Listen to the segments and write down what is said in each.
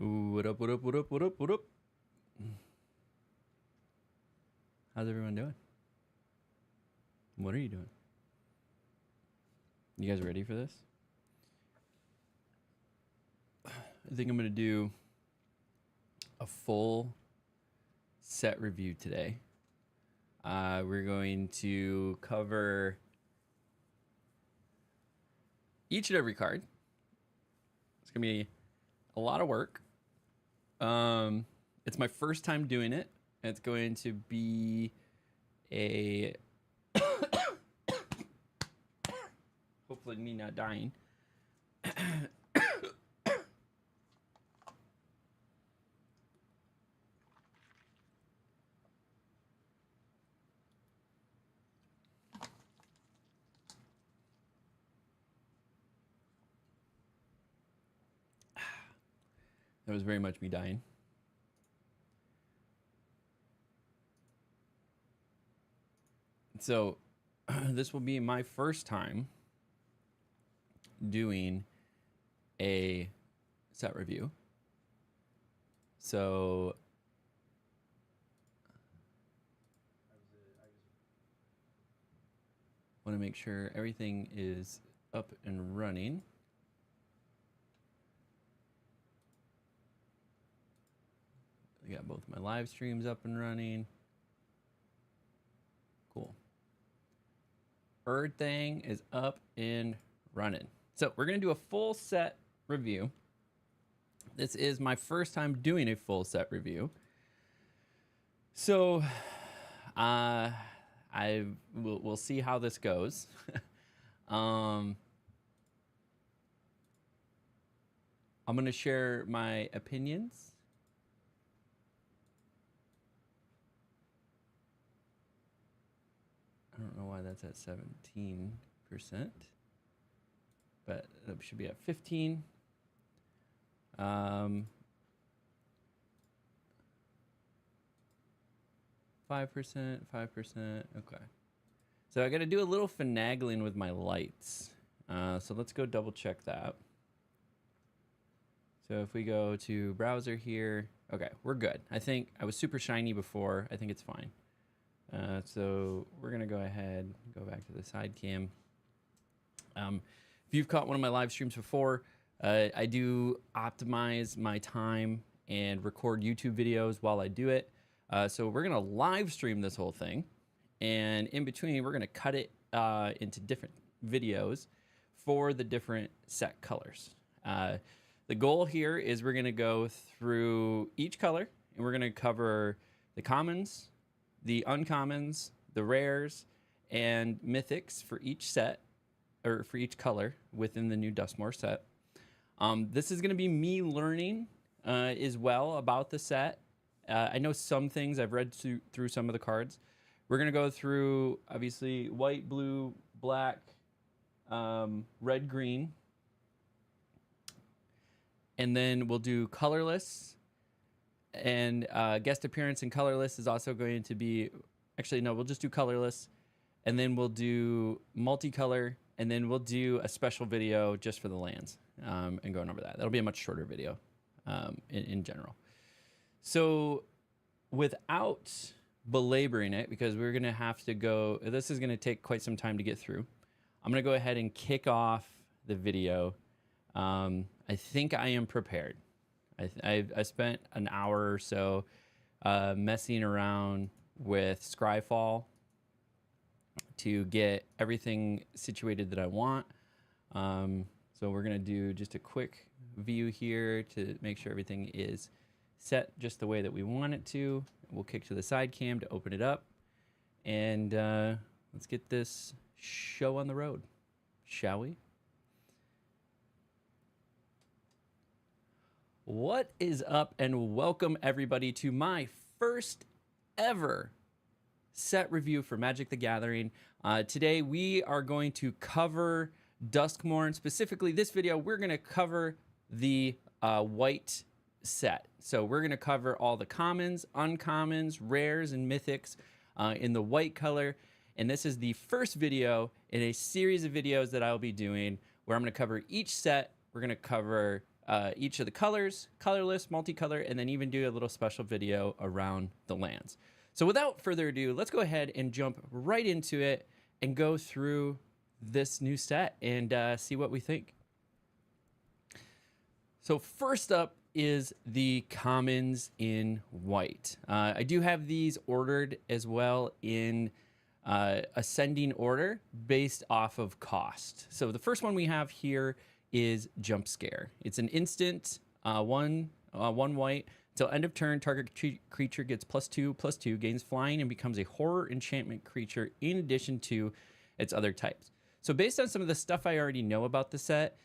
Ooh, what up, what up, what up, what up, what up? How's everyone doing? What are you doing? You guys ready for this? I think I'm going to do a full set review today. We're going to cover each and every card. It's going to be a lot of work. It's my first time doing it. It's going to be a hopefully me not dying. That was very much me dying. So this will be my first time doing a set review. So I want to make sure everything is up and running. I got both my live streams up and running. Cool. Bird thing is up and running. So we're going to do a full set review. This is my first time doing a full set review. So we'll see how this goes. I'm going to share my opinions. I don't know why that's at 17%, but it should be at 15. 5%, 5%. Okay. So I got to do a little finagling with my lights. So let's go double check that. So if we go to browser here, okay, we're good. I think I was super shiny before. I think it's fine. So we're going to go ahead, go back to the side cam. If you've caught one of my live streams before, I do optimize my time and record YouTube videos while I do it. So we're going to live stream this whole thing. And in between, we're going to cut it into different videos for the different set colors. The goal here is we're going to go through each color and we're going to cover the commons, the uncommons, the rares, and mythics for each set, or for each color within the new DUSKMOURN set. This is going to be me learning as well about the set. I know some things. I've read through some of the cards. We're going to go through, obviously, white, blue, black, red, green. And then we'll do colorless. And guest appearance in colorless is also going to be, actually, no, we'll just do colorless. And then we'll do multicolor. And then we'll do a special video just for the lands and going over that. That'll be a much shorter video in general. So without belaboring it, because we're going to have to go, this is going to take quite some time to get through. I'm going to go ahead and kick off the video. I think I am prepared. I spent an hour or so messing around with Scryfall to get everything situated that I want. So we're going to do just a quick view here to make sure everything is set just the way that we want it to. We'll kick to the side cam to open it up. And let's get this show on the road, shall we? What is up, and welcome everybody to my first ever set review for Magic the Gathering. Today we are going to cover DUSKMOURN. Specifically this video, we're going to cover the white set. So we're going to cover all the commons, uncommons, rares, and mythics in the white color. And this is the first video in a series of videos that I'll be doing where I'm going to cover each set. We're going to cover each of the colors, colorless, multicolor, and then even do a little special video around the lands. So without further ado, let's go ahead and jump right into it and go through this new set and see what we think. So first up is the commons in white. I do have these ordered as well in ascending order based off of cost. So the first one we have here is Jump Scare. It's an instant, one white. Till end of turn, target creature gets +2/+2, gains flying, and becomes a horror enchantment creature in addition to its other types. So based on some of the stuff I already know about the set,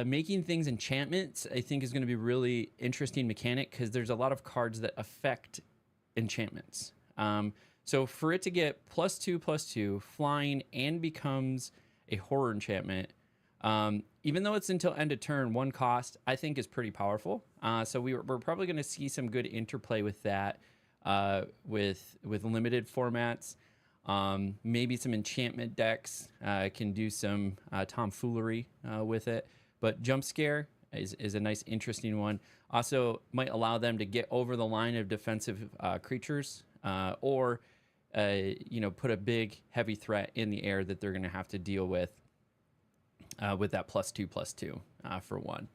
making things enchantments, I think, is going to be really interesting mechanic because there's a lot of cards that affect enchantments. So for it to get +2/+2, flying, and becomes a horror enchantment, even though it's until end of turn, one cost, I think is pretty powerful. So we're probably going to see some good interplay with that, with limited formats. Maybe some enchantment decks can do some tomfoolery with it. But Jump Scare is a nice, interesting one. Also might allow them to get over the line of defensive creatures, or put a big, heavy threat in the air that they're going to have to deal with that +2/+2 for one.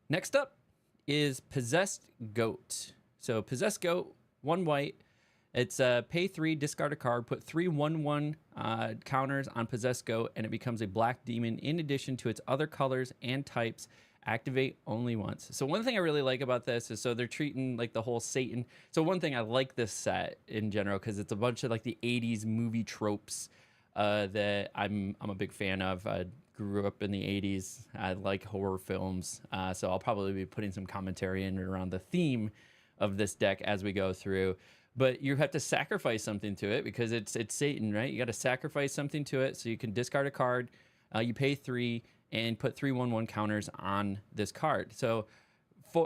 Next up is Possessed Goat. So Possessed Goat, 1 white. It's pay 3, discard a card, put 3 1/1 counters on Possessed Goat, and it becomes a black demon in addition to its other colors and types. Activate only once. So one thing I really like about this is, so they're treating like the whole Satan. So one thing I like this set in general, because it's a bunch of like the 80s movie tropes that I'm a big fan of. I grew up in the 80s. I like horror films. So I'll probably be putting some commentary in around the theme of this deck as we go through. But you have to sacrifice something to it because it's Satan, right? You got to sacrifice something to it so you can discard a card. You pay 3 and put 3 1/1 counters on this card. So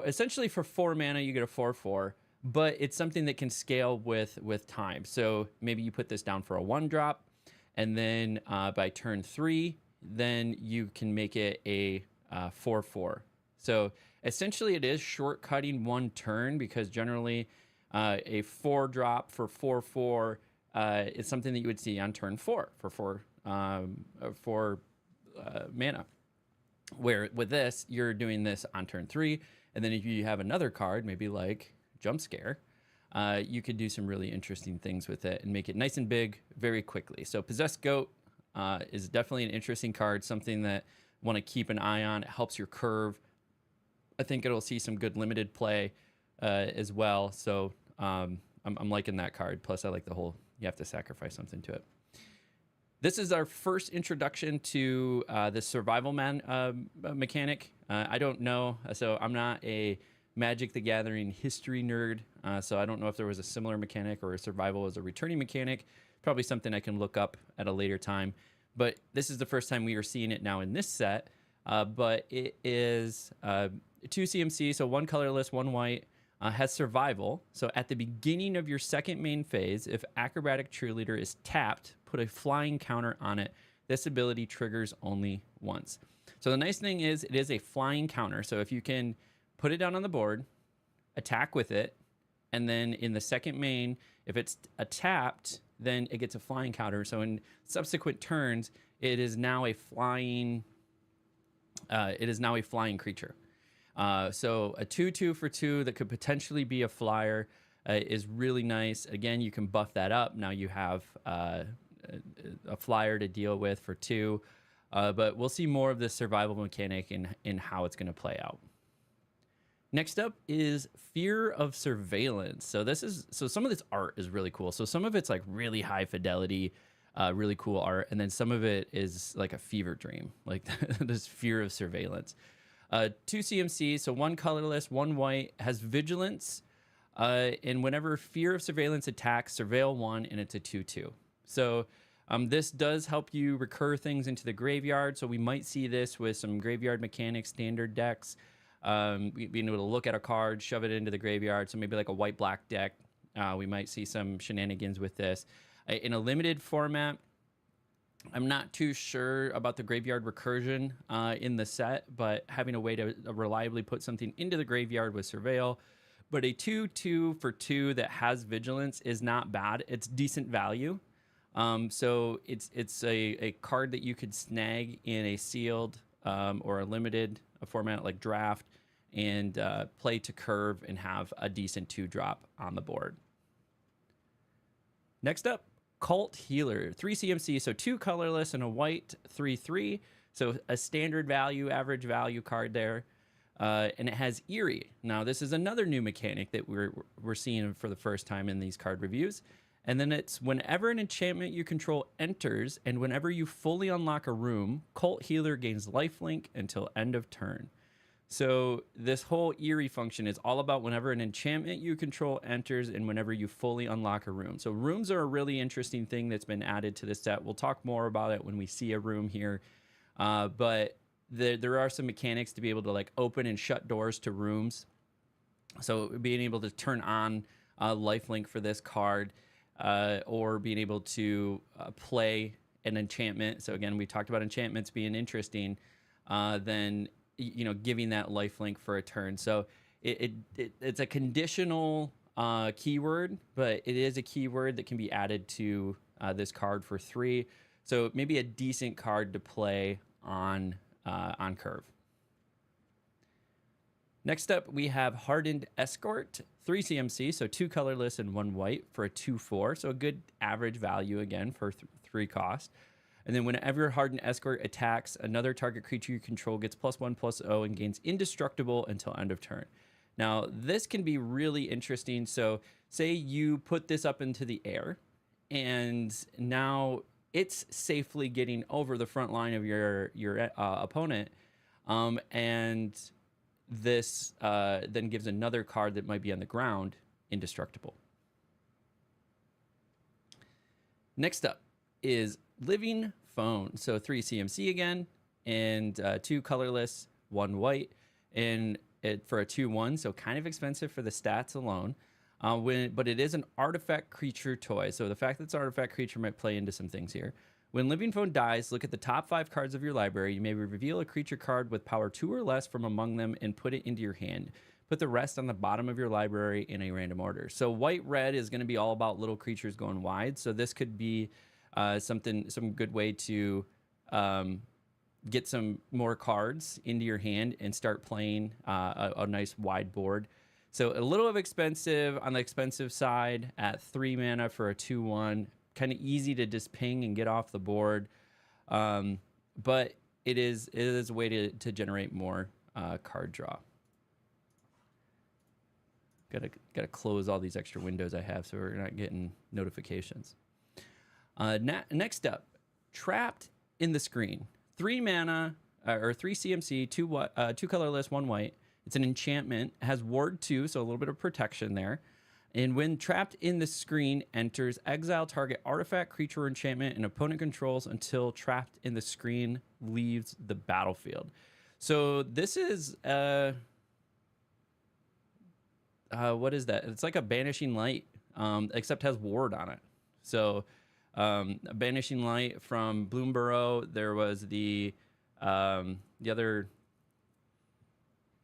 essentially for 4 mana, you get a 4/4, but it's something that can scale with time. So maybe you put this down for a 1-drop, and then by turn 3, then you can make it a 4/4. So essentially it is shortcutting 1 turn, because generally a 4-drop for 4/4 is something that you would see on turn 4 for 4 mana. Where with this, you're doing this on turn 3, and then if you have another card, maybe like Jump Scare, you could do some really interesting things with it and make it nice and big very quickly. So Possessed Goat is definitely an interesting card, something that want to keep an eye on. It helps your curve. I think it'll see some good limited play as well. So I'm liking that card. Plus, I like the whole you have to sacrifice something to it. This is our first introduction to the survival mechanic. I don't know, so I'm not a Magic the Gathering history nerd, so I don't know if there was a similar mechanic or a survival as a returning mechanic. Probably something I can look up at a later time. But this is the first time we are seeing it now in this set. But it is 2 CMC, so 1 colorless, 1 white. Has survival. So at the beginning of your second main phase, if Acrobatic Cheerleader is tapped, put a flying counter on it. This ability triggers only once. So the nice thing is it is a flying counter. So if you can put it down on the board, attack with it, and then in the second main, if it's tapped, then it gets a flying counter. So in subsequent turns, it is now a flying creature. So a 2/2 for 2 that could potentially be a flyer is really nice. Again, you can buff that up. Now you have a flyer to deal with for 2. But we'll see more of this survival mechanic in how it's going to play out. Next up is Fear of Surveillance. So some of this art is really cool. So some of it's like really high fidelity, really cool art, and then some of it is like a fever dream, like this Fear of Surveillance. 2 CMC, so 1 colorless, 1 white, has vigilance, and whenever Fear of Surveillance attacks, surveil 1, and it's a 2/2. So this does help you recur things into the graveyard. So we might see this with some graveyard mechanics standard decks. Being able to look at a card, shove it into the graveyard. So maybe like a white-black deck, we might see some shenanigans with this. In a limited format, I'm not too sure about the graveyard recursion in the set, but having a way to reliably put something into the graveyard with Surveil. But a 2/2 for 2 that has Vigilance is not bad. It's decent value. So it's a card that you could snag in a sealed or a limited format like draft and play to curve and have a decent 2-drop on the board. Next up, Cult Healer, 3 CMC, so 2 colorless and a white, 3/3. So a standard value, average value card there. And it has Eerie. Now, this is another new mechanic that we're seeing for the first time in these card reviews. And then it's whenever an enchantment you control enters and whenever you fully unlock a room, Cult Healer gains lifelink until end of turn. So this whole Eerie function is all about whenever an enchantment you control enters and whenever you fully unlock a room. So rooms are a really interesting thing that's been added to this set. We'll talk more about it when we see a room here. But there are some mechanics to be able to like open and shut doors to rooms. So being able to turn on lifelink for this card or being able to play an enchantment. So again, we talked about enchantments being interesting. Then giving that lifelink for a turn. So it's a conditional keyword, but it is a keyword that can be added to this card for 3. So maybe a decent card to play on curve. Next up, we have Hardened Escort, 3 CMC, so 2 colorless and 1 white for a 2/4. So a good average value again for 3 cost. And then whenever Hardened Escort attacks, another target creature you control gets +1/+0 and gains indestructible until end of turn. Now, this can be really interesting. So say you put this up into the air, and now it's safely getting over the front line of your opponent. And this then gives another card that might be on the ground indestructible. Next up is Living Phone. So 3 CMC again, and 2 colorless, 1 white, and for a 2/1, so kind of expensive for the stats alone. But it is an artifact creature toy. So the fact that it's an artifact creature might play into some things here. When Living Phone dies, look at the top 5 cards of your library. You may reveal a creature card with power 2 or less from among them and put it into your hand. Put the rest on the bottom of your library in a random order. So white-red is going to be all about little creatures going wide. So this could be some good way to get some more cards into your hand and start playing a nice wide board. So a little expensive on the expensive side at 3 mana for a 2/1. Kind of easy to just ping and get off the board. But it is a way to generate more card draw. Gotta close all these extra windows I have so we're not getting notifications. Next up, Trapped in the Screen. 3 mana or 3 CMC, 2 colorless, 1 white. It's an enchantment. It has Ward 2, so a little bit of protection there. And when Trapped in the Screen enters, exile target artifact, creature, or enchantment and opponent controls until Trapped in the Screen leaves the battlefield. So this is what is that? It's like a Banishing Light, except has Ward on it. So Banishing Light from Bloomburrow. There was the other,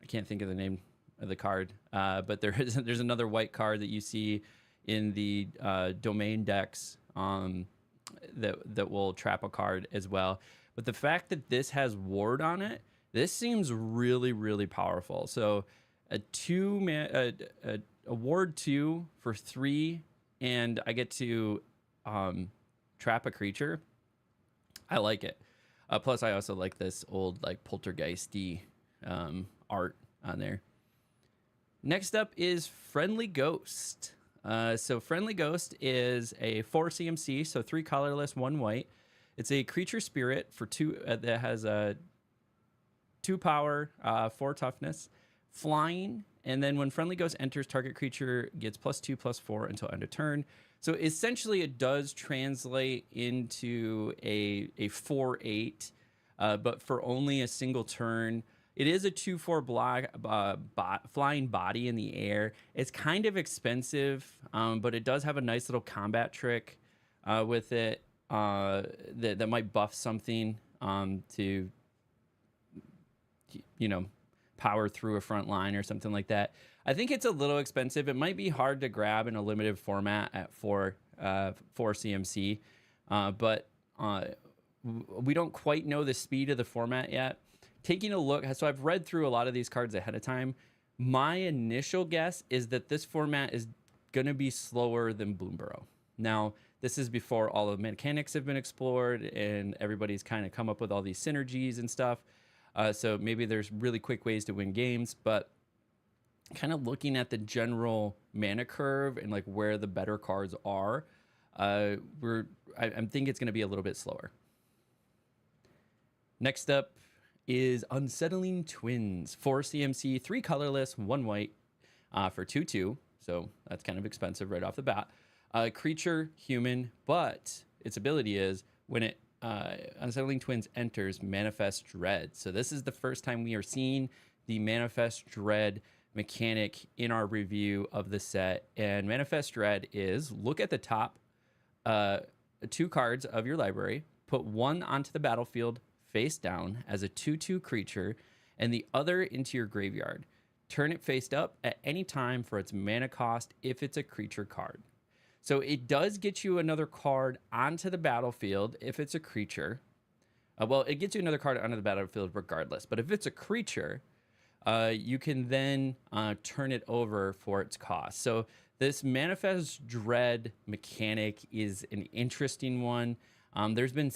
I can't think of the name of the card, but there's another white card that you see in the domain decks that will trap a card as well. But the fact that this has Ward on it, this seems really, really powerful. So a Ward 2 for 3, and I get to trap a creature. I like it. Plus, I also like this old like poltergeisty art on there. Next up is Friendly Ghost. So Friendly Ghost is a 4 CMC, so 3 colorless, 1 white. It's a creature spirit for 2 that has a 2 power, 4 toughness, flying, and then when Friendly Ghost enters, target creature gets +2/+4 until end of turn. So essentially, it does translate into a 4/8, but for only a single turn. It is a 2/4 block, flying body in the air. It's kind of expensive, but it does have a nice little combat trick with it. that might buff something to, you know, power through a front line or something like that. I think it's a little expensive. It might be hard to grab in a limited format at 4 CMC, but we don't quite know the speed of the format yet. Taking a look, so I've read through a lot of these cards ahead of time. My initial guess is that this format is going to be slower than Bloomburrow. Now, this is before all of the mechanics have been explored and everybody's kind of come up with all these synergies and stuff. So maybe there's really quick ways to win games, but kind of looking at the general mana curve and like where the better cards are, I think it's going to be a little bit slower. Next up is Unsettling Twins. 4 CMC, 3 colorless, 1 white for 2/2. So that's kind of expensive right off the bat. Creature, human, but its ability is when it Unsettling Twins enters, Manifest Dread. So this is the first time we are seeing the Manifest Dread mechanic in our review of the set. And Manifest Dread is look at the top 2 cards of your library, put 1 onto the battlefield face down as a 2/2 creature, and the other into your graveyard. Turn it face up at any time for its mana cost if it's a creature card. So it does get you another card onto the battlefield if it's a creature. Well, it gets you another card onto the battlefield regardless. But if it's a creature, you can then turn it over for its cost. So this Manifest Dread mechanic is an interesting one. There's been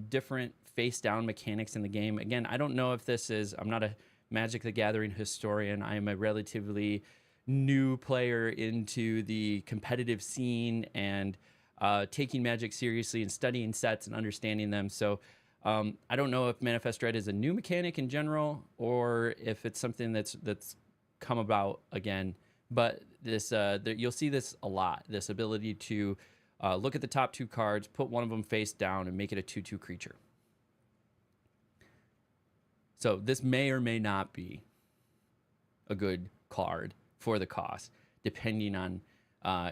different face-down mechanics in the game. Again, I don't know if this is... I'm not a Magic the Gathering historian. I am a relatively new player into the competitive scene and taking Magic seriously and studying sets and understanding them. So I don't know if Manifest Dread is a new mechanic in general or if it's something that's come about again. But this you'll see this a lot, this ability to look at the top 2 cards, put one of them face down, and make it a 2/2 creature. So this may or may not be a good card for the cost, depending on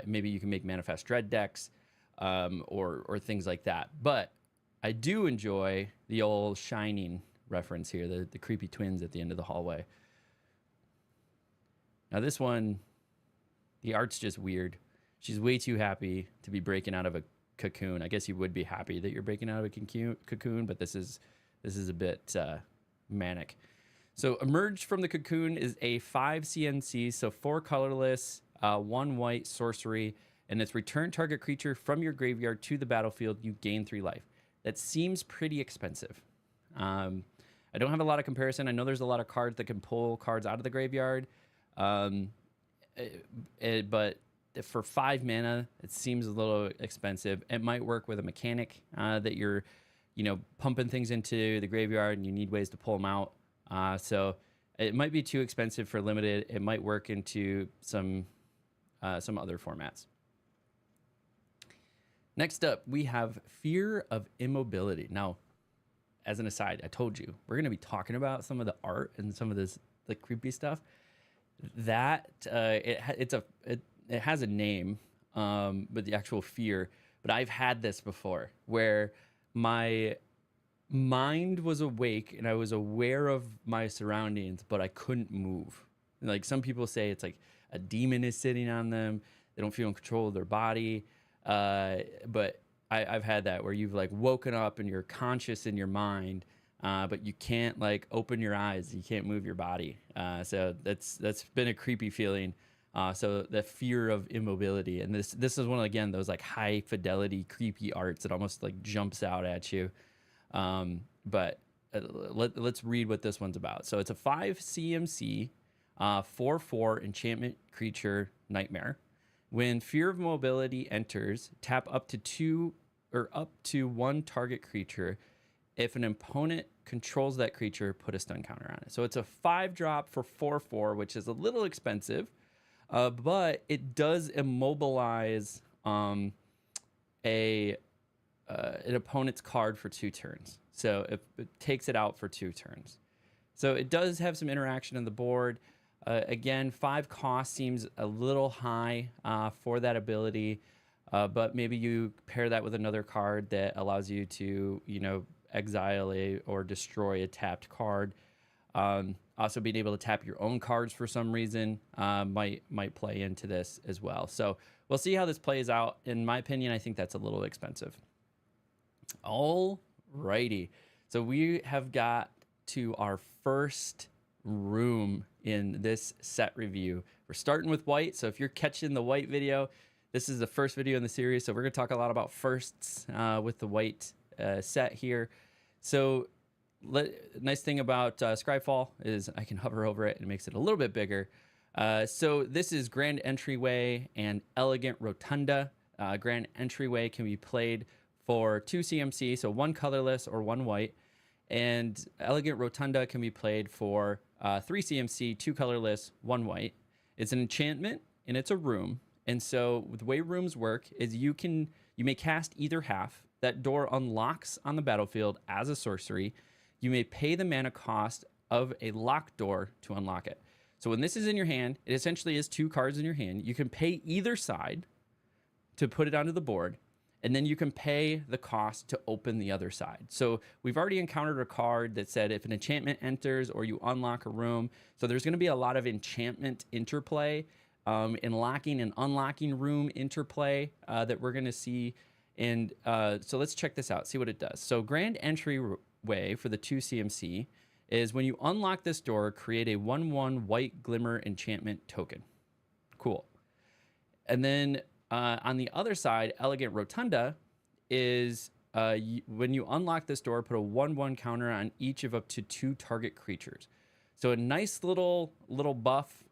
maybe you can make Manifest Dread decks or things like that. But I do enjoy the old Shining reference here, the creepy twins at the end of the hallway. Now this one, the art's just weird. She's way too happy to be breaking out of a cocoon. I guess you would be happy that you're breaking out of a cocoon, but this is a bit manic. So Emerge from the Cocoon is a 5 CNC, so 4 colorless, 1 white sorcery, and it's return target creature from your graveyard to the battlefield. You gain 3 life. That seems pretty expensive. I don't have a lot of comparison. I know there's a lot of cards that can pull cards out of the graveyard, but for 5 mana, it seems a little expensive. It might work with a mechanic that you're, pumping things into the graveyard and you need ways to pull them out. So it might be too expensive for limited. It might work into some other formats. Next up, we have Fear of Immobility. Now, as an aside, I told you we're going to be talking about some of the art and some of this creepy stuff. That it has a name, but the actual fear. But I've had this before where my mind was awake and I was aware of my surroundings, but I couldn't move. Like some people say it's like a demon is sitting on them. They don't feel in control of their body. But I've had that where you've like woken up and you're conscious in your mind, but you can't like open your eyes. You can't move your body. So that's been a creepy feeling. So the fear of immobility, and this is one of, again, those like high fidelity creepy arts that almost like jumps out at you. But let's read what this one's about. So it's a 5 CMC, 4/4 enchantment creature nightmare. When Fear of Mobility enters, tap up to 1 target creature. If an opponent controls that creature, put a stun counter on it. So it's a 5-drop for 4/4, which is a little expensive. But it does immobilize an opponent's card for 2 turns. So it takes it out for 2 turns. So it does have some interaction on the board. Again, 5 cost seems a little high for that ability. but maybe you pair that with another card that allows you to, you know, exile or destroy a tapped card. Also being able to tap your own cards for some reason might play into this as well. So we'll see how this plays out. In my opinion, I think that's a little expensive. All righty. So we have got to our first room in this set review. We're starting with white. So if you're catching the white video, this is the first video in the series. So we're going to talk a lot about firsts with the white set here. So nice thing about Skyfall is I can hover over it and it makes it a little bit bigger. So this is Grand Entryway and Elegant Rotunda. Grand Entryway can be played for 2 CMC, so 1 colorless or 1 white. And Elegant Rotunda can be played for 3 CMC, 2 colorless, 1 white. It's an enchantment and it's a room. And so the way rooms work is you may cast either half. That door unlocks on the battlefield as a sorcery. You may pay the mana cost of a locked door to unlock it. So when this is in your hand, it essentially is 2 cards in your hand. You can pay either side to put it onto the board, and then you can pay the cost to open the other side. So we've already encountered a card that said if an enchantment enters or you unlock a room. So there's going to be a lot of enchantment interplay, in locking and unlocking room interplay that we're going to see. And so let's check this out, see what it does. So Grand Entryway for the 2 CMC is when you unlock this door, create a 1/1 white glimmer enchantment token. Cool. And then on the other side, Elegant Rotunda is when you unlock this door, put a 1/1 counter on each of up to 2 target creatures. So a nice little buff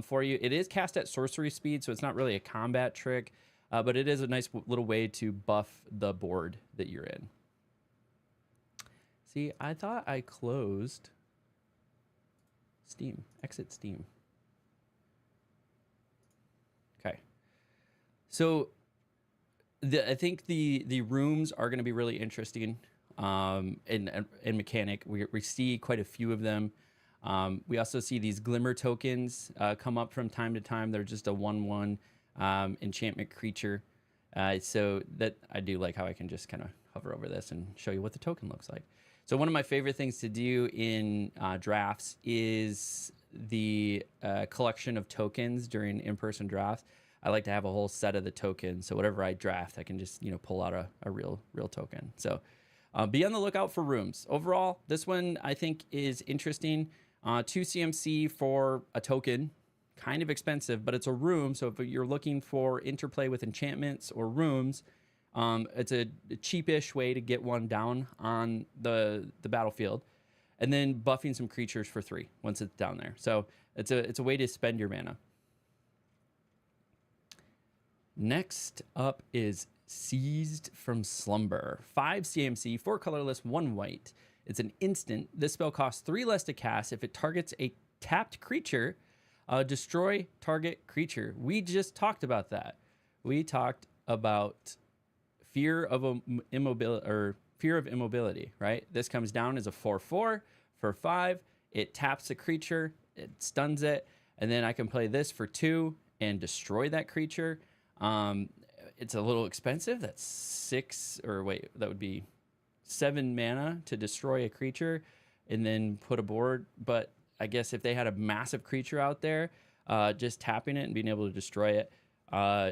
for you. It is cast at sorcery speed, so it's not really a combat trick, but it is a nice little way to buff the board that you're in. See, I thought I closed Steam. Exit Steam. Okay. So I think the rooms are going to be really interesting in mechanic. We see quite a few of them. We also see these glimmer tokens come up from time to time. They're just a 1/1 enchantment creature. So that I do like how I can just kind of hover over this and show you what the token looks like. So one of my favorite things to do in drafts is the collection of tokens during in-person drafts. I like to have a whole set of the tokens. So whatever I draft, I can just, you know, pull out a real token. So be on the lookout for rooms. Overall, this one I think is interesting. 2 CMC for a token, kind of expensive, but it's a room. So if you're looking for interplay with enchantments or rooms, it's a cheapish way to get one down on the battlefield, and then buffing some creatures for 3 once it's down there. So it's a way to spend your mana. Next up is Seized from Slumber. 5 CMC, 4 colorless, 1 white. It's an instant. This spell costs 3 less to cast. If it targets a tapped creature, destroy target creature. We just talked about that. We talked about fear of immobility, right? This comes down as a 4/4 for 5. It taps a creature, it stuns it, and then I can play this for 2 and destroy that creature. It's a little expensive. That's 7 mana to destroy a creature and then put a board. But I guess if they had a massive creature out there, just tapping it and being able to destroy it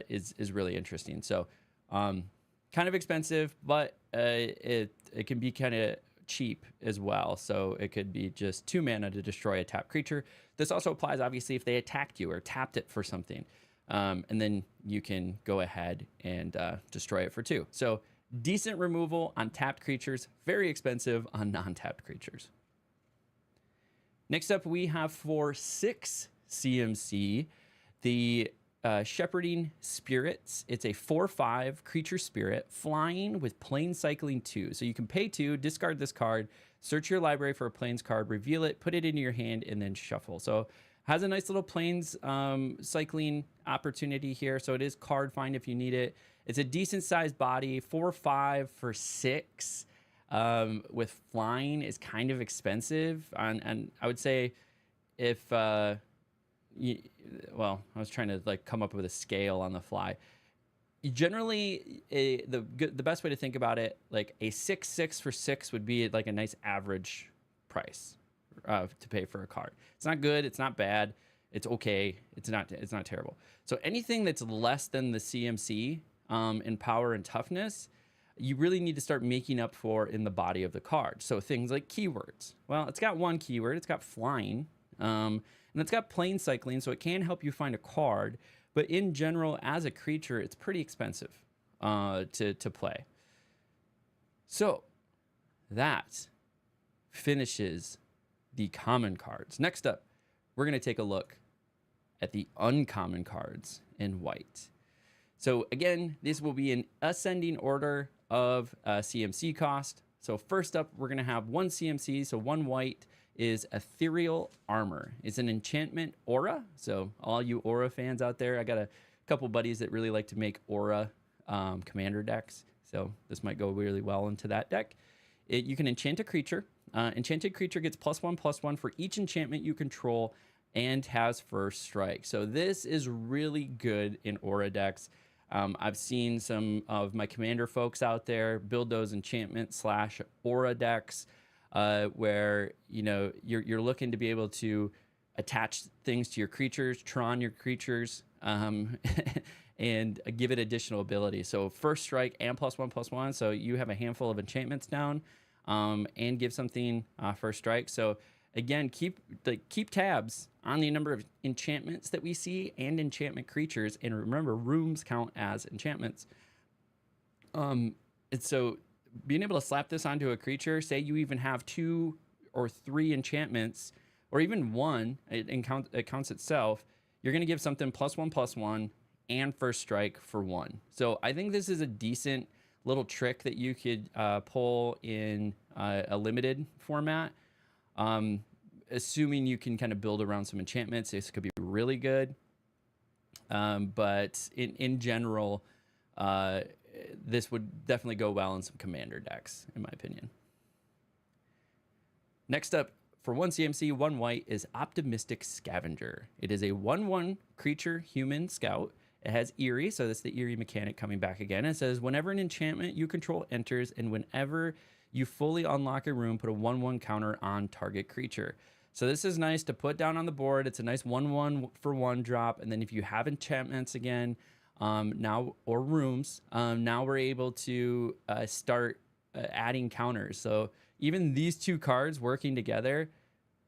is really interesting. So kind of expensive, but it can be kind of cheap as well. So it could be just 2 mana to destroy a tapped creature. This also applies, obviously, if they attacked you or tapped it for something. And then you can go ahead and destroy it for 2. So decent removal on tapped creatures, very expensive on non-tapped creatures. Next up, we have for 6 CMC, the Shepherding Spirits. It's a 4/5 creature spirit, flying with plane cycling 2. So you can pay 2, discard this card, search your library for a planes card, reveal it, put it into your hand, and then shuffle. So has a nice little planes cycling opportunity here. So it is card find if you need it. It's a decent sized body. 4/5 for 6 with flying is kind of expensive. And I would say if, well, I was trying to like come up with a scale on the fly. generally, the best way to think about it, like a 6/6 for 6 would be like a nice average price to pay for a card. It's not good. It's not bad. It's okay. It's not terrible. So anything that's less than the CMC in power and toughness, you really need to start making up for in the body of the card. So things like keywords. Well, it's got one keyword. It's got flying, and it's got plane cycling, so it can help you find a card. But in general, as a creature, it's pretty expensive to play. So that finishes the common cards. Next up, we're going to take a look at the uncommon cards in white. So again, this will be in ascending order of CMC cost. So first up, we're going to have one CMC. So one white is Ethereal Armor. It's an enchantment aura. So all you aura fans out there, I got a couple buddies that really like to make aura commander decks. So this might go really well into that deck. You can enchant a creature. Enchanted creature gets +1/+1 for each enchantment you control and has first strike. So this is really good in aura decks. I've seen some of my commander folks out there build those enchantment / aura decks where you're looking to be able to attach things to your creatures, Tron your creatures, and give it additional ability. So first strike and +1/+1. So you have a handful of enchantments down, and give something first strike. So again, keep tabs on the number of enchantments that we see and enchantment creatures, and remember, rooms count as enchantments. And so being able to slap this onto a creature, say you even have 2 or 3 enchantments, or even 1, it counts itself, you're going to give something +1/+1 and first strike for 1. So I think this is a decent little trick that you could pull in a limited format. Assuming you can kind of build around some enchantments, this could be really good. But in general, this would definitely go well in some commander decks, in my opinion. Next up, for one CMC, one white, is Optimistic Scavenger. It is a 1/1 creature human scout. It has Eerie, so that's the Eerie mechanic coming back again. It says, whenever an enchantment you control enters, and whenever you fully unlock a room, put a 1/1 counter on target creature. So this is nice to put down on the board. It's a nice 1/1 for 1 drop. And then if you have enchantments again, now, or rooms, now we're able to start adding counters. So even these 2 cards working together,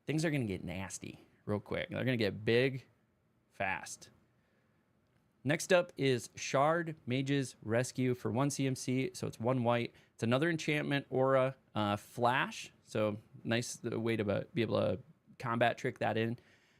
things are going to get nasty real quick. They're going to get big fast. Next up is Shard Mage's Rescue for 1 CMC. So it's 1 white. It's another enchantment aura flash. So nice way to be able to combat trick that in.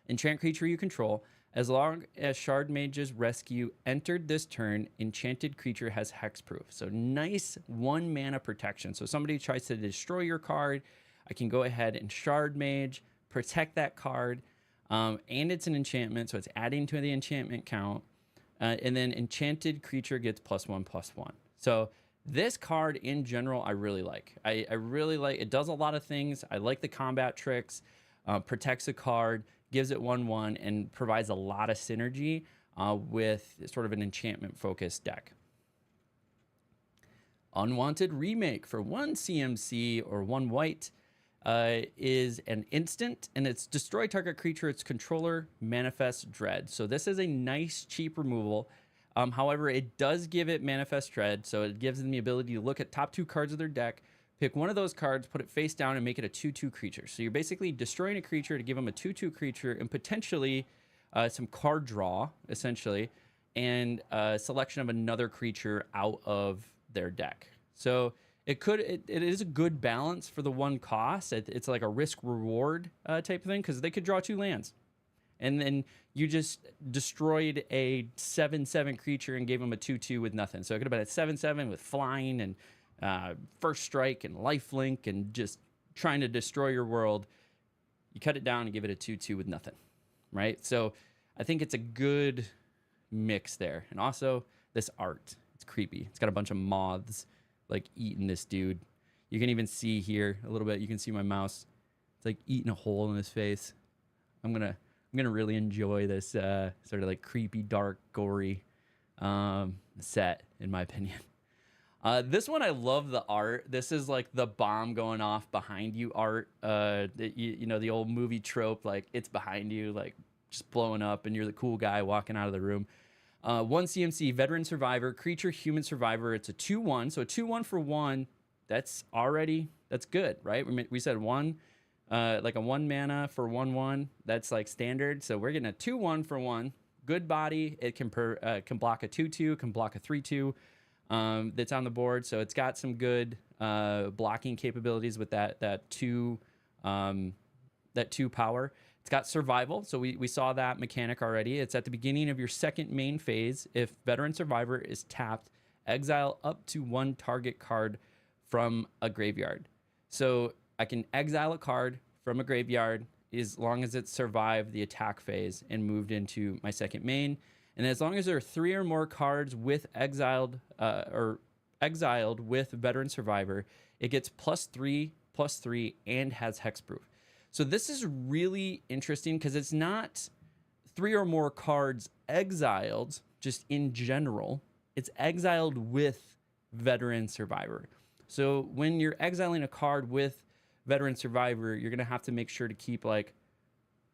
Enchant creature you control. As long as Shard Mage's Rescue entered this turn, enchanted creature has hexproof. So nice 1 mana protection. So if somebody tries to destroy your card, I can go ahead and Shard Mage, protect that card. And it's an enchantment, so it's adding to the enchantment count. And then enchanted creature gets +1/+1. So this card in general, I really like. I really like it. Does a lot of things. I like the combat tricks. Protects a card, gives it 1/1, and provides a lot of synergy with sort of an enchantment focused deck. Unwanted Remake for 1 CMC or 1 white is an instant, and it's destroy target creature its controller manifest dread. So this is a nice cheap removal. However, it does give it manifest dread, so it gives them the ability to look at top 2 cards of their deck, pick one of those cards, put it face down, and make it a 2/2 creature. So you're basically destroying a creature to give them a 2/2 creature and potentially some card draw, essentially, and selection of another creature out of their deck. So it is a good balance for the 1 cost. It's like a risk-reward type of thing, because they could draw 2 lands. And then you just destroyed a 7/7 creature and gave them a 2/2 with nothing. So it could have been a 7/7 with flying and first strike and lifelink and just trying to destroy your world. You cut it down and give it a 2/2 with nothing, right? So I think it's a good mix there. And also this art, it's creepy. It's got a bunch of moths like eating this dude. You can even see here a little bit. You can see my mouse. It's like eating a hole in his face. I'm gonna really enjoy this sort of like creepy, dark, gory set, in my opinion. This one, I love the art. This is like the bomb going off behind you art. You know, the old movie trope, like it's behind you, like just blowing up, and you're the cool guy walking out of the room. 1 CMC, veteran survivor, creature, human survivor. It's a 2/1, so a 2/1 for 1. That's good, right? We said 1, like a 1 mana for 1/1. That's like standard. So we're getting a 2/1 for 1. Good body. It can block a 2/2, can block a 3/2. That's on the board. So it's got some good blocking capabilities with that 2 power. It's got survival, so we saw that mechanic already. It's at the beginning of your second main phase. If veteran survivor is tapped, exile up to 1 target card from a graveyard. So I can exile a card from a graveyard as long as it survived the attack phase and moved into my second main. And as long as there are 3 or more cards with exiled with veteran survivor, it gets +3/+3 and has hexproof. So this is really interesting because it's not 3 or more cards exiled just in general. It's exiled with veteran survivor. So when you're exiling a card with veteran survivor, you're going to have to make sure to keep like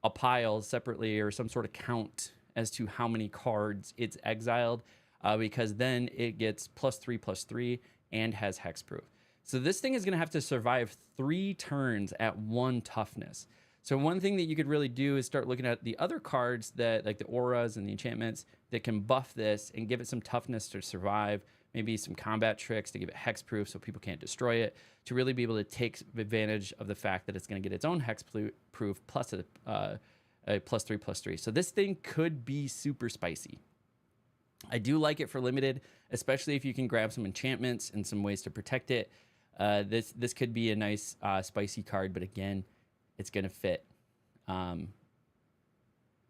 a pile separately or some sort of count as to how many cards it's exiled, because then it gets +3/+3 and has hexproof. So this thing is going to have to survive 3 turns at 1 toughness. So one thing that you could really do is start looking at the other cards that, like the auras and the enchantments, that can buff this and give it some toughness to survive. Maybe some combat tricks to give it hexproof so people can't destroy it, to really be able to take advantage of the fact that it's going to get its own hexproof plus a +3/+3. So this thing could be super spicy. I do like it for limited, especially if you can grab some enchantments and some ways to protect it. This could be a nice spicy card, but again, it's going to fit.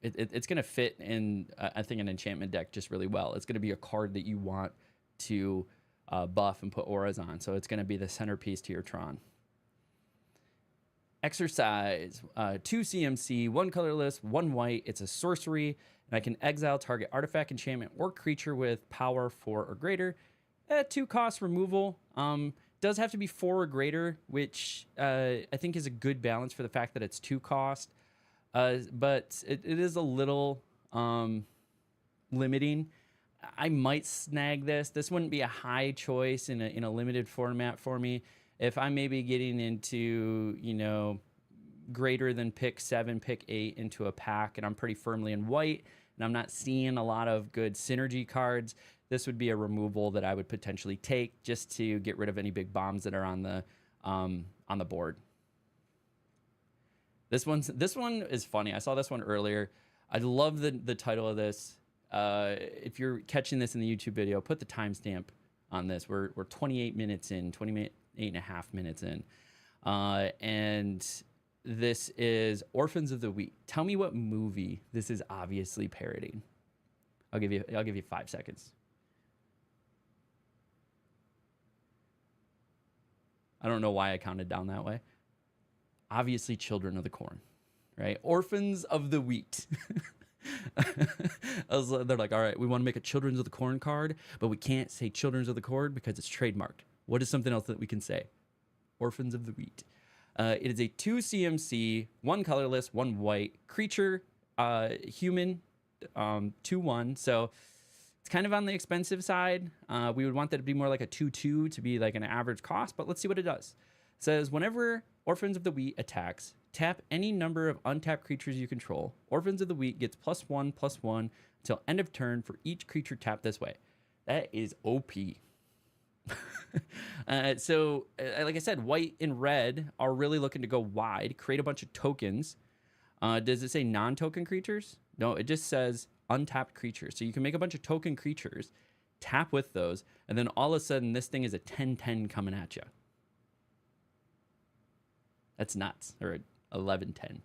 It's going to fit in, I think, an enchantment deck just really well. It's going to be a card that you want to buff and put auras on, so it's going to be the centerpiece to your Tron. Exercise, 2 CMC, 1 colorless, 1 white. It's a sorcery, and I can exile target artifact, enchantment, or creature with power 4 or greater. 2 cost removal. Does have to be 4 or greater, which I think is a good balance for the fact that it's 2 cost. But it is a little limiting. I might snag this. This wouldn't be a high choice in a limited format for me. If I'm maybe getting into, you know, greater than pick 7, pick 8 into a pack, and I'm pretty firmly in white, and I'm not seeing a lot of good synergy cards, this would be a removal that I would potentially take just to get rid of any big bombs that are on the board. This one is funny. I saw this one earlier. I love the title of this. If you're catching this in the YouTube video, put the timestamp on this. We're 28 minutes in, 28.5 minutes in. And this is Orphans of the Wheat. Tell me what movie this is obviously parodying. I'll give you 5 seconds. I don't know why I counted down that way. Obviously Children of the Corn, right? Orphans of the Wheat. They're like, all right, we want to make a Children of the Corn card, but we can't say Children of the Corn because it's trademarked. What is something else that we can say? Orphans of the Wheat. It is a 2 CMC, 1 colorless, 1 white creature, human, 2/1. So it's kind of on the expensive side. We would want that to be more like a 2/2 to be like an average cost, but let's see what it does. It says, whenever Orphans of the Wheat attacks, tap any number of untapped creatures you control. Orphans of the Wheat gets +1/+1 until end of turn for each creature tapped this way. That is OP. So, like I said, white and red are really looking to go wide, create a bunch of tokens. Does it say non-token creatures? No, it just says untapped creatures. So you can make a bunch of token creatures, tap with those, and then all of a sudden this thing is a 10/10 coming at you. That's nuts. Or 11/10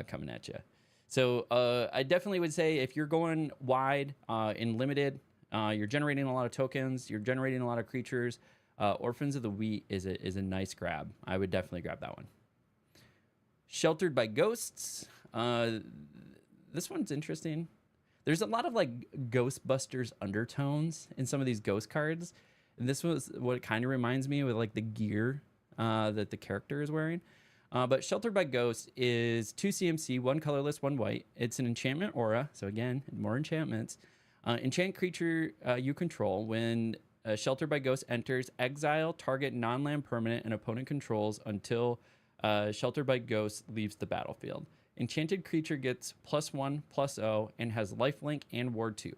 coming at you. So I definitely would say if you're going wide in limited, you're generating a lot of tokens, you're generating a lot of creatures, Orphans of the Wheat is a nice grab. I would definitely grab that one. Sheltered by Ghosts. This one's interesting. There's a lot of like Ghostbusters undertones in some of these ghost cards. And this was what it kind of reminds me of, with like the gear that the character is wearing. But Sheltered by Ghosts is 2 CMC, 1 colorless, 1 white. It's an enchantment aura. So again, more enchantments. Enchant creature you control. When Sheltered by Ghosts enters, exile target non-land permanent and opponent controls until Sheltered by Ghosts leaves the battlefield. Enchanted creature gets +1/+0 and has lifelink and ward 2.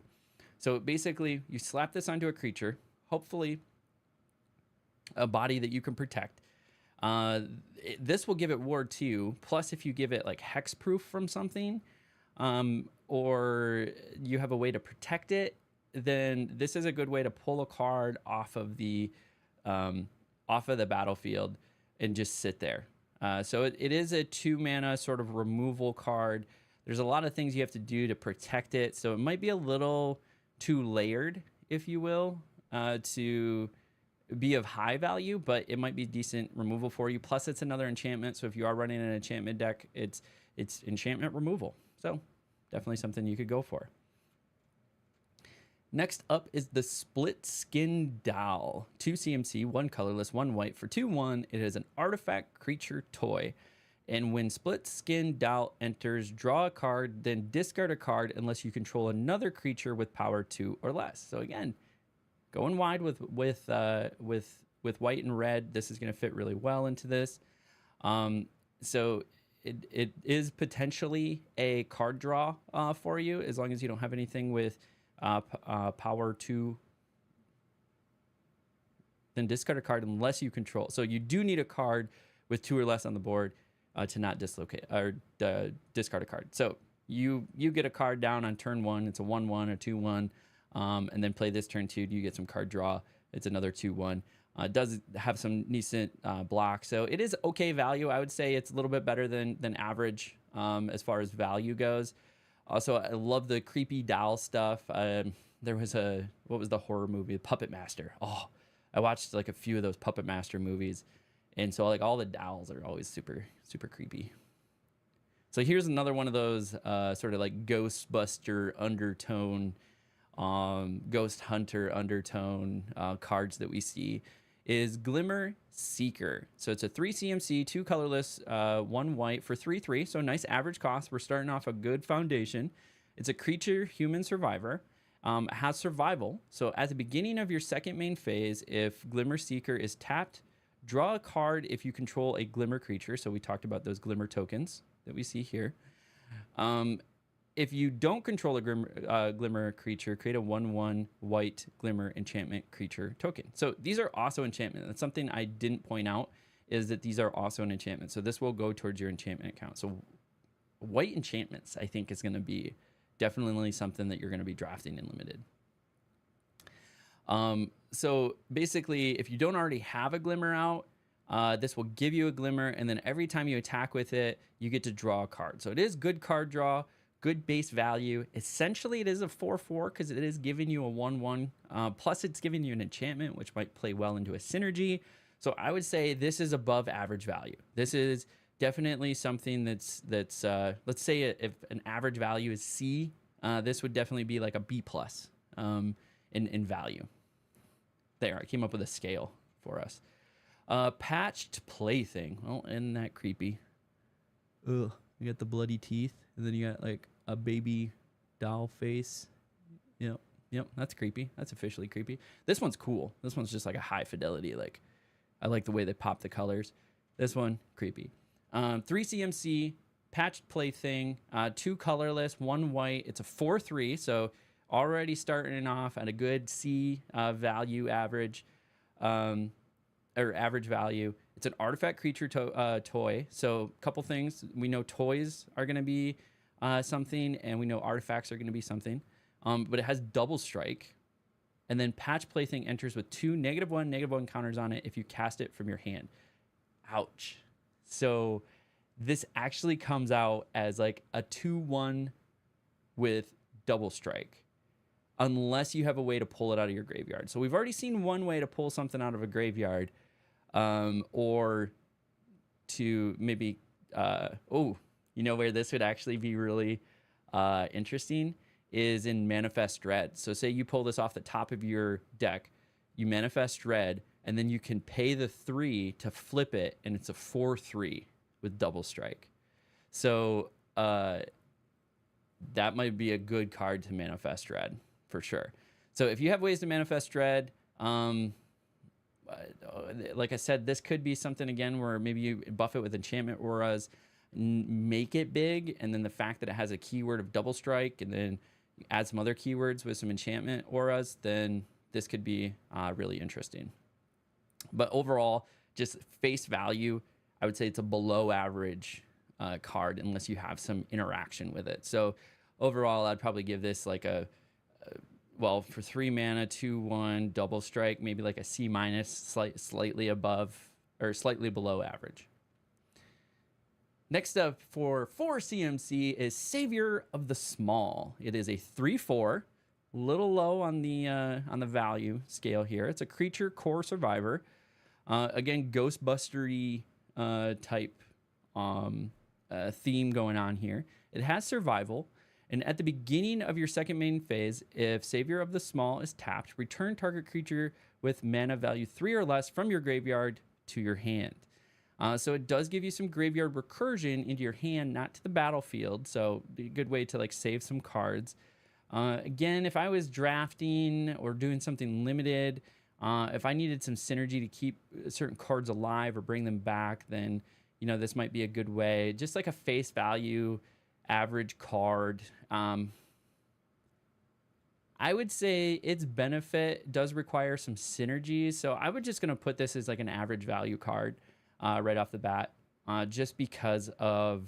So basically, you slap this onto a creature, hopefully a body that you can protect. This will give it ward 2. Plus, if you give it like hexproof from something, or you have a way to protect it, then this is a good way to pull a card off of the battlefield and just sit there. So it is a 2 mana sort of removal card. There's a lot of things you have to do to protect it, so it might be a little too layered, if you will, to be of high value, but it might be decent removal for you. Plus, it's another enchantment, so if you are running an enchantment deck, it's enchantment removal. So definitely something you could go for. Next up is the Split Skin Doll. 2 CMC, 1 colorless, 1 white. For 2/1, it is an artifact creature toy. And when Split Skin Doll enters, draw a card, then discard a card unless you control another creature with power 2 or less. So again, going wide with white and red, this is going to fit really well into this. So it is potentially a card draw for you, as long as you don't have anything with power 2. Then discard a card unless you control. So you do need a card with 2 or less on the board to not dislocate or discard a card. So you get a card down on turn 1. It's a 1/1 or 2/1, and then play this turn 2. You get some card draw. It's another 2/1. It does have some decent block, so it is okay value. I would say it's a little bit better than average as far as value goes. Also, I love the creepy doll stuff. There was what was the horror movie? Puppet Master. Oh, I watched like a few of those Puppet Master movies. And so like all the dolls are always super, super creepy. So here's another one of those sort of like Ghostbuster undertone, Ghost Hunter undertone cards that we see, is Glimmer Seeker. So it's a 3 CMC, 2 colorless, 1 white for 3/3. So nice average cost. We're starting off a good foundation. It's a creature, human survivor. Has survival. So at the beginning of your second main phase, if Glimmer Seeker is tapped, draw a card if you control a Glimmer creature. So we talked about those Glimmer tokens that we see here. If you don't control a Glimmer creature, create a 1/1 white Glimmer enchantment creature token. So these are also enchantment. That's something I didn't point out, is that these are also an enchantment. So this will go towards your enchantment account. So white enchantments, I think, is going to be definitely something that you're going to be drafting in limited. So basically, if you don't already have a Glimmer out, this will give you a Glimmer, and then every time you attack with it, you get to draw a card. So it is good card draw, good base value. Essentially, it is a 4/4 because it is giving you a 1/1. Plus, it's giving you an enchantment, which might play well into a synergy. So I would say this is above average value. This is definitely something that's let's say if an average value is C, this would definitely be like a B+ in value. There, I came up with a scale for us. Patched Plaything. Well, isn't that creepy? Ugh, you got the bloody teeth, and then you got like a baby doll face. Yep, that's creepy. That's officially creepy. This one's cool. This one's just like a high fidelity. Like, I like the way they pop the colors. This one, creepy. 3 CMC, Patched Plaything, 2 colorless, 1 white. It's a 4/3, so already starting off at a good C value average, or average value. It's an artifact creature toy. So a couple things. We know toys are going to be something, and we know artifacts are going to be something. But it has double strike. And then Patch Plaything enters with 2 -1/-1 counters on it if you cast it from your hand. Ouch. So this actually comes out as like a 2/1 with double strike, unless you have a way to pull it out of your graveyard. So we've already seen one way to pull something out of a graveyard, or to maybe, where this would actually be really interesting is in Manifest Dread. So say you pull this off the top of your deck, you Manifest Dread, and then you can pay the 3 to flip it, and it's a 4/3 with double strike. So that might be a good card to Manifest Dread for sure. So if you have ways to Manifest Dread, like I said, this could be something again where maybe you buff it with enchantment auras, make it big, and then the fact that it has a keyword of double strike, and then you add some other keywords with some enchantment auras, then this could be really interesting. But overall, just face value, I would say it's a below average card unless you have some interaction with it. So overall, I'd probably give this like well, for 3 mana, 2/1, double strike, maybe like a C-, slightly above or slightly below average. Next up for 4 CMC is Savior of the Small. It is a 3/4, a little low on the value scale here. It's a creature core survivor. Again, Ghostbustery type theme going on here. It has survival. And at the beginning of your second main phase, if Savior of the Small is tapped, return target creature with mana value 3 or less from your graveyard to your hand. So it does give you some graveyard recursion into your hand, not to the battlefield. So be a good way to like save some cards. Again, if I was drafting or doing something limited, if I needed some synergy to keep certain cards alive or bring them back, then this might be a good way. Just like a face value average card. I would say its benefit does require some synergy, so I would just gonna put this as like an average value card right off the bat, just because of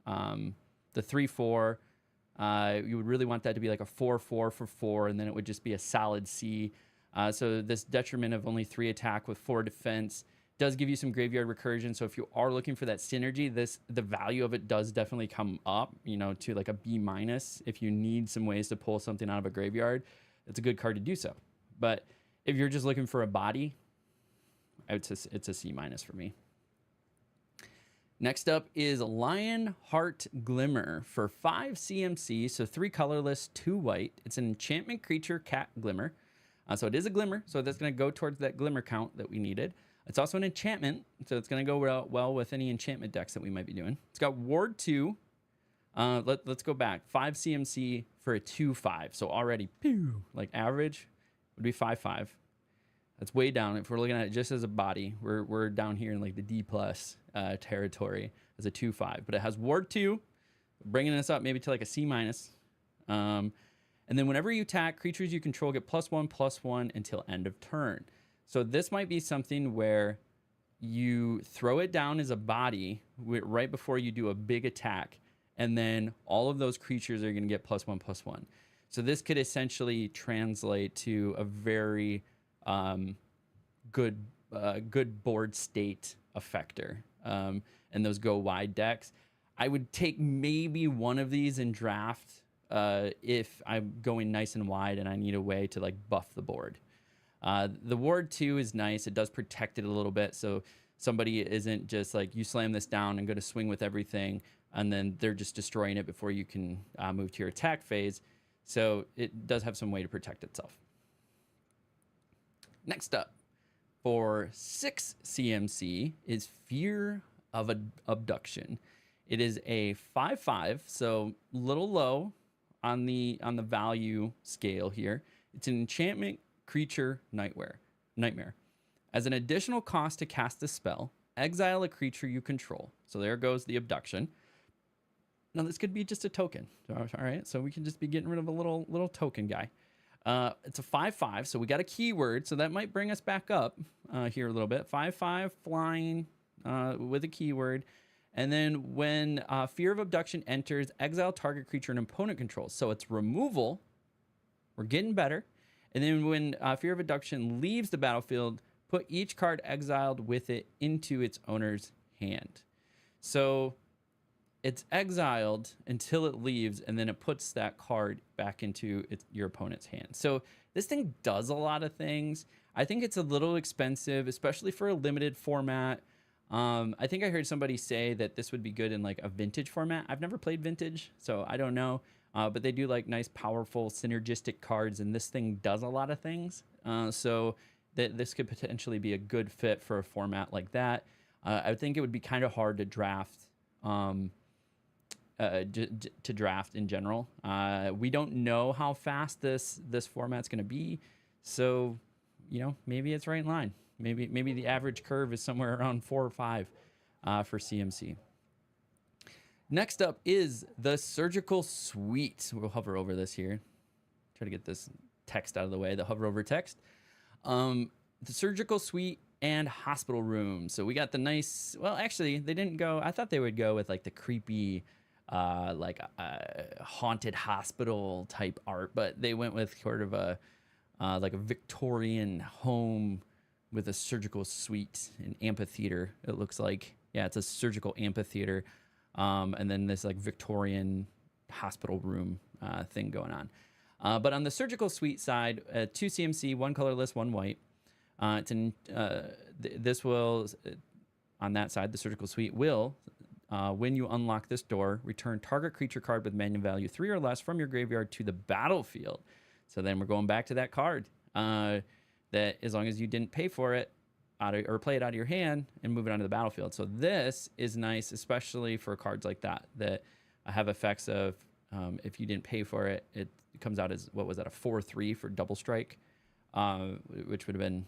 the 3/4. You would really want that to be like a 4/4 for 4, and then it would just be a solid C. So this detriment of only 3 attack with 4 defense does give you some graveyard recursion. So if you are looking for that synergy, the value of it does definitely come up, to like a B-. If you need some ways to pull something out of a graveyard, it's a good card to do so. But if you're just looking for a body, it's a C- for me. Next up is Lionheart Glimmer for 5 CMC, so 3 colorless, 2 white. It's an enchantment creature cat glimmer. So it is a glimmer, so that's going to go towards that glimmer count that we needed. It's also an enchantment, so it's going to go well with any enchantment decks that we might be doing. It's got Ward 2. Let's go back. 5 CMC for a 2/5. So already, like average would be 5/5. That's way down. If we're looking at it just as a body, we're down here in like the D+ territory as a 2/5. But it has Ward 2, bringing us up maybe to like a C-. And then whenever you attack, creatures you control get +1/+1 until end of turn. So this might be something where you throw it down as a body right before you do a big attack, and then all of those creatures are going to get +1/+1. So this could essentially translate to a very good board state effector. And those go wide decks. I would take maybe one of these in draft if I'm going nice and wide and I need a way to like buff the board. The Ward 2 is nice. It does protect it a little bit, so somebody isn't just like, you slam this down and go to swing with everything, and then they're just destroying it before you can move to your attack phase. So it does have some way to protect itself. Next up, for 6 CMC, is Fear of Abduction. It is a 5/5, so a little low on the value scale here. It's an enchantment creature nightmare. As an additional cost to cast the spell, exile a creature you control. So there goes the abduction. Now this could be just a token. All right, so we can just be getting rid of a little token guy. It's a 5/5, so we got a keyword, so that might bring us back up here a little bit. 5/5 flying with a keyword. And then when Fear of Abduction enters, exile target creature an opponent controls. So it's removal. We're getting better. And then when Fear of Abduction leaves the battlefield, put each card exiled with it into its owner's hand. So it's exiled until it leaves, and then it puts that card back into your opponent's hand. So this thing does a lot of things. I think it's a little expensive, especially for a limited format. I think I heard somebody say that this would be good in like a vintage format. I've never played vintage, so I don't know. but they do like nice, powerful, synergistic cards, and this thing does a lot of things. So this could potentially be a good fit for a format like that. I think it would be kind of hard to draft. To draft in general. We don't know how fast this format's going to be, so maybe it's right in line. Maybe the average curve is somewhere around 4 or 5 for CMC. Next up is the surgical suite. We'll hover over this here. Try to get this text out of the way. The hover over text. The surgical suite and hospital room. So we got the nice. Well, actually, they didn't go. I thought they would go with like the creepy, like haunted hospital type art, but they went with sort of a like a Victorian home with a surgical suite, an amphitheater. It looks like, yeah, it's a surgical amphitheater, and then this like Victorian hospital room thing going on. But on the surgical suite side, 2 CMC, 1 colorless, 1 white. This will, on that side, the surgical suite will, when you unlock this door, return target creature card with mana value 3 or less from your graveyard to the battlefield. So then we're going back to that card that, as long as you didn't pay for it or play it out of your hand, and move it onto the battlefield. So this is nice, especially for cards like that have effects of, if you didn't pay for it, it comes out as, what was that, a 4/3 for double strike, which would have been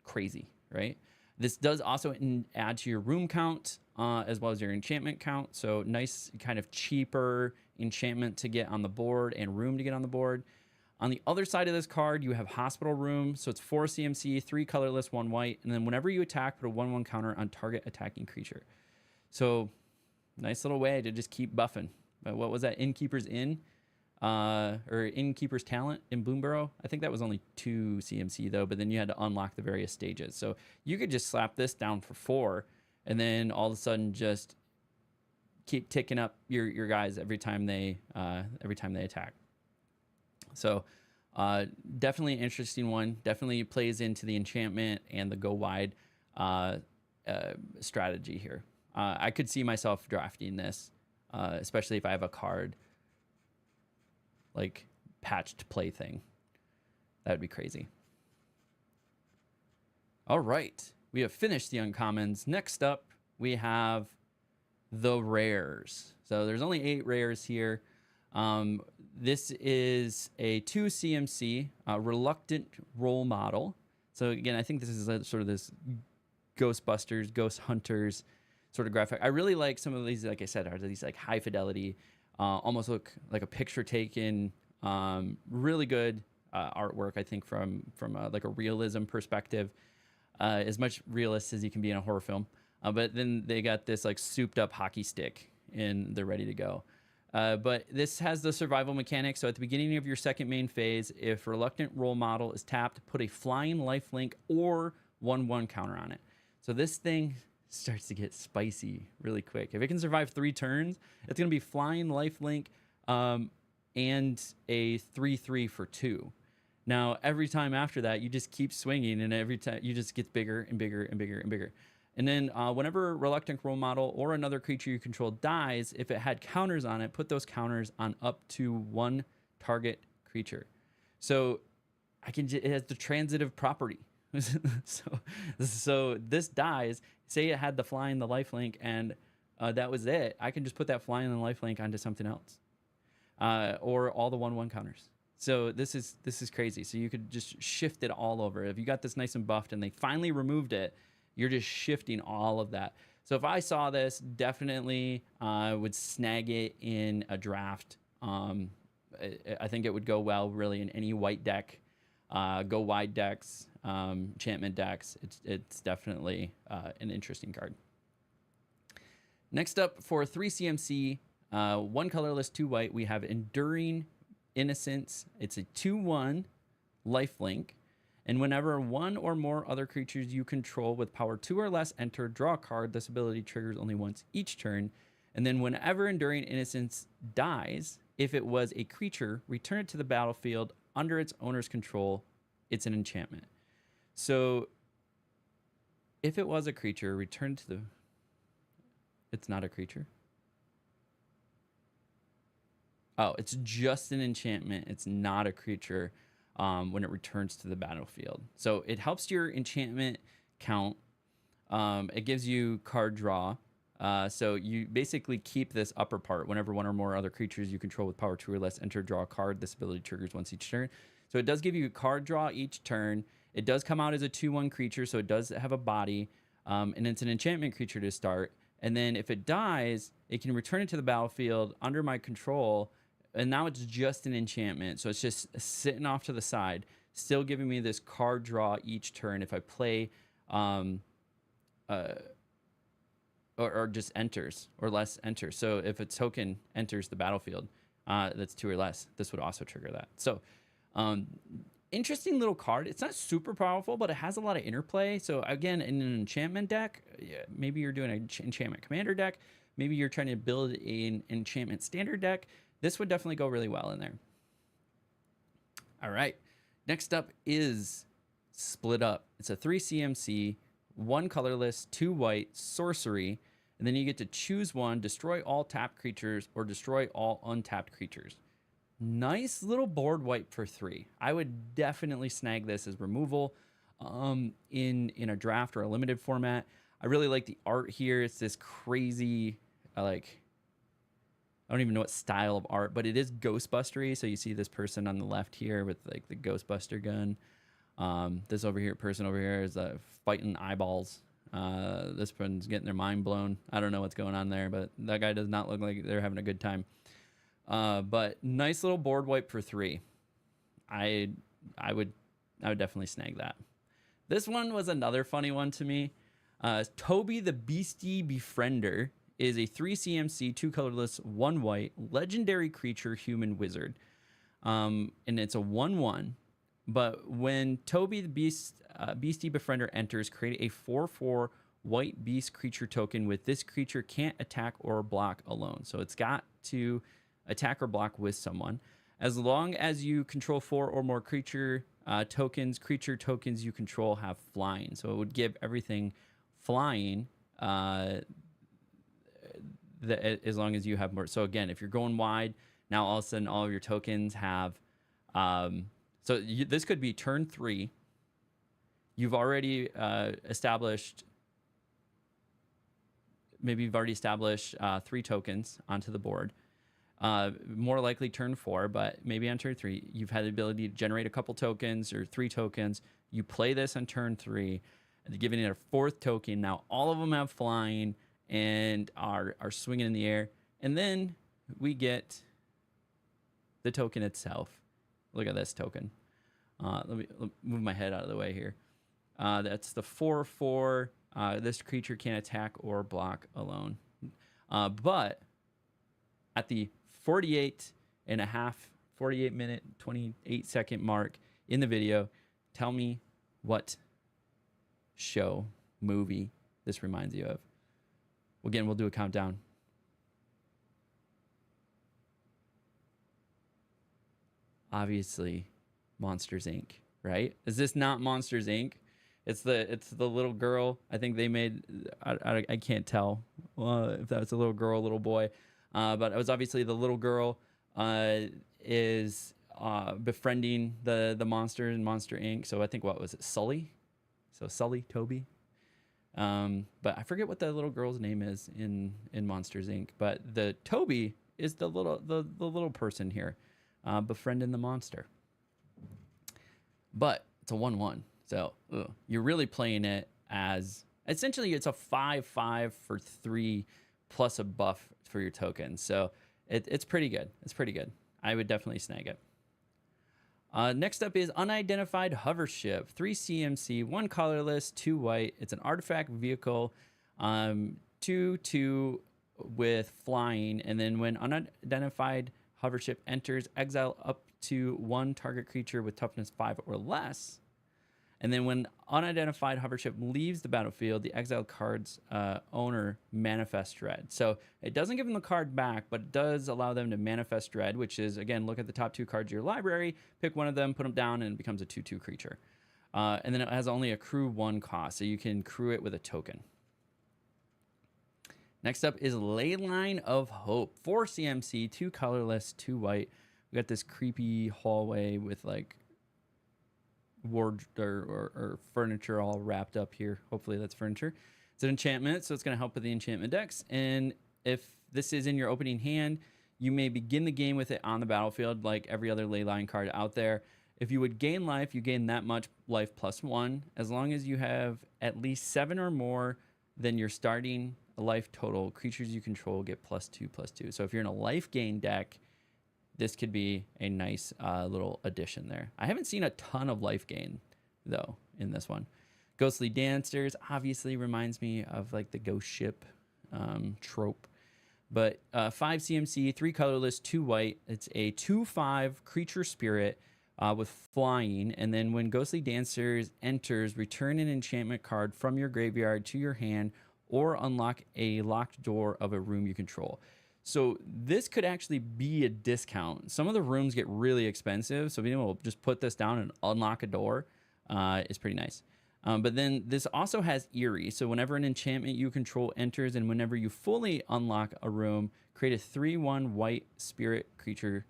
crazy, right? This does also add to your room count, as well as your enchantment count. So nice, kind of cheaper enchantment to get on the board and room to get on the board. On the other side of this card, you have hospital room. So it's 4 CMC, 3 colorless, 1 white. And then whenever you attack, put a 1/1 counter on target attacking creature. So nice little way to just keep buffing. What was that? Innkeeper's Inn? Or Innkeeper's Talent in Bloomburrow. I think that was only 2 CMC though, but then you had to unlock the various stages. So you could just slap this down for 4, and then all of a sudden just keep ticking up your guys every time they attack. So definitely an interesting one. Definitely plays into the enchantment and the go wide strategy here. I could see myself drafting this, especially if I have a card like Patched Plaything. That would be crazy. All right, we have finished the uncommons. Next up, we have the rares. So there's only 8 rares here. This is a 2 CMC, Reluctant Role Model. So again, I think this is sort of this Ghostbusters, Ghost Hunters sort of graphic. I really like some of these, like I said, are these like high fidelity, almost look like a picture taken, really good artwork, I think, from like a realism perspective, as much realist as you can be in a horror film. But then they got this like souped up hockey stick and they're ready to go. But this has the survival mechanic. So at the beginning of your second main phase, if Reluctant Role Model is tapped, put a flying lifelink or 1/1 counter on it. So this thing starts to get spicy really quick. If it can survive 3 turns, it's going to be flying lifelink and a 3/3 for 2. Now, every time after that, you just keep swinging, and every time you just get bigger and bigger and bigger and bigger. And then whenever Reluctant Role Model or another creature you control dies, if it had counters on it, put those counters on up to 1 target creature. So it has the transitive property. so this dies. Say it had the flying, the lifelink, and that was it. I can just put that flying and the lifelink onto something else, or all the 1/1 counters. So this is crazy. So you could just shift it all over. If you got this nice and buffed, and they finally removed it, you're just shifting all of that. So if I saw this, definitely would snag it in a draft. I think it would go well really in any white deck, go wide decks, enchantment decks. It's definitely an interesting card. Next up, for 3 CMC, 1 colorless, 2 white, we have Enduring Innocence. It's a 2/1 lifelink. And whenever 1 or more other creatures you control with power 2 or less enter, draw a card. This ability triggers only once each turn. And then whenever Enduring Innocence dies, if it was a creature, return it to the battlefield under its owner's control. It's an enchantment. So if it was a creature, return to the... It's not a creature. Oh, it's just an enchantment. It's not a creature when it returns to the battlefield. So it helps your enchantment count. It gives you card draw. So you basically keep this upper part whenever one or more other creatures you control with power 2 or less enter draw a card. This ability triggers once each turn. So it does give you card draw each turn. It does come out as a 2/1 creature, so it does have a body. And it's an enchantment creature to start. And then if it dies, it can return it to the battlefield under my control. And now it's just an enchantment. So it's just sitting off to the side, still giving me this card draw each turn if I play or just enters or less enters. So if a token enters the battlefield that's 2 or less, this would also trigger that. So interesting little card. It's not super powerful, but it has a lot of interplay. So again, in an enchantment deck, maybe you're doing an enchantment commander deck. Maybe you're trying to build an enchantment standard deck. This would definitely go really well in there. All right. Next up is Split Up. It's a 3 CMC, 1 colorless, 2 white, sorcery. And then you get to choose one, destroy all tapped creatures or destroy all untapped creatures. Nice little board wipe for 3. I would definitely snag this as removal in a draft or a limited format. I really like the art here. It's this crazy, I don't even know what style of art, but it is Ghostbustery. So you see this person on the left here with like the Ghostbuster gun. This person over here is fighting eyeballs. This one's getting their mind blown. I don't know what's going on there, but that guy does not look like they're having a good time. But nice little board wipe for 3. I would definitely snag that. This one was another funny one to me. Toby the Beastie Befriender is a 3 CMC, 2 colorless, 1 white, legendary creature, human wizard. And it's a 1/1. But when Toby the Beastie Befriender enters, create a 4/4 white beast creature token with this creature can't attack or block alone. So it's got to attack or block with someone. As long as you control 4 or more creature tokens you control have flying. So it would give everything flying as long as you have more. So again, if you're going wide, now all of a sudden all of your tokens have... this could be turn 3. You've already established... Maybe you've already established 3 tokens onto the board. More likely turn 4, but maybe on turn 3, you've had the ability to generate a couple tokens or 3 tokens. You play this on turn 3, and giving it a 4th token. Now all of them have flying and are swinging in the air. And then we get the token itself. Look at this token. Let me move my head out of the way here. That's the 4/4. This creature can't attack or block alone. But at the 48 minute, 28 second mark in the video, tell me what show, movie this reminds you of. Again, we'll do a countdown. Obviously, Monsters Inc., right? Is this not Monsters Inc.? It's the little girl. I think they made... I can't tell if that's a little girl, little boy. But it was obviously the little girl is befriending the monster in Monster Inc. So I think, what was it, Sully? So Sully, Toby. But I forget what the little girl's name is in Monsters Inc. But the Toby is the little person here, befriending the monster. But it's a 1/1, so you're really playing it as essentially it's a 5/5 for 3 plus a buff for your tokens. So it's pretty good. It's pretty good. I would definitely snag it. Next up is Unidentified Hovership, 3 CMC, 1 colorless, 2 white. It's an artifact vehicle, 2/2 with flying. And then when Unidentified Hovership enters, exile up to 1 target creature with toughness 5 or less. And then when Unidentified Hovership leaves the battlefield, the exiled card's owner manifests dread. So it doesn't give them the card back, but it does allow them to manifest dread, which is, again, look at the top 2 cards of your library, pick one of them, put them down, and it becomes a 2/2 creature. And then it has only a crew 1 cost, so you can crew it with a token. Next up is Leyline of Hope. 4 CMC, 2 colorless, 2 white. We got this creepy hallway with like ward or furniture all wrapped up here. Hopefully that's furniture. It's an enchantment, so it's going to help with the enchantment decks. And if this is in your opening hand, you may begin the game with it on the battlefield like every other Leyline card out there. If you would gain life, you gain that much life +1. As long as you have at least 7 or more, then you're starting a life total. Creatures you control get +2/+2. So if you're in a life gain deck, this could be a nice little addition there. I haven't seen a ton of life gain, though, in this one. Ghostly Dancers obviously reminds me of like the ghost ship trope. But 5 CMC, 3 colorless, 2 white. It's a 2/5 creature spirit with flying. And then when Ghostly Dancers enters, return an enchantment card from your graveyard to your hand or unlock a locked door of a room you control. So this could actually be a discount. Some of the rooms get really expensive, so being able to just put this down and unlock a door is pretty nice. But then this also has Eerie. So whenever an enchantment you control enters and whenever you fully unlock a room, create a 3/1 white spirit creature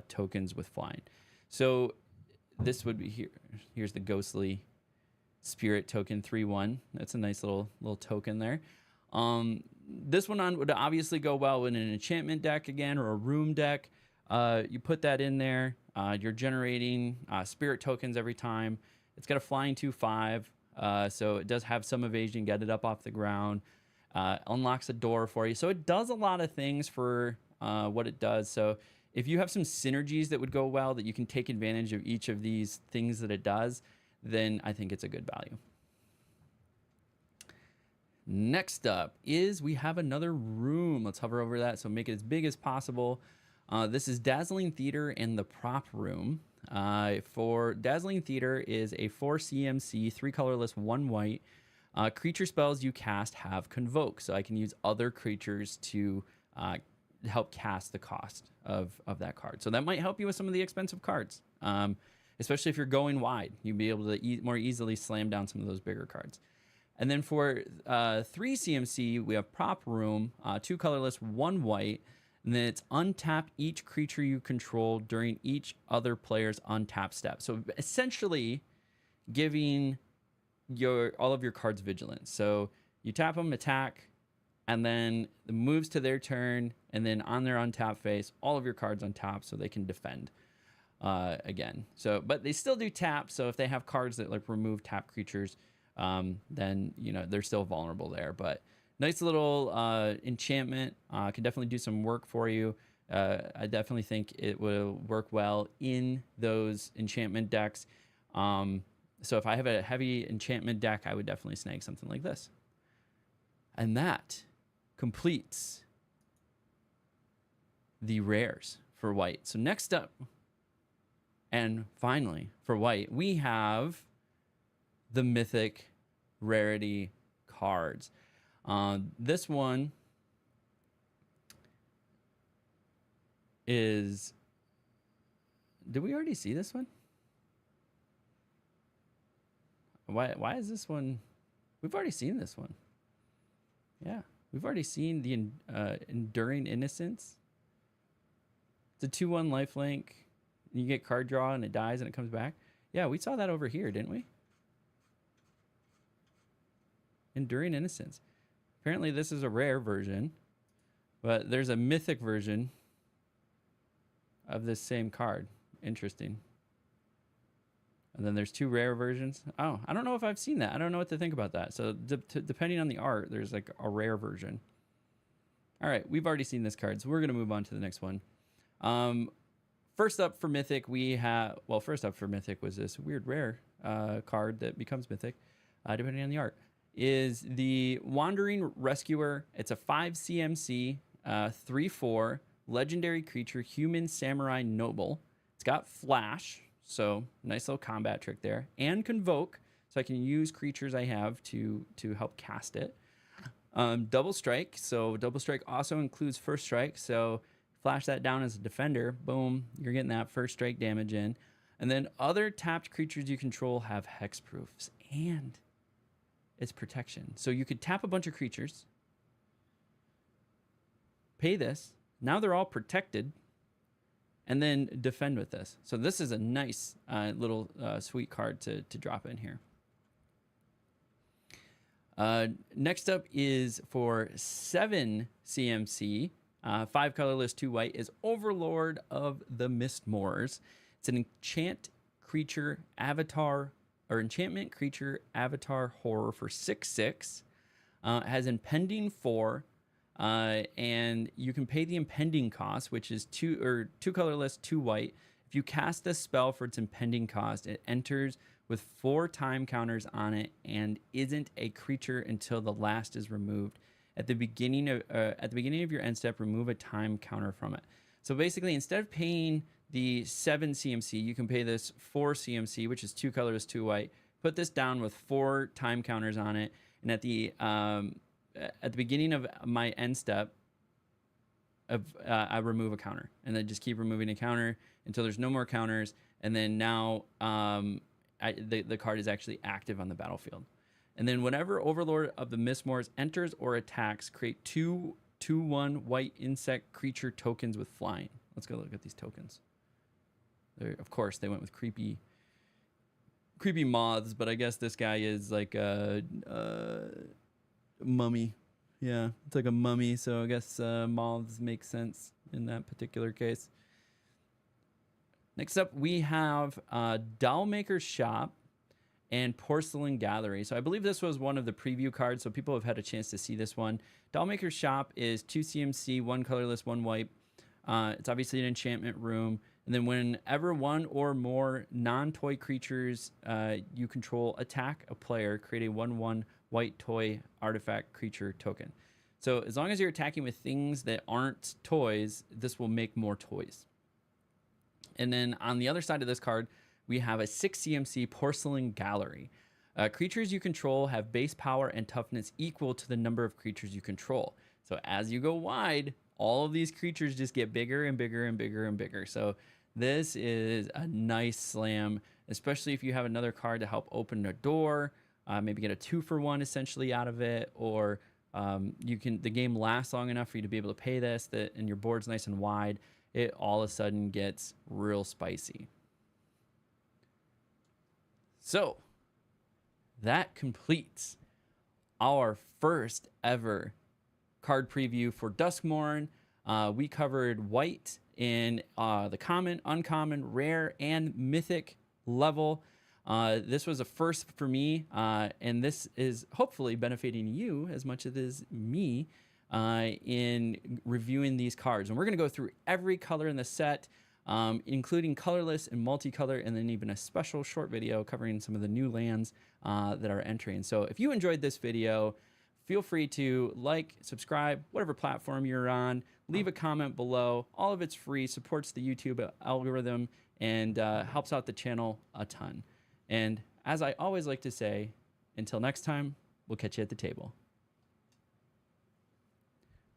tokens with flying. So this would be here. Here's the Ghostly Spirit token 3/1. That's a nice little token there. This one would obviously go well in an enchantment deck again or a room deck. You put that in there. You're generating spirit tokens every time. It's got a flying 2/5, so it does have some evasion. Get it up off the ground. Unlocks a door for you. So it does a lot of things for what it does. So if you have some synergies that would go well, that you can take advantage of each of these things that it does, then I think it's a good value. Next up is we have another room. Let's hover over that, so make it as big as possible. This is Dazzling Theater and the Prop Room. For Dazzling Theater is a 4 CMC, 3 colorless, 1 white. Creature spells you cast have Convoke, so I can use other creatures to help cast the cost of that card. So that might help you with some of the expensive cards, especially if you're going wide. You'll be able to more easily slam down some of those bigger cards. And then for 3 CMC, we have Prop Room, 2 colorless, 1 white. And then it's untap each creature you control during each other player's untap step. So essentially giving all of your cards vigilance. So you tap them, attack, and then the moves to their turn, and then on their untap phase, all of your cards on top so they can defend again. So, but they still do tap. So if they have cards that like remove tap creatures, then they're still vulnerable there. But nice little enchantment. Can definitely do some work for you. I definitely think it will work well in those enchantment decks. So if I have a heavy enchantment deck, I would definitely snag something like this. And that completes the rares for white. So next up, and finally for white, we have the mythic rarity cards. This one is, did we already see this one? Why is this one? We've already seen this one. Yeah, we've already seen the Enduring Innocence. It's a 2/1 lifelink. You get card draw and it dies and it comes back. Yeah, we saw that over here, didn't we? Enduring Innocence. Apparently this is a rare version, but there's a mythic version of this same card. Interesting. And then there's 2 rare versions. Oh, I don't know if I've seen that. I don't know what to think about that. So depending on the art, there's like a rare version. All right, we've already seen this card, so we're going to move on to the next one. First up for Mythic, we have... Well, first up for Mythic was this weird rare card that becomes Mythic, depending on the art, is the Wandering Rescuer. It's a 5 CMC, 3/4, legendary creature, human samurai noble. It's got Flash, so nice little combat trick there, and Convoke, so I can use creatures I have to help cast it. Double Strike, so Double Strike also includes First Strike, so flash that down as a defender, boom, you're getting that First Strike damage in. And then other tapped creatures you control have hexproofs and it's protection. So you could tap a bunch of creatures, pay this. Now they're all protected, and then defend with this. So this is a nice little sweet card to drop in here. Next up is for 7 CMC, 5 colorless, 2 white, is Overlord of the Mistmoors. It's an enchantment creature avatar horror for 6/6. It has impending 4, and you can pay the impending cost, which is 2 colorless, 2 white. If you cast this spell for its impending cost, it enters with 4 time counters on it and isn't a creature until the last is removed. At the beginning of your end step, remove a time counter from it. So basically, instead of paying the 7 CMC, you can pay this 4 CMC, which is 2 colors, 2 white. Put this down with 4 time counters on it, and at the beginning of my end step, I remove a counter, and then just keep removing a counter until there's no more counters, and then now the card is actually active on the battlefield. And then whenever Overlord of the Mistmoors enters or attacks, create 2/2/1 white insect creature tokens with flying. Let's go look at these tokens. Of course, they went with creepy moths, but I guess this guy is like a mummy. Yeah, it's like a mummy, so I guess moths make sense in that particular case. Next up, we have Dollmaker's Shop and Porcelain Gallery. So I believe this was one of the preview cards, so people have had a chance to see this one. Dollmaker's Shop is 2 CMC, 1 colorless, 1 white. It's obviously an enchantment room. And then whenever 1 or more non-toy creatures you control attack a player, create a 1/1 white toy artifact creature token. So as long as you're attacking with things that aren't toys, this will make more toys. And then on the other side of this card, we have a 6 CMC Porcelain Gallery. Creatures you control have base power and toughness equal to the number of creatures you control. So as you go wide, all of these creatures just get bigger and bigger and bigger and bigger. So this is a nice slam, especially if you have another card to help open a door, maybe get a 2-for-1 essentially out of it, or the game lasts long enough for you to be able to pay this, and your board's nice and wide. It all of a sudden gets real spicy. So that completes our first ever card preview for Duskmourn. We covered white in the common, uncommon, rare, and mythic level. This was a first for me, and this is hopefully benefiting you as much as it is me in reviewing these cards. And we're going to go through every color in the set, including colorless and multicolor, and then even a special short video covering some of the new lands that are entering. So if you enjoyed this video, feel free to like, subscribe, whatever platform you're on, leave a comment below. All of it's free, supports the YouTube algorithm, and helps out the channel a ton. And as I always like to say, until next time, we'll catch you at the table.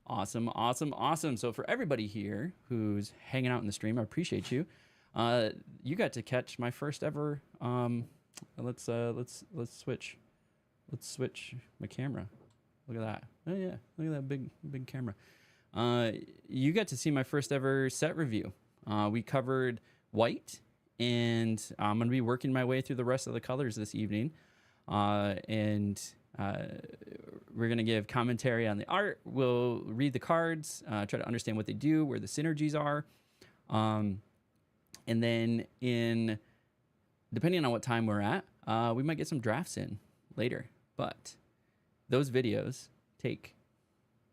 Awesome, awesome, awesome. So for everybody here who's hanging out in the stream, I appreciate you. You got to catch my first ever. Let's switch. Let's switch my camera. Look at that. Oh yeah, look at that big camera. You got to see my first ever set review. We covered white, and I'm gonna be working my way through the rest of the colors this evening. We're going to give commentary on the art. We'll read the cards, try to understand what they do, where the synergies are. And then depending on what time we're at, we might get some drafts in later. But those videos take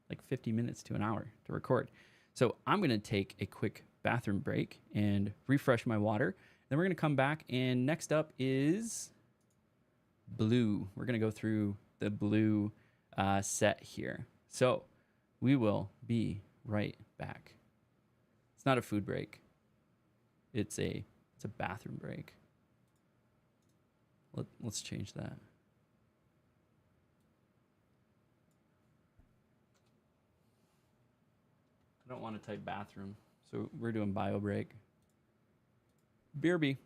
like 50 minutes to an hour to record. So I'm going to take a quick bathroom break and refresh my water. Then we're going to come back, and next up is blue. We're going to go through the blue set here. So we will be right back. It's not a food break. It's a bathroom break. Let's change that. I don't want to type bathroom, so we're doing bio break. BRB.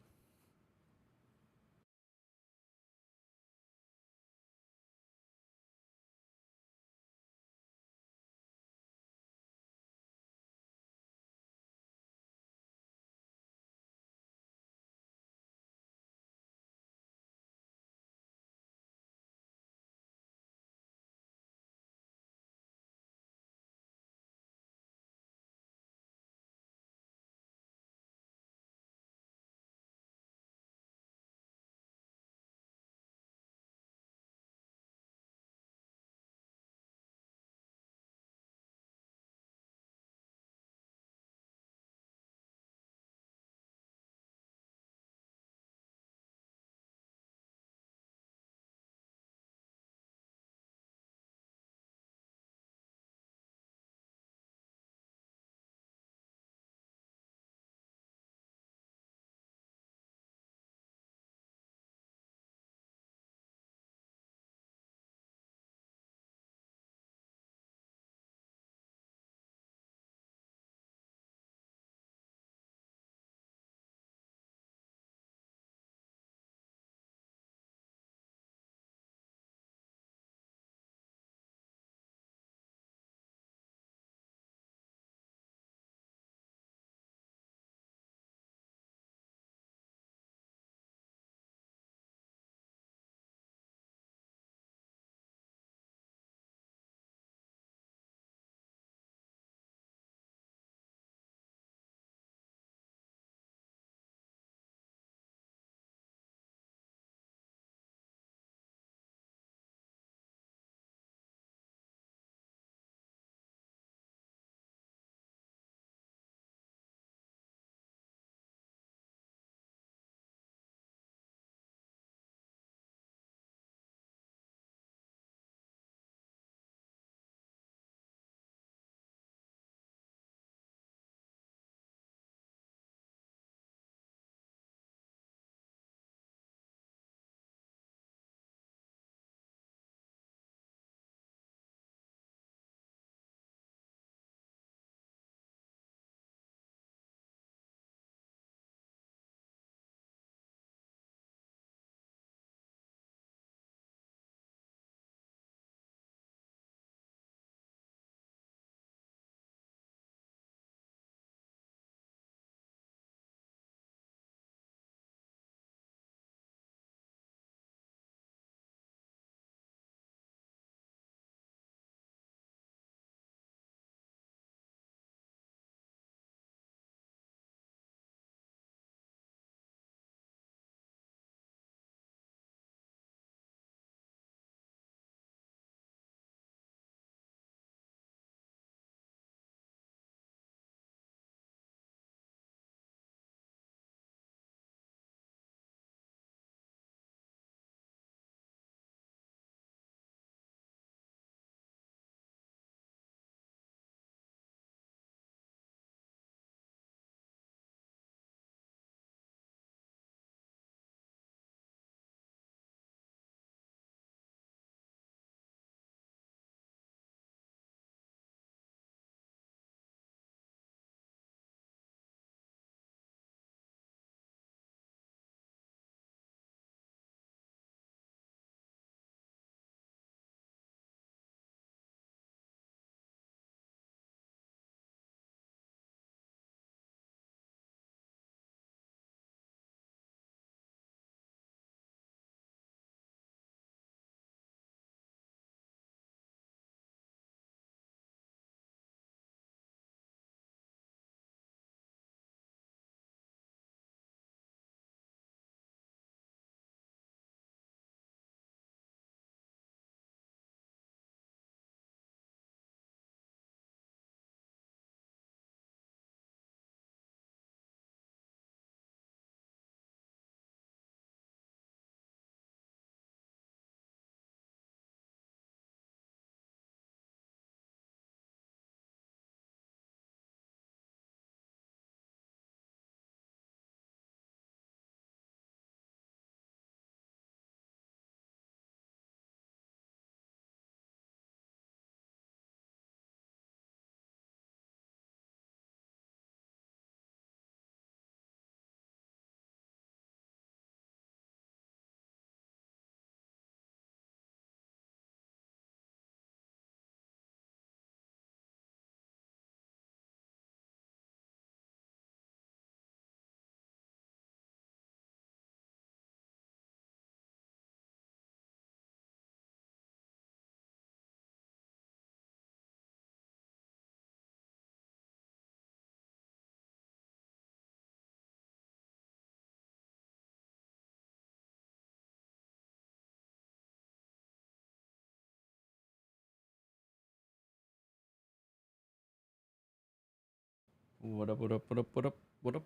What up, what up, what up, what up, what up?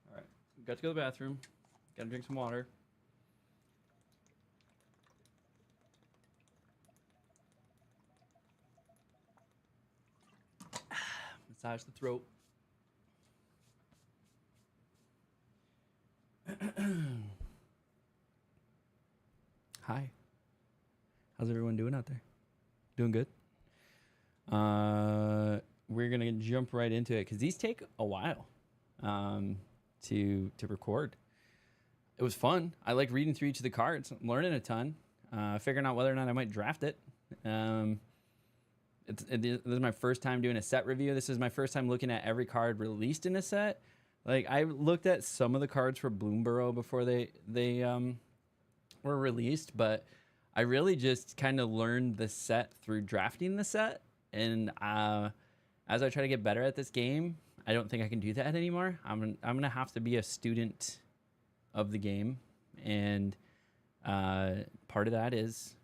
All right, got to go to the bathroom. Got to drink some water. Massage the throat. Hi. How's everyone doing out there? Doing good? We're gonna jump right into it because these take a while to record. It was fun. I like reading through each of the cards, learning a ton, figuring out whether or not I might draft it. This is my first time doing a set review. This is my first time looking at every card released in a set. Like, I looked at some of the cards for Bloomborough before they were released, but I really just kind of learned the set through drafting the set. And as I try to get better at this game, I don't think I can do that anymore. I'm gonna have to be a student of the game, and part of that is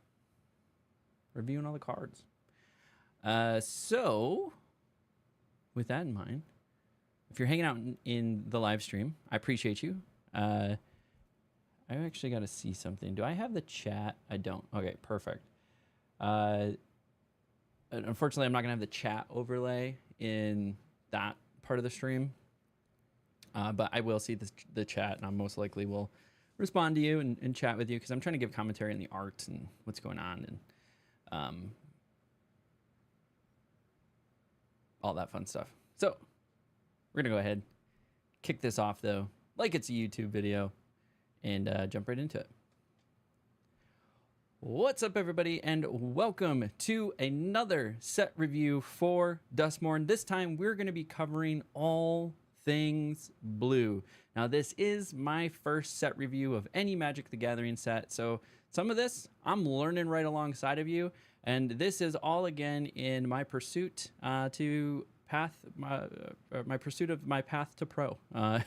reviewing all the cards. So with that in mind, if you're hanging out in the live stream, I appreciate you. I actually got to see something. Do I have the chat? I don't. Okay, perfect. Unfortunately, I'm not going to have the chat overlay in that part of the stream. But I will see the chat, and I most likely will respond to you and chat with you because I'm trying to give commentary on the art and what's going on and all that fun stuff. So we're going to go ahead, kick this off, though, like it's a YouTube video, and jump right into it. What's up, everybody, and welcome to another set review for DUSKMOURN. This time, we're going to be covering all things blue. Now, this is my first set review of any Magic the Gathering set, so some of this I'm learning right alongside of you, and this is all again in my pursuit my pursuit of my path to pro, and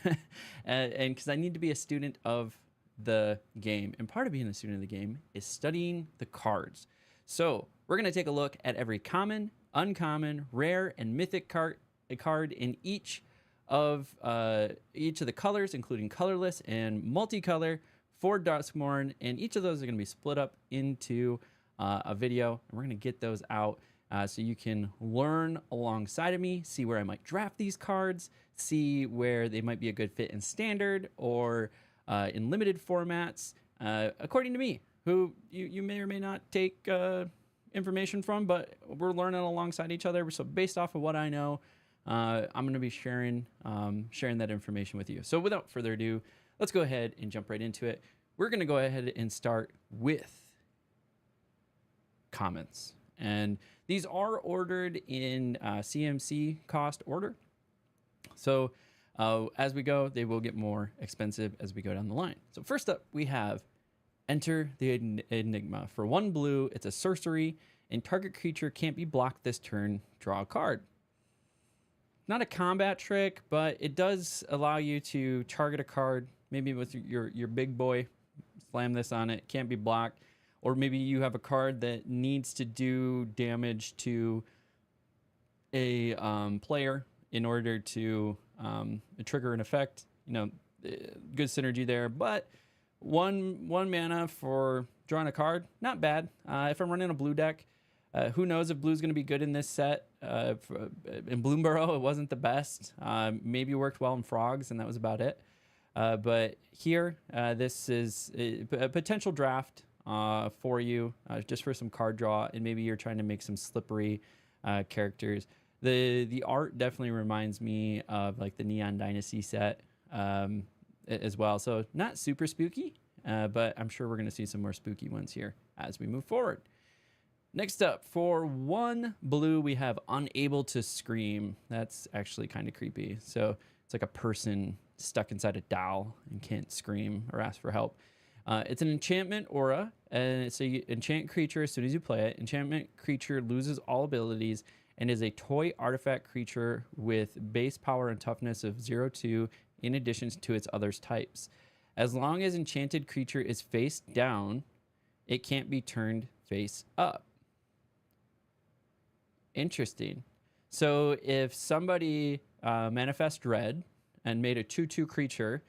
because I need to be a student of the game, and part of being a student of the game is studying the cards. So we're going to take a look at every common, uncommon, rare, and mythic card in each of the colors, including colorless and multicolor for DUSKMOURN, and each of those are going to be split up into a video, and we're going to get those out so you can learn alongside of me, see where I might draft these cards, see where they might be a good fit in standard or in limited formats, according to me, who you may or may not take information from, but we're learning alongside each other. So based off of what I know, I'm going to be sharing that information with you. So without further ado, let's go ahead and jump right into it. We're going to go ahead and start with comments. And these are ordered in CMC cost order. So as we go, they will get more expensive as we go down the line. So first up, we have Enter the Enigma. For 1 blue, it's a sorcery, and target creature can't be blocked this turn. Draw a card. Not a combat trick, but it does allow you to target a card, maybe with your big boy, slam this on it, can't be blocked. Or maybe you have a card that needs to do damage to a player in order to trigger an effect. You know, good synergy there. But one mana for drawing a card, not bad. If I'm running a blue deck, who knows if blue's going to be good in this set. In Bloomborough, it wasn't the best. Maybe worked well in Frogs, and that was about it. But here, this is a potential draft for you, just for some card draw, and maybe you're trying to make some slippery characters. The art definitely reminds me of like the Neon Dynasty set as well. So not super spooky, but I'm sure we're going to see some more spooky ones here as we move forward. Next up, for 1 blue, we have Unable to Scream. That's actually kind of creepy. So it's like a person stuck inside a doll and can't scream or ask for help. It's an enchantment aura, and it's a enchant creature. As soon as you play it, enchantment creature loses all abilities and is a toy artifact creature with base power and toughness of 0-2 in addition to its other types. As long as enchanted creature is face down, it can't be turned face up. Interesting. So if somebody manifest red and made a 2/2 creature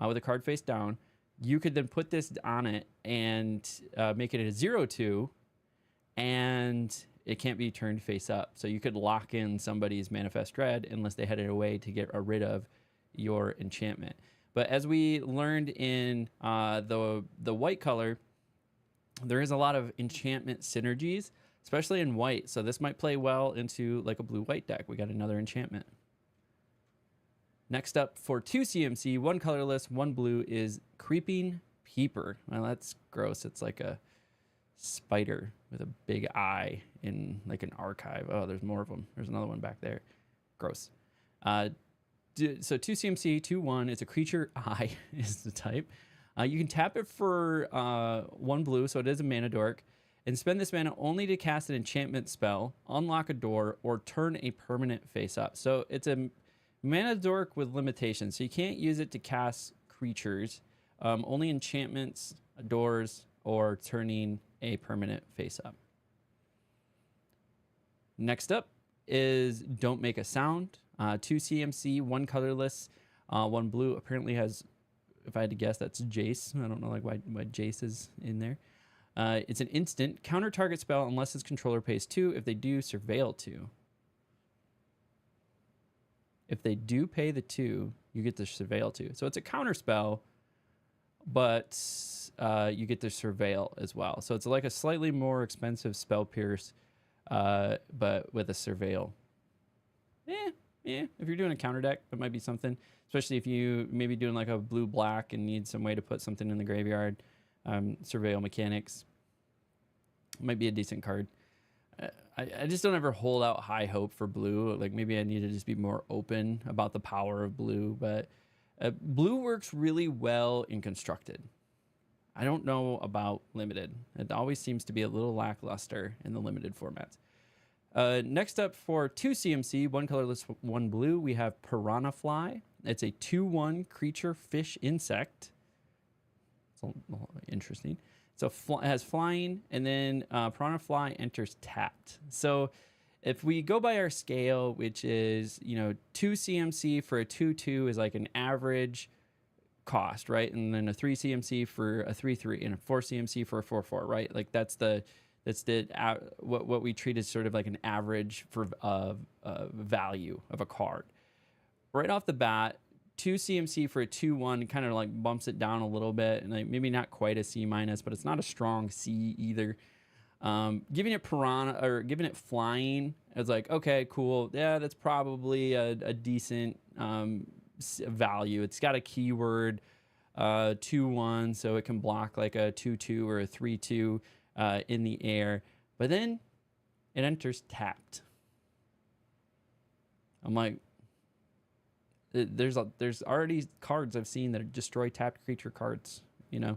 with a card face down, you could then put this on it and make it a 0/2, and it can't be turned face up. So you could lock in somebody's manifest red unless they had a way to get rid of your enchantment. But as we learned in the white color, there is a lot of enchantment synergies, especially in white. So this might play well into like a blue-white deck. We got another enchantment. Next up for 2 CMC, 1 colorless, 1 blue is Creeping Peeper. Well, that's gross. It's like a spider with a big eye in like an archive. Oh, there's more of them. There's another one back there. Gross. So 2 CMC, 2/1. It's a creature eye is the type. You can tap it for 1 blue, so it is a mana dork, and spend this mana only to cast an enchantment spell, unlock a door, or turn a permanent face up. So it's a mana dork with limitations. So you can't use it to cast creatures, only enchantments, doors, or turning a permanent face up. Next up is Don't Make a Sound. 2 CMC, 1 colorless, 1 blue. Apparently has, if I had to guess, that's Jace. I don't know like why Jace is in there. It's an instant. Counter target spell unless its controller pays 2. If they do, surveil 2. If they do pay the 2, you get the surveil 2. So it's a counter spell, but you get the surveil as well. So it's like a slightly more expensive spell pierce, but with a surveil. Yeah, if you're doing a counter deck, that might be something. Especially if you maybe doing like a blue-black and need some way to put something in the graveyard. Surveil mechanics might be a decent card. I just don't ever hold out high hope for blue. Like maybe I need to just be more open about the power of blue. But blue works really well in constructed. I don't know about limited. It always seems to be a little lackluster in the limited formats. Next up for 2 CMC, 1 colorless, 1 blue, we have Piranha Fly. It's a 2/1 creature fish insect. It's interesting. So it has flying, and then Piranha Fly enters tapped. So if we go by our scale, which is 2 CMC for a 2/2 is like an average cost, right? And then a 3 CMC for a 3/3, and a 4 CMC for a 4/4, right? Like that's what we treat as sort of like an average for value of a card. Right off the bat, 2 CMC for a 2/1 kind of like bumps it down a little bit, and like maybe not quite a C-, but it's not a strong C either. Giving it piranha or giving it flying is like, okay, cool. Yeah, that's probably a decent value. It's got a keyword 2/1, so it can block like a 2/2 or a 3/2 in the air. But then it enters tapped. I'm like, there's already cards I've seen that destroy tapped creature cards. There's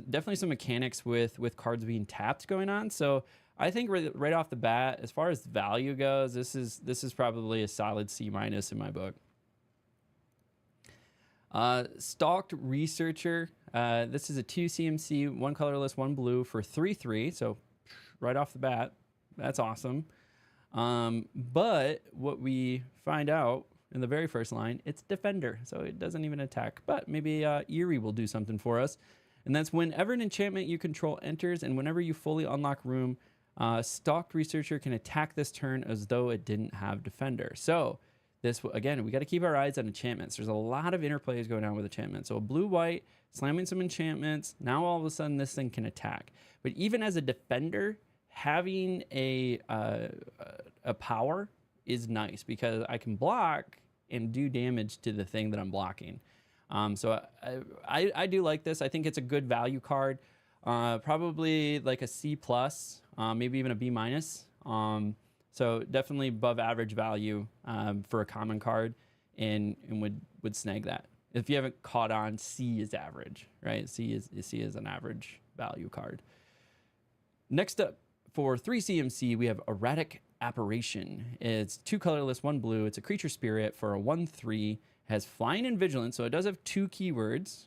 definitely some mechanics with cards being tapped going on. So I think right off the bat, as far as value goes, this is probably a solid C- in my book. Stalked Researcher. This is a 2 CMC, 1 colorless, 1 blue for 3/3. So right off the bat, that's awesome. But what we find out in the very first line, it's Defender. So it doesn't even attack. But maybe Eerie will do something for us. And that's whenever an enchantment you control enters and whenever you fully unlock room, Stalked Researcher can attack this turn as though it didn't have Defender. So this, again, we got to keep our eyes on enchantments. There's a lot of interplays going on with enchantments. So blue-white, slamming some enchantments. Now all of a sudden this thing can attack. But even as a defender, having a power is nice because I can block and do damage to the thing that I'm blocking. So I do like this. I think it's a good value card. Probably like a C+, maybe even a B-. So definitely above average value for a common card, and would snag that. If you haven't caught on, C is average, right? C is an average value card. Next up for 3 CMC, we have Erratic Apparition. It's 2 colorless, 1 blue. It's a creature spirit for a 1/3. Has flying and vigilance, so it does have 2 keywords.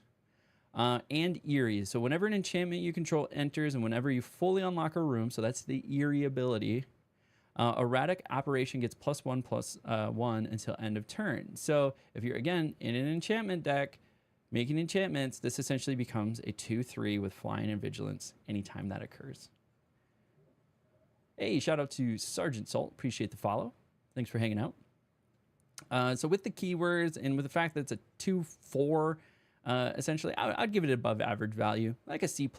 And Eerie. So whenever an enchantment you control enters and whenever you fully unlock a room, so that's the Eerie ability, Erratic operation gets +1/+1 until end of turn. So if you're, again, in an enchantment deck, making enchantments, this essentially becomes a 2/3 with flying and vigilance anytime that occurs. Hey, shout out to Sergeant Salt. Appreciate the follow. Thanks for hanging out. So with the keywords and with the fact that it's a 2/4, essentially, I'd give it above average value, like a C+.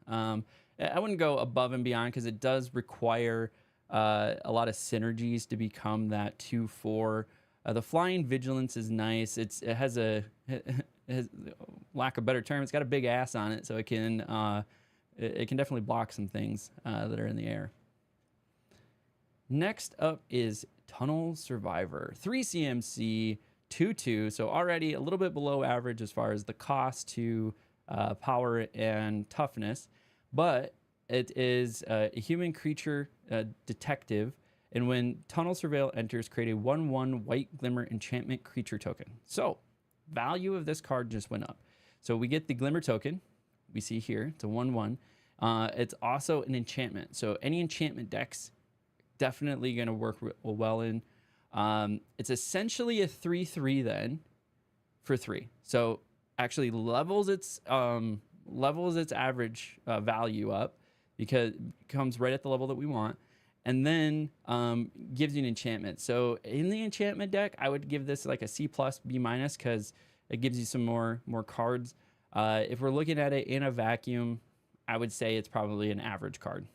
I wouldn't go above and beyond because it does require a lot of synergies to become that 2/4. The flying vigilance is nice. It has a lack of better term, it's got a big ass on it, so it can definitely block some things that are in the air. Next up is Tunnel Survivor, 3 CMC, 2/2, so already a little bit below average as far as the cost to power and toughness, but it is a human creature detective, and when Tunnel Surveil enters, create a 1/1 white glimmer enchantment creature token. So value of this card just went up. So we get the glimmer token, we see here, it's a 1/1. It's also an enchantment, so any enchantment decks definitely going to work well in. It's essentially a 3/3 then for 3. So actually levels its average value up because it comes right at the level that we want, and then gives you an enchantment. So in the enchantment deck, I would give this like a C+, B- because it gives you some more cards. If we're looking at it in a vacuum, I would say it's probably an average card.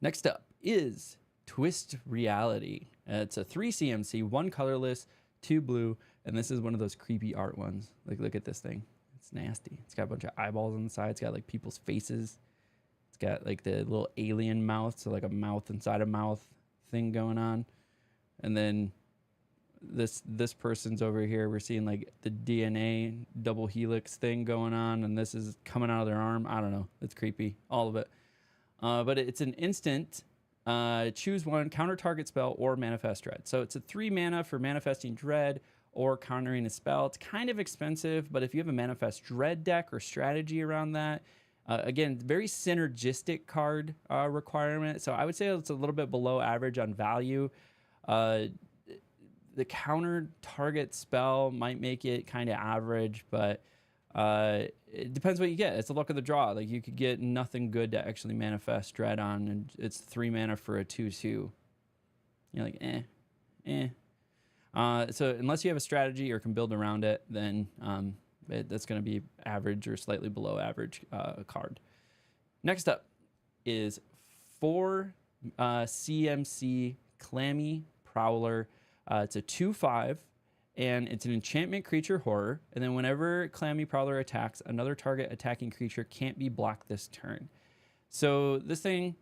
Next up is Twist Reality. It's a 3 CMC, 1 colorless, 2 blue, and this is one of those creepy art ones. Like, look at this thing. It's nasty. It's got a bunch of eyeballs on the side. It's got like people's faces. It's got like the little alien mouth, so like a mouth inside a mouth thing going on. And then this person's over here. We're seeing like the DNA double helix thing going on, and this is coming out of their arm. I don't know. It's creepy. All of it. But it's an instant. Choose one, counter target spell or manifest dread. So it's a 3 mana for manifesting dread or countering a spell. It's kind of expensive, but if you have a manifest dread deck or strategy around that, again, very synergistic card requirement. So I would say it's a little bit below average on value. The counter target spell might make it kind of average, but it depends what you get. It's the luck of the draw. Like, you could get nothing good to actually manifest dread on, and it's 3 mana for a 2/2. You're like, so unless you have a strategy or can build around it, then that's going to be average or slightly below average card. Next up is 4 CMC Clammy Prowler. It's a 2/5. And it's an enchantment creature horror. And then whenever Clammy Prowler attacks, another target attacking creature can't be blocked this turn. So this thing,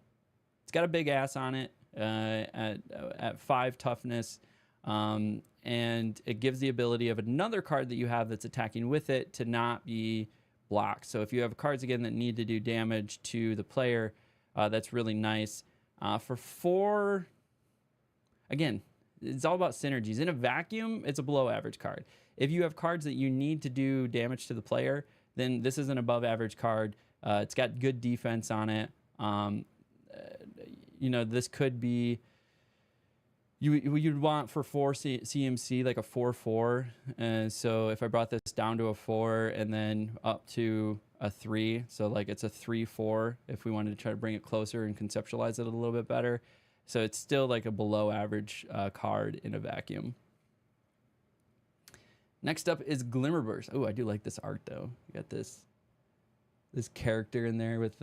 it's got a big ass on it at 5 toughness. And it gives the ability of another card that you have that's attacking with it to not be blocked. So if you have cards, again, that need to do damage to the player, that's really nice. For 4, again, it's all about synergies. In a vacuum, it's a below average card. If you have cards that you need to do damage to the player, then this is an above average card. It's got good defense on it. This could be, you'd want for 4 CMC like a 4/4. So if I brought this down to a 4 and then up to a 3, so like it's a 3/4 if we wanted to try to bring it closer and conceptualize it a little bit better. So it's still like a below average card in a vacuum. Next up is Glimmerburst. Oh, I do like this art though. You got this character in there with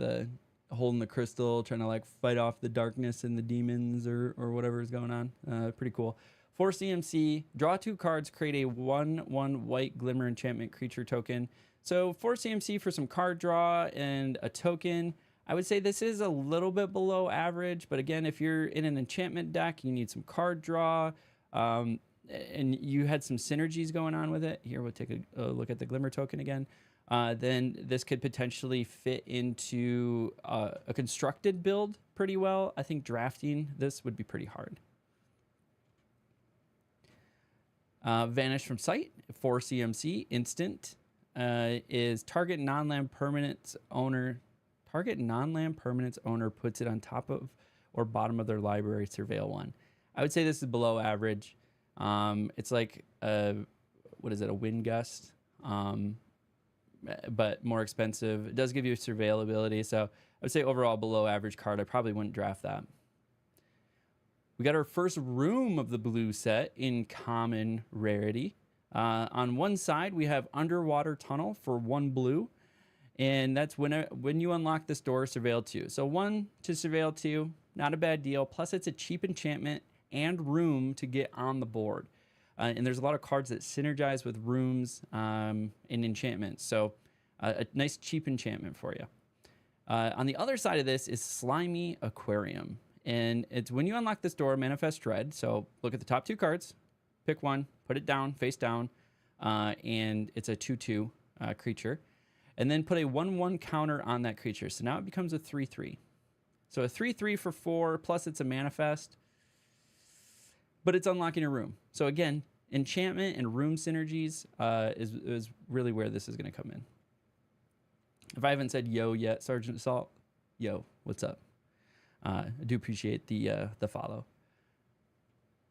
holding the crystal, trying to like fight off the darkness and the demons or whatever is going on. Pretty cool. 4 CMC, draw 2 cards, create a 1/1 white glimmer enchantment creature token. So 4 CMC for some card draw and a token. I would say this is a little bit below average, but again, if you're in an enchantment deck, you need some card draw, and you had some synergies going on with it. Here, we'll take a look at the Glimmer token again. Then this could potentially fit into a constructed build pretty well. I think drafting this would be pretty hard. Vanish from Sight, 4 CMC, instant, is target non-land permanent owner Target non-land permanence owner puts it on top of or bottom of their library. Surveil 1. I would say this is below average. It's like what is it? A wind gust, but more expensive. It does give you surveillability, so I would say overall below average card. I probably wouldn't draft that. We got our first room of the blue set in common rarity. On one side, we have underwater tunnel for 1 blue. And that's when you unlock this door, surveil 2. So 1 to surveil 2, not a bad deal. Plus, it's a cheap enchantment and room to get on the board. And there's a lot of cards that synergize with rooms and enchantments. So a nice cheap enchantment for you. On the other side of this is Slimy Aquarium. And it's when you unlock this door, Manifest Dread. So look at the top 2 cards, pick one, put it down, face down, and it's a 2/2 creature. And then put a 1/1 counter on that creature. So now it becomes a 3/3. So a 3/3 for 4, plus it's a manifest. But it's unlocking a room. So again, enchantment and room synergies is really where this is going to come in. If I haven't said yo yet, Sergeant Assault, yo, what's up? I do appreciate the follow.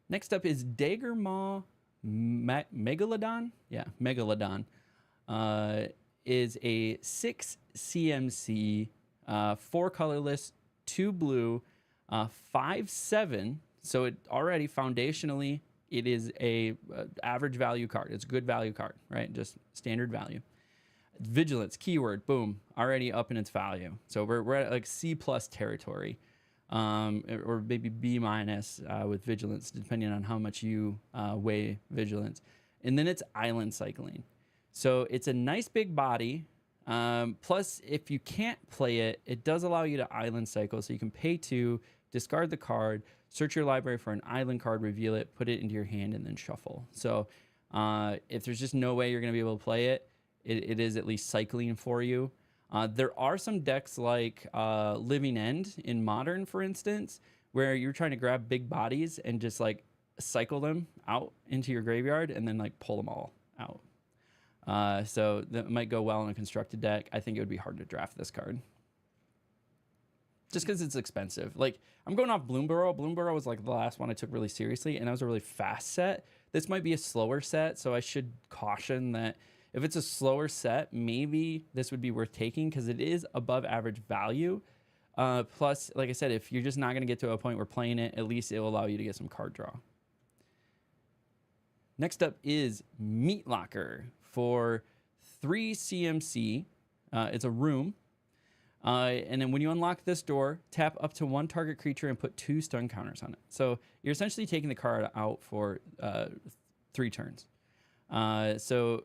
Next up is Daggermaw Megalodon. Yeah, Megalodon. Is a 6 CMC, 4 colorless, 2 blue, 5/7. So it already foundationally, it is a average value card. It's a good value card, right? Just standard value. Vigilance, keyword, boom, already up in its value. So we're at like C+ territory, or maybe B- with vigilance, depending on how much you weigh vigilance. And then it's island cycling. So it's a nice big body. Plus, if you can't play it, it does allow you to island cycle. So you can pay 2, discard the card, search your library for an island card, reveal it, put it into your hand, and then shuffle. So if there's just no way you're going to be able to play it, it is at least cycling for you. There are some decks like Living End in Modern, for instance, where you're trying to grab big bodies and just like cycle them out into your graveyard and then like pull them all out. So that might go well in a constructed deck. I think it would be hard to draft this card. Just because it's expensive. Like, I'm going off Bloomburrow. Bloomburrow was like the last one I took really seriously, and that was a really fast set. This might be a slower set, so I should caution that if it's a slower set, maybe this would be worth taking because it is above average value. Plus, like I said, if you're just not going to get to a point where playing it, at least it will allow you to get some card draw. Next up is Meat Locker for 3 CMC. It's a room. And then when you unlock this door, tap up to 1 target creature and put 2 stun counters on it. So you're essentially taking the card out for 3 turns. So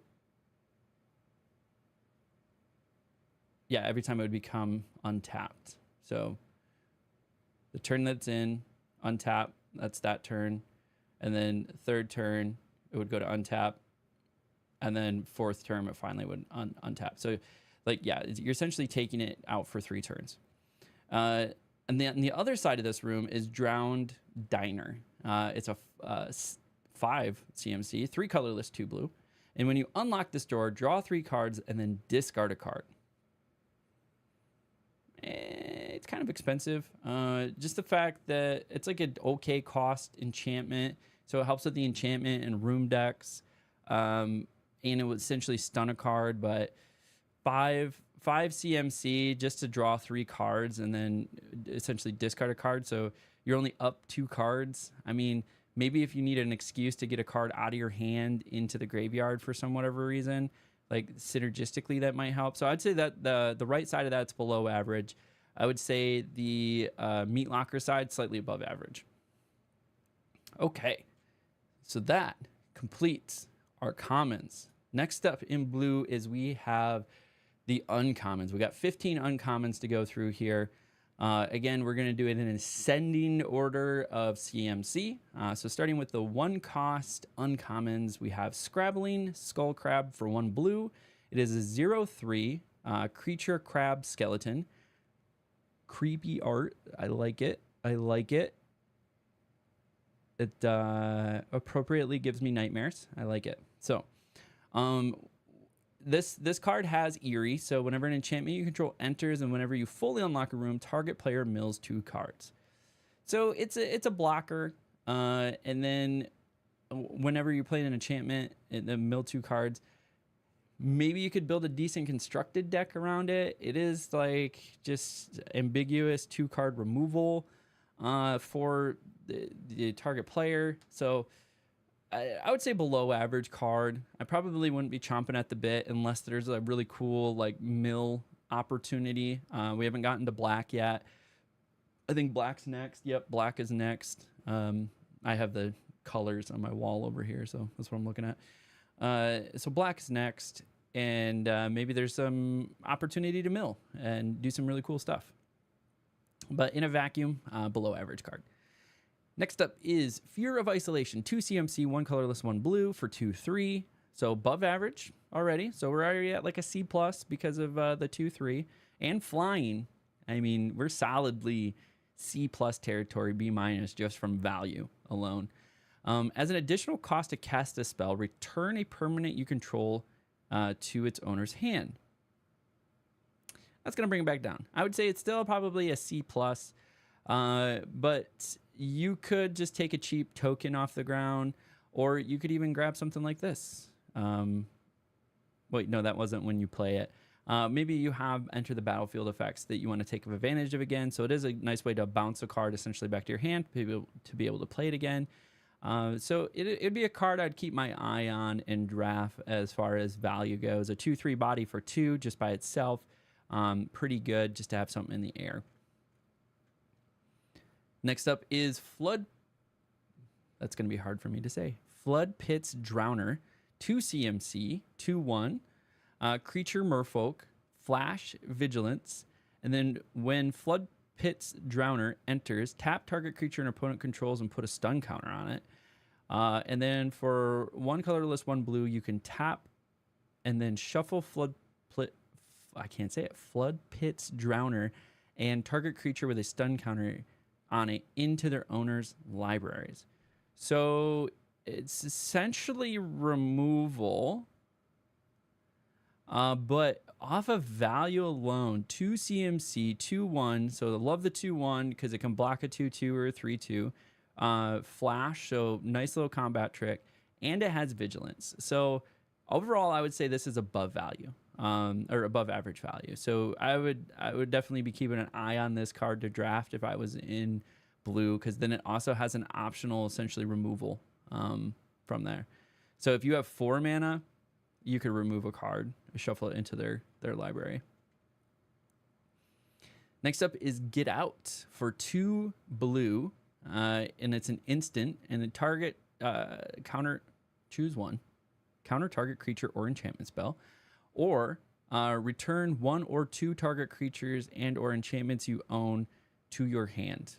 yeah, every time it would become untapped. So the turn that's in, untap, that's that turn. And then 3rd turn, it would go to untap. And then 4th turn, it finally would untap. So like, yeah, you're essentially taking it out for 3 turns. And then the other side of this room is Drowned Diner. It's a 5 CMC, 3 colorless, 2 blue. And when you unlock this door, draw 3 cards and then discard a card. It's kind of expensive. Just the fact that it's like an okay cost enchantment. So it helps with the enchantment and room decks. And it would essentially stun a card, but 5 CMC just to draw 3 cards and then essentially discard a card. So you're only up 2 cards. I mean, maybe if you need an excuse to get a card out of your hand into the graveyard for some whatever reason, like synergistically that might help. So I'd say that the right side of that's below average. I would say the Meat Locker side slightly above average. Okay, so that completes our commons. Next up in blue is we have the uncommons. We got 15 uncommons to go through here. Again, we're going to do it in an ascending order of CMC. So starting with the 1 cost uncommons, we have Scrabbling Skull Crab for 1 blue. It is a 0/3 creature crab skeleton. Creepy art. I like it. I like it. It appropriately gives me nightmares. I like it. So, this card has Eerie, so whenever an enchantment you control enters and whenever you fully unlock a room, target player mills 2 cards. So it's a blocker, and then whenever you play an enchantment, the mill 2 cards. Maybe you could build a decent constructed deck around it. It is like just ambiguous 2-card removal for the target player. So I would say below average card. I probably wouldn't be chomping at the bit unless there's a really cool like mill opportunity. We haven't gotten to black yet. I think black's next. Yep, black is next. I have the colors on my wall over here, so that's what I'm looking at. So black is next, and maybe there's some opportunity to mill and do some really cool stuff. But in a vacuum, below average card. Next up is Fear of Isolation. 2 CMC, 1 colorless, 1 blue for 2/3. So above average already. So we're already at like a C+ because of the 2/3. And flying, I mean, we're solidly C+ territory, B- just from value alone. As an additional cost to cast a spell, return a permanent you control to its owner's hand. That's going to bring it back down. I would say it's still probably a C+, but you could just take a cheap token off the ground, or you could even grab something like this. Wait, no, that wasn't when you play it. Maybe you have enter the battlefield effects that you want to take advantage of again, so it is a nice way to bounce a card essentially back to your hand to be able to play it again. So it'd be a card I'd keep my eye on in draft as far as value goes. A 2/3 body for 2 just by itself. Pretty good just to have something in the air. Next up is Flood. That's going to be hard for me to say. Flood Pit's Drowner. 2 CMC, 2/1. Creature Merfolk. Flash Vigilance. And then when Flood Pit's Drowner enters, tap target creature an opponent controls and put a stun counter on it. And then for 1 colorless, 1 blue, you can tap and then shuffle Flood Pit's Drowner and target creature with a stun counter on it into their owner's libraries. So it's essentially removal, but off of value alone, 2 CMC, 2/1. So I love the 2/1 because it can block a 2/2 or a 3/2. Flash, so nice little combat trick, and it has vigilance. So overall, I would say this is above value, or above average value. So I would definitely be keeping an eye on this card to draft if I was in blue, because then it also has an optional essentially removal from there. So if you have 4 mana, you could remove a card, shuffle it into their library. Next up is Get Out for 2 blue, and it's an instant, and the target choose one, counter target creature or enchantment spell, or return 1 or 2 target creatures and or enchantments you own to your hand.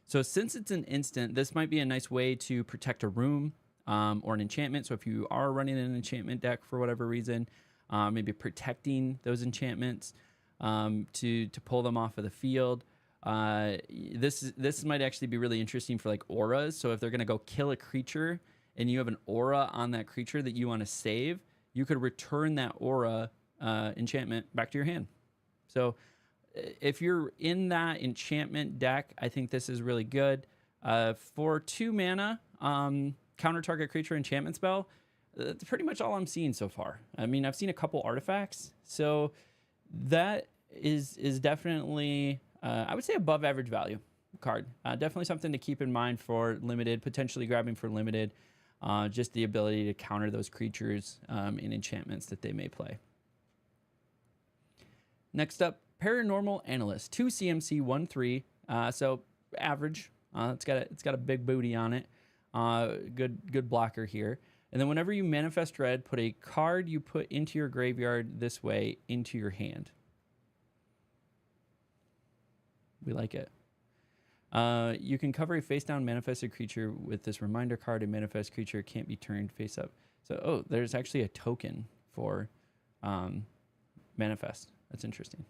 So since it's an instant, this might be a nice way to protect a room or an enchantment. So if you are running an enchantment deck for whatever reason, maybe protecting those enchantments to pull them off of the field. This might actually be really interesting for like auras. So if they're going to go kill a creature and you have an aura on that creature that you want to save, you could return that aura enchantment back to your hand. So if you're in that enchantment deck, I think this is really good. For 2 mana, counter target creature enchantment spell, that's pretty much all I'm seeing so far. I mean, I've seen a couple artifacts, so that is definitely, I would say, above average value card. Definitely something to keep in mind for limited, potentially grabbing for limited, just the ability to counter those creatures in enchantments that they may play. Next up, Paranormal Analyst, 2 CMC, 1/3, so average. It's got a big booty on it. Good blocker here. And then whenever you manifest red, put a card you put into your graveyard this way into your hand. We like it. You can cover a face-down manifested creature with this reminder card. A manifest creature can't be turned face up. So, there's actually a token for manifest. That's interesting.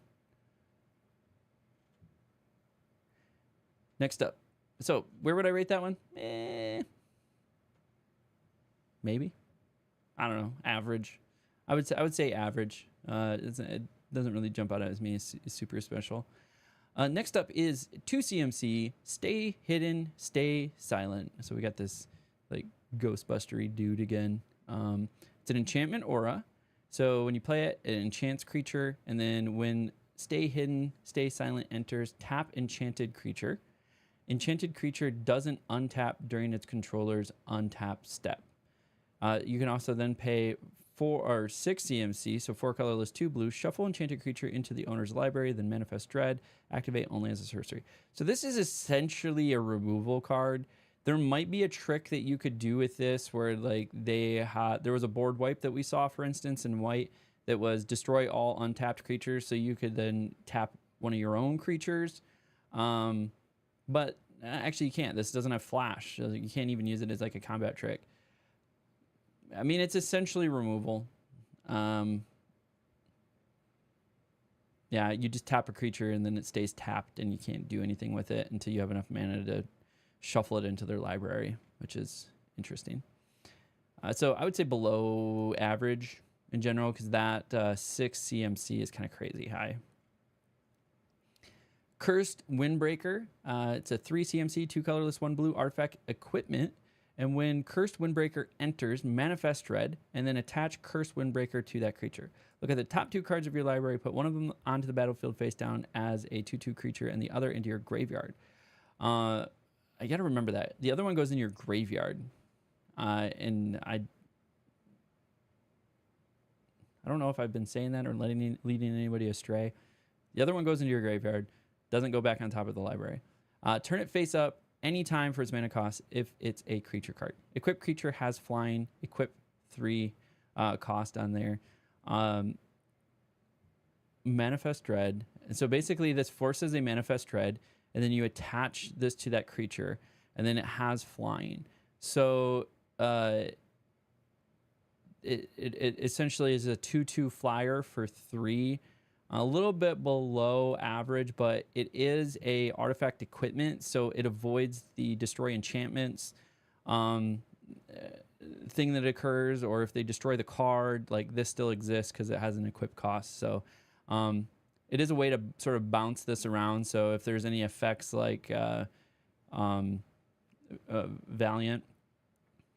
Next up. So, where would I rate that one? Maybe. I don't know. Average. I would say average. It doesn't really jump out at me as super special. Next up is 2 CMC, Stay Hidden, Stay Silent. So we got this like Ghostbustery dude again. It's an enchantment aura. So when you play it, it enchants creature, and then when Stay Hidden, Stay Silent enters, tap enchanted creature. Enchanted creature doesn't untap during its controller's untap step. You can also then pay 4 or 6 CMC, so 4 colorless, 2 blue, shuffle enchanted creature into the owner's library, then manifest dread, activate only as a sorcery. So this is essentially a removal card. There might be a trick that you could do with this where like there was a board wipe that we saw, for instance, in white that was destroy all untapped creatures, so you could then tap one of your own creatures. But actually you can't. This doesn't have flash, so you can't even use it as like a combat trick. I mean, it's essentially removal. Yeah, you just tap a creature and then it stays tapped and you can't do anything with it until you have enough mana to shuffle it into their library, which is interesting. So I would say below average in general, because that 6 CMC is kind of crazy high. Cursed Windbreaker. It's a 3 CMC, 2 colorless, 1 blue artifact equipment. And when Cursed Windbreaker enters, manifest dread, and then attach Cursed Windbreaker to that creature. Look at the top 2 cards of your library, put one of them onto the battlefield face down as a 2/2 creature and the other into your graveyard. I got to remember that. The other one goes in your graveyard. And I don't know if I've been saying that or leading anybody astray. The other one goes into your graveyard, doesn't go back on top of the library. Turn it face up anytime for its mana cost if it's a creature card. Equip creature has flying. Equip 3 cost on there. Manifest dread. And so basically this forces a manifest dread, and then you attach this to that creature, and then it has flying. So it essentially is a 2/2 flyer for 3. A little bit below average, but it is a artifact equipment, so it avoids the destroy enchantments thing that occurs, or if they destroy the card, like this still exists because it has an equip cost. So it is a way to sort of bounce this around. So if there's any effects like Valiant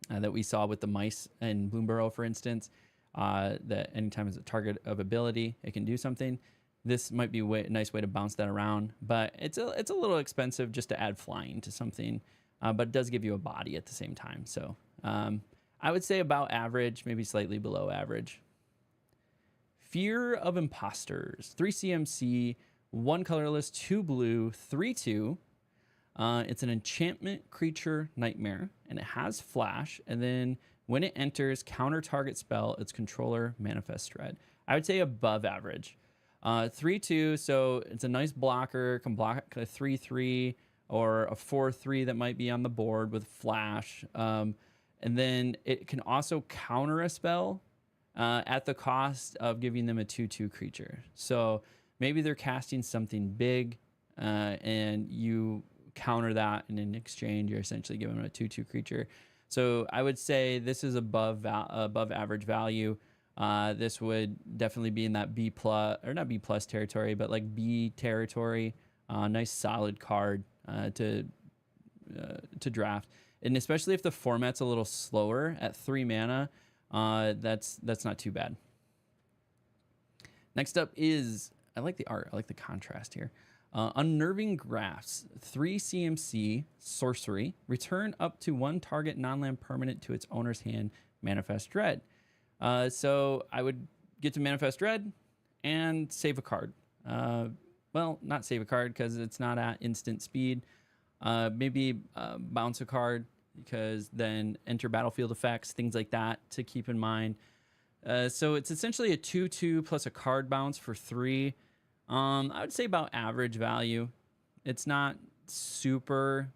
that we saw with the mice and Bloomburrow, for instance, that anytime it's a target of ability, it can do something. This might be a nice way to bounce that around, but it's a little expensive just to add flying to something, but it does give you a body at the same time. So I would say about average, maybe slightly below average. Fear of Imposters, 3 CMC, 1 colorless, 2 blue, 3/2. It's an enchantment creature nightmare, and it has flash, and then when it enters, counter target spell, its controller manifest dread. I would say above average. 3/2, so it's a nice blocker, can block a 3/3 or a 4/3 that might be on the board with flash. And then it can also counter a spell at the cost of giving them a 2/2 creature. So maybe they're casting something big and you counter that, and in exchange, you're essentially giving them a 2/2 creature. So I would say this is above average value. This would definitely be in that B plus, or not B plus territory, but like B territory. Nice solid card to draft, and especially if the format's a little slower at 3 mana, that's not too bad. Next up is, I like the art, I like the contrast here. Unnerving Grasp, 3 CMC, sorcery. Return up to 1 target non-land permanent to its owner's hand, manifest dread. So I would get to manifest dread and save a card. Well, not save a card because it's not at instant speed. Maybe bounce a card, because then enter battlefield effects, things like that to keep in mind. So it's essentially a 2/2 plus a card bounce for 3. I would say about average value. It's not super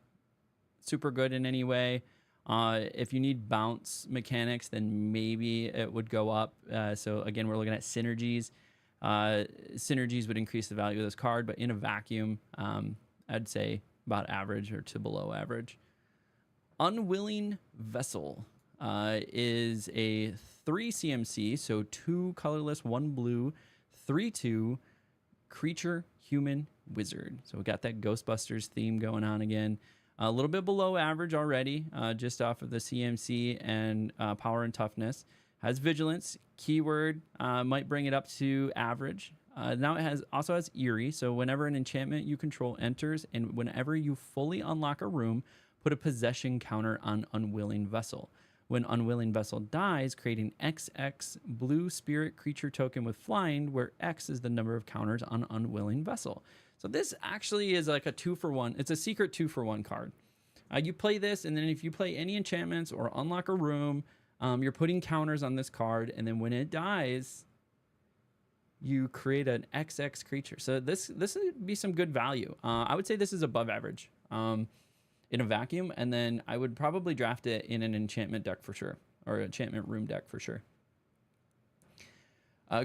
good in any way. If you need bounce mechanics, then maybe it would go up. So again, we're looking at synergies. Synergies would increase the value of this card, but in a vacuum, I'd say about average or to below average. Unwilling Vessel is a 3 CMC, so 2 colorless, 1 blue, 3/2 creature, human, wizard. So we got that Ghostbusters theme going on again. A little bit below average already, just off of the CMC and power and toughness. Has vigilance, keyword, might bring it up to average. Now it also has eerie, so whenever an enchantment you control enters and whenever you fully unlock a room, put a possession counter on Unwilling Vessel. When Unwilling Vessel dies, create an XX blue spirit creature token with flying, where X is the number of counters on Unwilling Vessel. So this actually is like a 2-for-1. It's a secret 2-for-1 card. You play this, and then if you play any enchantments or unlock a room, you're putting counters on this card, and then when it dies, you create an XX creature. So this would be some good value. I would say this is above average. In a vacuum, and then I would probably draft it in an enchantment deck for sure, or enchantment room deck for sure.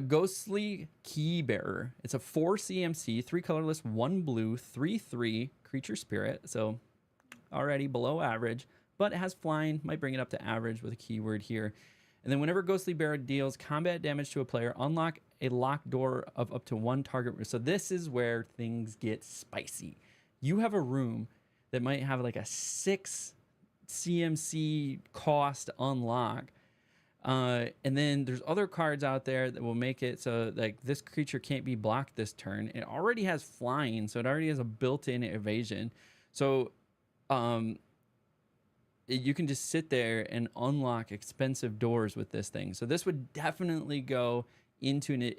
Ghostly Keybearer. It's a 4 CMC, 3 colorless, 1 blue, 3/3 creature spirit. So already below average, but it has flying, might bring it up to average with a keyword here. And then whenever Ghostly Bearer deals combat damage to a player, unlock a locked door of up to 1 target. So this is where things get spicy. You have a room that might have like a 6 CMC cost unlock. And then there's other cards out there that will make it so like this creature can't be blocked this turn. It already has flying, so it already has a built-in evasion. So you can just sit there and unlock expensive doors with this thing. So this would definitely go into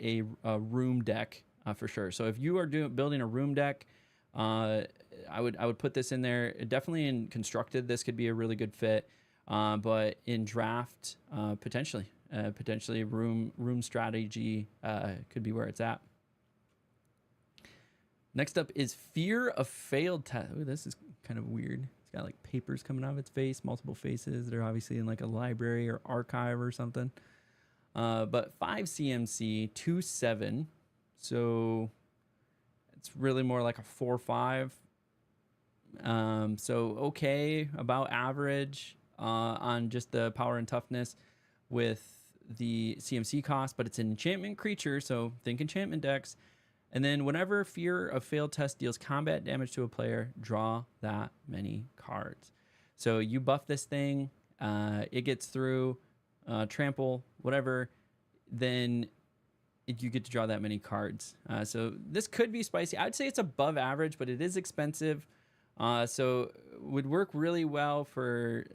a room deck for sure. So if you are building a room deck, I would put this in there. Definitely in constructed, this could be a really good fit. But in draft, potentially room strategy could be where it's at. Next up is Fear of Failed Test. Ooh, this is kind of weird. It's got like papers coming out of its face, multiple faces. They're obviously in like a library or archive or something. But 5 CMC, 2/7. So it's really more like a 4/5. So okay, about average on just the power and toughness with the CMC cost, but it's an enchantment creature, so think enchantment decks. And then whenever Fear of Failed Test deals combat damage to a player, draw that many cards. So you buff this thing, it gets through, trample, whatever, then you get to draw that many cards. So this could be spicy. I'd say it's above average, but it is expensive. So would work really well for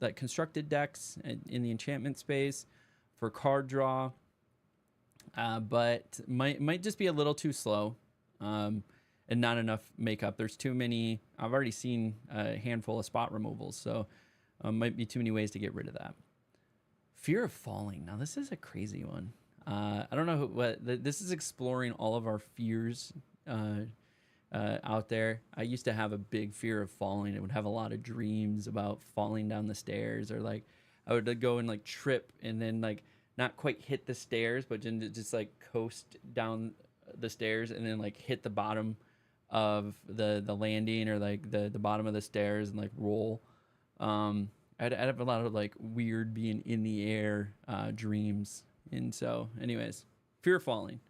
like constructed decks in the enchantment space for card draw, but might just be a little too slow and not enough makeup. There's too many. I've already seen a handful of spot removals, so might be too many ways to get rid of that. Fear of Falling. Now this is a crazy one. I don't know this is exploring all of our fears out there. I used to have a big fear of falling. It would have a lot of dreams about falling down the stairs, or like I would go and like trip and then like not quite hit the stairs, but just like coast down the stairs and then like hit the bottom of the landing, or like the bottom of the stairs and like roll. I'd have a lot of like weird being in the air dreams. And so anyways, Fear of Falling.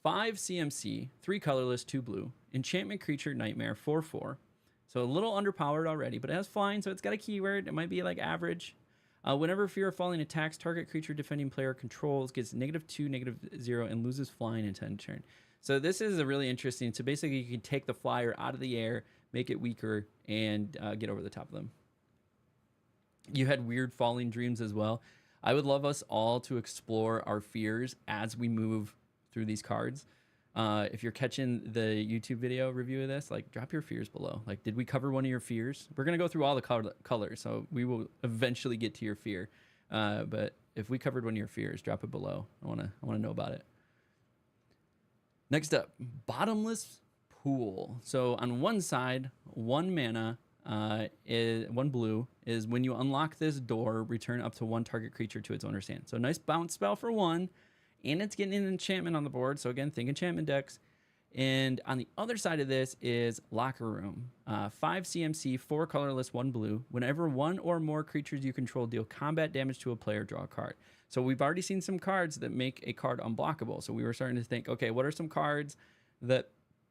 5 CMC, 3 colorless, 2 blue. Enchantment creature, nightmare, 4/4. So a little underpowered already, but it has flying, so it's got a keyword. It might be like average. Whenever Fear of Falling attacks, target creature defending player controls gets -2, -0, and loses flying until end turn. So this is a really interesting. So basically, you can take the flyer out of the air, make it weaker, and get over the top of them. You had weird falling dreams as well. I would love us all to explore our fears as we move through these cards. If you're catching the YouTube video review of this, like drop your fears below. Like, did we cover one of your fears? We're gonna go through all the colors, so we will eventually get to your fear. But if we covered one of your fears, drop it below. I wanna know about it. Next up, Bottomless Pool. So on one side, 1 mana, is 1 blue, is when you unlock this door, return up to 1 target creature to its owner's hand. So nice bounce spell for 1. And it's getting an enchantment on the board. So again, think enchantment decks. And on the other side of this is Locker Room. 5 CMC, 4 colorless, 1 blue. Whenever one or more creatures you control deal combat damage to a player, draw a card. So we've already seen some cards that make a card unblockable. So we were starting to think, okay, what are some cards that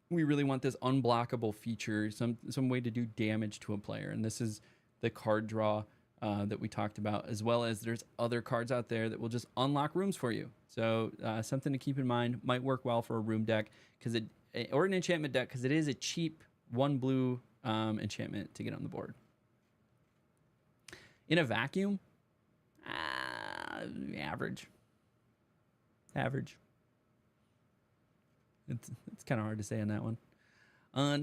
we really want this unblockable feature, some way to do damage to a player? And this is the card draw that we talked about, as well as there's other cards out there that will just unlock rooms for you. So something to keep in mind. Might work well for a room deck or an enchantment deck, because it is a cheap 1 blue enchantment to get on the board. In a vacuum, average. It's kind of hard to say on that one.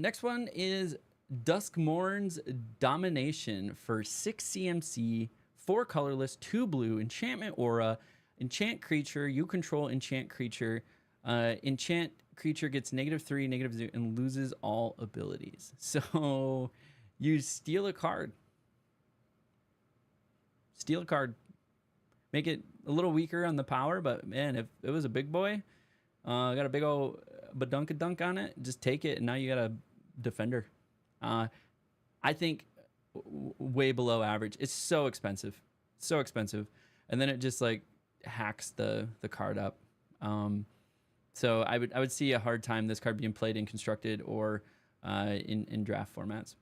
Next one is DUSKMOURN's Domination for 6 CMC, 4 colorless, 2 blue, enchantment aura, enchant creature, you control enchant creature. Enchant creature gets -3, -0, and loses all abilities. So you steal a card. Make it a little weaker on the power, but man, if it was a big boy, got a big old badunkadunk on it, just take it, and now you got a defender. I think way below average. It's so expensive, and then it just like hacks the card up. So I would see a hard time this card being played in constructed or in draft formats.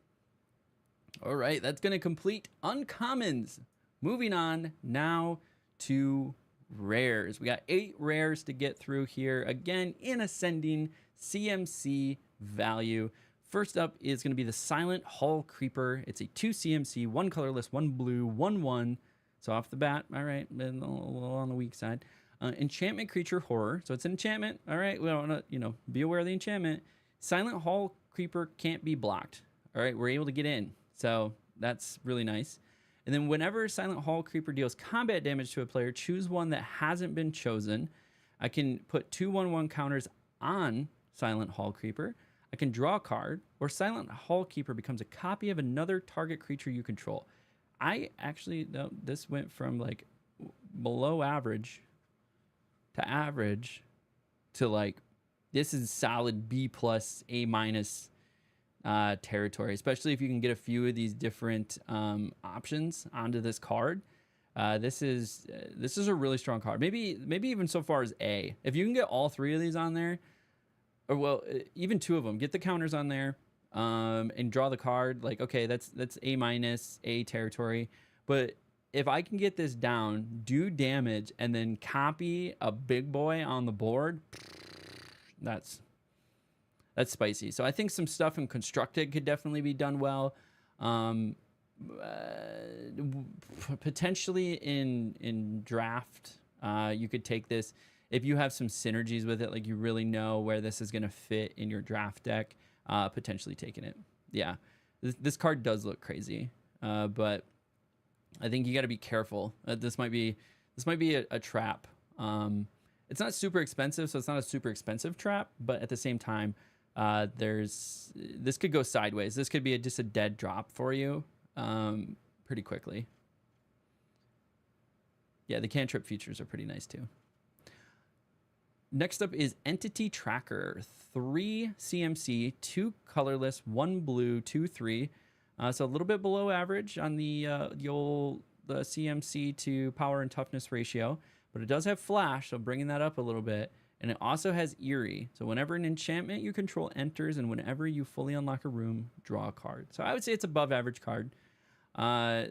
All right, that's going to complete uncommons. Moving on now to rares. We got 8 rares to get through here, again in ascending CMC value. First up is going to be the Silent Hall Creeper. It's a 2 CMC, 1 colorless, 1 blue, 1/1. So off the bat, all right, a little on the weak side. Enchantment creature horror. So it's an enchantment. All right, we don't want to, be aware of the enchantment. Silent Hall Creeper can't be blocked. All right, we're able to get in. So that's really nice. And then whenever Silent Hall Creeper deals combat damage to a player, choose one that hasn't been chosen. I can put 2 1/1 counters on Silent Hall Creeper. I can draw a card, or Silent Hall Keeper becomes a copy of another target creature you control. This went from like below average to average to like, this is solid B+, A- territory, especially if you can get a few of these different options onto this card. This is a really strong card. Maybe even so far as A. If you can get all 3 of these on there, or well, even 2 of them, get the counters on there, and draw the card. Like, okay, that's A- territory. But if I can get this down, do damage, and then copy a big boy on the board, that's spicy. So I think some stuff in constructed could definitely be done well. Potentially in draft, you could take this. If you have some synergies with it, like you really know where this is going to fit in your draft deck, potentially taking it. Yeah, this card does look crazy, but I think you got to be careful. This might be a trap. It's not super expensive, so it's not a super expensive trap, but at the same time, this could go sideways. This could be just a dead drop for you pretty quickly. Yeah, the cantrip features are pretty nice too. Next up is Entity Tracker. 3 CMC, 2 colorless, 1 blue, 2/3. So a little bit below average on the CMC to power and toughness ratio, but it does have flash, so bringing that up a little bit. And it also has Eerie. So whenever an enchantment you control enters, and whenever you fully unlock a room, draw a card. So I would say it's above average card. I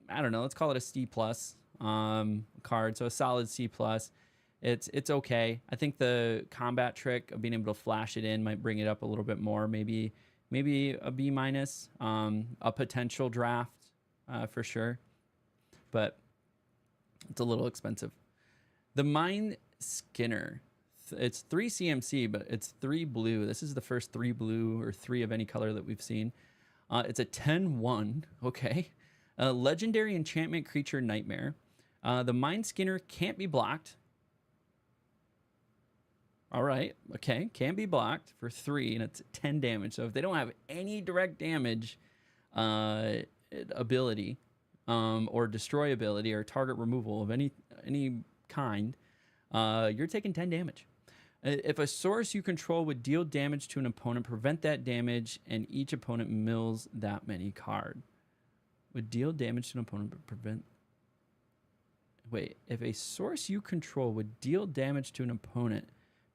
don't know, let's call it a C+ card. So a solid C+. It's okay. I think the combat trick of being able to flash it in might bring it up a little bit more. Maybe a B-, a potential draft for sure. But it's a little expensive. The Mind Skinner. It's 3 CMC, but it's 3 blue. This is the first 3 blue or 3 of any color that we've seen. It's a 10/1. Okay. A legendary enchantment creature nightmare. The Mind Skinner can't be blocked. All right. Okay. Can be blocked for 3, and it's 10 damage. So if they don't have any direct damage ability or destroy ability or target removal of any kind, you're taking 10 damage. If a source you control would deal damage to an opponent, prevent that damage, and each opponent mills that many card. Would deal damage to an opponent, but prevent... Wait, if a source you control would deal damage to an opponent,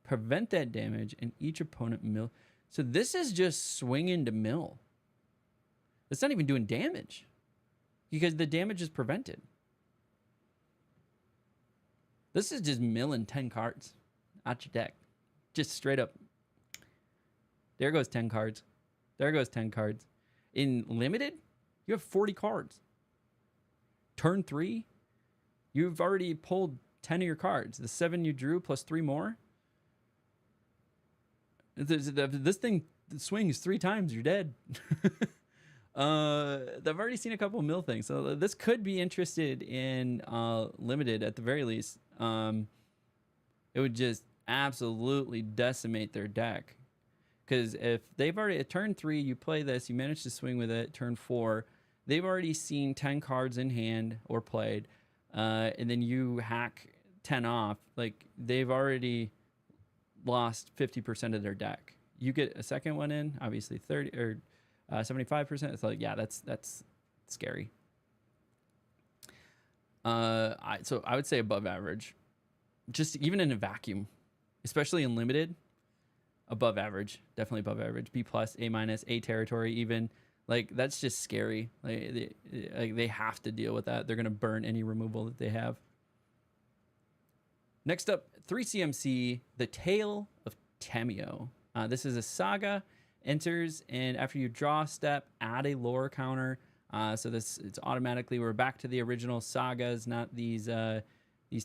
prevent that damage, and each opponent mill... So this is just swinging to mill. It's not even doing damage, because the damage is prevented. This is just milling 10 cards out your deck. Just straight up. There goes 10 cards. There goes 10 cards. In limited, you have 40 cards. Turn 3, you've already pulled 10 of your cards. The 7 you drew plus 3 more. This thing swings 3 times, you're dead. I've already seen a couple mill things, so this could be interested in limited at the very least. It would just absolutely decimate their deck, because if they've already at turn 3 you play this, you manage to swing with it. Turn 4, they've already seen 10 cards in hand or played, and then you hack 10 off. Like, they've already lost 50% of their deck. You get a second one in, obviously 30 or 75%. It's like, yeah, that's scary. So I would say above average, just even in a vacuum, especially in limited. Above average, definitely above average. B plus, A minus, A territory even. Like, that's just scary. Like they have to deal with that. They're gonna burn any removal that they have. Next up, 3CMC, The Tale of Tamio. This is a saga. Enters, and after you draw a step, add a lore counter. So it's automatically, we're back to the original sagas, not these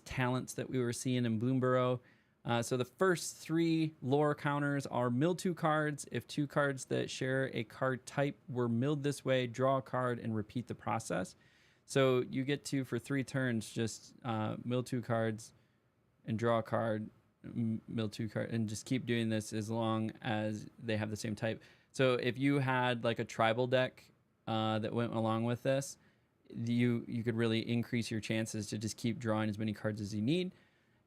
talents that we were seeing in Bloomburrow. So the first 3 lore counters are mill 2 cards. If 2 cards that share a card type were milled this way, draw a card and repeat the process. So you get to, for 3 turns, just mill 2 cards and draw a card, mill 2 card, and just keep doing this as long as they have the same type. So if you had like a tribal deck that went along with this, you could really increase your chances to just keep drawing as many cards as you need,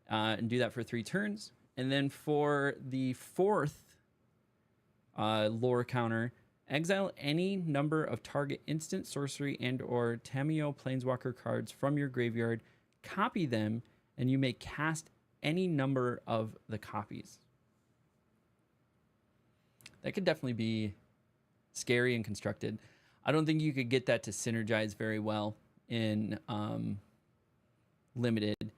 and do that for 3 turns. And then for the 4th lore counter, exile any number of target instant, sorcery, and or Tamio planeswalker cards from your graveyard, copy them, and you may cast any number of the copies. That could definitely be scary and constructed. I don't think you could get that to synergize very well in limited.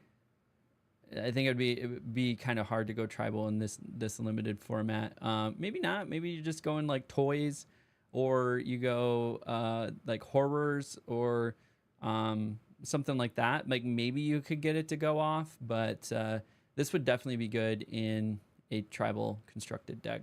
I think it would be kind of hard to go tribal in this limited format. Maybe not. Maybe you're just going like toys, or you go like horrors, or something like that. Like, maybe you could get it to go off, but this would definitely be good in a tribal constructed deck.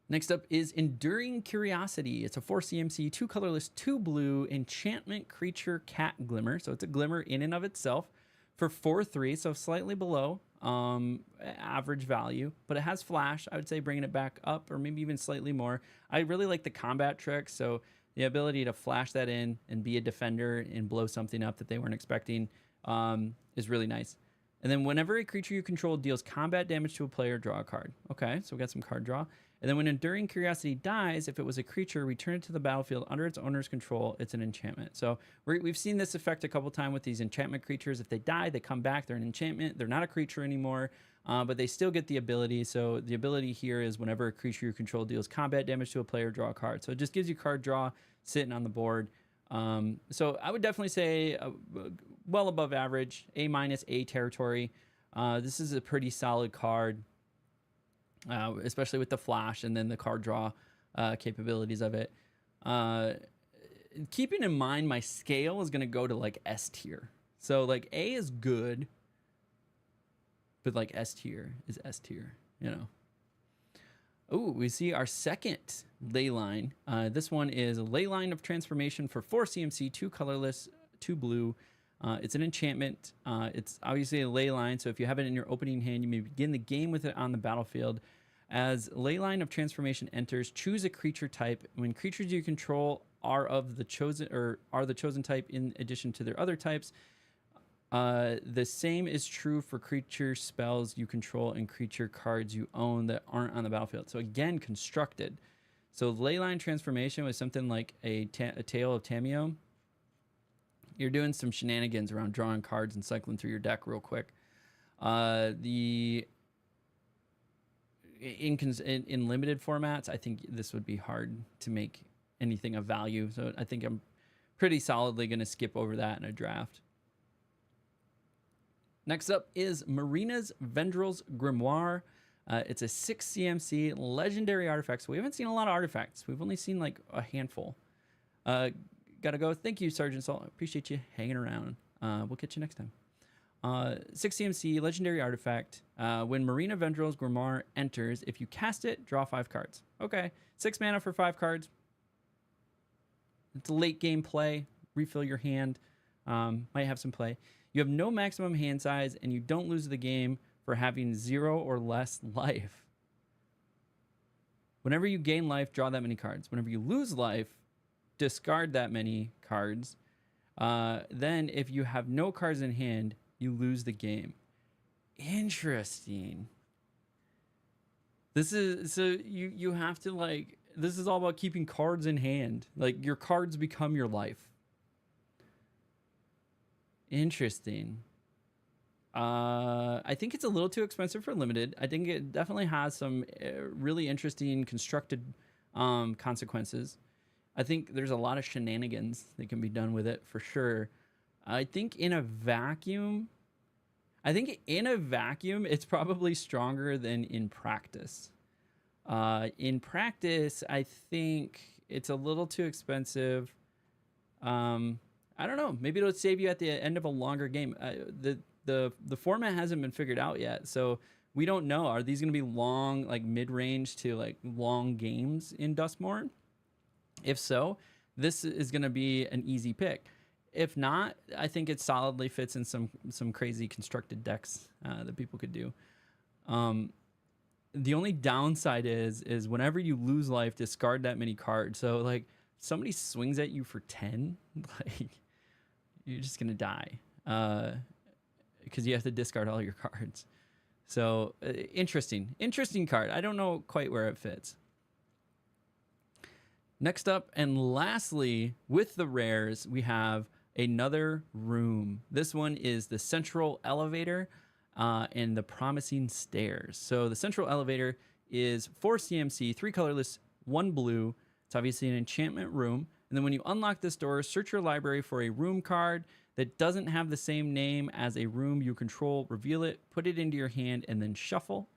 Next up is Enduring Curiosity. It's a 4CMC, 2 colorless, 2 blue enchantment creature cat glimmer. So it's a glimmer in and of itself for 4/3, so slightly below average value, but it has flash. I would say bringing it back up, or maybe even slightly more. I really like the combat trick, so the ability to flash that in and be a defender and blow something up that they weren't expecting is really nice. And then whenever a creature you control deals combat damage to a player, draw a card. Okay, so we got some card draw. And then when Enduring Curiosity dies, if it was a creature, return it to the battlefield under its owner's control. It's an enchantment. So we've seen this effect a couple times with these enchantment creatures. If they die, they come back. They're an enchantment. They're not a creature anymore, but they still get the ability. So the ability here is whenever a creature you control deals combat damage to a player, draw a card. So it just gives you card draw sitting on the board. So I would definitely say well above average, A minus, A territory. This is a pretty solid card. Especially with the flash and then the card draw capabilities of it. Keeping in mind my scale is going to go to like S tier. So like A is good, but like S tier is S tier, you know. Oh, we see our second Leyline. This one is a Leyline of Transformation for 4CMC, 2 colorless, 2 blue. It's an enchantment. It's obviously a Leyline, so if you have it in your opening hand, you may begin the game with it on the battlefield. As Leyline of Transformation enters, choose a creature type. When creatures you control are the chosen type in addition to their other types, The same is true for creature spells you control and creature cards you own that aren't on the battlefield. So again, constructed. So Leyline Transformation was something like a Tale of Tameo. You're doing some shenanigans around drawing cards and cycling through your deck real quick. In limited formats, I think this would be hard to make anything of value. So I think I'm pretty solidly going to skip over that in a draft. Next up is Marina's Vendrill's Grimoire. It's a 6 CMC legendary artifact. So we haven't seen a lot of artifacts. We've only seen like a handful. Gotta go. Thank you, Sergeant Salt. Appreciate you hanging around. We'll catch you next time. 6 CMC legendary artifact. When Marina Vendrill's Grimoire enters, if you cast it, draw 5 cards. Okay. 6 mana for 5 cards. It's a late game play. Refill your hand. Might have some play. You have no maximum hand size, and you don't lose the game for having 0 or less life. Whenever you gain life, draw that many cards. Whenever you lose life, discard that many cards. Then, if you have no cards in hand, you lose the game. Interesting. This is so you have to like. This is all about keeping cards in hand. Like your cards become your life. Interesting. I think it's a little too expensive for limited. I think it definitely has some really interesting constructed consequences. I think there's a lot of shenanigans that can be done with it for sure. I think in a vacuum, it's probably stronger than in practice. In practice, I think it's a little too expensive. I don't know. Maybe it'll save you at the end of a longer game. The format hasn't been figured out yet, so we don't know. Are these going to be long, like mid-range to like long games in Duskmourn? If so, this is going to be an easy pick. If not, I think it solidly fits in some crazy constructed decks that people could do. The only downside is whenever you lose life, discard that many cards. So like somebody swings at you for 10, like you're just gonna die because you have to discard all your cards. So interesting card. I don't know quite where it fits. Next up and lastly, with the rares, we have another room. This one is the Central Elevator and the Promising Stairs. So the Central Elevator is 4 CMC, 3 colorless, 1 blue. It's obviously an enchantment room. And then when you unlock this door, search your library for a room card that doesn't have the same name as a room you control. Reveal it, put it into your hand, and then shuffle.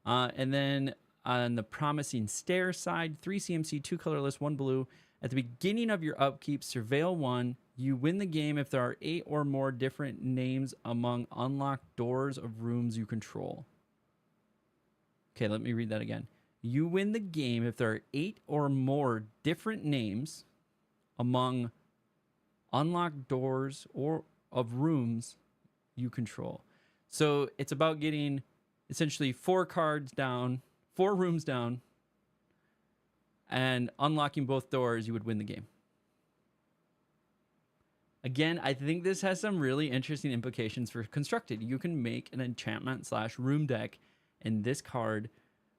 And then on the Promising Stairs side, 3 CMC, 2 colorless, 1 blue. At the beginning of your upkeep, surveil 1. You win the game if there are 8 or more different names among unlocked doors of rooms you control. Okay, let me read that again. You win the game if there are 8 or more different names among unlocked doors or of rooms you control. So it's about getting essentially 4 cards down, 4 rooms down, and unlocking both doors, you would win the game. Again, I think this has some really interesting implications for constructed. You can make an enchantment / room deck, and this card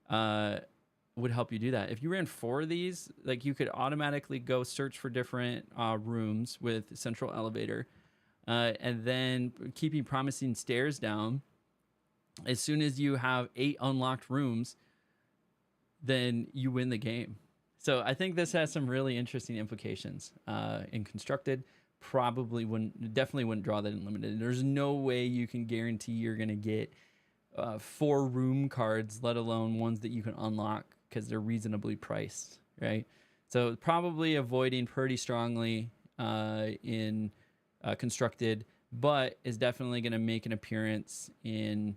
would help you do that. If you ran 4 of these, like you could automatically go search for different rooms with Central Elevator, and then keeping Promising Stairs down. As soon as you have 8 unlocked rooms, then you win the game. So I think this has some really interesting implications in constructed. Definitely wouldn't draw that in limited. There's no way you can guarantee you're going to get 4 room cards, let alone ones that you can unlock because they're reasonably priced, right? So probably avoiding pretty strongly in constructed, but is definitely going to make an appearance in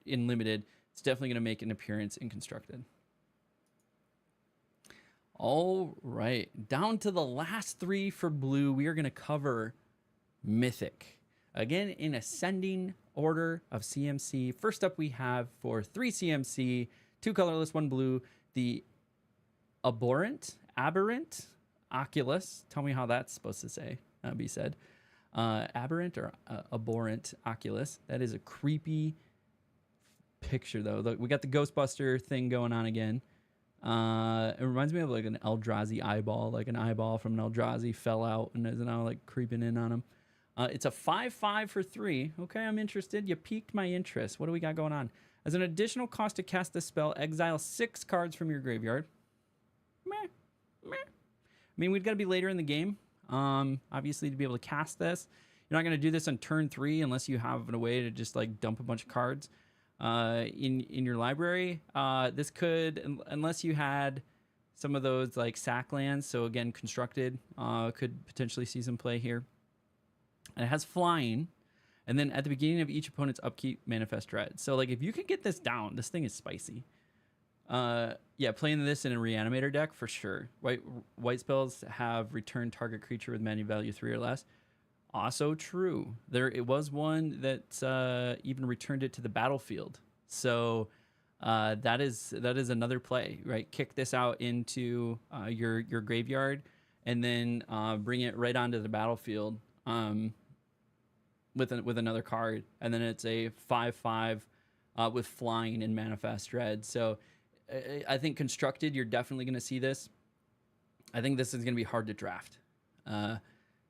limited. It's definitely going to make an appearance in constructed. All right, down to the last 3 for blue. We are going to cover Mythic. Again, in ascending order of CMC. First up, we have for 3 CMC, 2 colorless, 1 blue, the Aberrant Oculus. Tell me how that's supposed to be said. Aberrant or abhorrent oculus. That is a creepy picture though. Look, we got the Ghostbuster thing going on again. It reminds me of like an Eldrazi eyeball, like an eyeball from an Eldrazi fell out and is now like creeping in on him. It's a 5/5 for 3. Okay, I'm interested. You piqued my interest. What do we got going on? As an additional cost to cast this spell, exile 6 cards from your graveyard. Meh. Meh. I mean, we've got to be later in the game, obviously, to be able to cast this. You're not going to do this on turn 3 unless you have a way to just like dump a bunch of cards in your library. This could, unless you had some of those like sack lands. So again, constructed could potentially see some play here. And it has flying. And then at the beginning of each opponent's upkeep, manifest dread. So like if you can get this down, this thing is spicy. Yeah, playing this in a reanimator deck for sure. White spells have return target creature with mana value 3 or less. Also true. It was one that even returned it to the battlefield. So that is another play, right? Kick this out into your graveyard and then bring it right onto the battlefield. With another card, and then it's a 5/5 with flying and manifest dread. So I think constructed, you're definitely going to see this. I think this is going to be hard to draft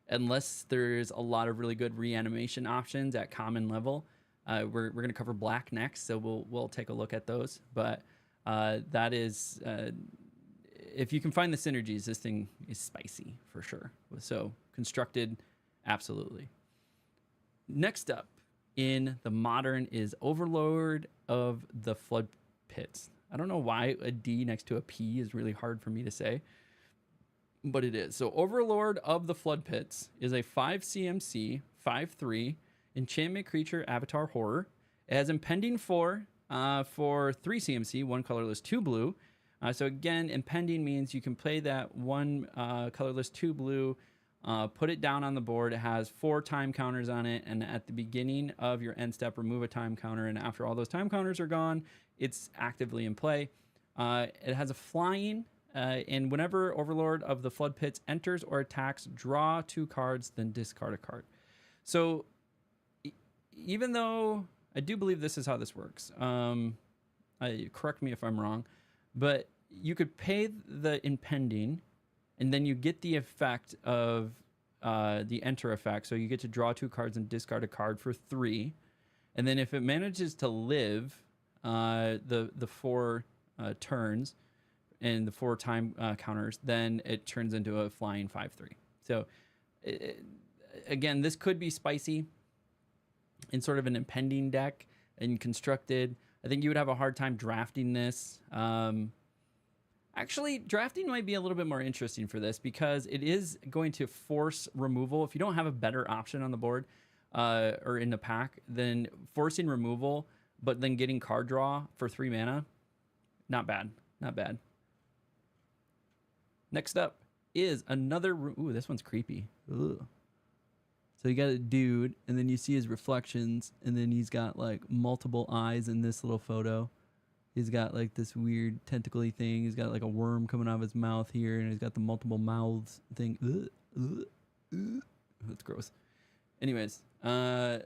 unless there's a lot of really good reanimation options at common level. We're going to cover black next, so we'll take a look at those. But that is if you can find the synergies, this thing is spicy for sure. So constructed, absolutely. Next up in the modern is Overlord of the Flood Pits. I don't know why a D next to a P is really hard for me to say, but it is. So Overlord of the Flood Pits is a 5 CMC, 5/3 enchantment creature avatar horror. It has impending 4 for 3 CMC, 1 colorless, 2 blue. So again, impending means you can play that 1 colorless, 2 blue. Put it down on the board. It has 4 time counters on it, and at the beginning of your end step, remove a time counter, and after all those time counters are gone, it's actively in play. It has a flying, and whenever Overlord of the Flood Pits enters or attacks, draw 2 cards, then discard a card. So even though I do believe this is how this works, correct me if I'm wrong, but you could pay the impending, and then you get the effect of the enter effect. So you get to draw 2 cards and discard a card for 3. And then if it manages to live the 4 turns and the 4 time counters, then it turns into a flying 5/3. So again, this could be spicy in sort of an impending deck and constructed. I think you would have a hard time drafting this. Actually, drafting might be a little bit more interesting for this because it is going to force removal. If you don't have a better option on the board or in the pack, then forcing removal, but then getting card draw for 3 mana, not bad. Not bad. Next up is another... Ooh, this one's creepy. Ugh. So you got a dude, and then you see his reflections, and then he's got like multiple eyes in this little photo. He's got like this weird tentacle-y thing. He's got like a worm coming out of his mouth here, and he's got the multiple mouths thing. That's gross. Anyways, taking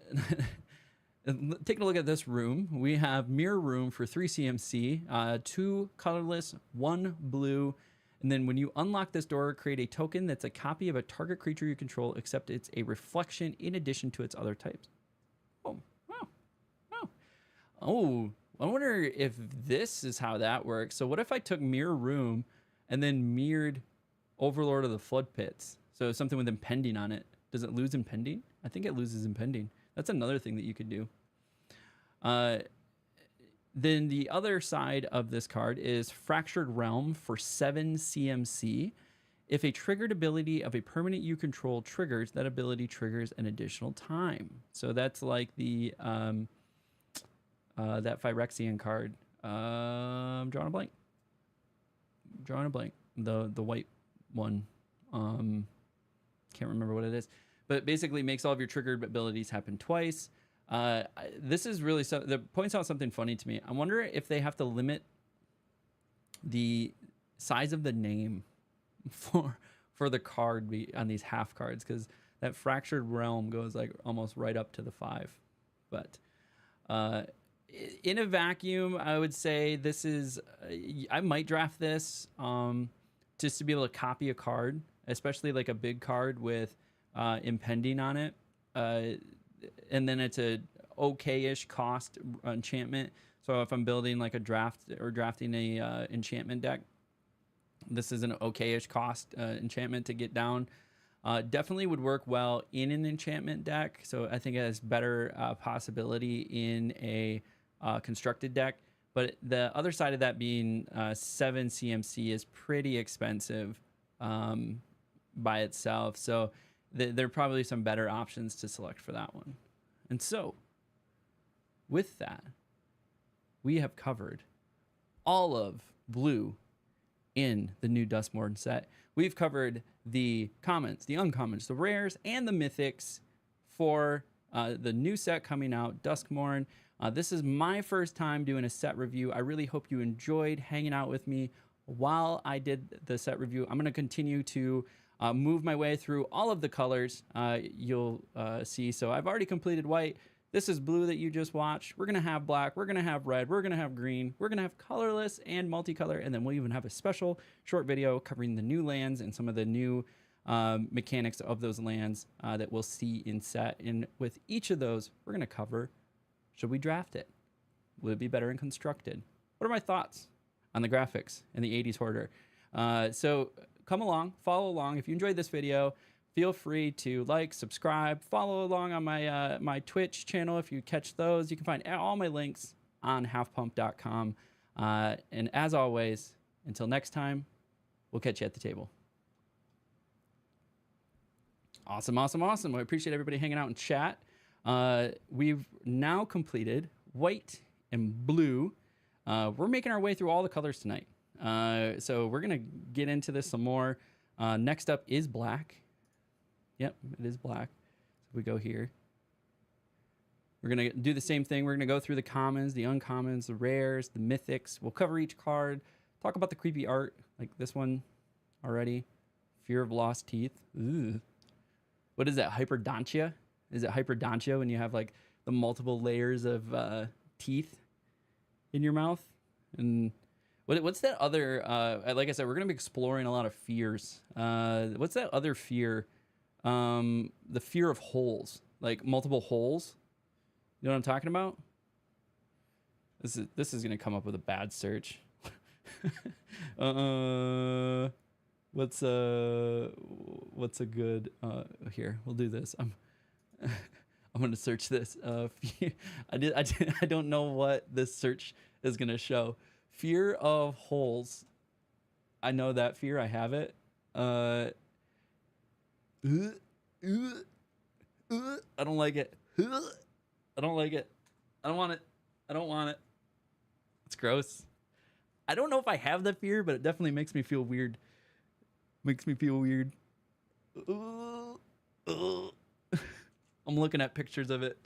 a look at this room, we have Mirror Room for 3 CMC, 2 colorless, 1 blue, and then when you unlock this door, create a token that's a copy of a target creature you control, except it's a reflection in addition to its other types. Oh, wow, wow. Oh, I wonder if this is how that works. So what if I took Mirror Room and then mirrored Overlord of the Flood Pits? So something with impending on it. Does it lose impending? I think it loses impending. That's another thing that you could do. Then the other side of this card is Fractured Realm for 7 CMC. If a triggered ability of a permanent you control triggers, that ability triggers an additional time. So that's like the... that Phyrexian card. I'm drawing a blank. The white one. Can't remember what it is. But basically makes all of your triggered abilities happen twice. This is really... that points out something funny to me. I wonder if they have to limit the size of the name for the card on these half cards. Because that fractured realm goes like almost right up to the 5. But in a vacuum, I would say this is, I might draft this just to be able to copy a card, especially like a big card with impending on it. And then it's a okay-ish cost enchantment. So if I'm building like a draft or drafting a enchantment deck, this is an okay-ish cost enchantment to get down. Definitely would work well in an enchantment deck. So I think it has better possibility in a constructed deck. But the other side of that being 7 CMC is pretty expensive by itself. So there are probably some better options to select for that one. And so with that, we have covered all of blue in the new DUSKMOURN set. We've covered the commons, the uncommons, the rares, and the mythics for the new set coming out, DUSKMOURN. This is my first time doing a set review. I really hope you enjoyed hanging out with me while I did the set review. I'm going to continue to move my way through all of the colors you'll see. So I've already completed white. This is blue that you just watched. We're going to have black. We're going to have red. We're going to have green. We're going to have colorless and multicolor. And then we'll even have a special short video covering the new lands and some of the new mechanics of those lands that we'll see in set. And with each of those, we're going to cover, should we draft it? Would it be better in constructed? What are my thoughts on the graphics and the 80s hoarder? So come along, follow along. If you enjoyed this video, feel free to like, subscribe, follow along on my my Twitch channel. If you catch those, you can find all my links on halfpump.com. And as always, until next time, we'll catch you at the table. Awesome, awesome, awesome. I appreciate everybody hanging out in chat. We've now completed white and blue. We're making our way through all the colors tonight. So we're going to get into this some more. Next up is black. Yep, it is black. So we go here. We're going to do the same thing. We're going to go through the commons, the uncommons, the rares, the mythics. We'll cover each card. Talk about the creepy art, like this one already. Fear of Lost Teeth. Ooh. What is that, hyperdontia? Is it hyperdontia when you have like the multiple layers of teeth in your mouth? And what's that other, like I said, we're going to be exploring a lot of fears. What's that other fear? The fear of holes, like multiple holes. You know what I'm talking about? This is going to come up with a bad search. What's a good, here, we'll do this. I'm going to search this. I don't know what this search is going to show. Fear of holes. I know that fear. I have it. I don't like it. I don't like it. I don't want it. I don't want it. It's gross. I don't know if I have that fear, but it definitely makes me feel weird. Makes me feel weird. I'm looking at pictures of it.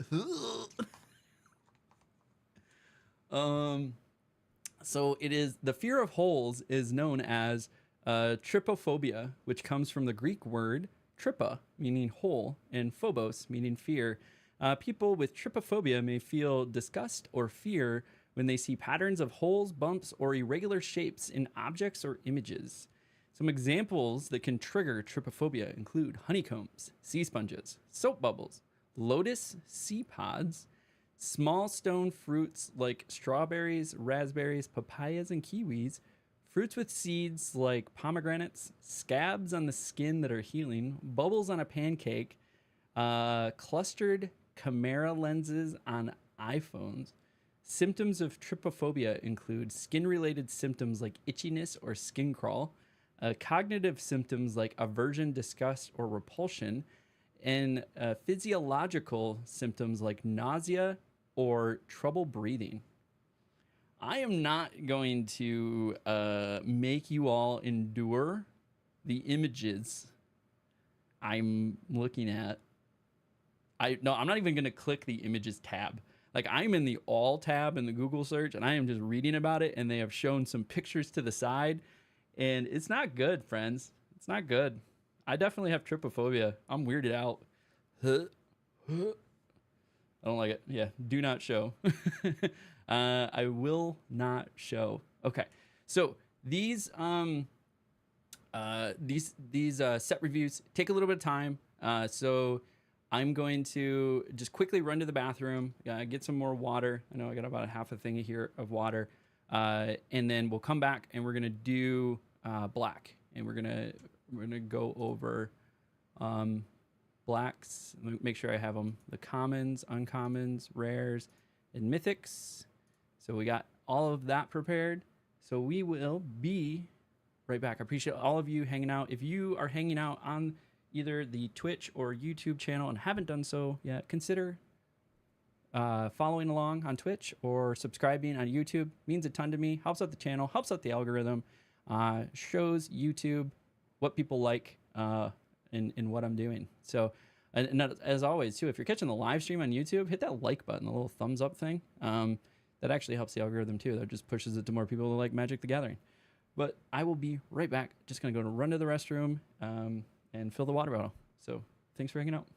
So it is, the fear of holes is known as trypophobia, which comes from the Greek word trypa, meaning hole, and phobos, meaning fear. People with trypophobia may feel disgust or fear when they see patterns of holes, bumps, or irregular shapes in objects or images. Some examples that can trigger trypophobia include honeycombs, sea sponges, soap bubbles, lotus sea pods, small stone fruits like strawberries, raspberries, papayas, and kiwis, fruits with seeds like pomegranates, scabs on the skin that are healing, bubbles on a pancake, clustered camera lenses on iPhones. Symptoms of trypophobia include skin-related symptoms like itchiness or skin crawl, cognitive symptoms like aversion, disgust, or repulsion, and physiological symptoms like nausea or trouble breathing. I am not going to make you all endure the images I'm looking at. I'm not even going to click the images tab. Like, I'm in the all tab in the Google search, and I am just reading about it, and they have shown some pictures to the side, and it's not good, friends. It's not good. I definitely have trypophobia. I'm weirded out. I don't like it. Yeah, do not show. I will not show. Okay, so these set reviews take a little bit of time. So I'm going to just quickly run to the bathroom, get some more water. I know I got about a half a thing here of water, and then we'll come back and we're gonna do black, and we're gonna go over blacks. Let me make sure I have them: the commons, uncommons, rares, and mythics. So we got all of that prepared. So we will be right back. I appreciate all of you hanging out. If you are hanging out on either the Twitch or YouTube channel and haven't done so yet, consider following along on Twitch or subscribing on YouTube. Means a ton to me. Helps out the channel, helps out the algorithm, shows YouTube what people like in what I'm doing. So, and as always too, if you're catching the live stream on YouTube, hit that like button, the little thumbs up thing. That actually helps the algorithm too. That just pushes it to more people who like Magic the Gathering. But I will be right back. Just gonna go to run to the restroom and fill the water bottle. So thanks for hanging out.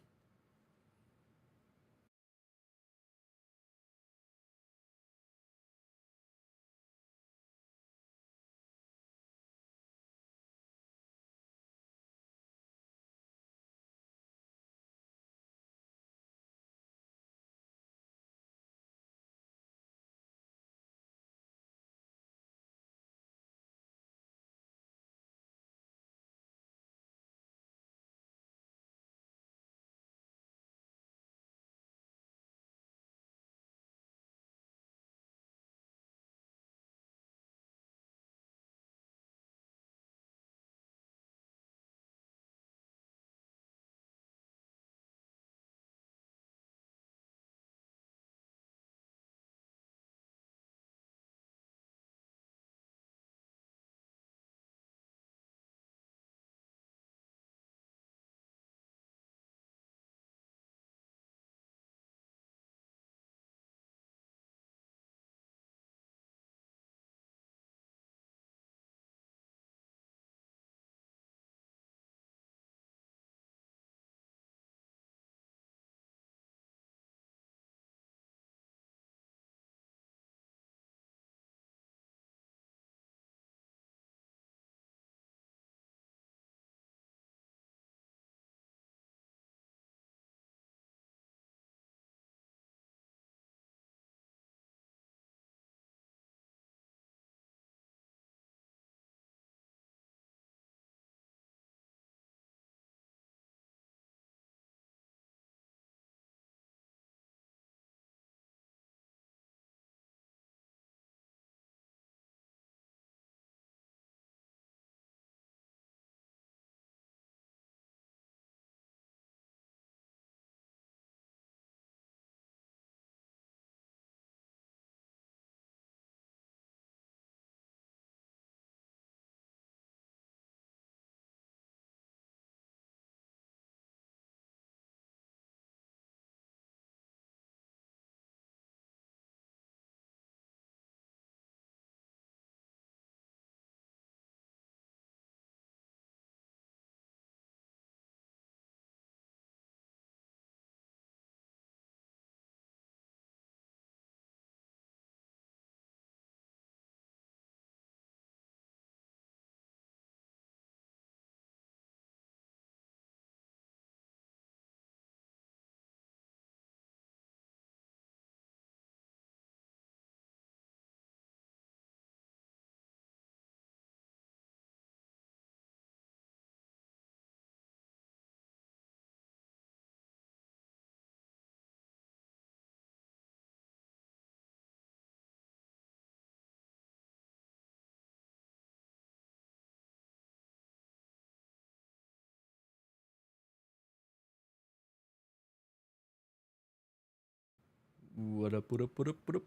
What up, what up, what up, what up?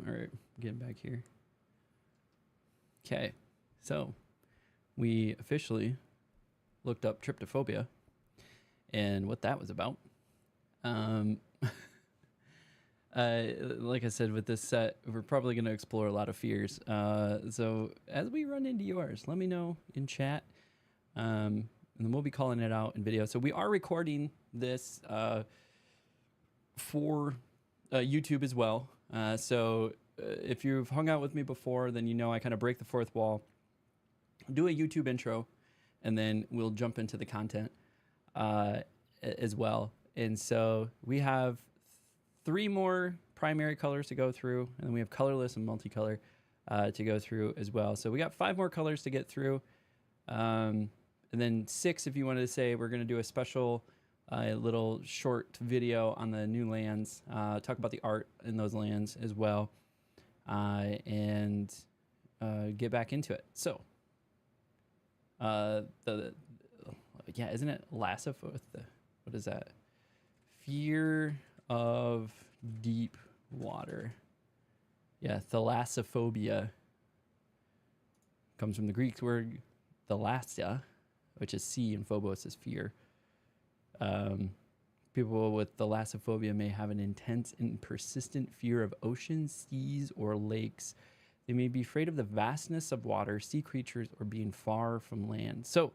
All right, getting back here. Okay, so we officially looked up tryptophobia and what that was about. Like I said, with this set, we're probably going to explore a lot of fears. So as we run into yours, let me know in chat. and then we'll be calling it out in video. So we are recording this for YouTube as well. So if you've hung out with me before, then you know I kind of break the fourth wall, do a YouTube intro, and then we'll jump into the content as well. And so we have 3 more primary colors to go through, and then we have colorless and multicolor to go through as well. So we got 5 more colors to get through, and then 6 if you wanted to say we're going to do a special little short video on the new lands, talk about the art in those lands as well, and get back into it. So yeah, isn't it what is that? Fear of deep water. Yeah, thalassophobia comes from the Greek word thalassia, which is sea, and phobos is fear. People with thalassophobia may have an intense and persistent fear of oceans, seas, or lakes. They may be afraid of the vastness of water, sea creatures, or being far from land. So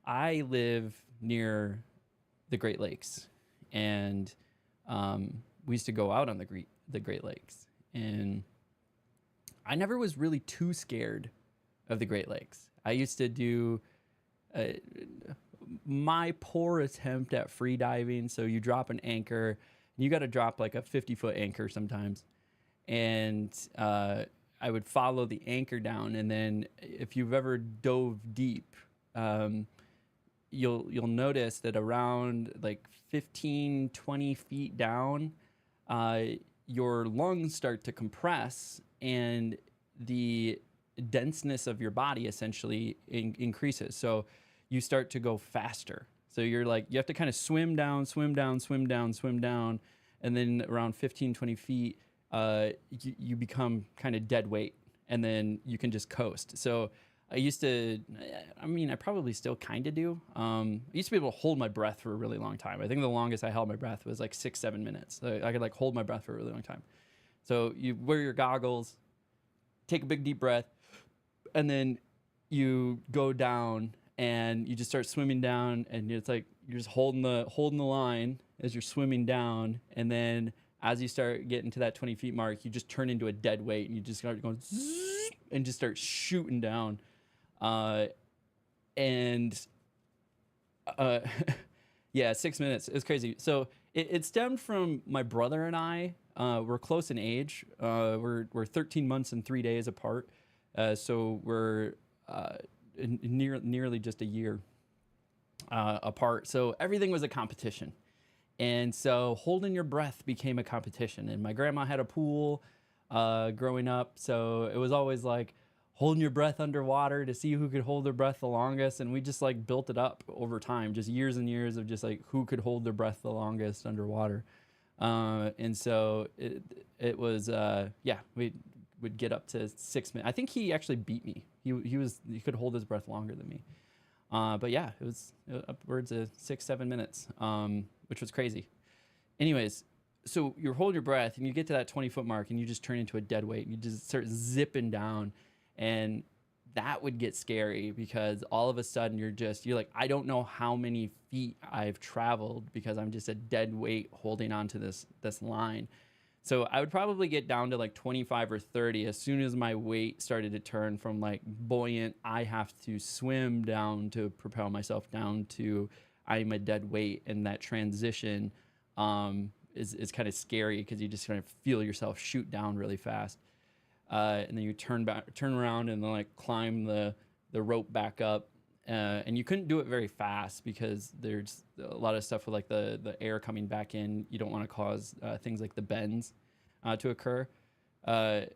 I live near the Great Lakes, and we used to go out on the Great Lakes, and I never was really too scared of the Great Lakes. I used to do my poor attempt at free diving. So you drop an anchor, you got to drop like a 50-foot anchor sometimes, and I would follow the anchor down, and then if you've ever dove deep, you'll notice that around like 15-20 feet down, your lungs start to compress, and the denseness of your body essentially increases. So you start to go faster. So you're like, you have to kind of swim down, and then around 15-20 feet, you become kind of dead weight, and then you can just coast. So I used to, I probably still kind of do. I used to be able to hold my breath for a really long time. I think the longest I held my breath was like 6-7 minutes. So I could like hold my breath for a really long time. So you wear your goggles, take a big deep breath, and then you go down and you just start swimming down, and it's like you're just holding the line as you're swimming down, and then as you start getting to that 20 feet mark, you just turn into a dead weight, and you just start going zzz, and just start shooting down. Yeah, 6 minutes. It's crazy. So it stemmed from my brother and I. We're close in age. We're 13 months and 3 days apart. So we're nearly just a year apart. So everything was a competition. And so holding your breath became a competition. And my grandma had a pool growing up. So it was always like holding your breath underwater to see who could hold their breath the longest. And we just like built it up over time, just years and years of just like who could hold their breath the longest underwater. And so it was, yeah, we would get up to 6 minutes. I think he actually beat me. He could hold his breath longer than me. But yeah, it was upwards of 6-7 minutes, which was crazy. Anyways, so you hold your breath and you get to that 20-foot mark and you just turn into a dead weight and you just start zipping down, and that would get scary because all of a sudden you're like, I don't know how many feet I've traveled because I'm just a dead weight holding on to this line. So I would probably get down to like 25 or 30 as soon as my weight started to turn from like buoyant, I have to swim down to propel myself down, to I'm a dead weight. And that transition is kind of scary because you just kind of feel yourself shoot down really fast. And then you turn around and then like climb the rope back up. And you couldn't do it very fast because there's a lot of stuff with like the air coming back in. You don't want to cause things like the bends to occur. I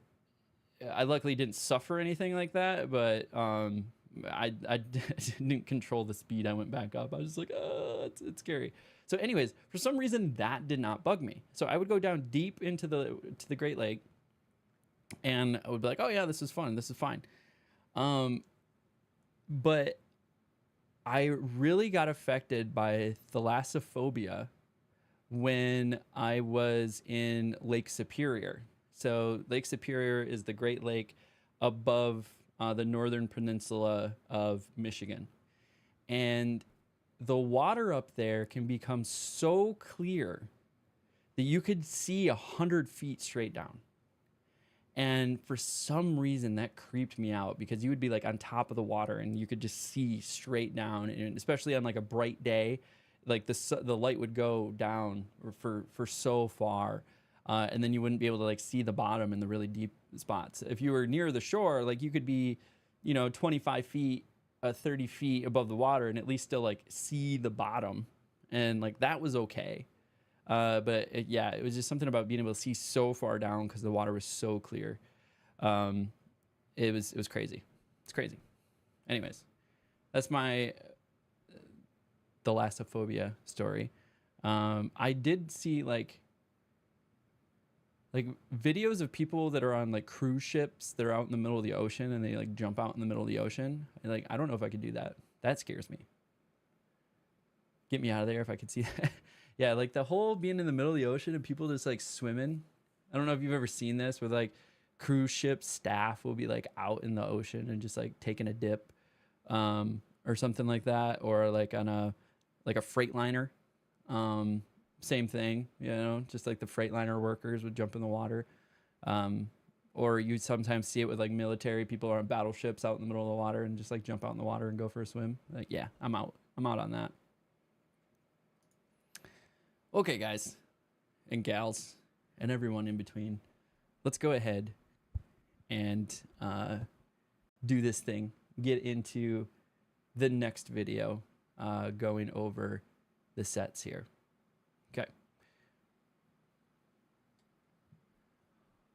luckily didn't suffer anything like that, but I didn't control the speed I went back up. I was just like, oh, it's scary. So anyways, for some reason that did not bug me. So I would go down deep into the Great Lake, and I would be like, oh yeah, this is fun. This is fine. But I really got affected by thalassophobia when I was in Lake Superior. So Lake Superior is the Great Lake above the northern peninsula of Michigan. And the water up there can become so clear that you could see 100 feet straight down. And for some reason that creeped me out, because you would be like on top of the water and you could just see straight down, and especially on like a bright day, like the light would go down for so far, and then you wouldn't be able to like see the bottom in the really deep spots. If you were near the shore, like you could be, 25 feet, 30 feet above the water and at least still like see the bottom, and like that was okay. But it was just something about being able to see so far down because the water was so clear. It was crazy. It's crazy. Anyways, that's my thalassophobia story. I did see like videos of people that are on like cruise ships that are out in the middle of the ocean and they like jump out in the middle of the ocean. And, like, I don't know if I could do that. That scares me. Get me out of there if I could see that. Yeah, like the whole being in the middle of the ocean and people just like swimming. I don't know if you've ever seen this, where like cruise ship staff will be like out in the ocean and just like taking a dip, or something like that, or like on a Freightliner. Same thing, just like the Freightliner workers would jump in the water. Or you sometimes see it with like military people on battleships out in the middle of the water and just like jump out in the water and go for a swim. Like, yeah, I'm out on that. Okay, guys and gals and everyone in between, let's go ahead and do this thing. Get into the next video, going over the sets here. Okay.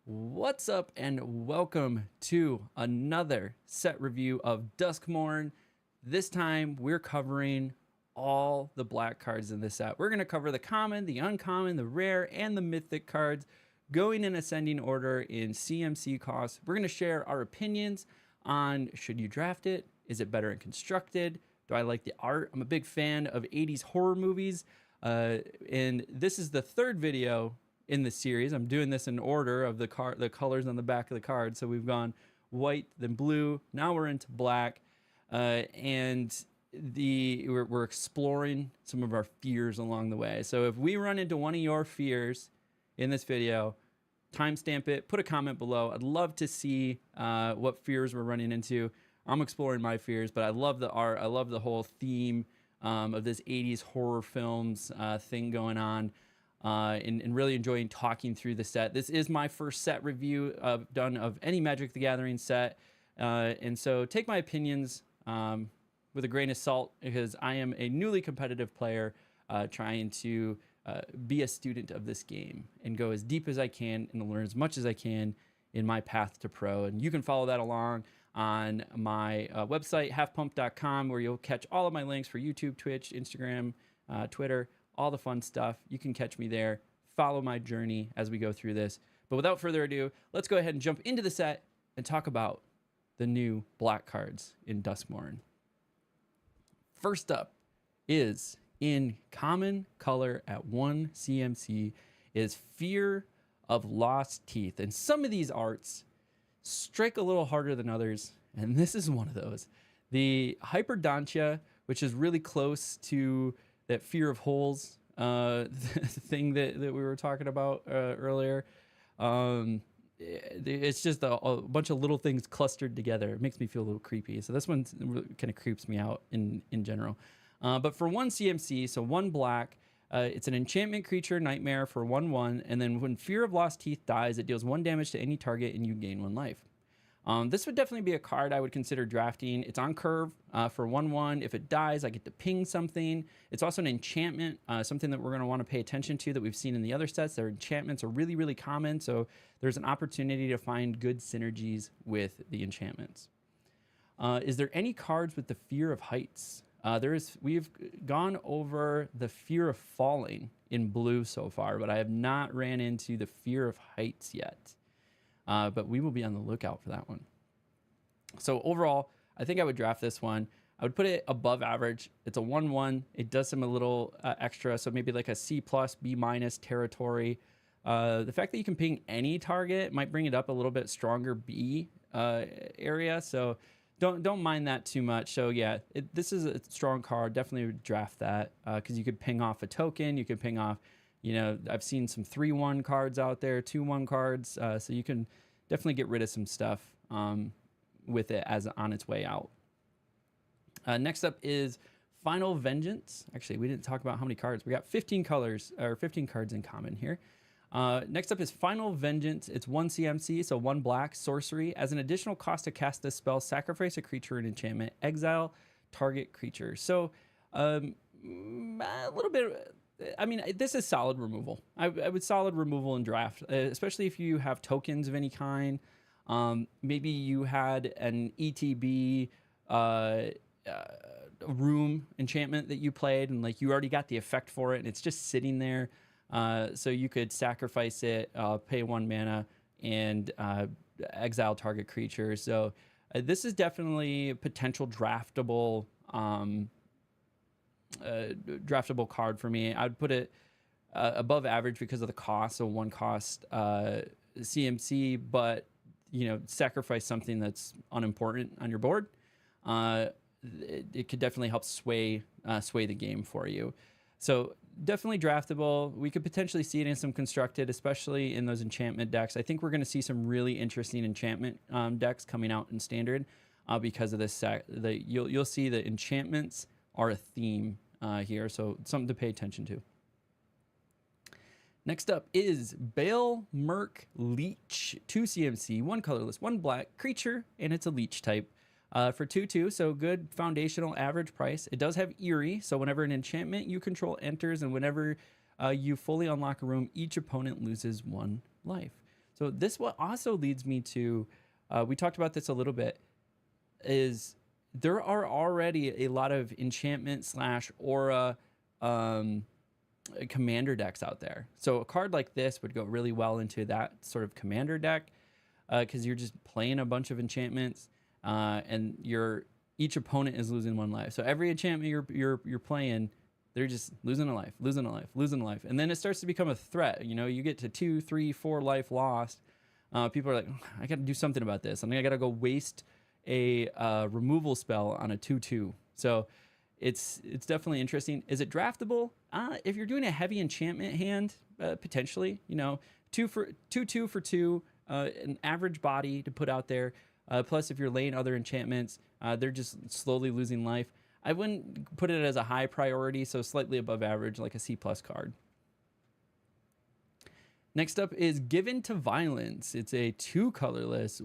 What's up, and welcome to another set review of DUSKMOURN. This time we're covering all the black cards in this set. We're going to cover the common, the uncommon, the rare, and the mythic cards, going in ascending order in CMC costs. We're going to share our opinions on, should you draft it? Is it better and constructed? Do I like the art? I'm a big fan of 80s horror movies. And this is the third video in the series. I'm doing this in order of the colors on the back of the card. So we've gone white, then blue. Now we're into black. And we're exploring some of our fears along the way. So if we run into one of your fears in this video, timestamp it, put a comment below. I'd love to see what fears we're running into. I'm exploring my fears, but I love the art. I love the whole theme of this 80s horror films thing going on, and really enjoying talking through the set. This is my first set review done of any Magic the Gathering set, and so take my opinions with a grain of salt, because I am a newly competitive player trying to be a student of this game and go as deep as I can and learn as much as I can in my path to pro. And you can follow that along on my website, halfpump.com, where you'll catch all of my links for YouTube, Twitch, Instagram, Twitter, all the fun stuff. You can catch me there. Follow my journey as we go through this. But without further ado, let's go ahead and jump into the set and talk about the new black cards in DUSKMOURN. First up is in common color at 1 CMC is Fear of Lost Teeth. And some of these arts strike a little harder than others, and this is one of those. The Hyperdontia, which is really close to that Fear of Holes thing that we were talking about earlier. It's just a bunch of little things clustered together. It makes me feel a little creepy. So this one kind of creeps me out in general. But for 1 CMC, so 1 black, it's an enchantment creature, nightmare for 1/1, and then when Fear of Lost Teeth dies, it deals 1 damage to any target and you gain 1 life. This would definitely be a card I would consider drafting. It's on curve for 1/1. If it dies, I get to ping something. It's also an enchantment, something that we're going to want to pay attention to that we've seen in the other sets. Their enchantments are really, really common, so there's an opportunity to find good synergies with the enchantments. Is there any cards with the Fear of Heights? We've gone over the Fear of Falling in blue so far, but I have not ran into the Fear of Heights yet. But we will be on the lookout for that one. So overall, I think I would draft this one. I would put it above average. It's a 1/1. It does some a little extra, so maybe like a C+, B- territory. The fact that you can ping any target might bring it up a little bit stronger B area. So don't mind that too much. So yeah, this is a strong card. Definitely would draft that because you could ping off a token. You could ping off, you know, I've seen some 3/1 cards out there, 2/1 cards. So you can definitely get rid of some stuff with it as on its way out. Next up is Final Vengeance. Actually, we didn't talk about how many cards. We got 15 colors or 15 cards in common here. Next up is Final Vengeance. It's 1 CMC, so 1 black sorcery. As an additional cost to cast this spell, sacrifice a creature and enchantment, exile target creature. So a little bit. I mean, this is solid removal. I would solid removal in draft, especially if you have tokens of any kind. Maybe you had an ETB room enchantment that you played, and like you already got the effect for it, and it's just sitting there. So you could sacrifice it, pay 1 mana, and exile target creature. So this is definitely a potential draftable draftable card for me. I'd put it above average because of the cost, so 1 cost CMC, but you know, sacrifice something that's unimportant on your board. It could definitely help sway the game for you. So definitely draftable. We could potentially see it in some constructed, especially in those enchantment decks. I think we're going to see some really interesting enchantment decks coming out in standard because of this. You'll see the enchantments are a theme here, so something to pay attention to. Next up is Bale Merc Leech, 2 CMC, 1 colorless, 1 black creature, and it's a leech type. For 2/2, so good foundational average price. It does have Eerie, so whenever an enchantment you control enters and whenever you fully unlock a room, each opponent loses 1 life. So this what also leads me to, we talked about this a little bit, is there are already a lot of enchantment / aura commander decks out there. So a card like this would go really well into that sort of commander deck because you're just playing a bunch of enchantments. And each opponent is losing 1 life. So every enchantment you're playing, they're just losing a life, and then it starts to become a threat. You know, you get to 2, 3, 4 life lost. People are like, I got to do something about this. I mean, I got to go waste a removal spell on a 2/2. So it's definitely interesting. Is it draftable? If you're doing a heavy enchantment hand, potentially. You know, 2 for 2, an average body to put out there. Plus, if you're laying other enchantments, they're just slowly losing life. I wouldn't put it as a high priority, so slightly above average, like a C+ card. Next up is Given to Violence. It's a 2 colorless, 2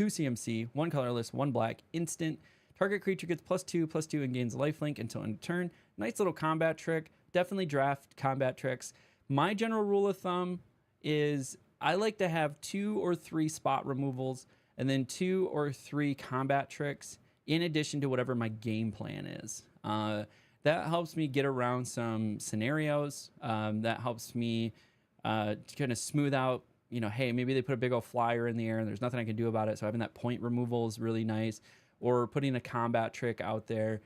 CMC, 1 colorless, 1 black instant. Target creature gets +2/+2 and gains lifelink until end of turn. Nice little combat trick. Definitely draft combat tricks. My general rule of thumb is I like to have 2 or 3 spot removals and then 2 or 3 combat tricks in addition to whatever my game plan is. That helps me get around some scenarios. That helps me to kind of smooth out, you know, hey, maybe they put a big old flyer in the air and there's nothing I can do about it. So having that point removal is really nice. Or putting a combat trick out there.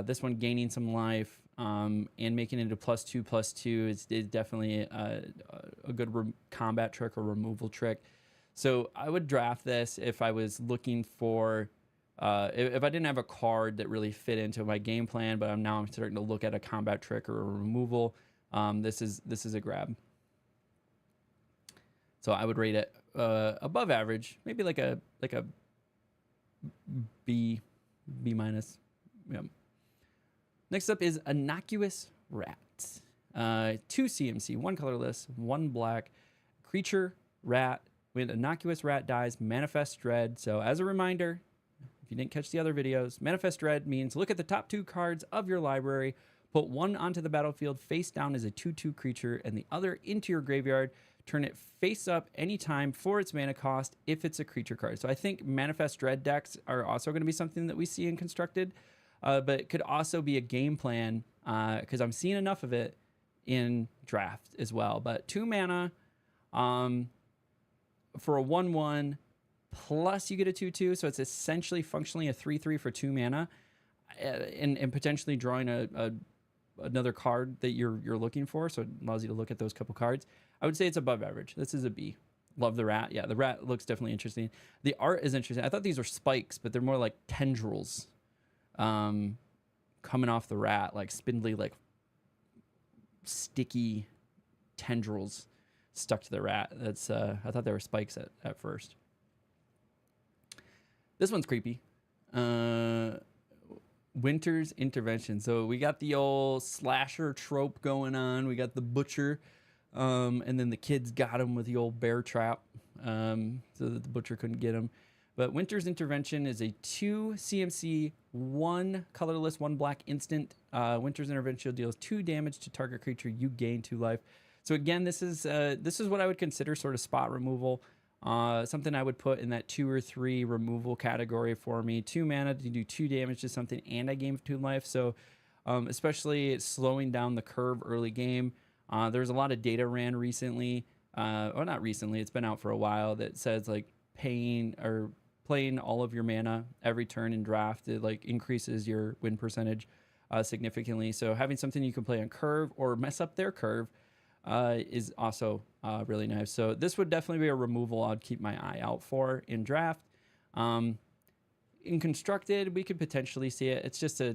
This one gaining some life. And making it a +2/+2 is definitely a good combat trick or removal trick. So I would draft this if I was looking for, if I didn't have a card that really fit into my game plan, but I'm starting to look at a combat trick or a removal. This is a grab. So I would rate it above average, maybe like a B-. Yeah. Next up is Innocuous Rat. 2 CMC, 1 colorless, 1 black creature rat. When Innocuous Rat dies, Manifest Dread. So as a reminder, if you didn't catch the other videos, Manifest Dread means look at the top 2 cards of your library, put 1 onto the battlefield face down as a 2/2 creature, and the other into your graveyard. Turn it face up anytime for its mana cost if it's a creature card. So I think Manifest Dread decks are also going to be something that we see in Constructed. But it could also be a game plan because I'm seeing enough of it in draft as well. But 2 mana for a 1/1 plus you get a 2/2. So it's essentially functionally a 3/3 for 2 mana and potentially drawing another card that you're looking for. So it allows you to look at those couple cards. I would say it's above average. This is a B. Love the rat. Yeah, the rat looks definitely interesting. The art is interesting. I thought these were spikes, but they're more like tendrils coming off the rat, like spindly, like sticky tendrils stuck to the rat. That's I thought they were spikes at first. This one's creepy. Winter's Intervention. So we got the old slasher trope going on. We got the butcher. And then the kids got him with the old bear trap, so that the butcher couldn't get him. But Winter's Intervention is a 2 CMC, 1 colorless, 1 black instant. Winter's Intervention deals 2 damage to target creature. You gain 2 life. So again, this is what I would consider sort of spot removal. Something I would put in that 2 or 3 removal category for me. 2 mana to do 2 damage to something, and I gain 2 life. So especially slowing down the curve early game. There's a lot of data ran recently, or not recently, it's been out for a while, that says like paying or playing all of your mana every turn in draft, it like increases your win percentage significantly. So having something you can play on curve or mess up their curve is also really nice. So this would definitely be a removal I'd keep my eye out for in draft. In constructed, we could potentially see it. It's just a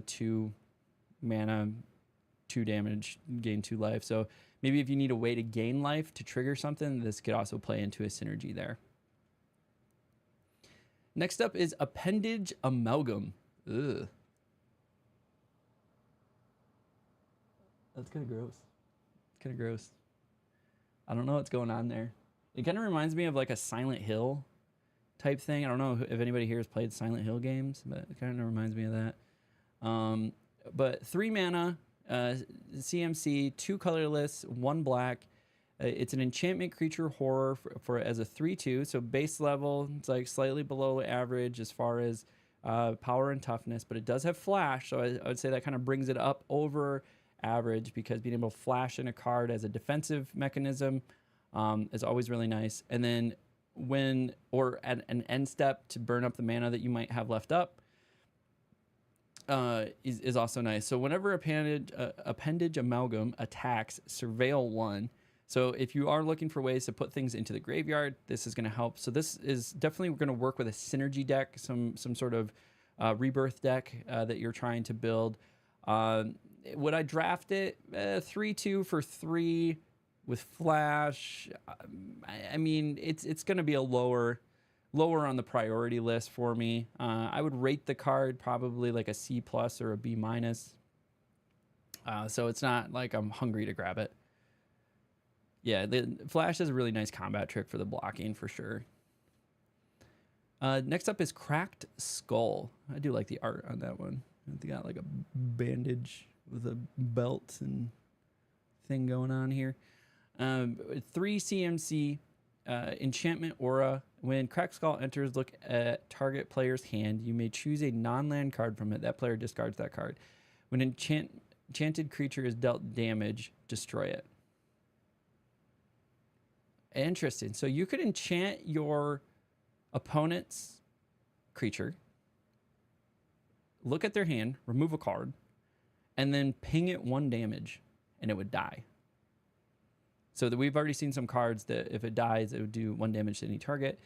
2 mana, 2 damage, gain 2 life. So maybe if you need a way to gain life to trigger something, this could also play into a synergy there. Next up is Appendage Amalgam. Ugh. That's kind of gross. It's kind of gross. I don't know what's going on there. It kind of reminds me of like a Silent Hill type thing. I don't know if anybody here has played Silent Hill games, but it kind of reminds me of that. But 3 mana, CMC, 2 colorless, 1 black. It's an enchantment creature horror for as a 3/2. So base level, it's like slightly below average as far as power and toughness, but it does have flash. So I would say that kind of brings it up over average, because being able to flash in a card as a defensive mechanism is always really nice. And then at an end step to burn up the mana that you might have left up, is also nice. So whenever Appendage Amalgam attacks, surveil 1. So if you are looking for ways to put things into the graveyard, this is going to help. So this is definitely going to work with a synergy deck, some sort of rebirth deck that you're trying to build. Would I draft it 3/2 for 3 with flash? I mean, it's going to be a lower on the priority list for me. I would rate the card probably like a C+ or a B-. So it's not like I'm hungry to grab it. Yeah, the flash is a really nice combat trick for the blocking for sure. Next up is Cracked Skull. I do like the art on that one. They got like a bandage with a belt and thing going on here. 3 CMC, enchantment aura. When Cracked Skull enters, look at target player's hand. You may choose a non-land card from it. That player discards that card. When enchanted creature is dealt damage, destroy it. Interesting. So you could enchant your opponent's creature, look at their hand, remove a card, and then ping it 1 damage, and it would die. So that we've already seen some cards that if it dies, it would do 1 damage to any target.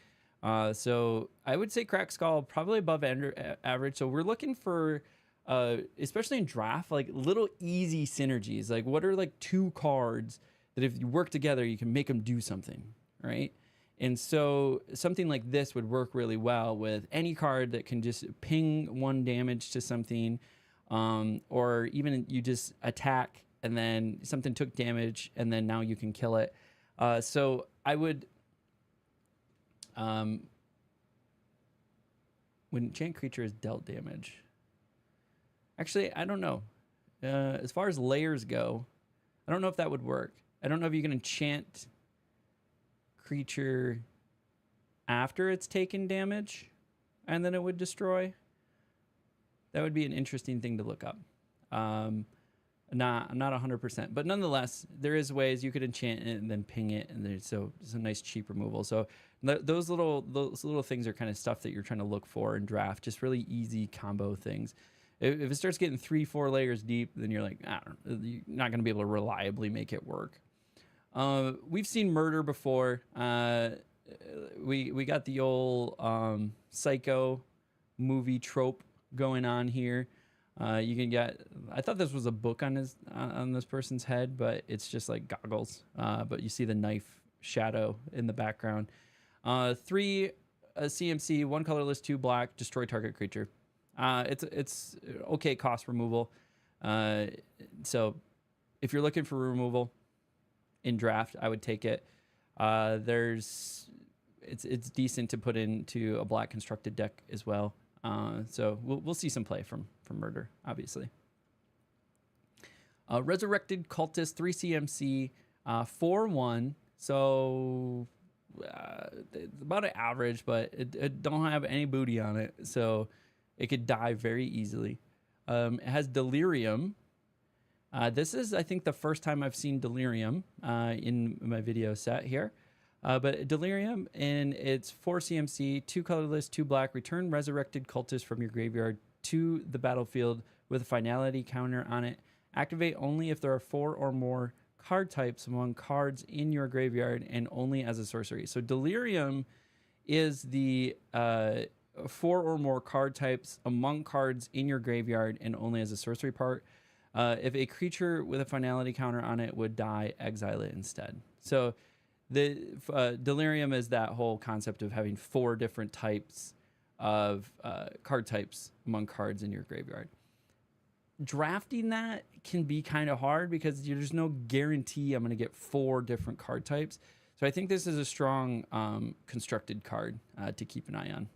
So I would say Cracked Skull probably above average. So we're looking for, especially in draft, like little easy synergies. Like what are like 2 cards that if you work together, you can make them do something, right? And so something like this would work really well with any card that can just ping 1 damage to something, or even you just attack and then something took damage and then now you can kill it. So I would, when enchant creature is dealt damage, actually, I don't know. As far as layers go, I don't know if that would work. I don't know if you can enchant creature after it's taken damage and then it would destroy. That would be an interesting thing to look up. I'm not 100%, but nonetheless, there is ways you could enchant it and then ping it, and there's so it's a nice cheap removal. So those little things are kind of stuff that you're trying to look for in draft, just really easy combo things. If it starts getting 3-4 layers deep, then you're like, you're not going to be able to reliably make it work. We've seen murder before. We got the old psycho movie trope going on here. You can get. I thought this was a book on this person's head, but it's just like goggles. But you see the knife shadow in the background. 3 CMC, 1 colorless, 2 black. Destroy target creature. It's okay cost removal. So if you're looking for removal in draft, I would take it. It's decent to put into a black constructed deck as well. So we'll see some play from murder, obviously. Resurrected Cultist, 3 CMC, 4/1. So about an average, but it don't have any booty on it, so it could die very easily. It has Delirium. This is, I think, the first time I've seen Delirium in my video set here. But Delirium, and it's 4 CMC, 2 colorless, 2 black. Return Resurrected Cultist from your graveyard to the battlefield with a finality counter on it. Activate only if there are 4 or more card types among cards in your graveyard and only as a sorcery. So Delirium is the 4 or more card types among cards in your graveyard and only as a sorcery part. If a creature with a finality counter on it would die, exile it instead. So the Delirium is that whole concept of having 4 different types of card types among cards in your graveyard. Drafting that can be kind of hard because there's no guarantee I'm going to get 4 different card types. So I think this is a strong constructed card to keep an eye on.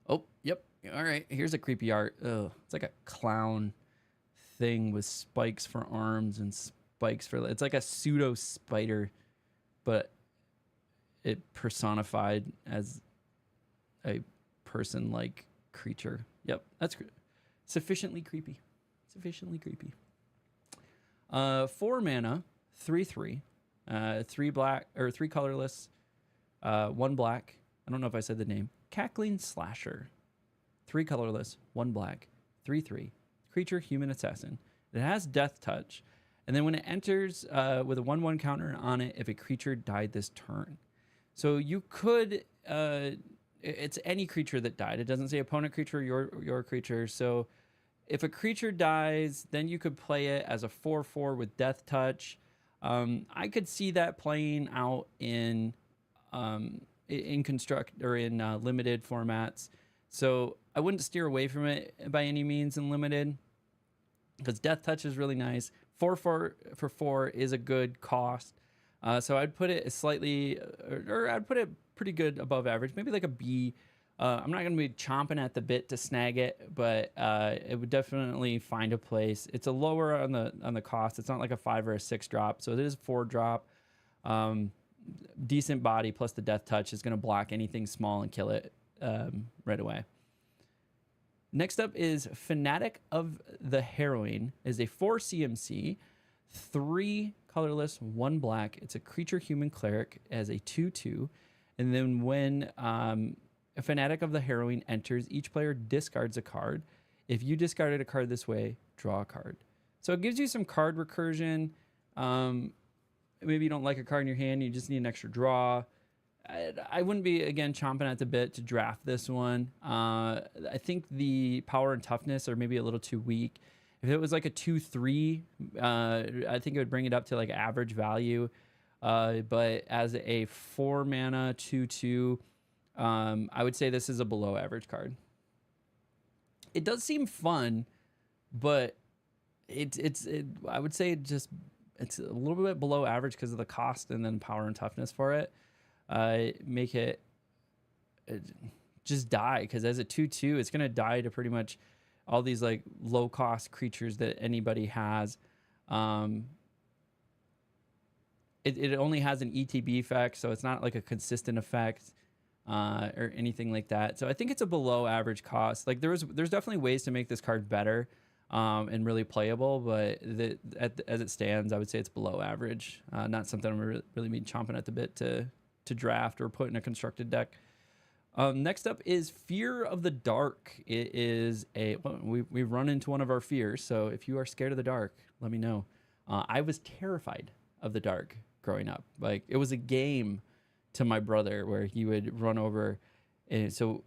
Oh, yep. All right. Here's a creepy art. Ugh, it's like a clown thing with spikes for arms and spikes for... It's like a pseudo spider, but it personified as a person-like creature. Yep, that's sufficiently creepy. Sufficiently creepy. 4 mana, 3/3, 3 black or 3 colorless, 1 black. I don't know if I said the name. Cackling Slasher, 3 colorless, 1 black, 3/3. Creature, human assassin. It has Death Touch, and then when it enters with a 1/1 counter on it, if a creature died this turn. So you could. It's any creature that died. It doesn't say opponent creature or your creature. So if a creature dies, then you could play it as a 4/4 with Death Touch. I could see that playing out in construct or in limited formats. So I wouldn't steer away from it by any means in limited, because Death Touch is really nice. 4/4 for 4 is a good cost. So I'd put it slightly, or I'd put it pretty good above average, maybe like a B. I'm not going to be chomping at the bit to snag it, but it would definitely find a place. It's a lower on the cost. It's not like a 5 or a 6 drop, so it is 4 drop. Decent body plus the Death Touch is going to block anything small and kill it right away. Next up is Fanatic of the Harrowing. Is a 4 CMC, 3 colorless, 1 black. It's a creature human cleric as a 2/2. And then when a Fanatic of the Harrowing enters, each player discards a card. If you discarded a card this way, draw a card. So it gives you some card recursion. Maybe you don't like a card in your hand, you just need an extra draw. I wouldn't be, again, chomping at the bit to draft this one. I think the power and toughness are maybe a little too weak. If it was like a 2/3, I think it would bring it up to like average value. But as a 4 mana 2/2, I would say this is a below average card. It does seem fun, but I would say it's a little bit below average because of the cost and then power and toughness for it. Make it just die, because as a 2/2, it's gonna die to pretty much all these like low cost creatures that anybody has. It only has an ETB effect, so it's not like a consistent effect or anything like that. So I think it's a below average cost. Like there's definitely ways to make this card better and really playable, but as it stands, I would say it's below average. Not something I'm really be chomping at the bit to draft or put in a constructed deck. Next up is Fear of the Dark. It is we run into one of our fears, so if you are scared of the dark, let me know. I was terrified of the dark growing up. Like, it was a game to my brother where he would run over. And so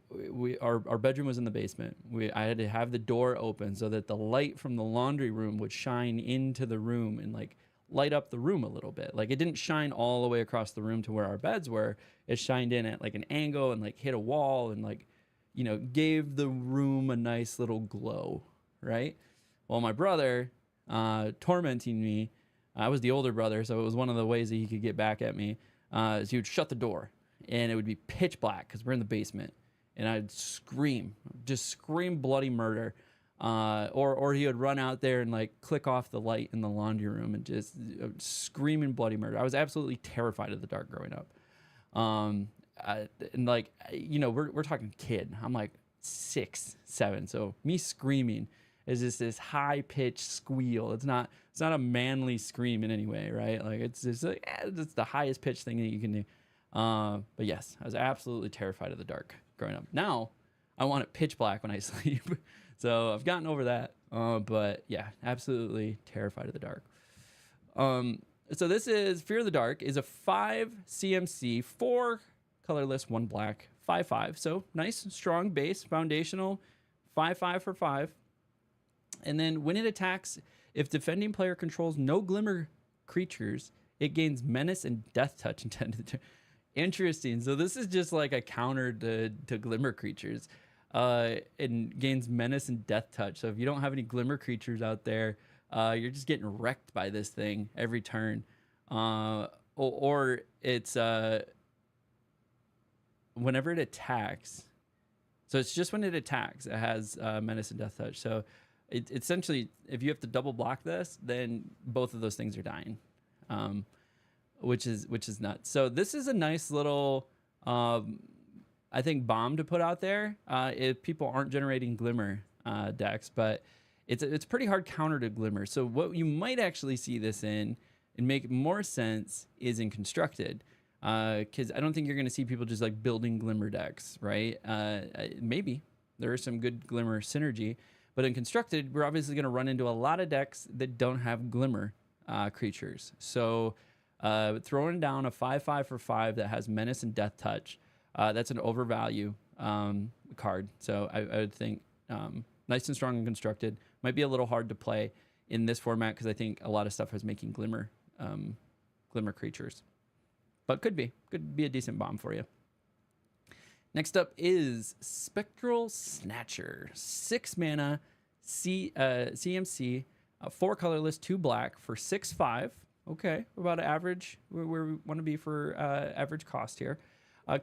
our bedroom was in the basement. I had to have the door open so that the light from the laundry room would shine into the room and like light up the room a little bit. Like, it didn't shine all the way across the room to where our beds were. It shined in at like an angle and like hit a wall and like, you know, gave the room a nice little glow, right? Well, my brother, tormenting me, I was the older brother, so it was one of the ways that he could get back at me, is he would shut the door and it would be pitch black because we're in the basement, and I'd scream, just scream bloody murder. Or he would run out there and like click off the light in the laundry room and just screaming bloody murder. I was absolutely terrified of the dark growing up. And like, you know, we're talking kid. I'm like 6, 7. So me screaming is just this high pitched squeal. It's not a manly scream in any way, right? Like, it's just like, it's the highest pitched thing that you can do. But yes, I was absolutely terrified of the dark growing up. Now I want it pitch black when I sleep. So I've gotten over that. But yeah, absolutely terrified of the dark. So this is Fear of the Dark is a 5 CMC, 4 colorless, 1 black, 5/5. So nice, strong base, foundational, 5/5 for 5. And then when it attacks, if defending player controls no glimmer creatures, it gains menace and death touch intended. Interesting. So this is just like a counter to glimmer creatures. And gains menace and death touch. So if you don't have any glimmer creatures out there, you're just getting wrecked by this thing every turn. Or it's whenever it attacks. So it's just when it attacks, it has menace and death touch. So it essentially, if you have to double block this, then both of those things are dying, which is nuts. So this is a nice little, I think, bomb to put out there if people aren't generating glimmer decks, but it's pretty hard counter to glimmer. So what you might actually see this in and make more sense is in constructed, because I don't think you're going to see people just like building glimmer decks, right? Maybe there is some good glimmer synergy, but in constructed, we're obviously going to run into a lot of decks that don't have glimmer creatures. So throwing down a 5/5 for 5 that has menace and death touch, that's an overvalue card. So I would think nice and strong and constructed. Might be a little hard to play in this format because I think a lot of stuff is making glimmer creatures, but could be a decent bomb for you. Next up is Spectral Snatcher, 6 mana, CMC, 4 colorless, 2 black for 6/5. Okay, about average where we want to be for average cost here.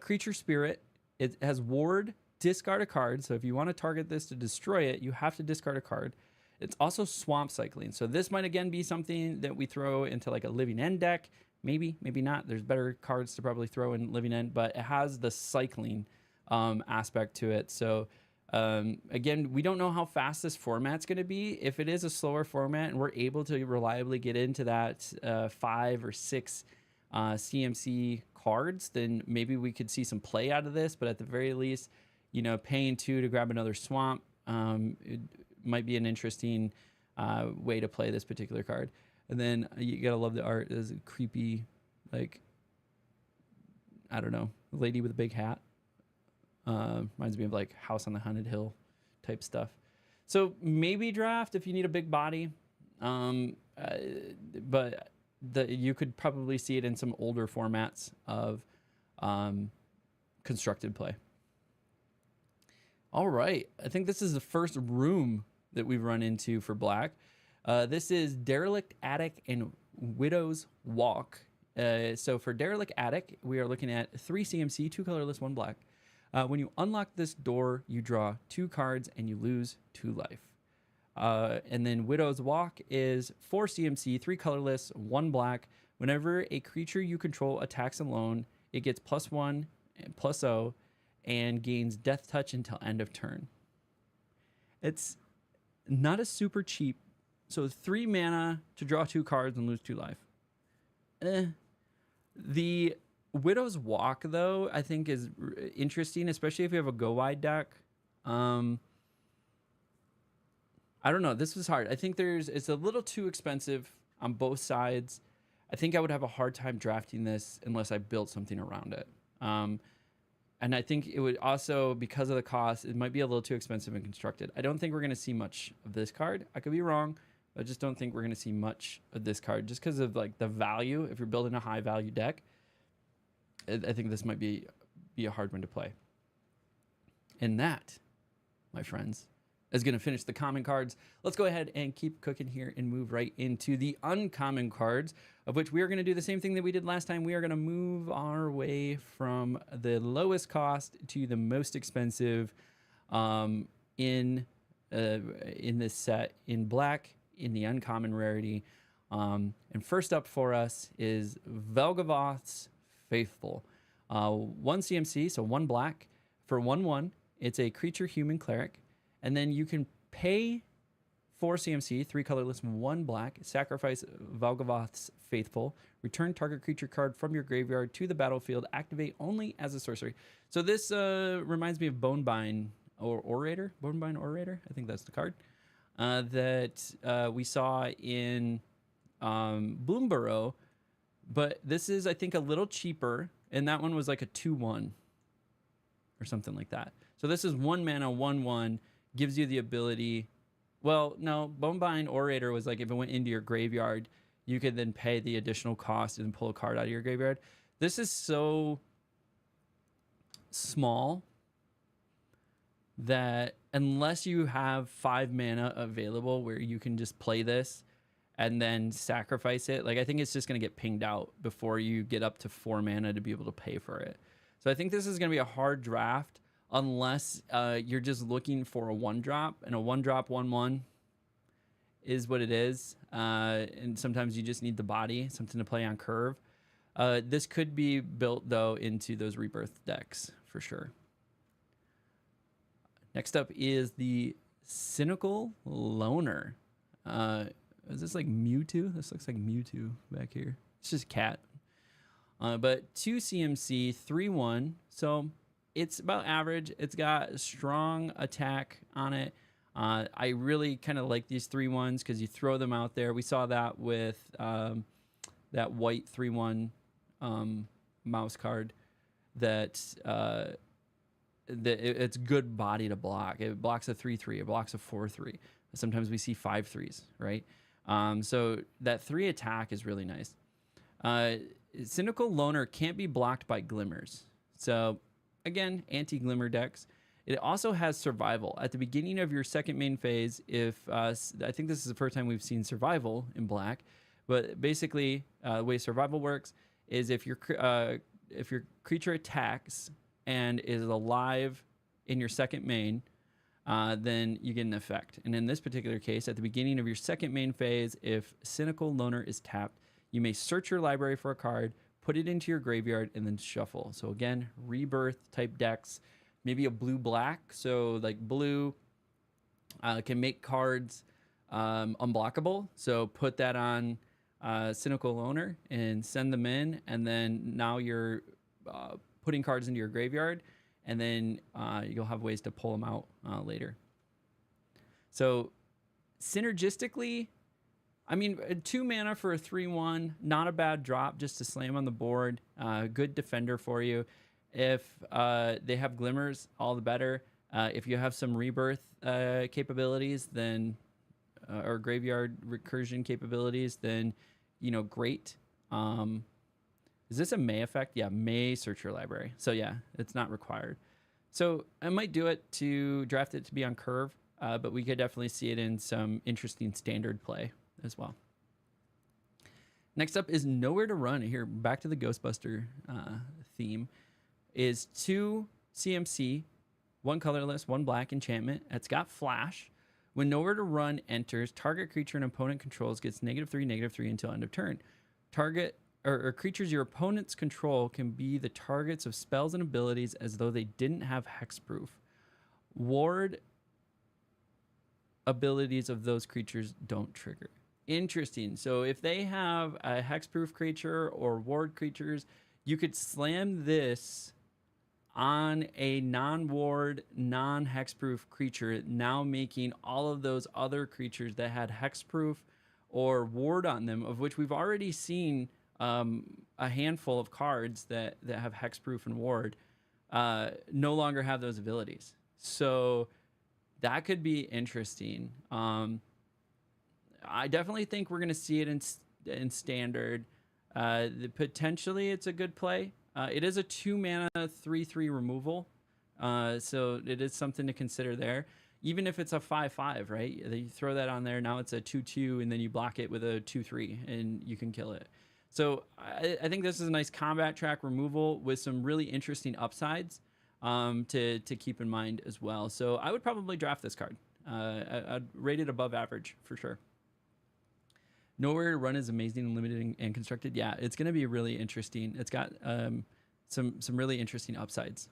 Creature Spirit. It has Ward, discard a card. So if you want to target this to destroy it, you have to discard a card. It's also Swamp Cycling. So this might again be something that we throw into like a Living End deck. Maybe not. There's better cards to probably throw in Living End, but it has the cycling aspect to it. So again, we don't know how fast this format's going to be. If it is a slower format and we're able to reliably get into that 5 or 6 CMC cards, then maybe we could see some play out of this. But at the very least, you know, paying 2 to grab another swamp, it might be an interesting way to play this particular card. And then you gotta love the art. There's a creepy, like, I don't know, lady with a big hat. Reminds me of like House on the Haunted Hill type stuff. So maybe draft if you need a big body, but you could probably see it in some older formats of constructed play. All right, I think this is the first room that we've run into for black. This is Derelict Attic and Widow's Walk. So for Derelict Attic, we are looking at 3 CMC, 2 colorless, 1 black. When you unlock this door, you draw 2 cards and you lose 2 life. And then Widow's Walk is 4 CMC, 3 colorless, 1 black. Whenever a creature you control attacks alone, it gets +1 and +0 and gains death touch until end of turn. It's not a super cheap. So 3 mana to draw 2 cards and lose 2 life. The Widow's Walk, though, I think is interesting, especially if you have a go wide deck. I don't know. This was hard. I think it's a little too expensive on both sides. I think I would have a hard time drafting this unless I built something around it. And I think it would also, because of the cost, it might be a little too expensive and constructed. I don't think we're going to see much of this card. I could be wrong. I just don't think we're going to see much of this card just because of like the value. If you're building a high value deck, I think this might be a hard one to play. And that, my friends, is going to finish the common cards. Let's go ahead and keep cooking here and move right into the uncommon cards, of which we are going to do the same thing that we did last time. We are going to move our way from the lowest cost to the most expensive in this set in black, in the uncommon rarity. And first up for us is Velgavoth's Faithful. 1 CMC, so 1 black for 1/1. It's a creature human cleric. And then you can pay 4 CMC, 3 colorless, 1 black, sacrifice Velgavoth's Faithful, return target creature card from your graveyard to the battlefield, activate only as a sorcery. So this reminds me of Bonebine or Orator. Bonebine Orator, I think that's the card that we saw in Bloomburrow. But this is, I think, a little cheaper, and that one was like a 2/1 or something like that. So this is 1 mana, 1/1, gives you the ability. Well, no, Bonebine Orator was like if it went into your graveyard, you could then pay the additional cost and pull a card out of your graveyard. This is so small that unless you have 5 mana available where you can just play this and then sacrifice it, like I think it's just going to get pinged out before you get up to 4 mana to be able to pay for it. So I think this is going to be a hard draft unless you're just looking for a 1-drop, and a 1-drop 1/1 is what it is. And sometimes you just need the body, something to play on curve. This could be built, though, into those Rebirth decks for sure. Next up is the Cynical Loner. Is this like Mewtwo? This looks like Mewtwo back here. It's just a cat. But 2 CMC, 3/1. So it's about average. It's got strong attack on it. I really kind of like these 3/1s because you throw them out there. We saw that with that white 3/1 mouse card that it's good body to block. It blocks a 3/3. It blocks a 4/3. Sometimes we see 5/3s, right? So that 3 attack is really nice. Cynical Loner can't be blocked by Glimmers. So again, anti-Glimmer decks. It also has Survival. At the beginning of your second main phase, if I think this is the first time we've seen Survival in black, but basically the way Survival works is if your creature attacks and is alive in your second main, then you get an effect. And in this particular case, at the beginning of your second main phase, if Cynical Loner is tapped, you may search your library for a card, put it into your graveyard, and then shuffle. So again, Rebirth type decks, maybe a blue-black. So like blue can make cards unblockable. So put that on Cynical Loner and send them in, and then now you're putting cards into your graveyard, and then you'll have ways to pull them out later. So synergistically, I mean, 2 mana for a 3/1, not a bad drop just to slam on the board. Good defender for you. If they have Glimmers, all the better. If you have some Rebirth capabilities, then or graveyard recursion capabilities, then great. Is this a May effect? Yeah, May search your library. So yeah, it's not required. So I might do it to draft it to be on curve, but we could definitely see it in some interesting standard play as well. Next up is Nowhere to Run. Here, back to the Ghostbuster theme. Is 2 CMC, 1 colorless, 1 black enchantment. It's got flash. When Nowhere to Run enters, target creature an opponent controls gets -3/-3 until end of turn. Target or creatures your opponents control can be the targets of spells and abilities as though they didn't have hexproof. Ward abilities of those creatures don't trigger. Interesting. So if they have a hexproof creature or ward creatures, you could slam this on a non-ward, non-hexproof creature, now making all of those other creatures that had hexproof or ward on them, of which we've already seen a handful of cards that have hexproof and ward no longer have those abilities. So that could be interesting. I definitely think we're going to see it in standard. Potentially, it's a good play. It is a 2-mana 3/3 removal, so it is something to consider there. Even if it's a 5/5, right? You throw that on there. Now it's a 2/2, and then you block it with a 2/3, and you can kill it. So I think this is a nice combat track removal with some really interesting upsides to keep in mind as well. So I would probably draft this card. I'd rate it above average for sure. Nowhere to Run is amazing and limited and constructed. Yeah, it's going to be really interesting. It's got some really interesting upsides.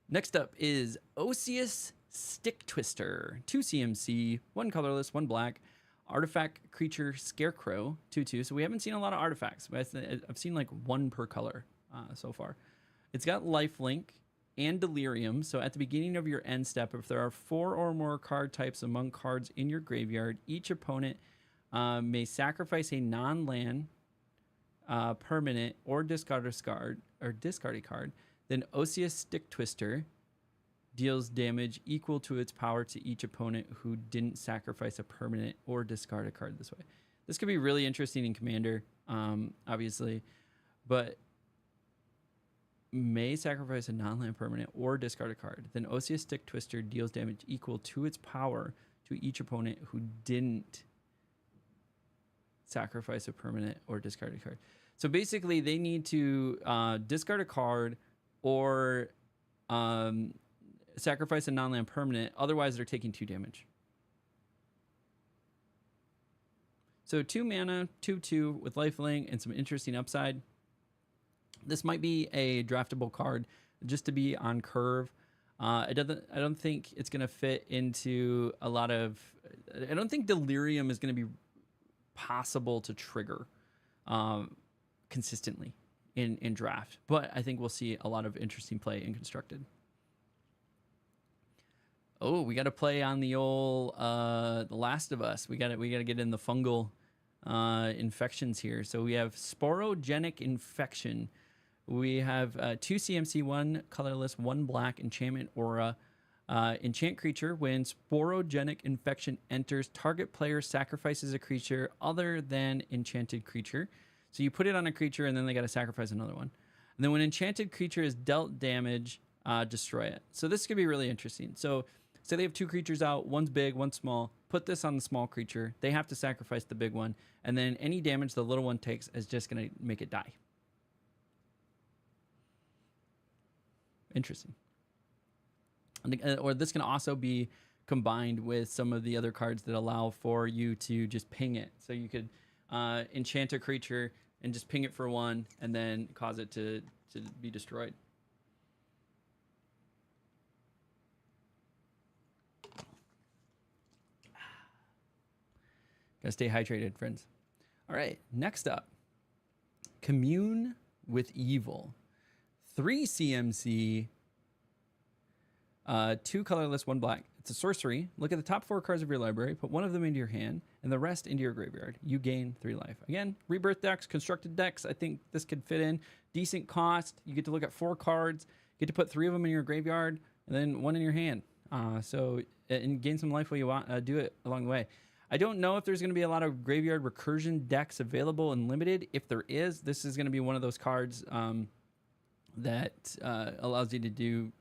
Next up is Osseous Stick Twister. 2 CMC, 1 colorless, 1 black. Artifact creature Scarecrow, 2/2. So we haven't seen a lot of artifacts. I've seen like 1 per color so far. It's got lifelink and delirium. So at the beginning of your end step, if there are 4 or more card types among cards in your graveyard, each opponent may sacrifice a non-land permanent or discard a card. Then Osseous Stick Twister deals damage equal to its power to each opponent who didn't sacrifice a permanent or discard a card this way. This could be really interesting in Commander, obviously, but may sacrifice a non-land permanent or discard a card. Then Osseous Stick Twister deals damage equal to its power to each opponent who didn't sacrifice a permanent or discard a card. So basically, they need to discard a card or sacrifice a non-land permanent. Otherwise, they're taking 2 damage. So 2 mana, 2/2 with lifelink and some interesting upside. This might be a draftable card just to be on curve. I don't think it's going to fit into a lot of... I don't think Delirium is going to be possible to trigger consistently in draft, but I think we'll see a lot of interesting play in Constructed. Oh, we got to play on the old The Last of Us. We got to get in the fungal infections here. So we have Sporogenic Infection. We have 2 CMC, 1 colorless, 1 black enchantment aura. Enchant creature. When Sporogenic Infection enters, target player sacrifices a creature other than enchanted creature. So you put it on a creature, and then they got to sacrifice another one. And then when enchanted creature is dealt damage, destroy it. So this could be really interesting. So say they have 2 creatures out, one's big, one's small. Put this on the small creature. They have to sacrifice the big one, and then any damage the little one takes is just going to make it die. Interesting. Or this can also be combined with some of the other cards that allow for you to just ping it. So you could enchant a creature and just ping it for 1 and then cause it to be destroyed. Gotta stay hydrated, friends. All right, next up. Commune with Evil. 3 CMC, 2 colorless, 1 black. It's a sorcery. Look at the top 4 cards of your library, put 1 of them into your hand, and the rest into your graveyard. You gain 3 life. Again, rebirth decks, constructed decks. I think this could fit in. Decent cost. You get to look at 4 cards, get to put 3 of them in your graveyard, and then 1 in your hand. And gain some life while you want. Do it along the way. I don't know if there's going to be a lot of graveyard recursion decks available and limited. If there is, this is going to be one of those cards that allows you to do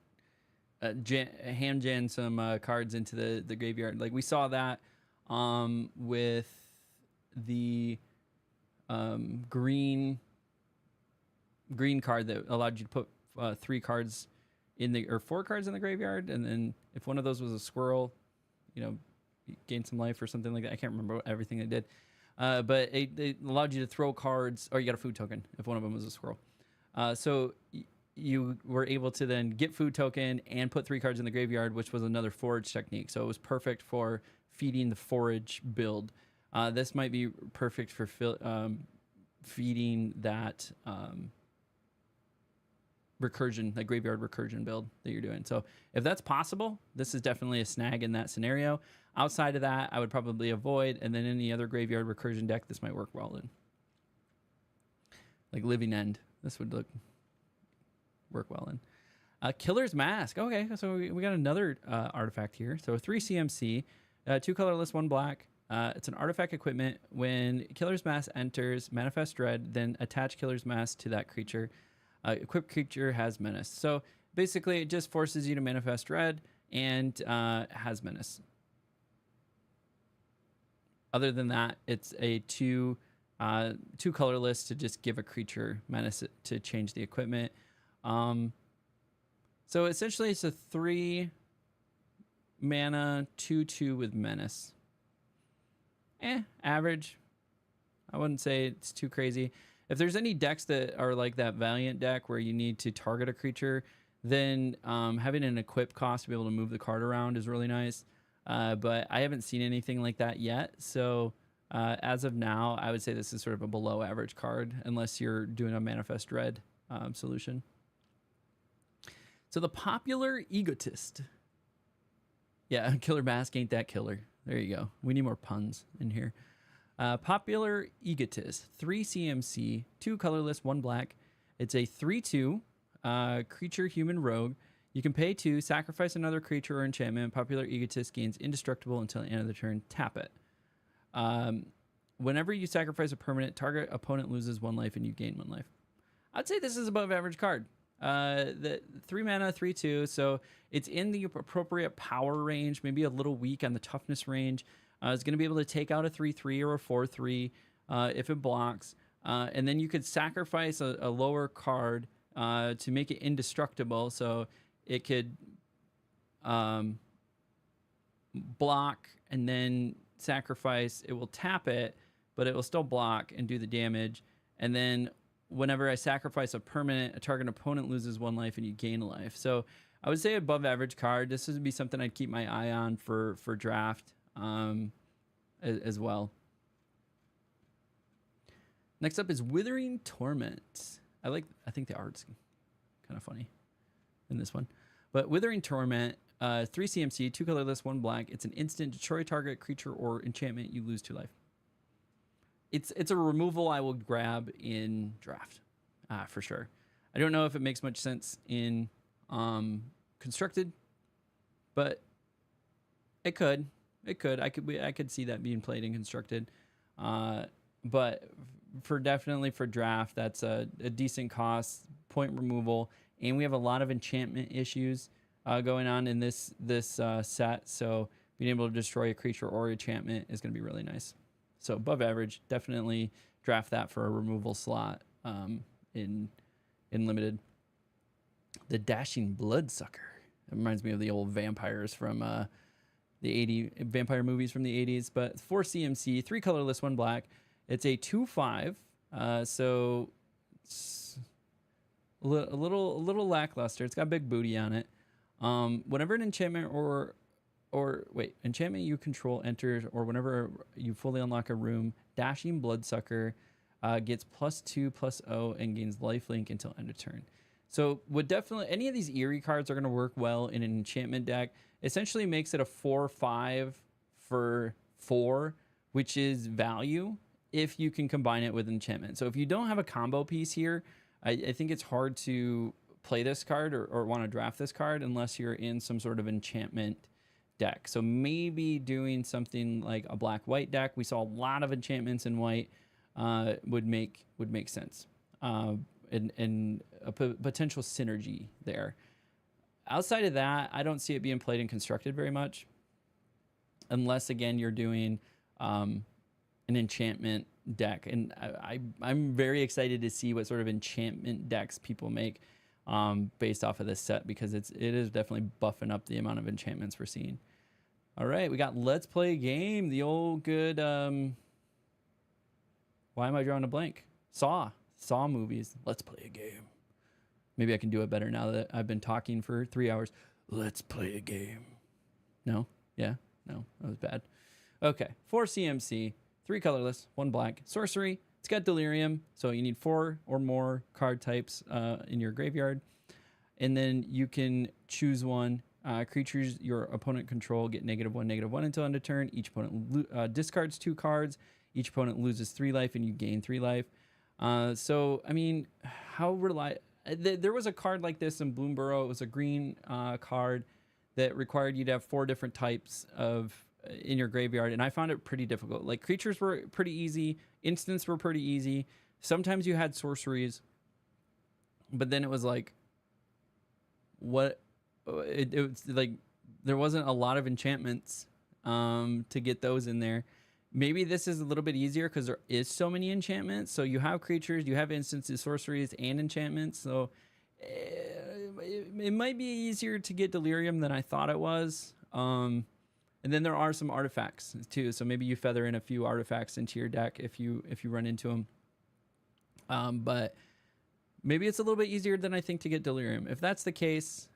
hand gen some cards into the graveyard. Like we saw that with the green card that allowed you to put 3 cards in the, or 4 cards in the graveyard, and then if one of those was a squirrel, you know, gain some life or something like that. I can't remember everything they did, but it allowed you to throw cards, or you got a food token if one of them was a squirrel. So you were able to then get food token and put 3 cards in the graveyard, which was another forage technique. So it was perfect for feeding the forage build. This might be perfect for feeding that recursion, like graveyard recursion build that you're doing. So if that's possible, this is definitely a snag in that scenario. Outside of that, I would probably avoid, and then any other graveyard recursion deck, this might work well in. Like Living End, this would work well in. Killer's Mask. Okay, so we got another artifact here. So 3 CMC, 2 colorless, 1 black. It's an artifact equipment. When Killer's Mask enters, manifest dread, then attach Killer's Mask to that creature. Equipped creature has menace. So basically, it just forces you to manifest dread and has menace. Other than that, it's a 2 colorless to just give a creature menace to change the equipment. So essentially, it's a 3 mana 2/2 with menace. Average. I wouldn't say it's too crazy. If there's any decks that are like that Valiant deck where you need to target a creature, then having an equip cost to be able to move the card around is really nice. But I haven't seen anything like that yet. So as of now, I would say this is sort of a below average card unless you're doing a Manifest Dread solution. So the Popular Egotist. Yeah, Killer Mask ain't that killer. There you go. We need more puns in here. Popular Egotist, 3 CMC, 2 colorless, 1 black. It's a 3/2 creature human rogue. You can pay 2, sacrifice another creature or enchantment. Popular Egotist gains indestructible until the end of the turn. Tap it. Whenever you sacrifice a permanent, target opponent loses 1 life and you gain 1 life. I'd say this is above average card. The 3 mana, 3/2, so it's in the appropriate power range, maybe a little weak on the toughness range. It's going to be able to take out a 3/3 or a 4/3 if it blocks. And then you could sacrifice a lower card to make it indestructible, so it could block and then sacrifice. It will tap it, but it will still block and do the damage. And then whenever I sacrifice a permanent, a target opponent loses 1 life and you gain a life. So I would say above average card. This would be something I'd keep my eye on for draft as well. Next up is Withering Torment. I think the art's kind of funny in this one. But Withering Torment, 3 CMC, 2 colorless, 1 black. It's an instant, destroy target creature or enchantment, you lose 2 life. It's a removal I will grab in draft, for sure. I don't know if it makes much sense in constructed, but it could. I could see that being played in constructed. But definitely for draft, that's a decent cost, point removal, and we have a lot of enchantment issues going on in this set. So being able to destroy a creature or enchantment is going to be really nice. So above average, definitely draft that for a removal slot in limited. The Dashing Bloodsucker. It reminds me of the old vampires from the vampire movies from the 80s. But 4 CMC, 3 colorless, 1 black. It's a 2/5. So it's a little lackluster. It's got big booty on it. Whenever an enchantment enchantment you control enters, or whenever you fully unlock a room, Dashing Bloodsucker gets +2/+0 and gains lifelink until end of turn. So would definitely, any of these Eerie cards are going to work well in an enchantment deck. Essentially makes it a 4/5 for 4, which is value if you can combine it with enchantment. So if you don't have a combo piece here, I think it's hard to play this card or want to draft this card unless you're in some sort of enchantment deck. So maybe doing something like a black-white deck. We saw a lot of enchantments in white would make sense. And a potential synergy there. Outside of that, I don't see it being played and constructed very much, unless again you're doing an enchantment deck. And I'm very excited to see what sort of enchantment decks people make based off of this set, because it is definitely buffing up the amount of enchantments we're seeing. All right, we got Let's Play a Game, the old good. Why am I drawing a blank? Saw movies. Let's play a game. Maybe I can do it better now that I've been talking for 3 hours. Let's play a game. No? Yeah? No, that was bad. Okay, 4 CMC, 3 colorless, 1 black. Sorcery. It's got Delirium, so you need 4 or more card types in your graveyard. And then you can choose one. Creatures your opponent control get -1/-1 until end of turn. Each opponent discards 2 cards. Each opponent loses 3 life, and you gain 3 life. So, I mean, how reliable... There was a card like this in Bloomburrow. It was a green card that required you to have 4 different types of in your graveyard, and I found it pretty difficult. Like, creatures were pretty easy. Instants were pretty easy. Sometimes you had sorceries, but then it was like... What... It was like there wasn't a lot of enchantments to get those in there. Maybe this is a little bit easier because there is so many enchantments. So you have creatures, you have instances, sorceries, and enchantments. So it might be easier to get Delirium than I thought it was. And then there are some artifacts too. So maybe you feather in a few artifacts into your deck if you run into them. But maybe it's a little bit easier than I think to get Delirium. If that's the case...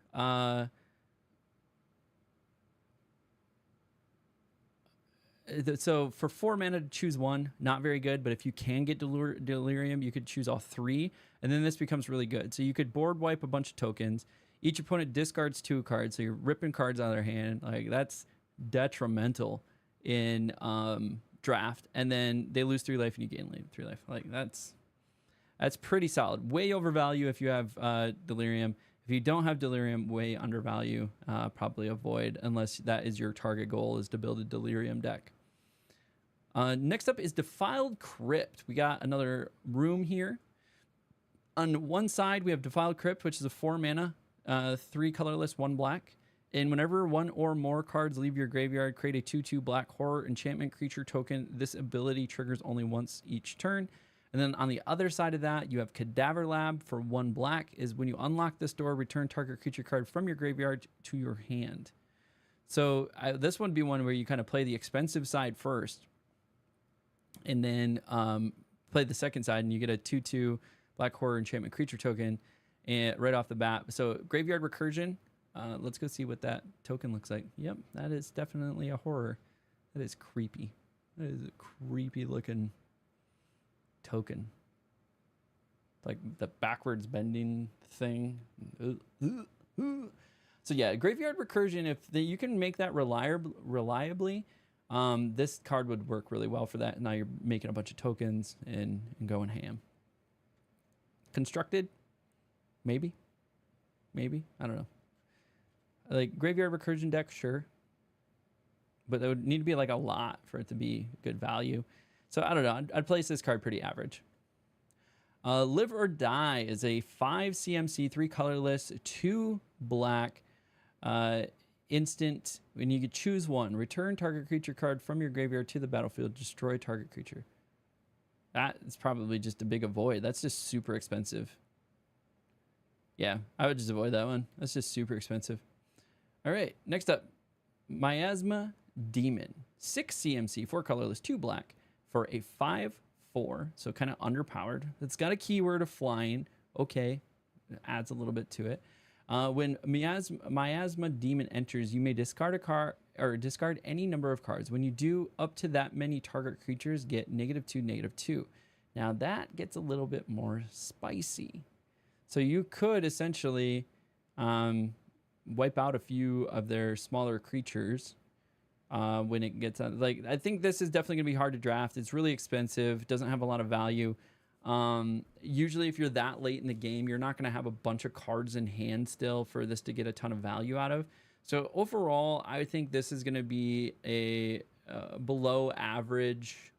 So for 4 mana to choose one, not very good, but if you can get Delirium, you could choose all 3, and then this becomes really good. So you could board wipe a bunch of tokens. Each opponent discards 2 cards, so you're ripping cards out of their hand. Like, that's detrimental in draft, and then they lose 3 life and you gain 3 life. Like, that's pretty solid. Way overvalue if you have Delirium. If you don't have Delirium, way undervalue. Probably avoid unless that is your target goal, is to build a Delirium deck. Next up is Defiled Crypt. We got another room here. On one side, we have Defiled Crypt, which is a 4 mana, 3 colorless, 1 black. And whenever 1 or more cards leave your graveyard, create a 2/2 black horror enchantment creature token. This ability triggers only once each turn. And then on the other side of that, you have Cadaver Lab for 1 black. Is when you unlock this door, return target creature card from your graveyard to your hand. So this one would be one where you kind of play the expensive side first, and then play the second side, and you get a 2/2 black horror enchantment creature token and right off the bat. So Graveyard Recursion. Let's go see what that token looks like. Yep, that is definitely a horror. That is creepy. That is a creepy looking token, like the backwards bending thing. So yeah, Graveyard Recursion, if you can make that reliably, this card would work really well for that. Now you're making a bunch of tokens and going ham. Constructed, maybe I don't know. Like Graveyard Recursion deck, sure, but there would need to be like a lot for it to be good value. So I don't know. I'd place this card pretty average. Live or Die is a 5 CMC, 3 colorless, 2 black instant. When you could choose one, return target creature card from your graveyard to the battlefield, destroy target creature. That is probably just a big avoid. That's just super expensive. Yeah, I would just avoid that one. That's just super expensive. All right, next up, Miasma Demon. 6 CMC, 4 colorless, 2 black. For a 5/4, so kind of underpowered. It's got a keyword of flying. Okay, it adds a little bit to it. When Miasma Demon enters, you may discard a card or discard any number of cards. When you do, up to that many target creatures get -2/-2. Now that gets a little bit more spicy. So you could essentially wipe out a few of their smaller creatures. When it gets out, like, I think this is definitely gonna be hard to draft. It's really expensive, doesn't have a lot of value. Usually if you're that late in the game, you're not gonna have a bunch of cards in hand still for this to get a ton of value out of. So overall, I think this is gonna be a below average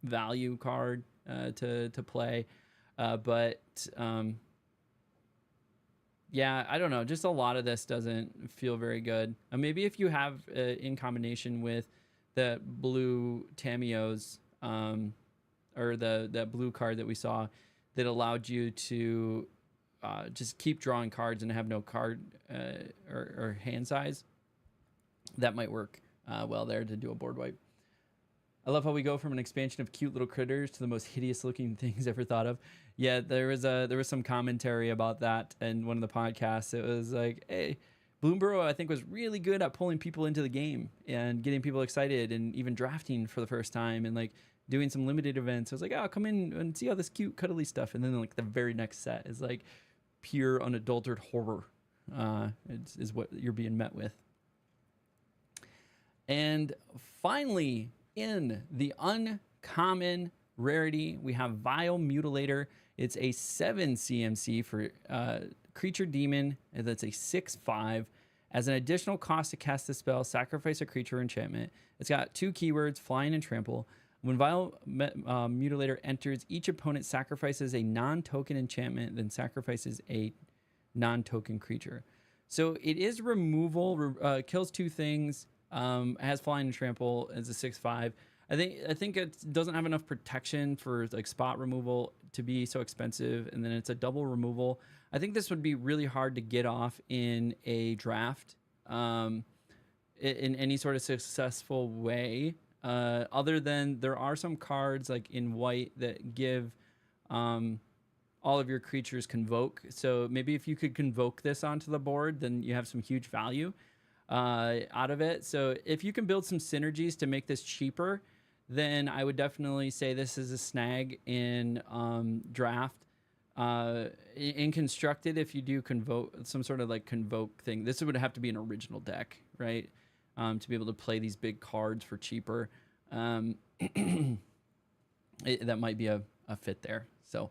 value card to play. Yeah, I don't know. Just a lot of this doesn't feel very good. Maybe if you have in combination with the blue Tamios, or the blue card that we saw that allowed you to just keep drawing cards and have no card or hand size, that might work well there to do a board wipe. I love how we go from an expansion of cute little critters to the most hideous looking things ever thought of. Yeah, there was some commentary about that in one of the podcasts. It was like, hey, Bloomburrow, I think, was really good at pulling people into the game and getting people excited and even drafting for the first time and like doing some limited events. I was like, oh, come in and see all this cute, cuddly stuff. And then like the very next set is like pure, unadulterated horror. Is what you're being met with. And finally, in the uncommon rarity, we have Vile Mutilator. It's a 7 CMC for creature demon. That's a 6/5. As an additional cost to cast the spell, sacrifice a creature or enchantment. It's got 2 keywords, flying and trample. When Vile Mutilator enters, each opponent sacrifices a non-token enchantment, then sacrifices a non-token creature. So it is removal, kills 2 things, has flying and trample, as a 6/5. I think it doesn't have enough protection for like spot removal to be so expensive, and then it's a double removal. I think this would be really hard to get off in a draft in any sort of successful way, other than there are some cards like in white that give all of your creatures convoke. So maybe if you could convoke this onto the board, then you have some huge value out of it. So if you can build some synergies to make this cheaper, then I would definitely say this is a snag in draft. In constructed, if you do convoke, some sort of like convoke thing, this would have to be an original deck, right? To be able to play these big cards for cheaper. That might be a fit there. So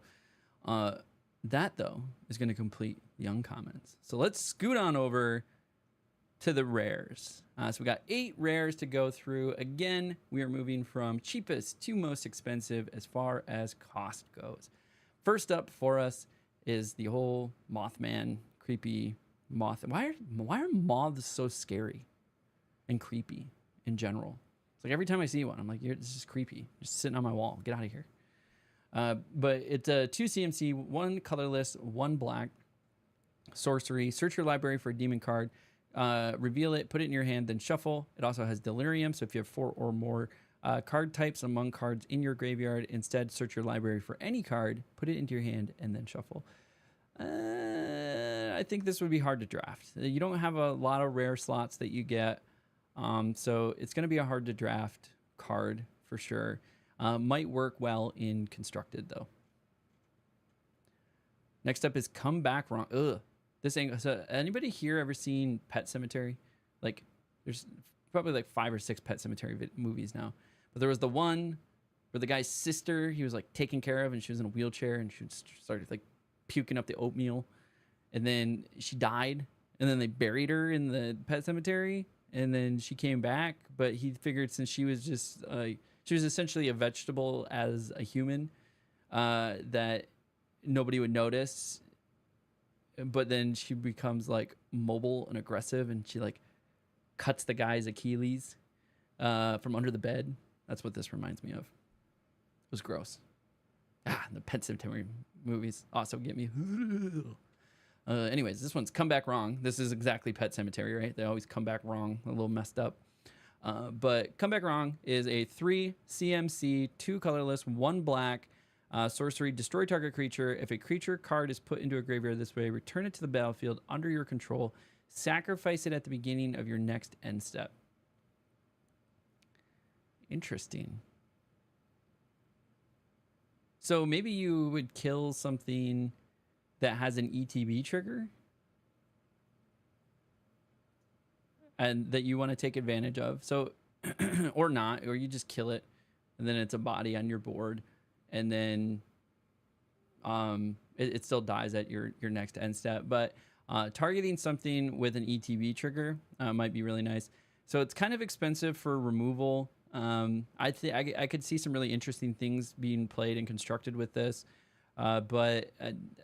that though is going to complete the uncommons. So let's scoot on over to the rares. So we got 8 rares to go through. Again, we are moving from cheapest to most expensive as far as cost goes. First up for us is the whole Mothman, creepy moth. Why are moths so scary and creepy in general? It's like every time I see one, I'm like, this is creepy. Just sitting on my wall. Get out of here. But it's a 2 CMC, 1 colorless, 1 black. Sorcery. Search your library for a demon card. Reveal it, put it in your hand, then shuffle. It also has delirium, so if you have 4 or more card types among cards in your graveyard, instead search your library for any card, put it into your hand, and then shuffle. I think this would be hard to draft. You don't have a lot of rare slots that you get, so it's going to be a hard to draft card for sure. Might work well in constructed though. Next up is Come Back Wrong. Ugh. This ain't, so anybody here ever seen Pet Sematary? Like, there's probably like 5 or 6 Pet Sematary movies now. But there was the one where the guy's sister, he was like taken care of, and she was in a wheelchair, and she started like puking up the oatmeal. And then she died, and then they buried her in the Pet Cemetery, and then she came back. But he figured since she was just, she was essentially a vegetable as a human, that nobody would notice. But then she becomes like mobile and aggressive, and she like cuts the guy's Achilles from under the bed. That's what this reminds me of. It was gross. The Pet Sematary movies also get me. Anyways, this one's Come Back Wrong. This is exactly Pet Sematary, right? They always come back wrong, a little messed up. But Come Back Wrong is a 3 CMC, 2 colorless, 1 black. Sorcery, destroy target creature. If a creature card is put into a graveyard this way, return it to the battlefield under your control. Sacrifice it at the beginning of your next end step. Interesting. So maybe you would kill something that has an ETB trigger and that you want to take advantage of. So, or not, or you just kill it and then it's a body on your board. And then it still dies at your next end step. But targeting something with an ETB trigger might be really nice. So it's kind of expensive for removal. I could see some really interesting things being played and constructed with this. But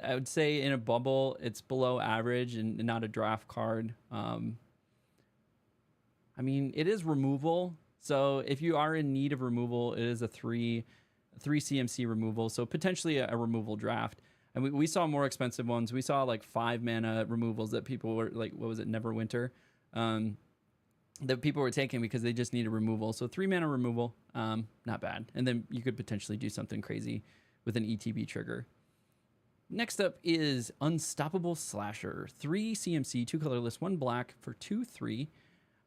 I would say in a bubble, it's below average and not a draft card. I mean, it is removal. So if you are in need of removal, it is a 3 CMC removal, so potentially a removal draft. And we saw more expensive ones. We saw like 5 mana removals that people were like, what was it, Neverwinter, that people were taking because they just needed removal. So 3 mana removal, not bad. And then you could potentially do something crazy with an ETB trigger. Next up is Unstoppable Slasher, 3 CMC, 2 colorless, 1 black for 2/3.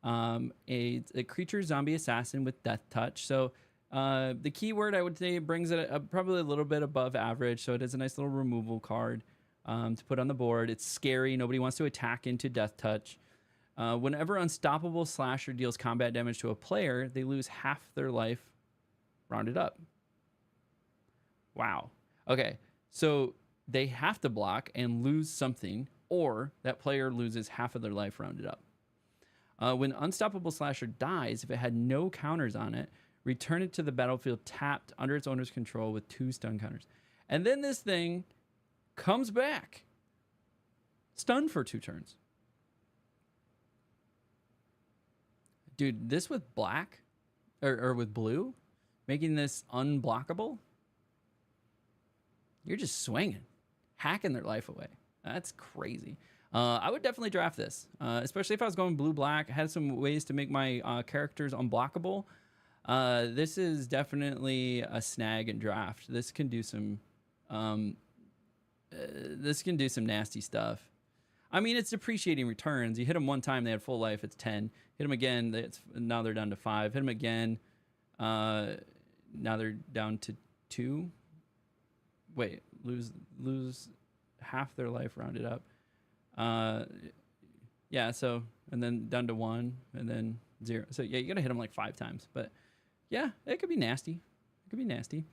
A creature zombie assassin with death touch. So The keyword, I would say, brings it probably a little bit above average, so it is a nice little removal card to put on the board. It's scary. Nobody wants to attack into Death Touch. Whenever Unstoppable Slasher deals combat damage to a player, they lose half their life, rounded up. Wow. Okay, so they have to block and lose something, or that player loses half of their life, rounded up. When Unstoppable Slasher dies, if it had no counters on it, return it to the battlefield tapped under its owner's control with 2 stun counters. And then this thing comes back, stunned for 2 turns. Dude, this with black, or with blue, making this unblockable, you're just swinging, hacking their life away. That's crazy. I would definitely draft this, especially if I was going blue-black. I had some ways to make my characters unblockable. This is definitely a snag and draft. This can do some nasty stuff. I mean, it's depreciating returns. You hit them one time, they had full life, it's 10. Hit them again, now they're down to 5. Hit them again, now they're down to 2. Wait, lose half their life, rounded up. Yeah, so, and then down to 1, and then 0. So yeah, you gotta hit them like 5 times. But yeah, it could be nasty. It could be nasty.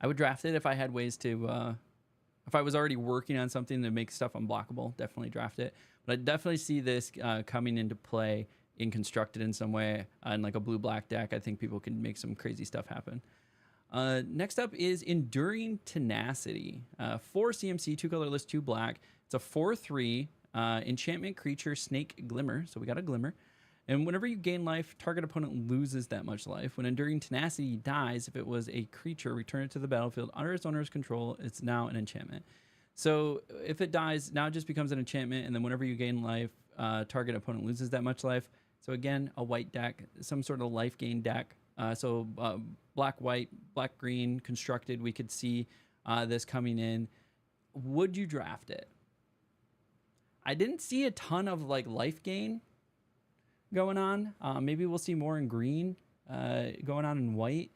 I would draft it if I had ways to, if I was already working on something to make stuff unblockable, definitely draft it. But I definitely see this coming into play in Constructed in some way, in like a blue-black deck. I think people can make some crazy stuff happen. Next up is Enduring Tenacity. 4 CMC, 2 colorless, 2 black. It's a 4/3 enchantment creature, Snake Glimmer. So we got a Glimmer. And whenever you gain life, target opponent loses that much life. When Enduring Tenacity dies, if it was a creature, return it to the battlefield under its owner's control. It's now an enchantment. So if it dies, now it just becomes an enchantment. And then whenever you gain life, target opponent loses that much life. So again, a white deck, some sort of life gain deck. Black, white, black, green, Constructed. We could see this coming in. Would you draft it? I didn't see a ton of like life gain going on. Maybe we'll see more in green going on in white.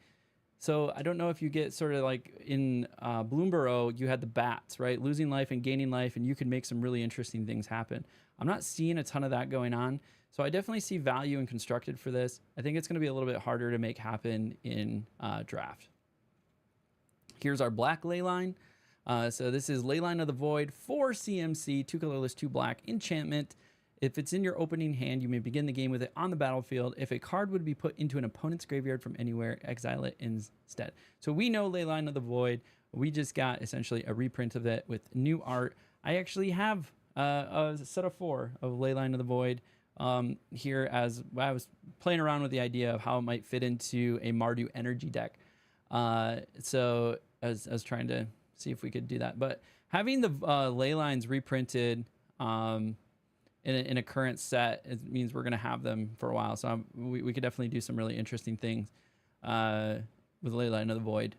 So I don't know if you get sort of like in Bloomborough, you had the bats, right? Losing life and gaining life, and you could make some really interesting things happen. I'm not seeing a ton of that going on. So I definitely see value in Constructed for this. I think it's going to be a little bit harder to make happen in draft. Here's our black Leyline. So this is Leyline of the Void, 4 CMC, 2 colorless, 2 black, enchantment. If it's in your opening hand, you may begin the game with it on the battlefield. If a card would be put into an opponent's graveyard from anywhere, exile it instead. So we know Leyline of the Void. We just got essentially a reprint of it with new art. I actually have a set of 4 of Leyline of the Void here, as I was playing around with the idea of how it might fit into a Mardu energy deck. So I was trying to see if we could do that. But having the Leylines reprinted in a current set, it means we're going to have them for a while. So we could definitely do some really interesting things with Leyline of the Void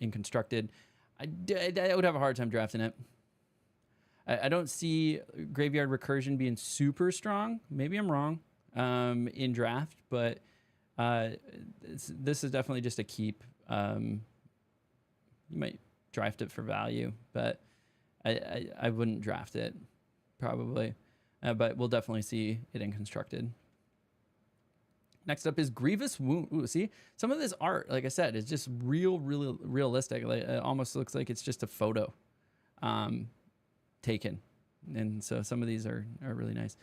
in Constructed. I would have a hard time drafting it. I don't see Graveyard Recursion being super strong. Maybe I'm wrong in draft, but this is definitely just a keep. You might draft it for value, but I wouldn't draft it probably. But we'll definitely see it in Constructed. Next up is Grievous Wound. Ooh, see, some of this art, like I said, is just really realistic. Like, it almost looks like it's just a photo taken. And so some of these are really nice.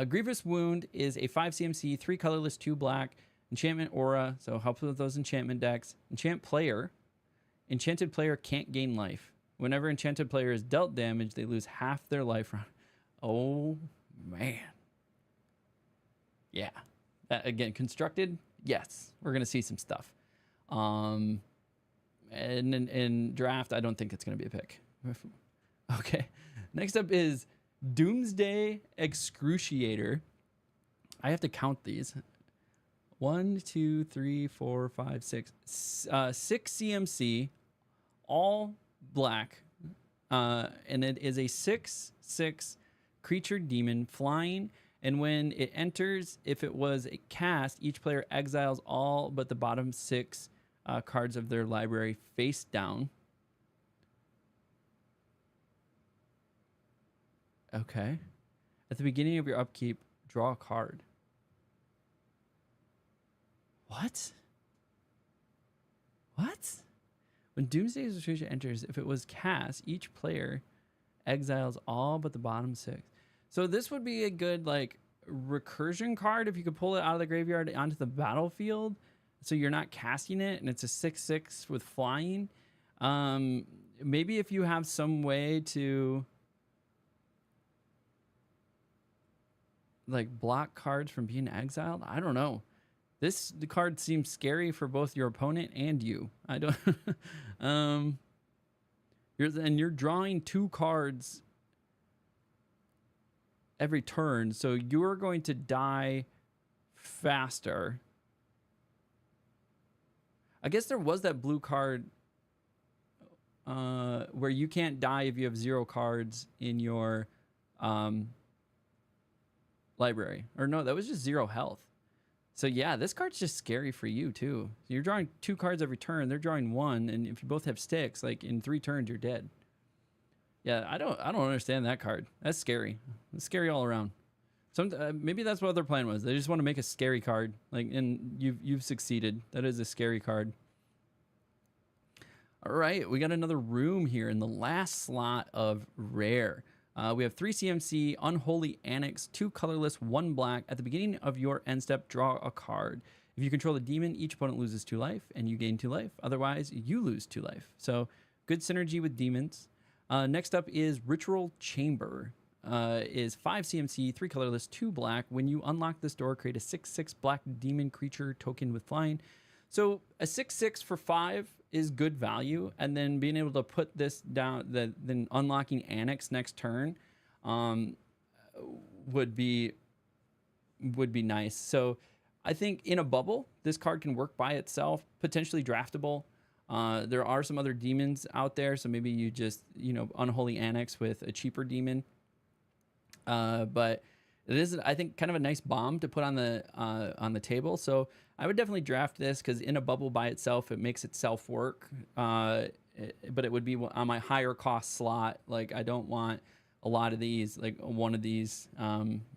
Grievous Wound is a 5 CMC, 3 colorless, 2 black, enchantment aura, so helps with those enchantment decks. Enchanted player can't gain life. Whenever enchanted player is dealt damage, they lose half their life. Oh, man. Yeah. Again, Constructed, yes, we're going to see some stuff. And in draft, I don't think it's going to be a pick. Okay. Next up is Doomsday Excruciator. I have to count these. 1, 2, 3, 4, 5, 6. 6 CMC, all black. And it is a 6/6 creature demon, flying, And when it enters, if it was a cast, each player exiles all but the bottom 6 cards of their library face down. Okay. At the beginning of your upkeep, draw a card. What? What? When Doomsday's Restriction enters, if it was cast, each player exiles all but the bottom 6. So this would be a good like recursion card if you could pull it out of the graveyard onto the battlefield. So you're not casting it, and it's a 6/6 with flying. Maybe if you have some way to like block cards from being exiled, I don't know. The card seems scary for both your opponent and you. I don't. You're drawing 2 cards every turn, so you're going to die faster. I guess there was that blue card where you can't die if you have 0 cards in your library. Or no, that was just 0 health. So yeah, this card's just scary for you too. You're drawing 2 cards every turn. They're drawing 1, and if you both have sticks, like in 3 turns, you're dead. Yeah, I don't understand that card. That's scary. It's scary all around. Maybe that's what their plan was. They just want to make a scary card. Like, and you've succeeded. That is a scary card. All right, we got another room here in the last slot of rare. We have 3 CMC, Unholy Annex, 2 colorless, 1 black. At the beginning of your end step, draw a card. If you control a demon, each opponent loses 2 life, and you gain 2 life. Otherwise, you lose 2 life. So good synergy with demons. Next up is Ritual Chamber. Is 5 CMC, 3 colorless, 2 black. When you unlock this door, create a 6/6 black demon creature token with flying. So a 6/6 for 5 is good value, and then being able to put this down, then unlocking Annex next turn would be nice. So I think in a bubble, this card can work by itself, potentially draftable. There are some other demons out there, so maybe you just, Unholy Annex with a cheaper demon. But it is, I think, kind of a nice bomb to put on the table. So I would definitely draft this, because in a bubble by itself, it makes itself work. But it would be on my higher cost slot. Like, I don't want a lot of these, like one of these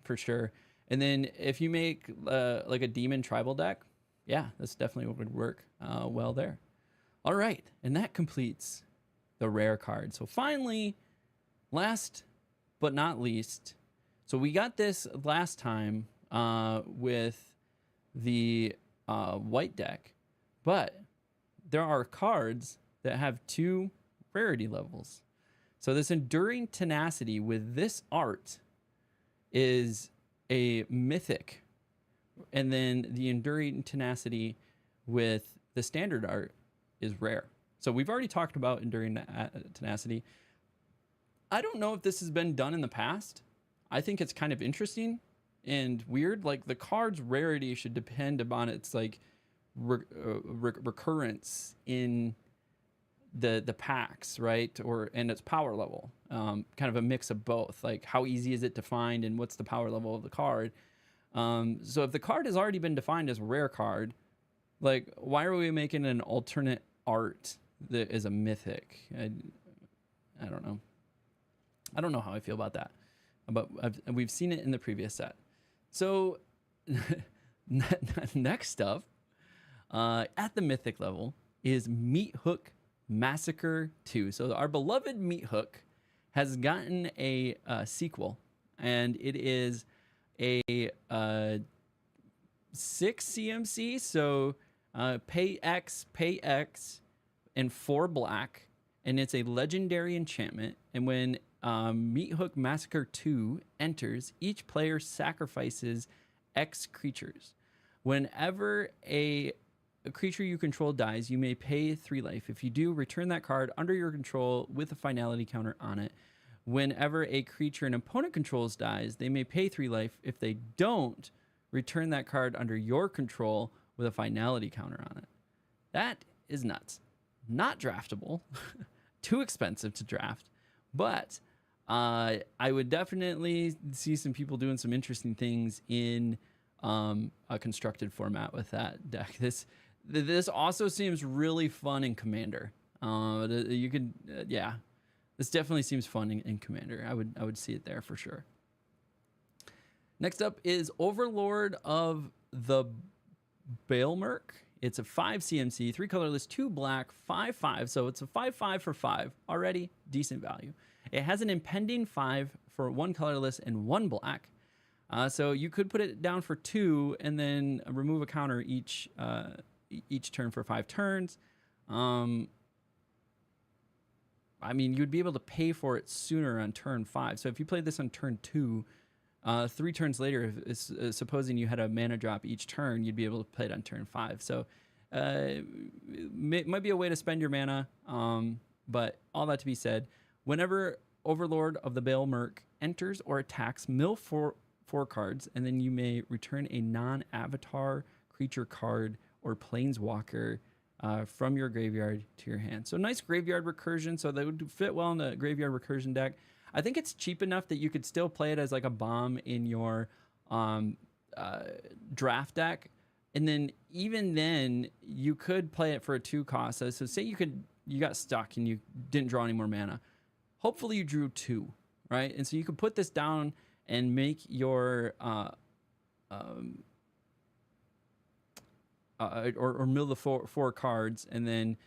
for sure. And then if you make like a demon tribal deck, yeah, this definitely would work well there. All right, and that completes the rare card. So finally, last but not least, so we got this last time with the white deck, but there are cards that have 2 rarity levels. So this Enduring Tenacity with this art is a mythic, and then the Enduring Tenacity with the standard art is rare. So we've already talked about Enduring Tenacity. I don't know if this has been done in the past. I think it's kind of interesting and weird. Like, the card's rarity should depend upon its like recurrence in the packs, right? And its power level. Kind of a mix of both. Like, how easy is it to find, and what's the power level of the card? So if the card has already been defined as a rare card, like, why are we making an alternate art that is a mythic? I don't know. I don't know how I feel about that. But we've seen it in the previous set. So next up, at the mythic level, is Meat Hook Massacre 2. So our beloved Meat Hook has gotten a sequel, and it is a 6 CMC. So pay X, and 4 black, and it's a legendary enchantment. And when Meat Hook Massacre 2 enters, each player sacrifices X creatures. Whenever a creature you control dies, you may pay 3 life. If you do, return that card under your control with a finality counter on it. Whenever a creature an opponent controls dies, they may pay 3 life. If they don't, return that card under your control with a finality counter on it. That is nuts. Not draftable. Too expensive to draft. But I would definitely see some people doing some interesting things in a constructed format with that deck. This also seems really fun in Commander. You could, yeah, this definitely seems fun in Commander. I would see it there for sure. Next up is Overlord of the Baelmerk. It's a 5 CMC, 3 colorless, 2 black, 5/5. So it's a 5/5 for 5. Already decent value. It has an impending 5 for 1 colorless and 1 black. So you could put it down for 2 and then remove a counter each turn for 5 turns. I mean, you'd be able to pay for it sooner on turn 5. So if you played this on turn 2, 3 turns later, supposing you had a mana drop each turn, you'd be able to play it on turn 5. So it might be a way to spend your mana. But all that to be said, whenever Overlord of the Baelmerk enters or attacks, mill 4 cards, and then you may return a non-avatar creature card or planeswalker from your graveyard to your hand. So nice graveyard recursion. So that would fit well in the graveyard recursion deck. I think it's cheap enough that you could still play it as like a bomb in your draft deck. And then even then you could play it for a 2 cost. So say you got stuck and you didn't draw any more mana. Hopefully you drew 2, right? And so you could put this down and make your or mill the 4 cards and then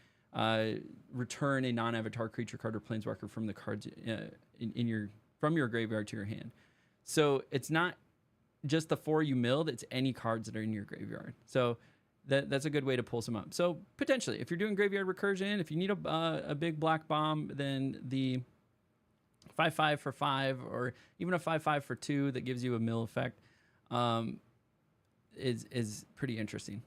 return a non-avatar creature card or planeswalker from the cards from your graveyard to your hand. So it's not just the 4 you milled, it's any cards that are in your graveyard. So that's a good way to pull some up. So potentially, if you're doing graveyard recursion, if you need a big black bomb, then the 5/5 for 5 or even a 5/5 for 2 that gives you a mill effect is pretty interesting.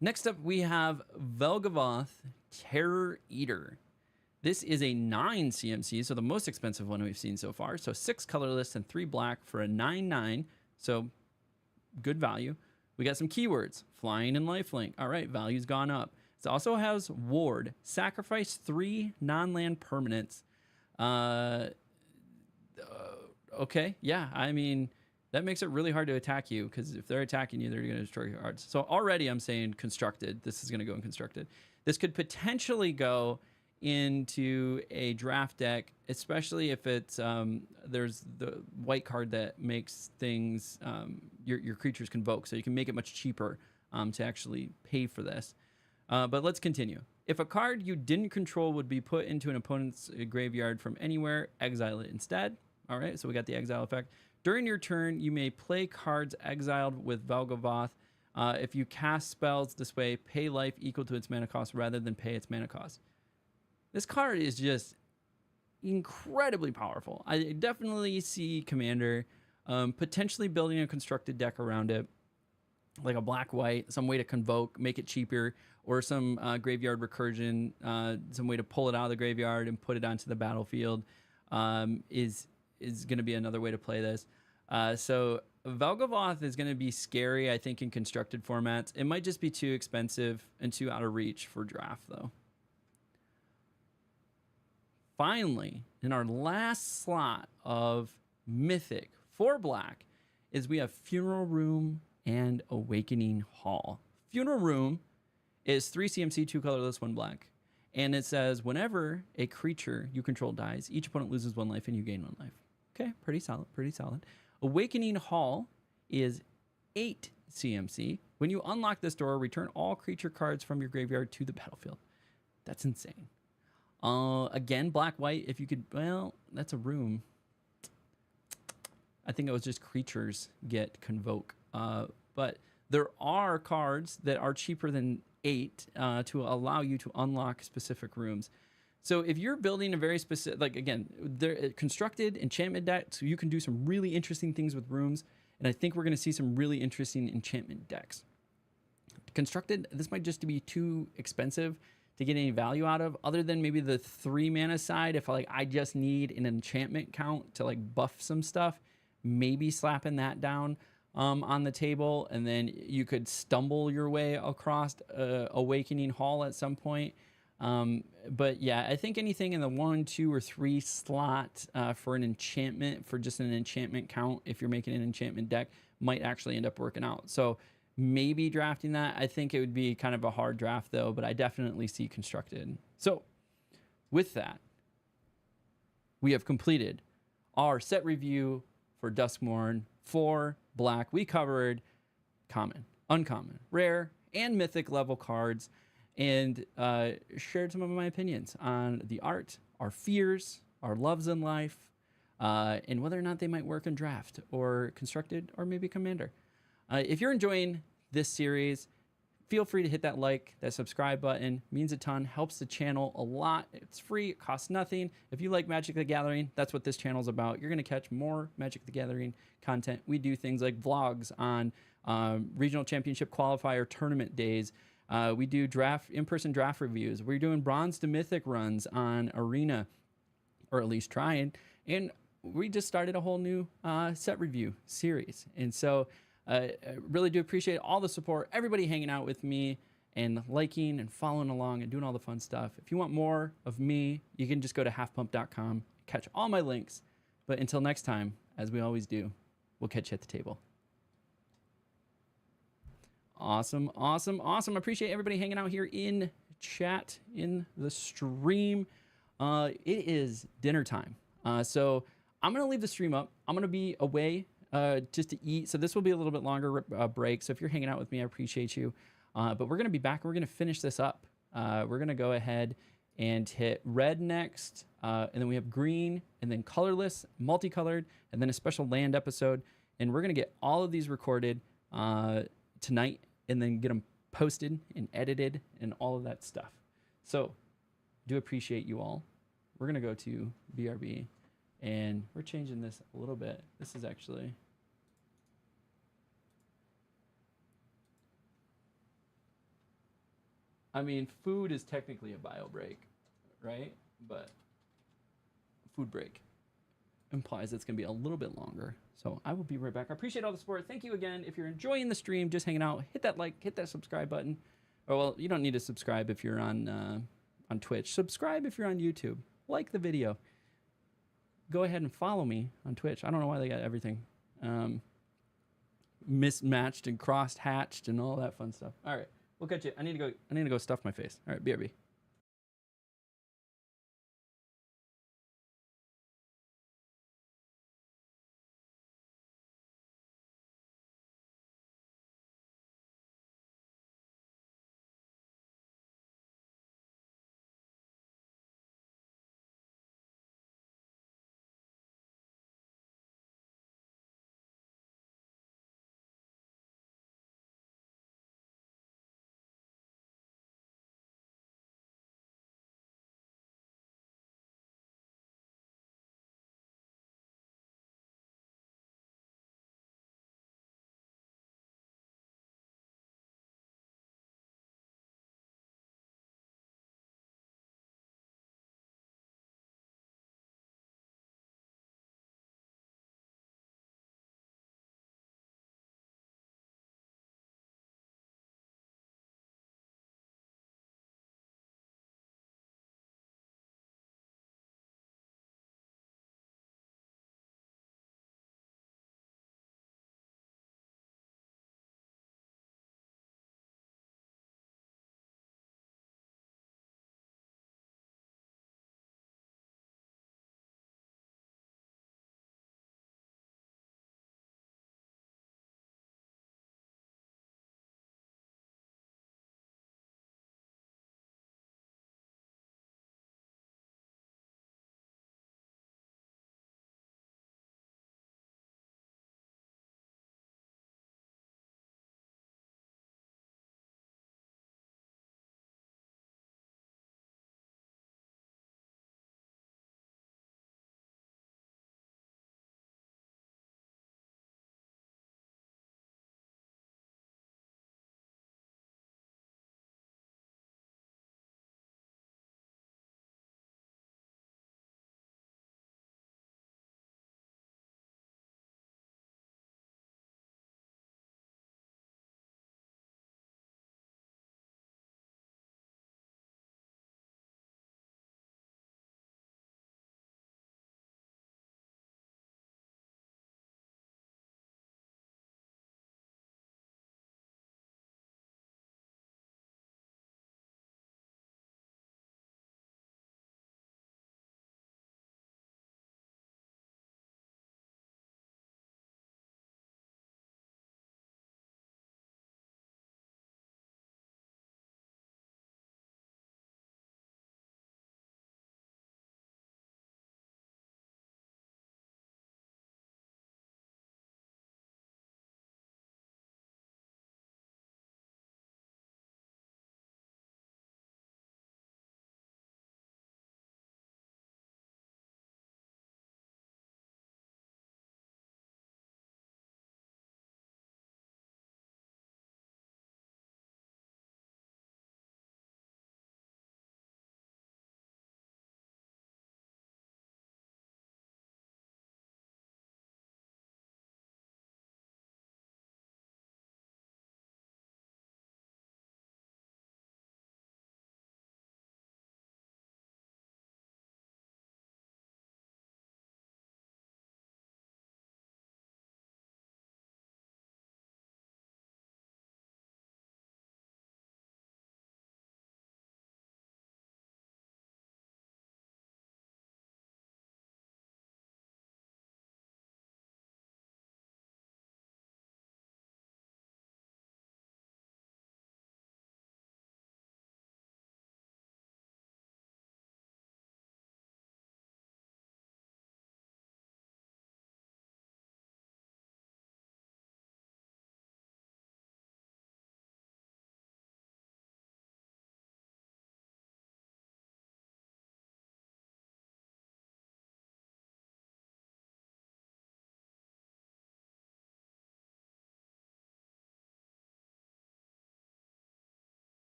Next up, we have Velgavoth Terror Eater. This is a 9 CMC, so the most expensive one we've seen so far. So 6 colorless and 3 black for a 9/9. So good value. We got some keywords, flying and lifelink. All right, value's gone up. It also has ward, sacrifice 3 non-land permanents. Okay, yeah, I mean, that makes it really hard to attack you because if they're attacking you, they're going to destroy your cards. So already I'm saying constructed. This is going to go in constructed. This could potentially go into a draft deck, especially if it's there's the white card that makes things your creatures convoke, so you can make it much cheaper to actually pay for this. But let's continue. If a card you didn't control would be put into an opponent's graveyard from anywhere, exile it instead. All right, so we got the exile effect. During your turn, you may play cards exiled with Velgavoth. If you cast spells this way, pay life equal to its mana cost rather than pay its mana cost. This card is just incredibly powerful. I definitely see Commander potentially building a constructed deck around it, like a black-white, some way to convoke, make it cheaper, or some graveyard recursion, some way to pull it out of the graveyard and put it onto the battlefield is going to be another way to play this. So Velgavoth is going to be scary, I think, in constructed formats. It might just be too expensive and too out of reach for draft, though. Finally, in our last slot of Mythic for black is we have Funeral Room and Awakening Hall. Funeral Room is 3 CMC, 2 colorless, 1 black. And it says, whenever a creature you control dies, each opponent loses 1 life and you gain 1 life. Okay, pretty solid, pretty solid. Awakening Hall is 8 CMC. When you unlock this door, return all creature cards from your graveyard to the battlefield. That's insane. Again, black-white, if you could, well, that's a room. I think it was just creatures get convoke. But there are cards that are cheaper than 8 to allow you to unlock specific rooms. So if you're building a very specific, like again, they're constructed enchantment decks, so you can do some really interesting things with rooms. And I think we're going to see some really interesting enchantment decks. Constructed, this might just be too expensive to get any value out of, other than maybe the 3 mana side. If I just need an enchantment count to like buff some stuff, maybe slapping that down on the table, and then you could stumble your way across Awakening Hall at some point. But yeah, I think anything in the 1, 2, or 3 slot for an enchantment, for just an enchantment count, if you're making an enchantment deck, might actually end up working out. So maybe drafting that. I think it would be kind of a hard draft though, but I definitely see constructed. So with that, we have completed our set review for Duskmourn for black. We covered common, uncommon, rare, and mythic level cards, and shared some of my opinions on the art, our fears, our loves in life, and whether or not they might work in draft or constructed or maybe commander. If you're enjoying this series, feel free to hit that like, that subscribe button. It means a ton, helps the channel a lot. It's free, it costs nothing. If you like Magic the Gathering, that's what this channel's about. You're gonna catch more Magic the Gathering content. We do things like vlogs on regional championship qualifier tournament days. We do in-person draft reviews. We're doing bronze to mythic runs on Arena, or at least trying. And we just started a whole new set review series. And so I really do appreciate all the support, everybody hanging out with me and liking and following along and doing all the fun stuff. If you want more of me, you can just go to halfpump.com, catch all my links. But until next time, as we always do, we'll catch you at the table. Awesome, awesome, awesome. I appreciate everybody hanging out here in chat, in the stream. It is dinner time. So I'm going to leave the stream up. I'm going to be away just to eat. So this will be a little bit longer break. So if you're hanging out with me, I appreciate you. But we're going to be back. We're going to finish this up. We're going to go ahead and hit red next. And then we have green, and then colorless, multicolored, and then a special land episode. And we're going to get all of these recorded tonight, and then get them posted and edited and all of that stuff. So do appreciate you all. We're going to go to BRB, and we're changing this a little bit. This is actually... I mean, food is technically a bio break, right? But food break implies it's going to be a little bit longer. So I will be right back. I appreciate all the support. Thank you again. If you're enjoying the stream, just hanging out, hit that like, hit that subscribe button. Or, well, you don't need to subscribe if you're on Twitch. Subscribe if you're on YouTube. Like the video. Go ahead and follow me on Twitch. I don't know why they got everything mismatched and cross-hatched and all that fun stuff. All right, we'll catch you. I need to go stuff my face. All right, BRB.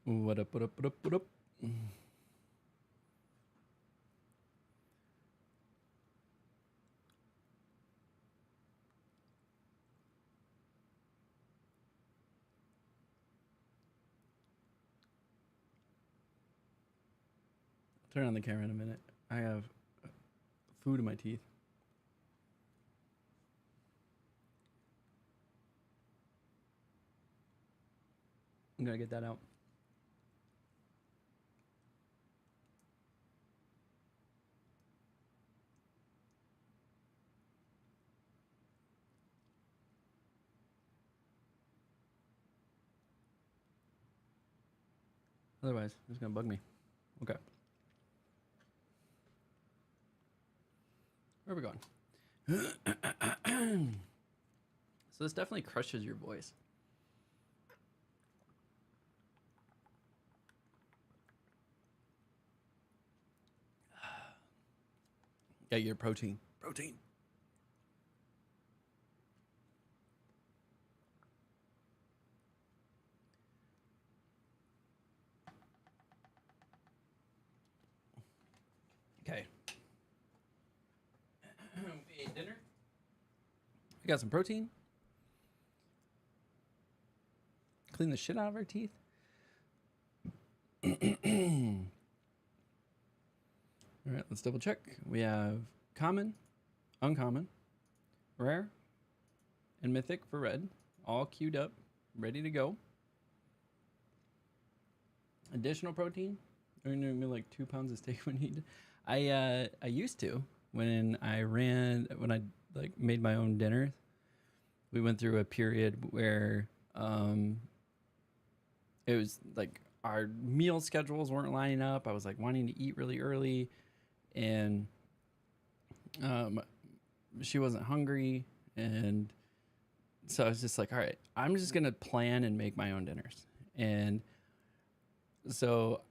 What up, what up, what up, what up? Turn on the camera in a minute. I have food in my teeth. I'm gonna get that out. Otherwise, it's gonna bug me. Okay. Where are we going? So this definitely crushes your voice. Get your protein. Protein. Okay. We ate dinner. We got some protein. Clean the shit out of our teeth. All right, let's double check. We have common, uncommon, rare, and mythic for red, all queued up, ready to go. Additional protein. We're gonna do like 2 pounds of steak when you. I used to when I like made my own dinner. We went through a period where it was like our meal schedules weren't lining up. I was like wanting to eat really early, and she wasn't hungry, and so I was just like, all right, I'm just gonna plan and make my own dinners. And so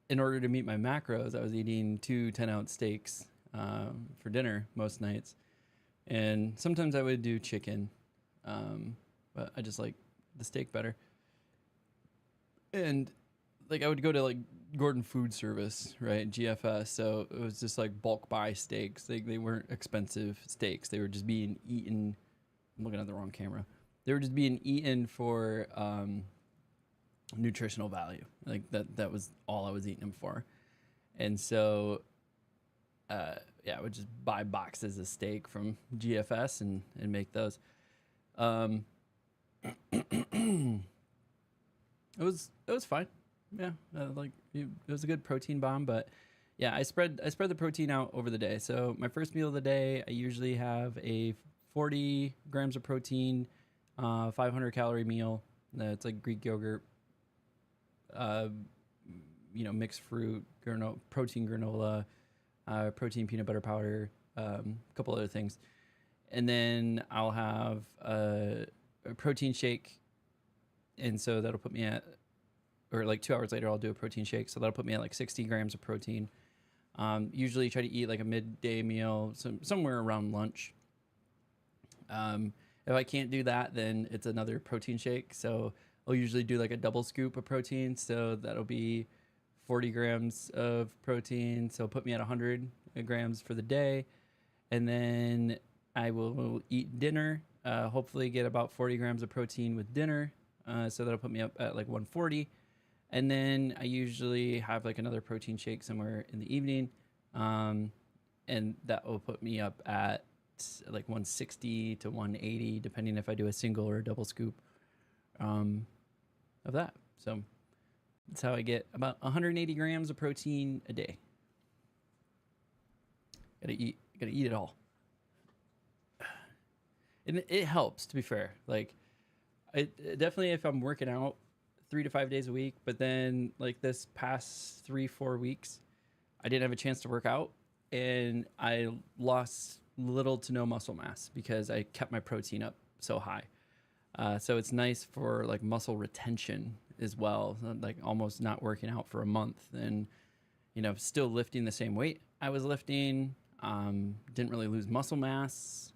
in order to meet my macros, I was eating 2 10-ounce steaks for dinner most nights, and sometimes I would do chicken, but I just like the steak better. And like I would go to like Gordon Food Service, right, GFS, so it was just like bulk buy steaks. They weren't expensive steaks. They were just being eaten. I'm looking at the wrong camera. They were just being eaten for nutritional value. Like that was all I was eating them for. And so yeah, I would just buy boxes of steak from GFS and make those. It was fine. Yeah, it was a good protein bomb, but yeah, I spread the protein out over the day. So my first meal of the day, I usually have a 40 grams of protein, 500 calorie meal. It's like Greek yogurt, mixed fruit, protein granola, protein peanut butter powder, a couple other things, and then I'll have a protein shake, and so that'll put me at. Or like 2 hours later, I'll do a protein shake. So that'll put me at like 60 grams of protein. Usually try to eat like a midday meal, somewhere around lunch. If I can't do that, then it's another protein shake. So I'll usually do like a double scoop of protein. So that'll be 40 grams of protein. So put me at 100 grams for the day. And then I will eat dinner, hopefully get about 40 grams of protein with dinner. So that'll put me up at like 140. And then I usually have like another protein shake somewhere in the evening. And that will put me up at like 160 to 180, depending if I do a single or a double scoop of that. So that's how I get about 180 grams of protein a day. Gotta eat it all. And it helps, to be fair. Like, definitely if I'm working out 3 to 5 days a week, but then like this past 3-4 weeks, I didn't have a chance to work out, and I lost little to no muscle mass because I kept my protein up so high. So it's nice for like muscle retention as well, like almost not working out for a month and, still lifting the same weight I was lifting, didn't really lose muscle mass.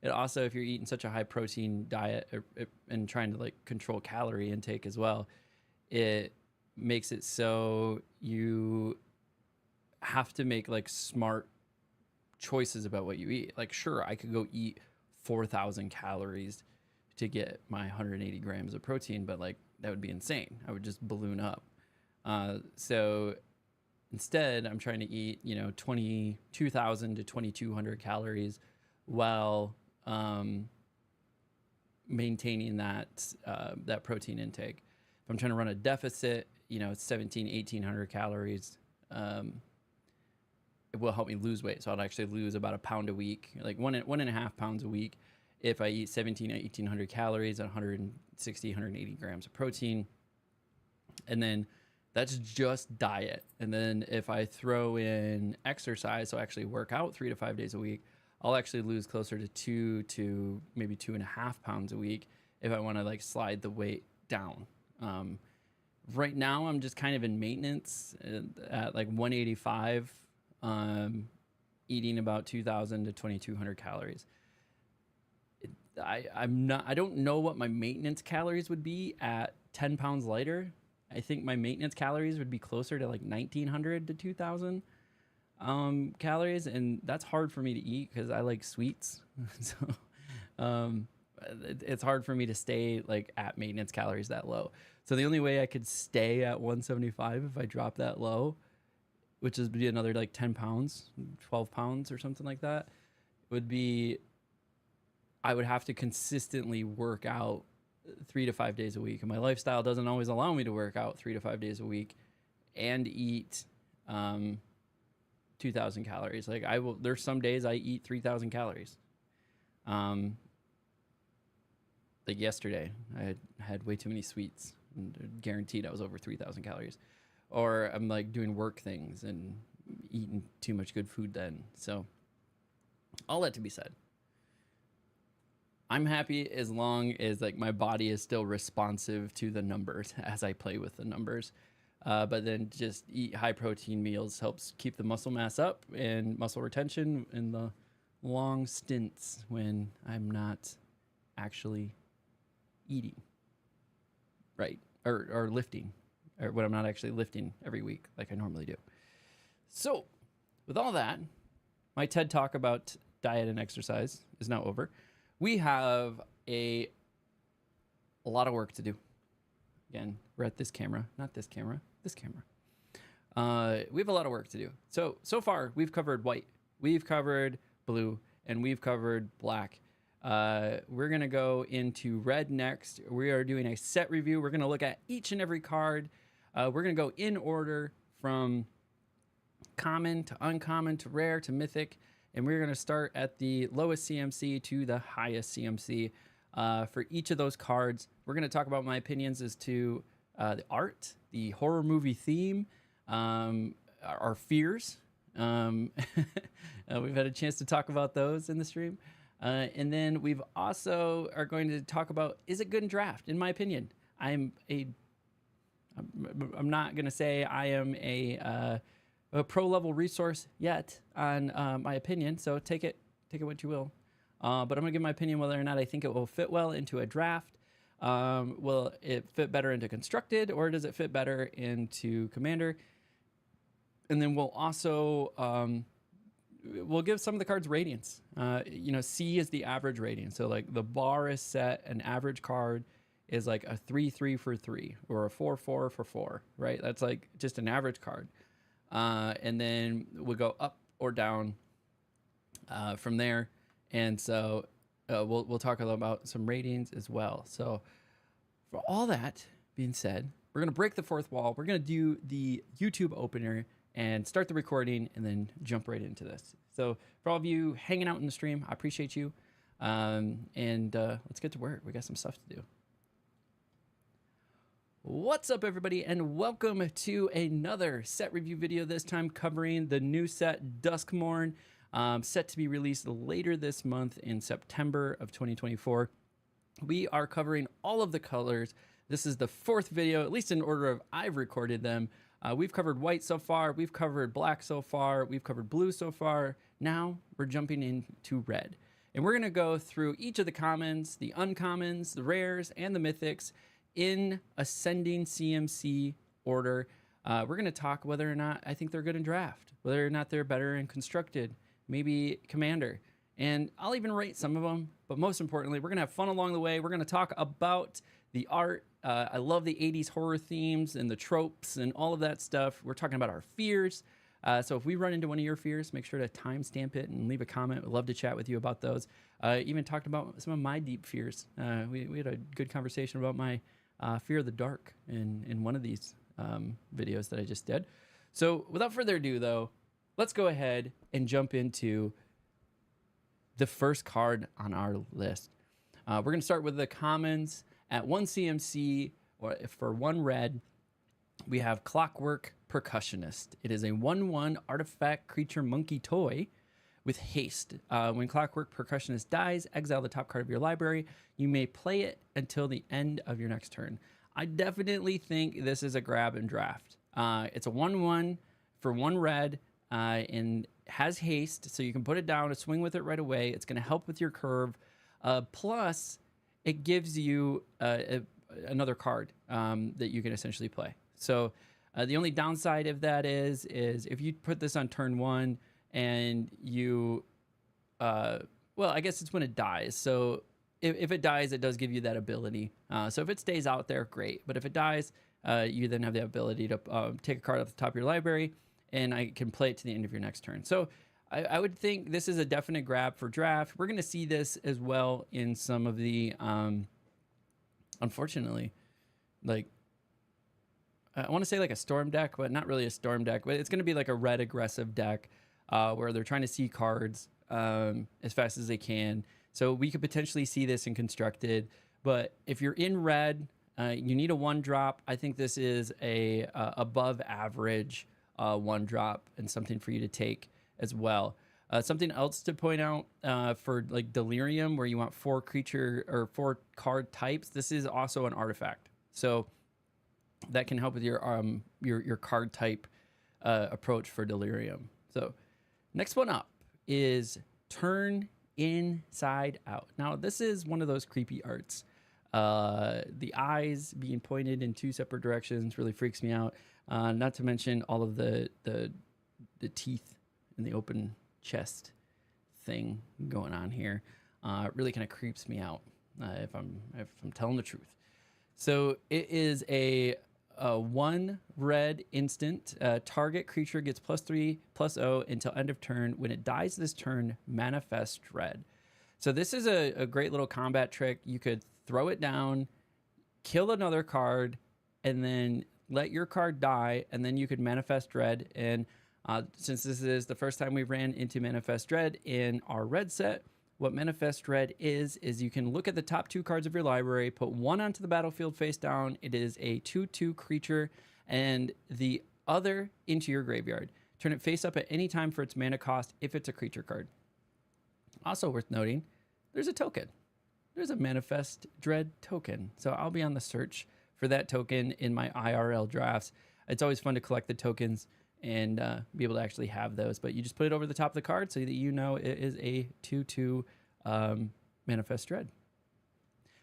It also, if you're eating such a high protein diet and trying to like control calorie intake as well, it makes it so you have to make like smart choices about what you eat. Like, sure, I could go eat 4,000 calories to get my 180 grams of protein, but like that would be insane. I would just balloon up. So instead, I'm trying to eat, 22,000 to 2,200 calories while maintaining that protein intake. If I'm trying to run a deficit, it's 1,800 calories. It will help me lose weight. So I'll actually lose about a pound a week, like 1.5 pounds a week if I eat 1,800 calories and 160, 180 grams of protein. And then that's just diet. And then if I throw in exercise, so actually work out 3 to 5 days a week, I'll actually lose closer to 2 to maybe 2.5 pounds a week if I want to like slide the weight down. Right now, I'm just kind of in maintenance at like 185, eating about 2,000 to 2,200 calories. I don't know what my maintenance calories would be at 10 pounds lighter. I think my maintenance calories would be closer to like 1,900 to 2,000 calories, and that's hard for me to eat because I like sweets. So it's hard for me to stay like at maintenance calories that low. So the only way I could stay at 175 if I drop that low, which would be another like 10 pounds, 12 pounds or something like that, would be I would have to consistently work out 3 to 5 days a week. And my lifestyle doesn't always allow me to work out 3 to 5 days a week and eat 2,000 calories. Like there's some days I eat 3,000 calories. Like yesterday, I had way too many sweets and guaranteed I was over 3,000 calories. Or I'm like doing work things and eating too much good food then. So all that to be said, I'm happy as long as like my body is still responsive to the numbers as I play with the numbers. But then just eat high protein meals helps keep the muscle mass up and muscle retention in the long stints when I'm not actually eating, right? Or lifting, or when I'm not actually lifting every week like I normally do. So with all that, my TED Talk about diet and exercise is now over. We have a lot of work to do. Again, we're at this camera, not this camera, this camera. We have a lot of work to do. So far, we've covered white, we've covered blue, and we've covered black. We're going to go into red next. We are doing a set review. We're going to look at each and every card. We're going to go in order from common to uncommon to rare to mythic. And we're going to start at the lowest CMC to the highest CMC for each of those cards. We're going to talk about my opinions as to the art, the horror movie theme, our fears. We've had a chance to talk about those in the stream. And then we've also are going to talk about, is it good in draft? In my opinion, I'm not going to say I am a pro level resource yet on my opinion, so take it what you will. But I'm gonna give my opinion whether or not I think it will fit well into a draft. Will it fit better into constructed, or does it fit better into commander? And then we'll also we'll give some of the cards radiance. C is the average rating, so like the bar is set. An average card is like a 3/3 for 3 or a 4/4 for 4, right? That's like just an average card. And then we'll go up or down from there. And so we'll talk a little about some ratings as well. So for all that being said, we're going to break the fourth wall. We're going to do the YouTube opener and start the recording and then jump right into this. So for all of you hanging out in the stream, I appreciate you. And let's get to work. We got some stuff to do. What's up, everybody, and welcome to another set review video, this time covering the new set DUSKMOURN, set to be released later this month in September of 2024. We are covering all of the colors. This is the fourth video, at least in order of I've recorded them. We've covered white so far, we've covered black so far, we've covered blue so far. Now we're jumping into red. And we're going to go through each of the commons, the uncommons, the rares, and the mythics in ascending CMC order. We're going to talk whether or not I think they're good in draft, whether or not they're better in constructed, maybe commander. And I'll even rate some of them. But most importantly, we're going to have fun along the way. We're going to talk about the art. I love the 80s horror themes and the tropes and all of that stuff. We're talking about our fears. So if we run into one of your fears, make sure to timestamp it and leave a comment. We'd love to chat with you about those. Even talked about some of my deep fears. We had a good conversation about my fear of the dark in one of these videos that I just did. So without further ado, though, let's go ahead and jump into the first card on our list. We're going to start with the commons. At 1 CMC, or for 1 red, we have Clockwork Percussionist. It is a 1/1 artifact creature monkey toy with haste. When Clockwork Percussionist dies, exile the top card of your library. You may play it until the end of your next turn. I definitely think this is a grab and draft. It's a 1/1 for 1 red and has haste, so you can put it down and swing with it right away. It's going to help with your curve. Plus, it gives you another card that you can essentially play. So the only downside of that is if you put this on turn 1 and you, well, I guess it's when it dies. So if it dies, it does give you that ability. So if it stays out there, great. But if it dies, you then have the ability to take a card off the top of your library, and I can play it to the end of your next turn. So I would think this is a definite grab for draft. We're going to see this as well in some of the, unfortunately, like, I want to say like a storm deck, but not really a storm deck. But it's going to be like a red aggressive deck where they're trying to see cards as fast as they can. So we could potentially see this in constructed. But if you're in red, you need a 1-drop. I think this is a above average 1-drop and something for you to take as well. Something else to point out for like Delirium, where you want 4 creature or 4 card types, this is also an artifact. So that can help with your card type approach for Delirium. So next one up is Turn Inside Out. Now this is one of those creepy arts. The eyes being pointed in 2 separate directions really freaks me out. Not to mention all of the teeth in the open chest thing going on here. It really kind of creeps me out if I'm telling the truth. So it is a 1 red instant. Target creature gets +3/+0 until end of turn. When it dies this turn, manifest red. So this is a great little combat trick. You could throw it down, kill another card, and then let your card die, and then you could manifest red. And since this is the first time we ran into manifest red in our red set, what manifest red is you can look at the top 2 cards of your library, put 1 onto the battlefield face down. It is a 2/2 creature, and the other into your graveyard. Turn it face up at any time for its mana cost if it's a creature card. Also worth noting, there's a token. There's a manifest dread token. So I'll be on the search for that token in my IRL drafts. It's always fun to collect the tokens and be able to actually have those. But you just put it over the top of the card so that you know it is a 2/2 manifest dread.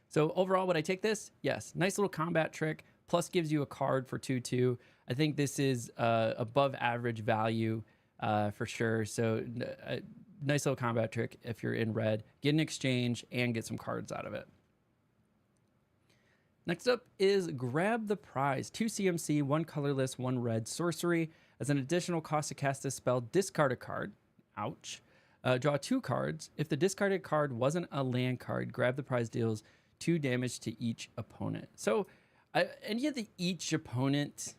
So overall, would I take this? Yes. Nice little combat trick. Plus gives you a card for 2/2. I think this is above average value for sure. So nice little combat trick if you're in red. Get an exchange and get some cards out of it. Next up is Grab the Prize. 2 CMC, 1 colorless, 1 red sorcery. As an additional cost to cast this spell, discard a card. Ouch. Draw 2 cards. If the discarded card wasn't a land card, Grab the Prize deals 2 damage to each opponent. So any of the each opponent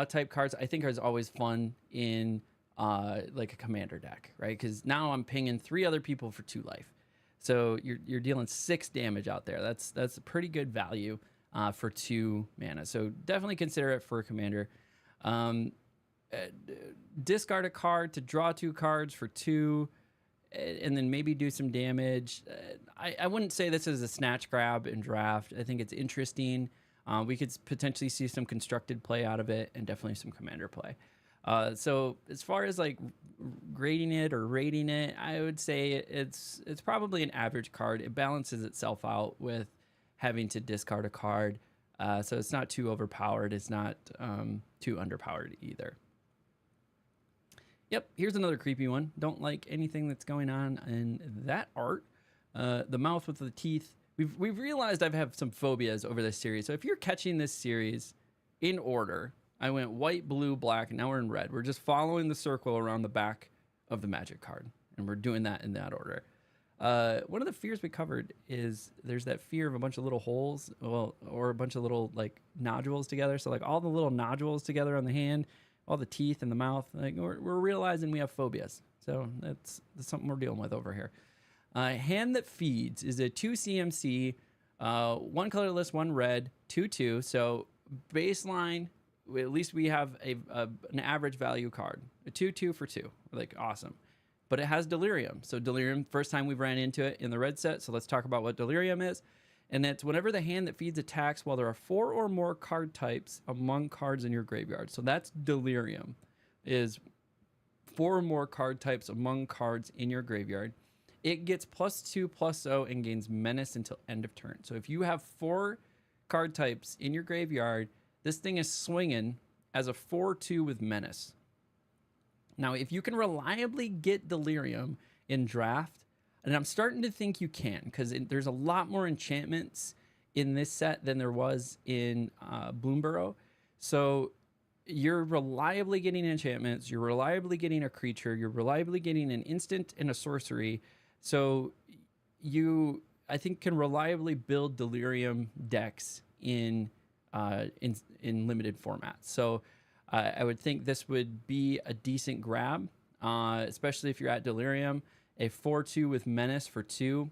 type cards I think is always fun in like a commander deck, right? Because now I'm pinging 3 other people for 2 life. So you're dealing 6 damage out there. That's a pretty good value for 2 mana. So definitely consider it for a commander. Discard a card to draw 2 cards for 2, and then maybe do some damage. I wouldn't say this is a snatch grab and draft. I think it's interesting. We could potentially see some constructed play out of it, and definitely some commander play. So as far as like grading it or rating it, I would say it's probably an average card. It balances itself out with having to discard a card. So it's not too overpowered. It's not too underpowered either. Yep, here's another creepy one. Don't like anything that's going on in that art. The mouth with the teeth. We've realized I have some phobias over this series. So if you're catching this series in order, I went white, blue, black, and now we're in red. We're just following the circle around the back of the magic card, and we're doing that in that order. One of the fears we covered is there's that fear of a bunch of little holes, well, or a bunch of little like nodules together. So like all the little nodules together on the hand, all the teeth in the mouth. Like we're realizing we have phobias. So that's something we're dealing with over here. Hand that feeds is a 2 CMC, 1 colorless, 1 red, 2/2. So baseline, at least we have an average value card, a 2/2 for 2. Like awesome. But it has Delirium. So Delirium, first time we've ran into it in the red set. So let's talk about what Delirium is. And it's whenever the hand that feeds attacks while there are 4 or more card types among cards in your graveyard. So that's Delirium, is 4 or more card types among cards in your graveyard. It gets +2/+0 and gains Menace until end of turn. So if you have 4 card types in your graveyard, this thing is swinging as a 4/2 with Menace. Now, if you can reliably get Delirium in draft, and I'm starting to think you can, because there's a lot more enchantments in this set than there was in Bloomburrow. So you're reliably getting enchantments, you're reliably getting a creature, you're reliably getting an instant and a sorcery. So you, I think, can reliably build Delirium decks in limited formats. So I would think this would be a decent grab, especially if you're at Delirium. A 4/2 with Menace for 2.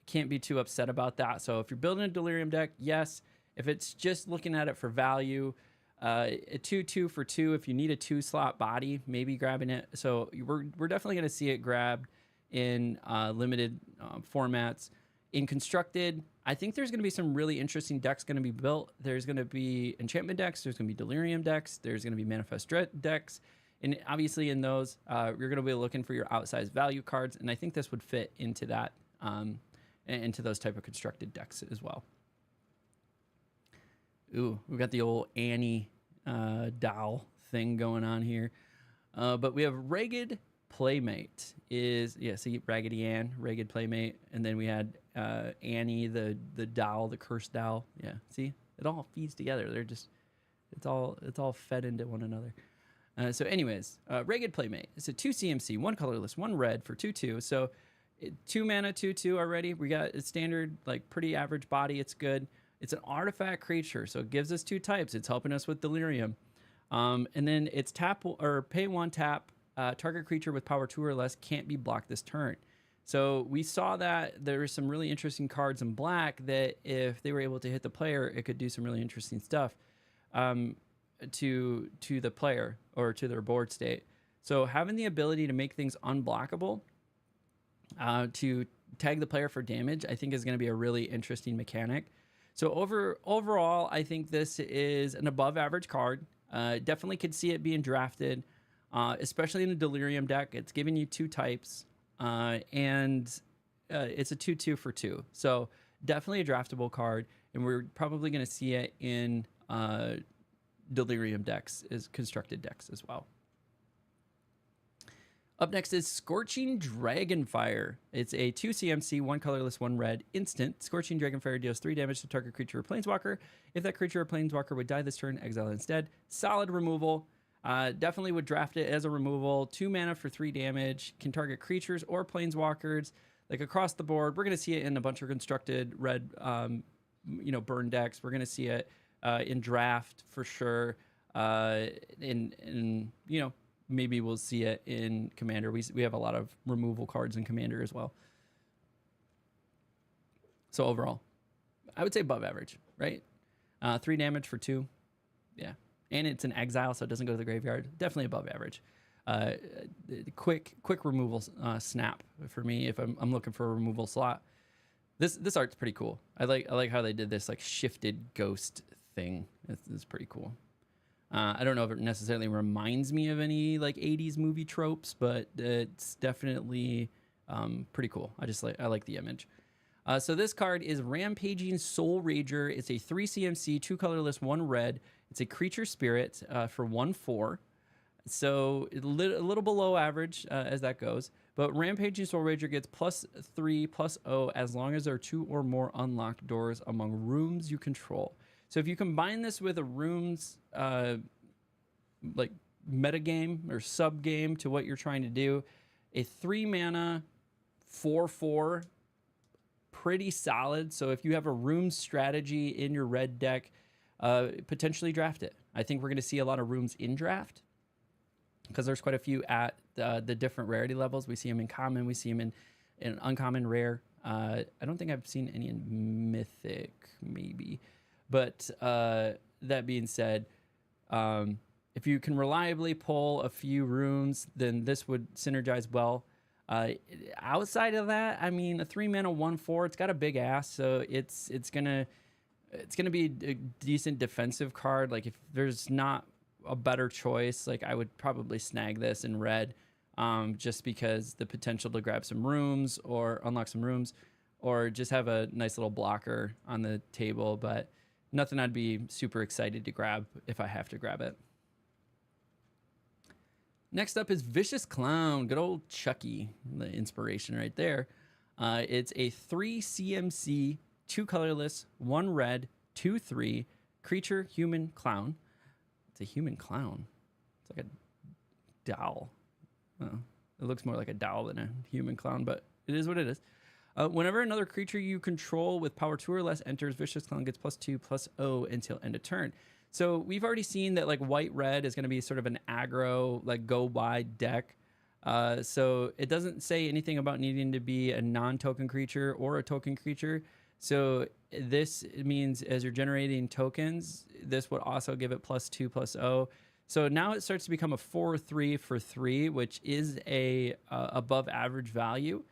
Can't be too upset about that. So if you're building a Delirium deck, yes. If it's just looking at it for value, a 2/2 for 2. If you need a 2-slot body, maybe grabbing it. So we're definitely going to see it grabbed in limited formats. In constructed, I think there's going to be some really interesting decks going to be built. There's going to be enchantment decks. There's going to be Delirium decks. There's going to be Manifest Dread decks. And obviously in those, you're going to be looking for your outsized value cards. And I think this would fit into that, into those type of constructed decks as well. Ooh, we've got the old Annie doll thing going on here. But we have Ragged Playmate is, yeah, see, Raggedy Ann, Ragged Playmate. And then we had Annie, the doll, the cursed doll. Yeah, see, it all feeds together. They're just, it's all fed into one another. So anyways, Ragged Playmate. It's a 2 CMC, 1 colorless, 1 red for 2/2. So 2 mana, 2/2 already. We got a standard, like pretty average body. It's good. It's an artifact creature, so it gives us 2 types. It's helping us with Delirium. And then it's tap or pay 1 tap. Target creature with power 2 or less can't be blocked this turn. So we saw that there were some really interesting cards in black that if they were able to hit the player, it could do some really interesting stuff to the player or to their board state. So having the ability to make things unblockable, to tag the player for damage, I think is going to be a really interesting mechanic. So overall, I think this is an above average card. Definitely could see it being drafted, especially in a Delirium deck. It's giving you 2 types, and it's a 2/2 for 2. So definitely a draftable card, and we're probably going to see it in Delirium decks, is constructed decks as well. Up next is Scorching Dragonfire. It's a 2 CMC, 1 colorless, 1 red instant. Scorching Dragonfire deals 3 damage to target creature or planeswalker. If that creature or planeswalker would die this turn, exile it instead. Solid removal. Definitely would draft it as a removal. 2 mana for 3 damage. Can target creatures or planeswalkers. Like across the board, we're going to see it in a bunch of constructed red, burn decks. We're going to see it in draft for sure. Maybe we'll see it in Commander. We have a lot of removal cards in Commander as well. So overall, I would say above average, right? 3 damage for 2. Yeah. And it's an exile, so it doesn't go to the graveyard. Definitely above average. Quick removal snap for me if I'm looking for a removal slot. This art's pretty cool. I like how they did this like shifted ghost thing. It's pretty cool. I don't know if it necessarily reminds me of any like 80s movie tropes, but it's definitely pretty cool. I like the image. So this card is Rampaging Soul Rager. It's a 3 CMC, 2 colorless, 1 red. It's a creature spirit for 1/4. So a little below average as that goes. But Rampaging Soul Rager gets +3/+0 as long as there are 2 or more unlocked doors among rooms you control. So if you combine this with a room's like metagame or sub game to what you're trying to do, a 3 mana 4/4, pretty solid. So if you have a room strategy in your red deck, potentially draft it. I think we're going to see a lot of rooms in draft, because there's quite a few at the different rarity levels. We see them in common, we see them in uncommon, rare. I don't think I've seen any in mythic, maybe. But that being said, if you can reliably pull a few rooms, then this would synergize well. Outside of that, I mean, a 3 mana 1/4, it's got a big ass, so it's gonna be a decent defensive card. Like, if there's not a better choice, like, I would probably snag this in red, just because the potential to grab some rooms or unlock some rooms, or just have a nice little blocker on the table, but nothing I'd be super excited to grab if I have to grab it. Next up is Vicious Clown. Good old Chucky, the inspiration right there. It's a 3 CMC, 2 colorless, 1 red, 2/3 creature human clown. It's a human clown. It's like a doll. Oh, it looks more like a doll than a human clown, but it is what it is. Whenever another creature you control with power 2 or less enters, Vicious Clown gets +2/+0 until end of turn. So we've already seen that, like, white-red is going to be sort of an aggro, like, go-wide deck. So it doesn't say anything about needing to be a non-token creature or a token creature. So this means as you're generating tokens, this would also give it +2/+0. So now it starts to become a 4/3 for 3, which is a above average value.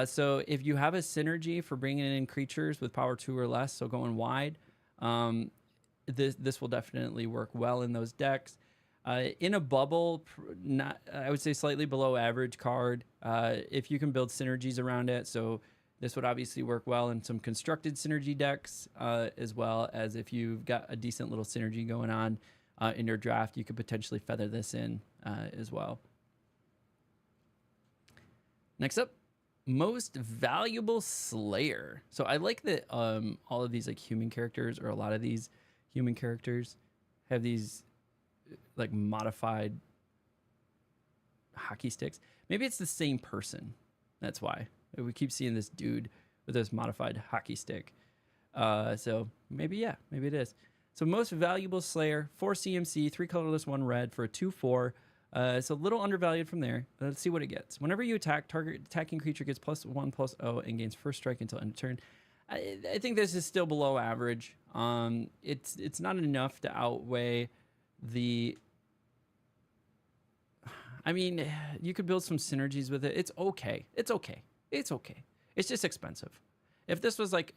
So if you have a synergy for bringing in creatures with power 2 or less, so going wide, this will definitely work well in those decks. In a bubble, I would say slightly below average card, if you can build synergies around it. So this would obviously work well in some constructed synergy decks, as well as if you've got a decent little synergy going on in your draft, you could potentially feather this in as well. Next up, Most Valuable Slayer. So I like that all of these, like, human characters, or a lot of these human characters, have these like modified hockey sticks. Maybe it's the same person. That's why we keep seeing this dude with this modified hockey stick. So maybe, yeah, maybe it is. So Most Valuable Slayer, 4 CMC, 3 colorless, 1 red for a 2/4. It's a little undervalued from there. Let's see what it gets. Whenever you attack, target attacking creature gets +1/+0 and gains first strike until end of turn. I think this is still below average. It's not enough to outweigh the... I mean, you could build some synergies with it. It's okay. It's okay. It's okay. It's just expensive. If this was like,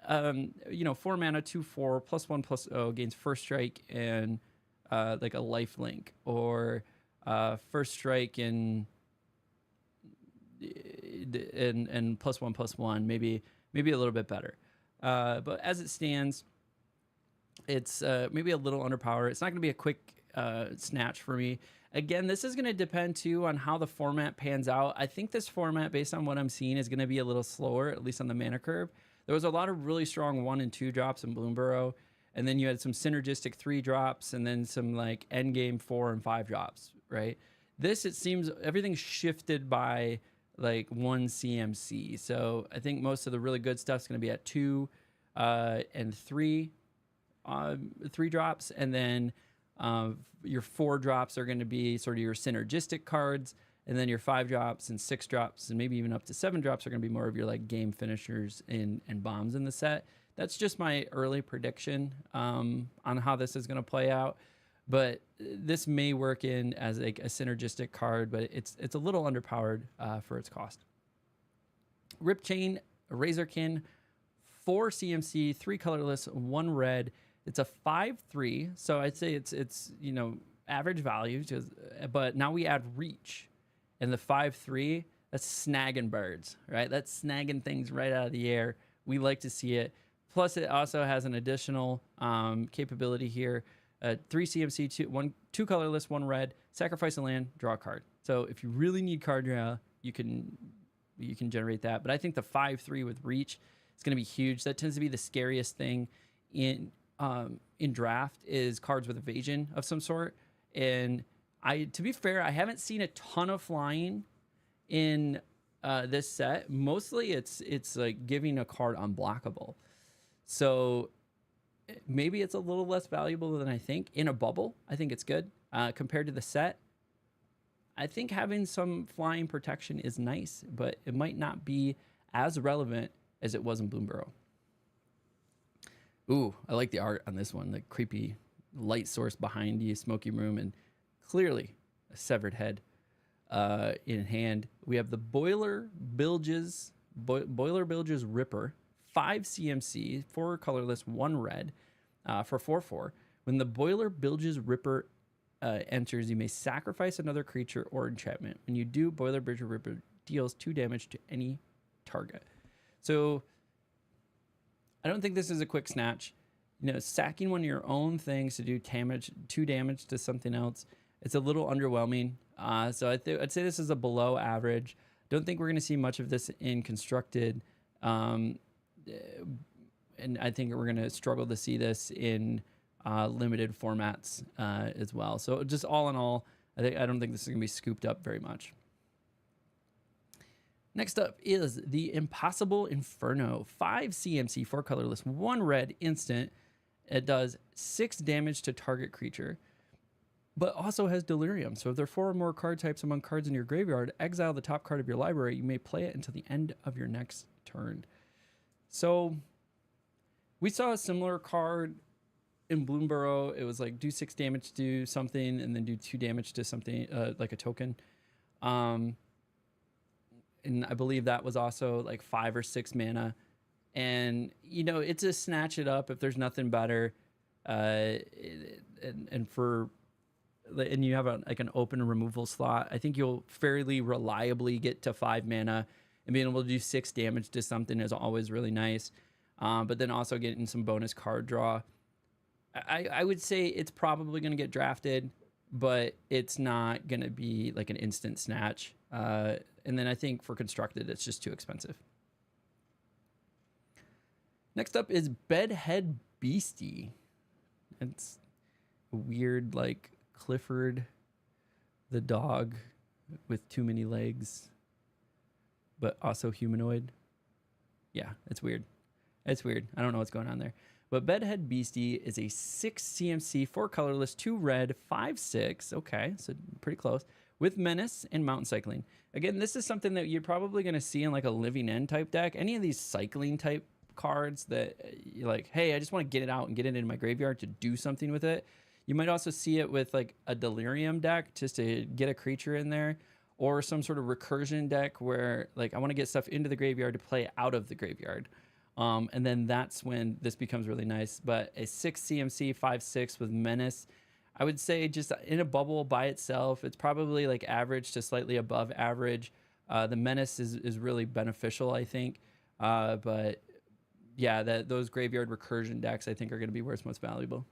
4 mana, 2/4, +1/+0, gains first strike and like a life link, or first strike and +1/+1, maybe a little bit better. But as it stands, it's maybe a little underpowered. It's not going to be a quick snatch for me. Again, this is going to depend too on how the format pans out. I think this format, based on what I'm seeing, is going to be a little slower, at least on the mana curve. There was a lot of really strong 1 and 2 drops in Bloomburrow, and then you had some synergistic 3 drops, and then some like end game 4 and 5 drops, right? This, it seems everything's shifted by like 1 CMC. So I think most of the really good stuff's going to be at 2 and 3 drops, and then your 4 drops are going to be sort of your synergistic cards, and then your 5 drops and 6 drops and maybe even up to 7 drops are going to be more of your like game finishers and bombs in the set. That's just my early prediction on how this is going to play out. But this may work in as like a synergistic card, but it's a little underpowered for its cost. Ripchain Razorkin, 4 CMC, 3 colorless, 1 red. It's a 5/3, so I'd say it's average value. But now we add reach, and the 5/3 That's snagging birds, right? That's snagging things right out of the air. We like to see it. Plus, it also has an additional capability here. 3 CMC, two colorless, 1 red. Sacrifice a land, draw a card. So if you really need card draw, you can generate that. But I think the 5/3 with reach is going to be huge. That tends to be the scariest thing in draft, is cards with evasion of some sort. And to be fair, I haven't seen a ton of flying in this set. Mostly it's like giving a card unblockable. So maybe it's a little less valuable than I think. In a bubble, I think it's good. Compared to the set, I think having some flying protection is nice, but it might not be as relevant as it was in Bloomburrow. Ooh, I like the art on this one. The creepy light source behind you, smoky room, and clearly a severed head in hand. We have the Boiler Bilges Ripper, 5 CMC, 4 colorless, 1 red, for 4/4. When the Boiler Bilges Ripper enters, you may sacrifice another creature or enchantment. When you do, Boiler Bilges Ripper deals 2 damage to any target. So I don't think this is a quick snatch. You know, sacking one of your own things to do 2 damage to something else, it's a little underwhelming. So I'd say this is a below average. Don't think we're going to see much of this in Constructed. And I think we're going to struggle to see this in limited formats as well. So just all in all, I don't think this is going to be scooped up very much. Next up is the Impossible Inferno, 5 CMC, 4 colorless, 1 red instant. It does 6 damage to target creature, but also has Delirium. So if there are 4 or more card types among cards in your graveyard, exile the top card of your library. You may play it until the end of your next turn. So we saw a similar card in Bloomburrow. It was like do 6 damage to something and then do 2 damage to something, like a token. And I believe that was also like 5 or 6 mana. And, you know, it's a snatch it up if there's nothing better. And you have like an open removal slot. I think you'll fairly reliably get to 5 mana, and being able to do 6 damage to something is always really nice. But then also getting some bonus card draw. I would say it's probably going to get drafted, but it's not going to be like an instant snatch. And then I think for Constructed, it's just too expensive. Next up is Bedhead Beastie. It's a weird, like Clifford the dog with too many legs, but also humanoid. Yeah, it's weird. It's weird. I don't know what's going on there. But Bedhead Beastie is a 6 CMC, 4 colorless, 2 red, 5/6. Okay, so pretty close. With Menace and Mountain Cycling. Again, this is something that you're probably going to see in like a Living End type deck. Any of these cycling type cards that you're like, hey, I just want to get it out and get it in my graveyard to do something with it. You might also see it with like a Delirium deck just to get a creature in there, or some sort of recursion deck where like I want to get stuff into the graveyard to play out of the graveyard. And then that's when this becomes really nice. But a 6 CMC, 5/6 with Menace, I would say just in a bubble by itself, it's probably like average to slightly above average. The Menace is really beneficial, I think. But yeah, those graveyard recursion decks, I think, are going to be where it's most valuable.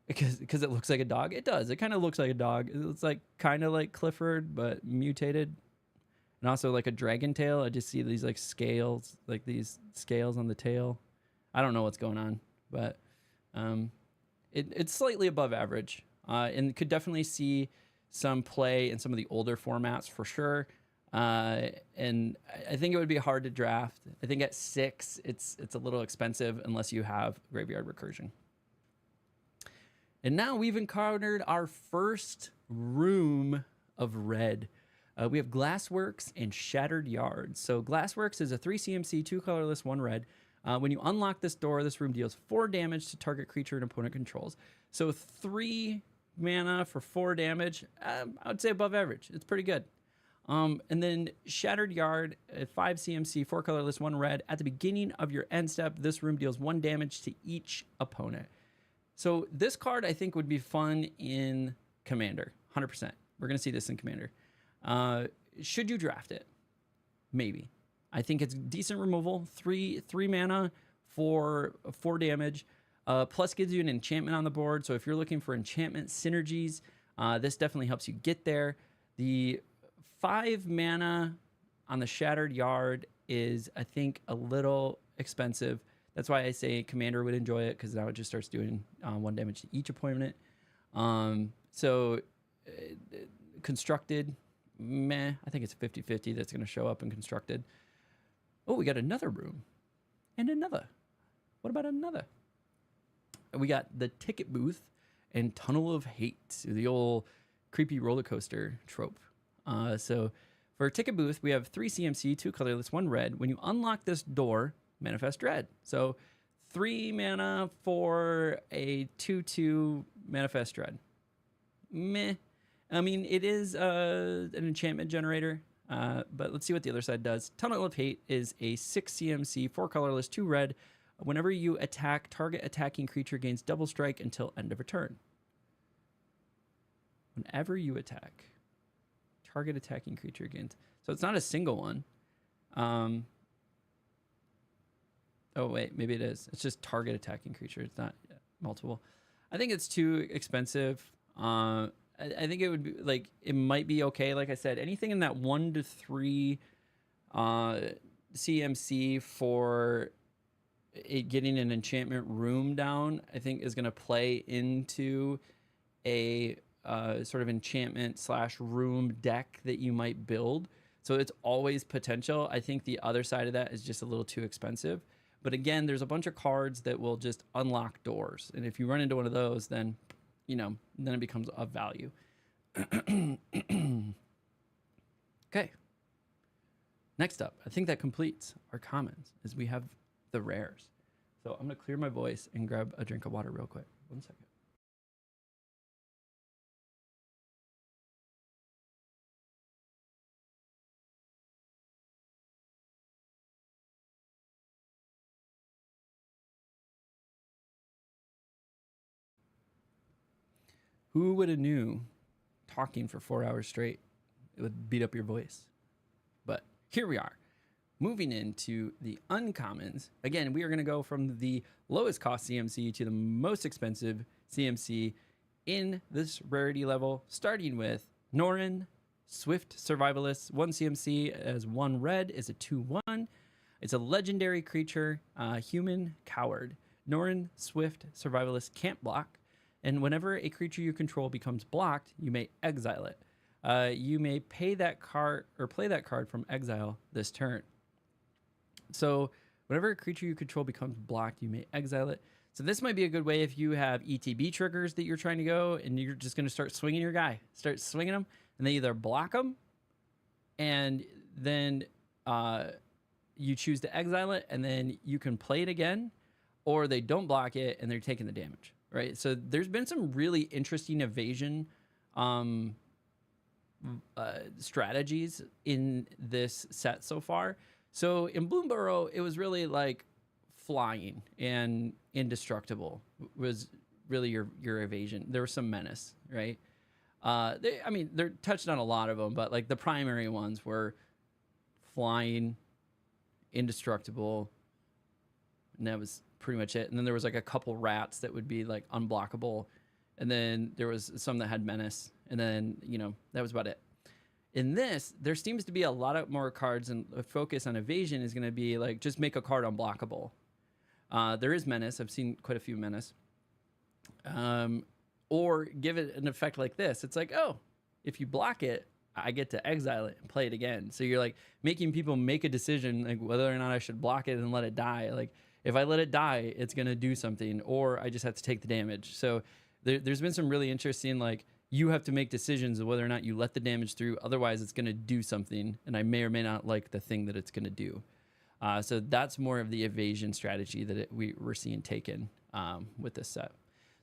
Because it looks like a dog. It does. It kind of looks like a dog. It's like kind of like Clifford, but mutated. And also like a dragon tail. I just see these like scales, like these scales on the tail. I don't know what's going on, but it's slightly above average, and could definitely see some play in some of the older formats for sure. And I think it would be hard to draft. I think at 6, it's a little expensive unless you have graveyard recursion. And now we've encountered our first room of red. We have Glassworks and Shattered Yards. So Glassworks is a 3 CMC, 2 colorless, 1 red. When you unlock this door, this room deals 4 damage to target creature and opponent controls. So 3 mana for 4 damage, I would say above average. It's pretty good. And then Shattered Yard, 5 CMC, 4 colorless, 1 red. At the beginning of your end step, this room deals 1 damage to each opponent. So this card, I think, would be fun in Commander, 100%. We're going to see this in Commander. should you draft it? Maybe. I think it's decent removal. Three mana for 4 damage. Plus gives you an enchantment on the board. So if you're looking for enchantment synergies, this definitely helps you get there. The 5 mana on the Shattered Yard is, I think, a little expensive. That's why I say Commander would enjoy it, because now it just starts doing 1 damage to each opponent. Constructed, meh. I think it's 50-50 that's going to show up in Constructed. Oh, we got another room. And another. What about another? We got the Ticket Booth and Tunnel of Hate, the old creepy roller coaster trope. So for Ticket Booth, we have 3 CMC, 2 colorless, 1 red. When you unlock this door, manifest dread. So 3 mana for a 2/2 manifest dread. Meh. I mean, it is an enchantment generator, but let's see what the other side does. Tunnel of Hate is a 6 CMC, 4 colorless, 2 red. Whenever you attack, target attacking creature gains double strike until end of a turn. Whenever you attack, target attacking creature gains. So it's not a single one. Oh, wait, maybe it is. It's just target attacking creature. It's not multiple. I think it's too expensive. I think it would be like, it might be okay. Like I said, anything in that 1 to 3 CMC for it getting an enchantment room down, I think is going to play into a sort of enchantment / room deck that you might build. So it's always potential. I think the other side of that is just a little too expensive. But again, there's a bunch of cards that will just unlock doors. And if you run into one of those, then, you know, then it becomes of value. Okay. Next up, I think that completes our commons, is we have the rares. So I'm going to clear my voice and grab a drink of water real quick. 1 second. Who would have knew talking for 4 hours straight, it would beat up your voice? But here we are. Moving into the uncommons. Again, we are going to go from the lowest cost CMC to the most expensive CMC in this rarity level, starting with Norrin, Swift Survivalist. 1 CMC as 1 red is a 2/1. It's a legendary creature, human coward. Norrin, Swift Survivalist can't block. And whenever a creature you control becomes blocked, you may exile it. You may pay that card or play that card from exile this turn. So whenever a creature you control becomes blocked, you may exile it. So this might be a good way if you have ETB triggers that you're trying to go and you're just going to start swinging your guy. Start swinging them, and they either block them, and then you choose to exile it, and then you can play it again, or they don't block it, and they're taking the damage, right? So there's been some really interesting evasion strategies in this set so far. So in Bloomburrow, it was really like flying and indestructible was really your evasion. There was some menace, right? They're touched on a lot of them, but like the primary ones were flying, indestructible, and that was pretty much it. And then there was like a couple rats that would be like unblockable, and then there was some that had menace, and then, you know, that was about it. In this, there seems to be a lot of more cards, and the focus on evasion is going to be like just make a card unblockable. There is menace. I've seen quite a few menace. Or give it an effect like this. It's like, oh, if you block it, I get to exile it and play it again. So you're like making people make a decision like whether or not I should block it and let it die. Like if I let it die, it's going to do something, or I just have to take the damage. So there's been some really interesting, like, you have to make decisions of whether or not you let the damage through. Otherwise, it's going to do something, and I may or may not like the thing that it's going to do. So that's more of the evasion strategy that we're seeing taken with this set.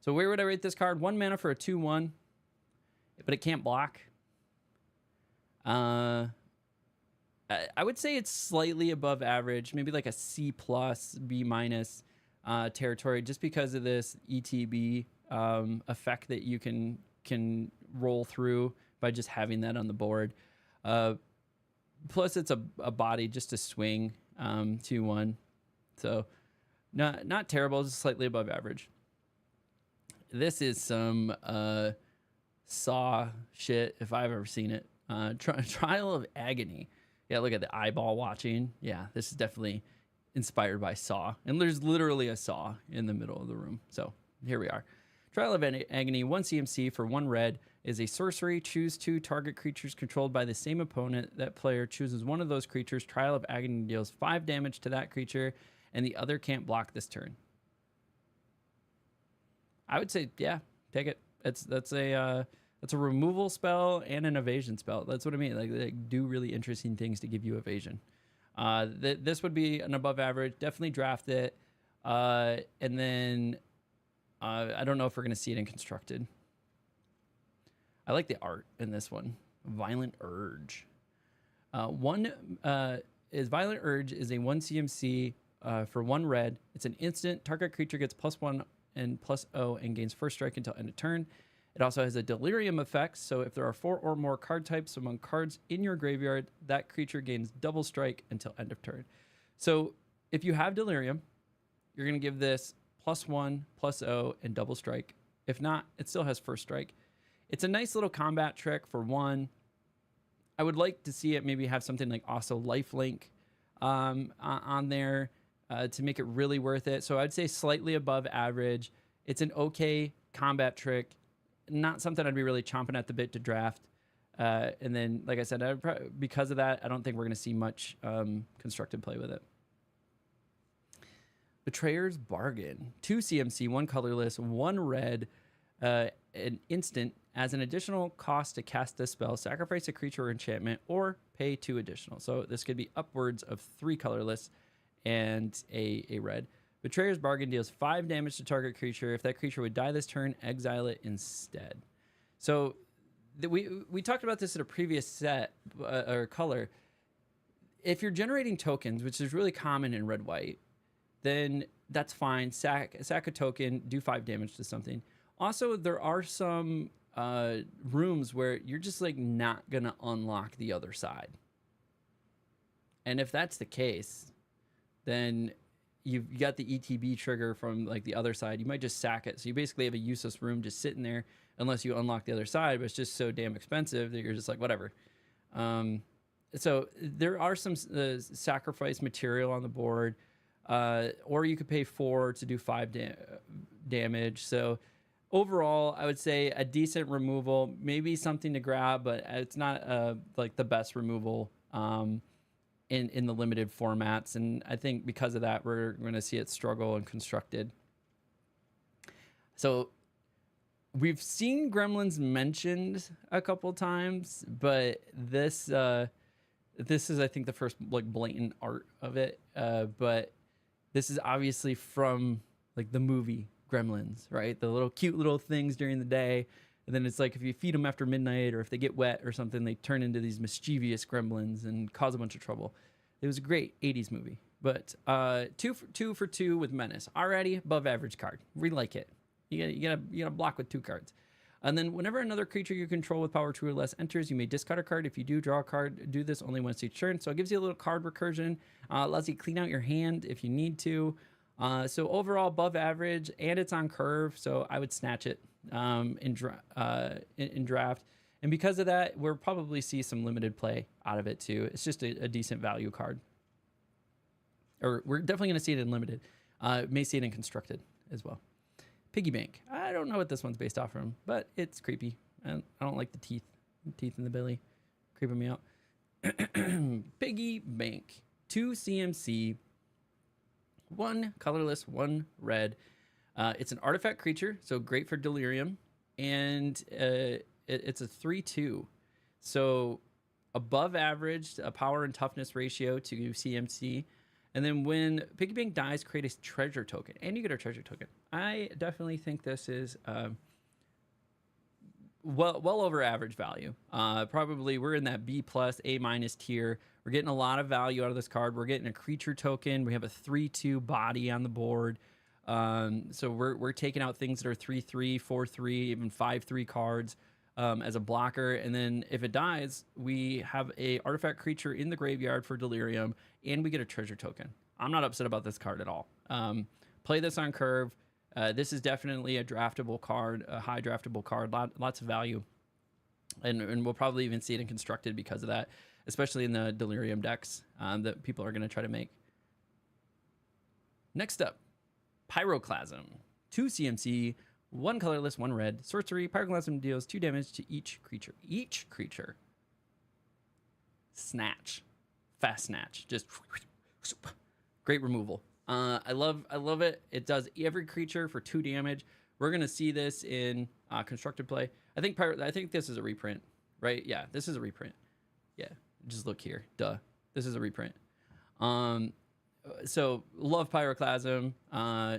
So where would I rate this card? 1 mana for a 2/1, but it can't block. I would say it's slightly above average, maybe like a C+, B- territory, just because of this ETB effect that you can roll through by just having that on the board. Plus, it's a body just to swing 2/1. So not terrible, just slightly above average. This is some Saw shit if I've ever seen it. Trial of Agony. Yeah, look at the eyeball watching. Yeah, this is definitely inspired by Saw. And there's literally a saw in the middle of the room. So here we are. Trial of Agony, 1 CMC for 1 red, is a sorcery. Choose 2 target creatures controlled by the same opponent. That player chooses one of those creatures. Trial of Agony deals 5 damage to that creature, and the other can't block this turn. I would say, yeah, take it. That's a removal spell and an evasion spell. That's what I mean. Like they do really interesting things to give you evasion. This would be an above average. Definitely draft it. And then I don't know if we're going to see it in constructed. I like the art in this one. Violent Urge. Violent Urge is a 1 CMC for 1 red. It's an instant. Target creature gets +1 and +0 and gains first strike until end of turn. It also has a delirium effect. So if there are 4 or more card types among cards in your graveyard, that creature gains double strike until end of turn. So if you have delirium, you're going to give this +1, +0, and double strike. If not, it still has first strike. It's a nice little combat trick for 1. I would like to see it maybe have something like also lifelink on there to make it really worth it. So I'd say slightly above average. It's an okay combat trick. Not something I'd be really chomping at the bit to draft. And then, like I said, because of that, I don't think we're going to see much constructed play with it. Betrayer's Bargain. 2 CMC, 1 colorless, 1 red, an instant. As an additional cost to cast this spell, sacrifice a creature or enchantment, or pay 2 additional. So this could be upwards of 3 colorless and a red. Betrayer's Bargain deals 5 damage to target creature. If that creature would die this turn, exile it instead. So we talked about this in a previous set or color. If you're generating tokens, which is really common in red-white, then that's fine. Sack a token, do 5 damage to something. Also, there are some rooms where you're just like not gonna unlock the other side. And if that's the case, then you've got the ETB trigger from like the other side. You might just sack it. So you basically have a useless room just sitting there unless you unlock the other side, but it's just so damn expensive that you're just like, whatever. So there are some sacrifice material on the board, or you could pay 4 to do 5 damage. So overall, I would say a decent removal, maybe something to grab, but it's not like the best removal in the limited formats. And I think because of that, we're going to see it struggle and constructed. So we've seen Gremlins mentioned a couple times, but this is, I think, the first like blatant art of it. But this is obviously from like the movie Gremlins, right? The little cute little things during the day, and then it's like if you feed them after midnight or if they get wet or something, they turn into these mischievous gremlins and cause a bunch of trouble. It was a great 80s movie. But 2 for 2 with Menace, already above average card. We like it. You gotta block with 2 cards. And then whenever another creature you control with power 2 or less enters, you may discard a card. If you do, draw a card. Do this only once each turn. So it gives you a little card recursion. Allows you to clean out your hand if you need to. So overall above average, and it's on curve, so I would snatch it in draft. And because of that, we'll probably see some limited play out of it too. It's just a decent value card. Or we're definitely going to see it in limited. May see it in constructed as well. Piggy Bank. I don't know what this one's based off from, but it's creepy. I don't like the teeth in the belly. Creeping me out. Piggy Bank. 2 CMC. 1 colorless, 1 red. It's an artifact creature, so great for delirium. And it's a 3/2. So above average, a power and toughness ratio to CMC. And then when Piggy Bank dies, create a treasure token. And you get a treasure token. I definitely think this is well over average value. Probably we're in that B+, A- tier. We're getting a lot of value out of this card. We're getting a creature token. We have a 3/2 body on the board. So we're taking out things that are 3/3, 4/3, even 5/3 cards. as a blocker. And then if it dies, we have a artifact creature in the graveyard for Delirium, and we get a treasure token. I'm not upset about this card at all. Play this on curve. This is definitely a draftable card, a high draftable card, lots of value. And we'll probably even see it in constructed because of that, especially in the Delirium decks that people are going to try to make. Next up, Pyroclasm. 2 CMC, 1 colorless, 1 red. Sorcery, Pyroclasm deals 2 damage to each creature. Each creature. Snatch. Fast snatch. Just great removal. I love it. It does every creature for 2 damage. We're gonna see this in constructed play. I think this is a reprint, right? Yeah, this is a reprint. Yeah, just look here. Duh. This is a reprint. So love Pyroclasm.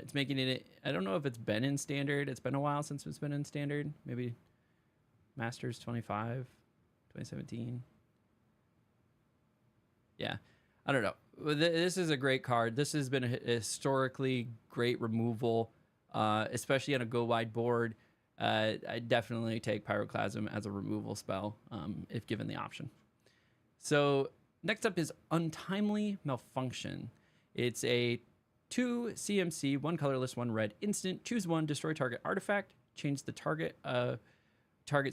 It's making it. I don't know if it's been in standard. It's been a while since it's been in standard. Maybe Masters 25, 2017. Yeah, I don't know. This is a great card. This has been a historically great removal, especially on a go wide board. I definitely take Pyroclasm as a removal spell if given the option. So next up is Untimely Malfunction. It's a 2 CMC, 1 colorless, 1 red instant. Choose 1, destroy target artifact. Change the target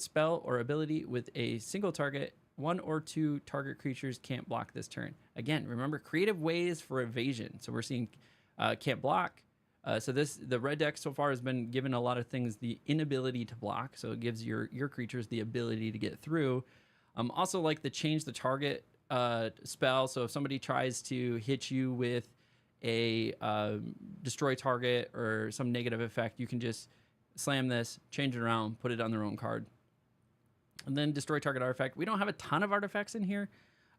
spell or ability with a single target. 1 or 2 target creatures can't block this turn. Again, remember, creative ways for evasion. So we're seeing can't block. So the red deck so far has been given a lot of things the inability to block. So it gives your creatures the ability to get through. Also like the change the target spell. So if somebody tries to hit you with a destroy target or some negative effect, you can just slam this, change it around, put it on their own card. And then destroy target artifact. We don't have a ton of artifacts in here,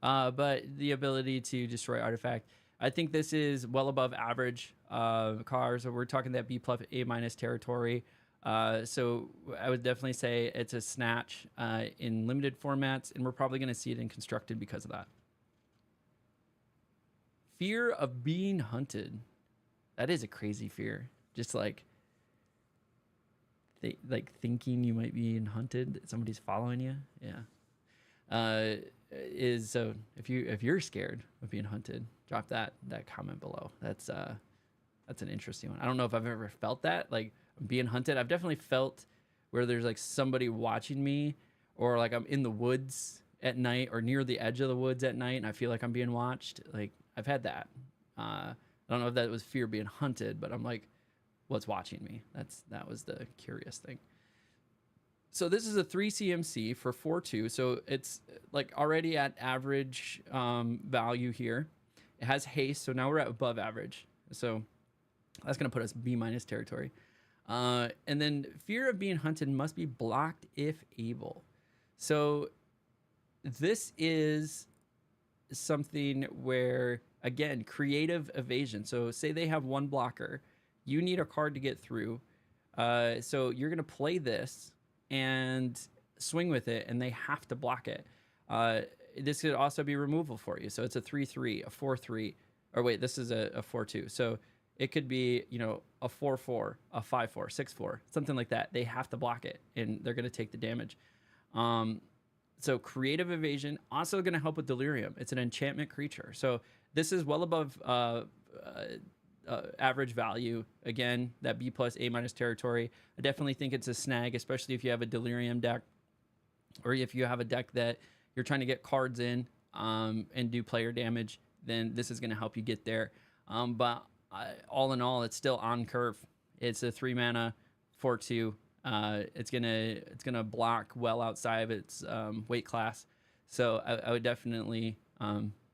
but the ability to destroy artifact. I think this is well above average cards. So we're talking that B plus A minus territory. So I would definitely say it's a snatch in limited formats, and we're probably going to see it in constructed because of that. Fear of being hunted. That is a crazy fear. Just like thinking you might be being hunted, somebody's following you. Yeah. So if you're scared of being hunted, drop that comment below. That's an interesting one. I don't know if I've ever felt that, like being hunted. I've definitely felt where there's like somebody watching me, or like I'm in the woods at night or near the edge of the woods at night and I feel like I'm being watched. Like I've had that. I don't know if that was fear of being hunted, but I'm like, what's watching me? That was the curious thing. So this is a 3 CMC for 4/2. So it's like already at average value here. It has haste, so now we're at above average. So that's going to put us B minus territory. And then fear of being hunted must be blocked if able. So this is something where, again, creative evasion. So say they have 1 blocker. You need a card to get through. So you're going to play this and swing with it, and they have to block it. This could also be removal for you. So it's a 3/3, a 4/3, or wait, this is a 4/2. So it could be, a 4/4, a 5/4, 6/4, something like that. They have to block it, and they're going to take the damage. So creative evasion, also going to help with Delirium. It's an enchantment creature. So this is well above average value. Again, that B plus A minus territory. I definitely think it's a snag, especially if you have a Delirium deck, or if you have a deck that you're trying to get cards in and do player damage, then this is going to help you get there. But all in all, it's still on curve. It's a 3 mana 4/2. It's gonna block well outside of its weight class. So I would definitely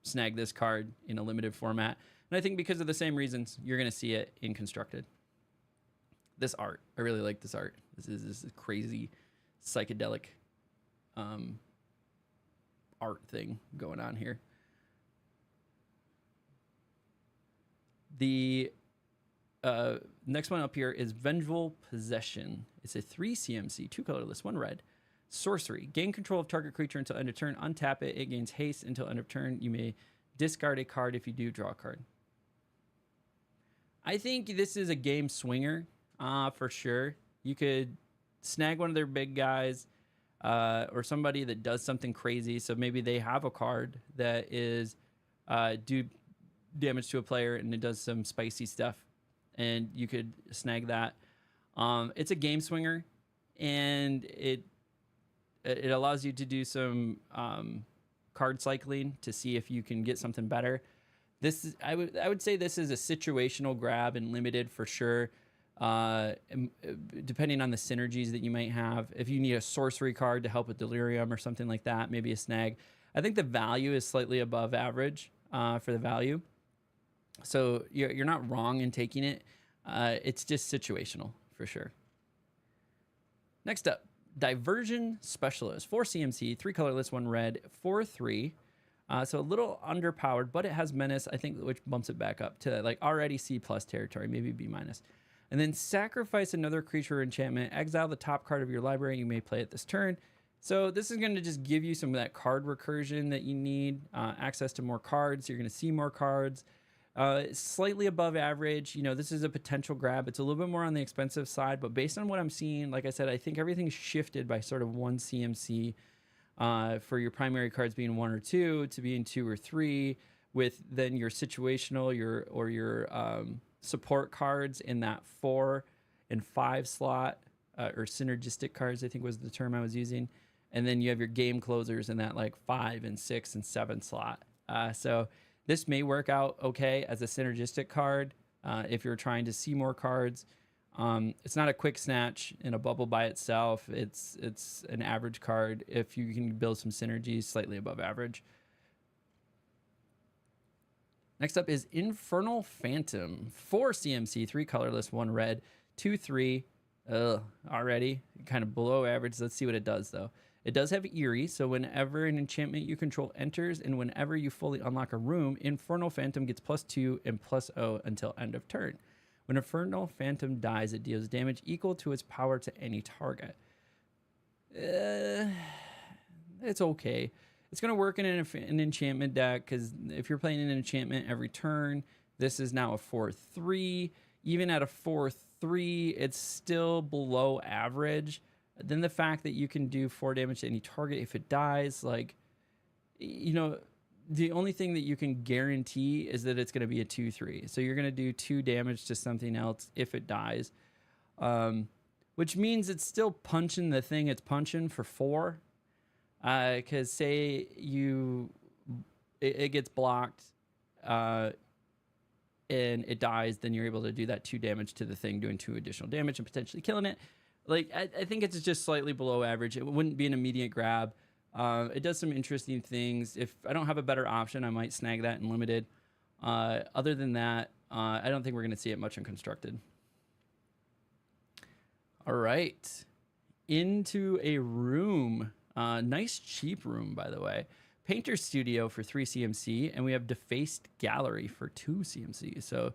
snag this card in a limited format. And I think because of the same reasons, you're going to see it in constructed. This art, I really like this art. This is crazy psychedelic art thing going on here. The next one up here is Vengeful Possession. It's a 3 CMC, 2 colorless, 1 red. Sorcery. Gain control of target creature until end of turn. Untap it. It gains haste until end of turn. You may discard a card. If you do, draw a card. I think this is a game swinger for sure. You could snag one of their big guys, or somebody that does something crazy. So maybe they have a card that is do damage to a player and it does some spicy stuff, and you could snag that. It's a game swinger, and it allows you to do some card cycling to see if you can get something better. This is, I would say this is a situational grab and limited for sure. Depending on the synergies that you might have. If you need a sorcery card to help with delirium or something like that, maybe a snag. I think the value is slightly above average for the value. So you're not wrong in taking it. It's just situational for sure. Next up, Diversion Specialist. 4 CMC, 3 colorless, 1 red, 4/3. So a little underpowered, but it has menace, I think, which bumps it back up to like already C+ territory, maybe B-. And then sacrifice another creature or enchantment, exile the top card of your library. You may play it this turn. So this is going to just give you some of that card recursion that you need, access to more cards. You're going to see more cards. Slightly above average. You know, this is a potential grab. It's a little bit more on the expensive side, but based on what I'm seeing, like I said, I think everything's shifted by sort of 1 CMC for your primary cards being 1 or 2 to being 2 or 3, with then your situational, your support cards in that 4 and 5 slot, or synergistic cards, I think was the term I was using. And then you have your game closers in that like 5 and 6 and 7 slot. So this may work out okay as a synergistic card if you're trying to see more cards. It's not a quick snatch in a bubble by itself. It's an average card if you can build some synergies slightly above average. Next up is Infernal Phantom. 4 CMC, 3 colorless, 1 red, 2/3. Already kind of below average. Let's see what it does though. It does have Eerie, so whenever an enchantment you control enters and whenever you fully unlock a room, Infernal Phantom gets +2 and +0 until end of turn. When Infernal Phantom dies, it deals damage equal to its power to any target. It's okay. It's going to work in an enchantment deck, because if you're playing an enchantment every turn, this is now a 4/3. Even at a 4/3, it's still below average. Then the fact that you can do 4 damage to any target if it dies, like, you know, the only thing that you can guarantee is that it's going to be a 2/3. So you're going to do 2 damage to something else if it dies, which means it's still punching the thing it's punching for 4. Because say it gets blocked and it dies, then you're able to do that 2 damage to the thing, doing 2 additional damage and potentially killing it. Like, I think it's just slightly below average. It wouldn't be an immediate grab. It does some interesting things. If I don't have a better option, I might snag that in limited. Other than that, I don't think we're going to see it much in constructed. All right. Into a room. Nice cheap room, by the way. Painter Studio for 3 CMC, and we have Defaced Gallery for 2 CMC. So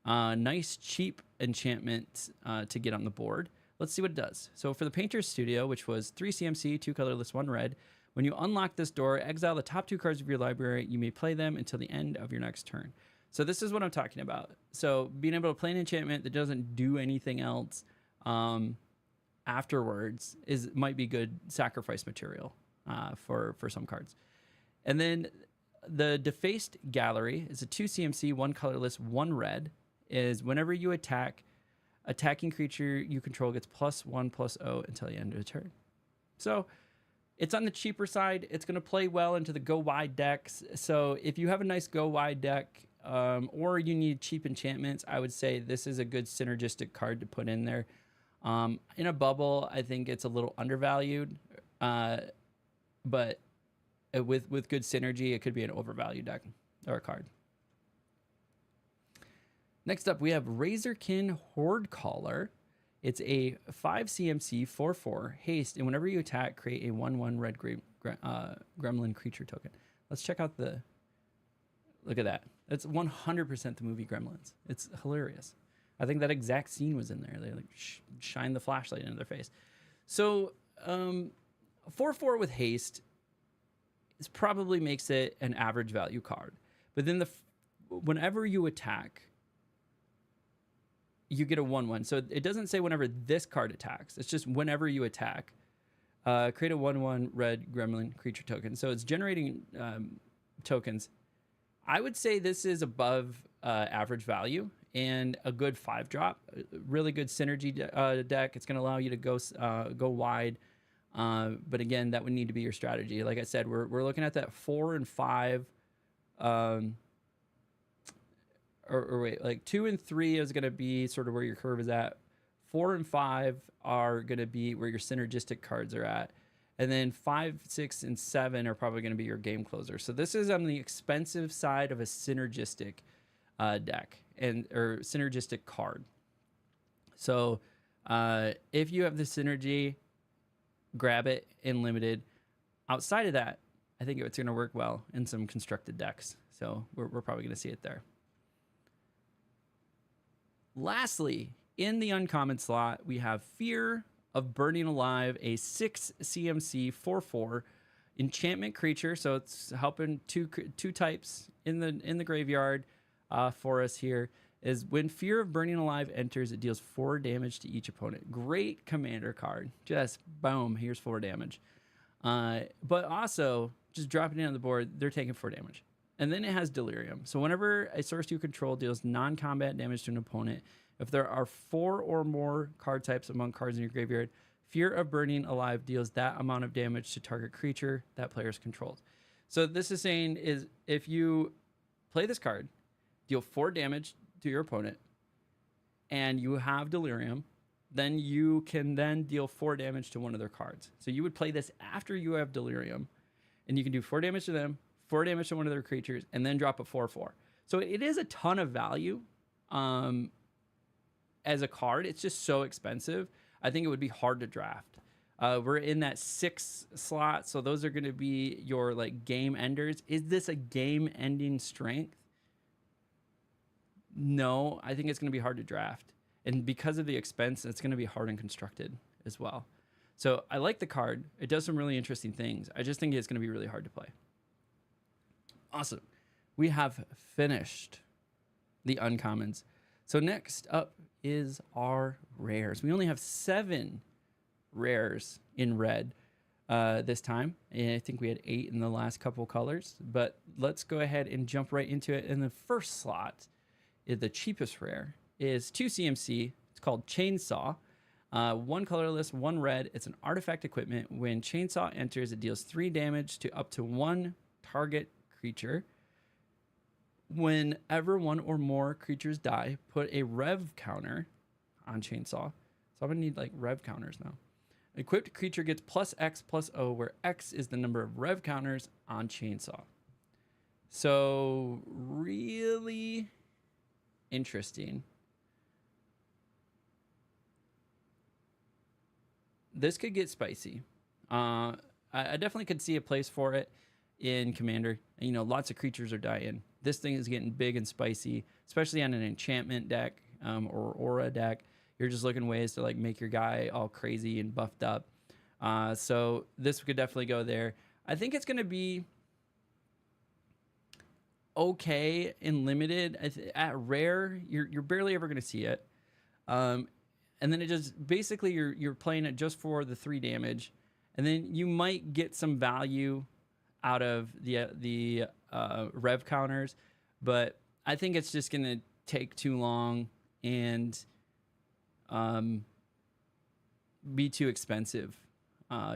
nice cheap enchantment to get on the board. Let's see what it does. So for the Painter Studio, which was 3 CMC, 2 colorless, 1 red, when you unlock this door, exile the top 2 cards of your library. You may play them until the end of your next turn. So this is what I'm talking about. So being able to play an enchantment that doesn't do anything else afterwards might be good sacrifice material for some cards. And then the Defaced Gallery is a 2 CMC, 1 colorless, 1 red. Is whenever you attack, attacking creature you control gets +1/+0 until the end of the turn. So it's on the cheaper side. It's going to play well into the go wide decks. So if you have a nice go wide deck, or you need cheap enchantments, I would say this is a good synergistic card to put in there. In a bubble, I think it's a little undervalued, but with good synergy, it could be an overvalued deck or a card. Next up, we have Razorkin Horde Caller. It's a 5 CMC 4/4 haste, and whenever you attack, create a 1/1 red gremlin creature token. Let's check out look at that. That's 100% the movie Gremlins. It's hilarious. I think that exact scene was in there. They like shine the flashlight into their face. So 4/4 with haste probably makes it an average value card. But then whenever you attack, you get a 1/1. So it doesn't say whenever this card attacks. It's just whenever you attack, Create a 1/1 red gremlin creature token. So it's generating tokens. I would say this is above average value and a good 5-drop. Really good synergy deck. It's going to allow you to go wide. But again, that would need to be your strategy. Like I said, we're looking at that 4 and 5. Or wait, like 2 and 3 is going to be sort of where your curve is at. 4 and 5 are going to be where your synergistic cards are at. And then 5, 6, and 7 are probably going to be your game closer. So this is on the expensive side of a synergistic deck or synergistic card. So if you have the synergy, grab it in limited. Outside of that, I think it's going to work well in some constructed decks. So we're probably going to see it there. Lastly, in the uncommon slot, we have Fear of Burning Alive, a 6 CMC 4/4 enchantment creature. So it's helping two types in the graveyard for us here. Is when Fear of Burning Alive enters, it deals 4 damage to each opponent. Great commander card. Just boom, here's 4 damage. But also, just dropping it on the board, they're taking 4 damage. And then it has Delirium. So whenever a source you control deals non-combat damage to an opponent, if there are 4 or more card types among cards in your graveyard, Fear of Burning Alive deals that amount of damage to target creature that player's controls. So this is saying is if you play this card, deal 4 damage to your opponent, and you have Delirium, then you can then deal 4 damage to one of their cards. So you would play this after you have Delirium, and you can do 4 damage to them, 4 damage to one of their creatures, and then drop a 4/4. So it is a ton of value as a card. It's just so expensive. I think it would be hard to draft. We're in that 6 slot, so those are going to be your like game enders. Is this a game-ending strength? No, I think it's going to be hard to draft. And because of the expense, it's going to be hard and constructed as well. So I like the card. It does some really interesting things. I just think it's going to be really hard to play. Awesome. We have finished the uncommons. So next up is our rares. We only have 7 rares in red this time. And I think we had 8 in the last couple colors. But let's go ahead and jump right into it. In the first slot, the cheapest rare is 2 CMC. It's called Chainsaw. 1 colorless, 1 red. It's an artifact equipment. When Chainsaw enters, it deals 3 damage to up to 1 target creature. Whenever 1 or more creatures die, put a rev counter on Chainsaw. So I'm going to need like rev counters now. Equipped creature gets +X+O, where X is the number of rev counters on Chainsaw. So really interesting. This could get spicy. I definitely could see a place for it in Commander. And, you know, lots of creatures are dying. This thing is getting big and spicy, especially on an enchantment deck or aura deck. You're just looking ways to like make your guy all crazy and buffed up. So this could definitely go there. I think it's going to be okay in limited. At rare, you're barely ever going to see it. And then it just basically you're playing it just for the 3 damage, and then you might get some value out of the rev counters, but I think it's just going to take too long and be too expensive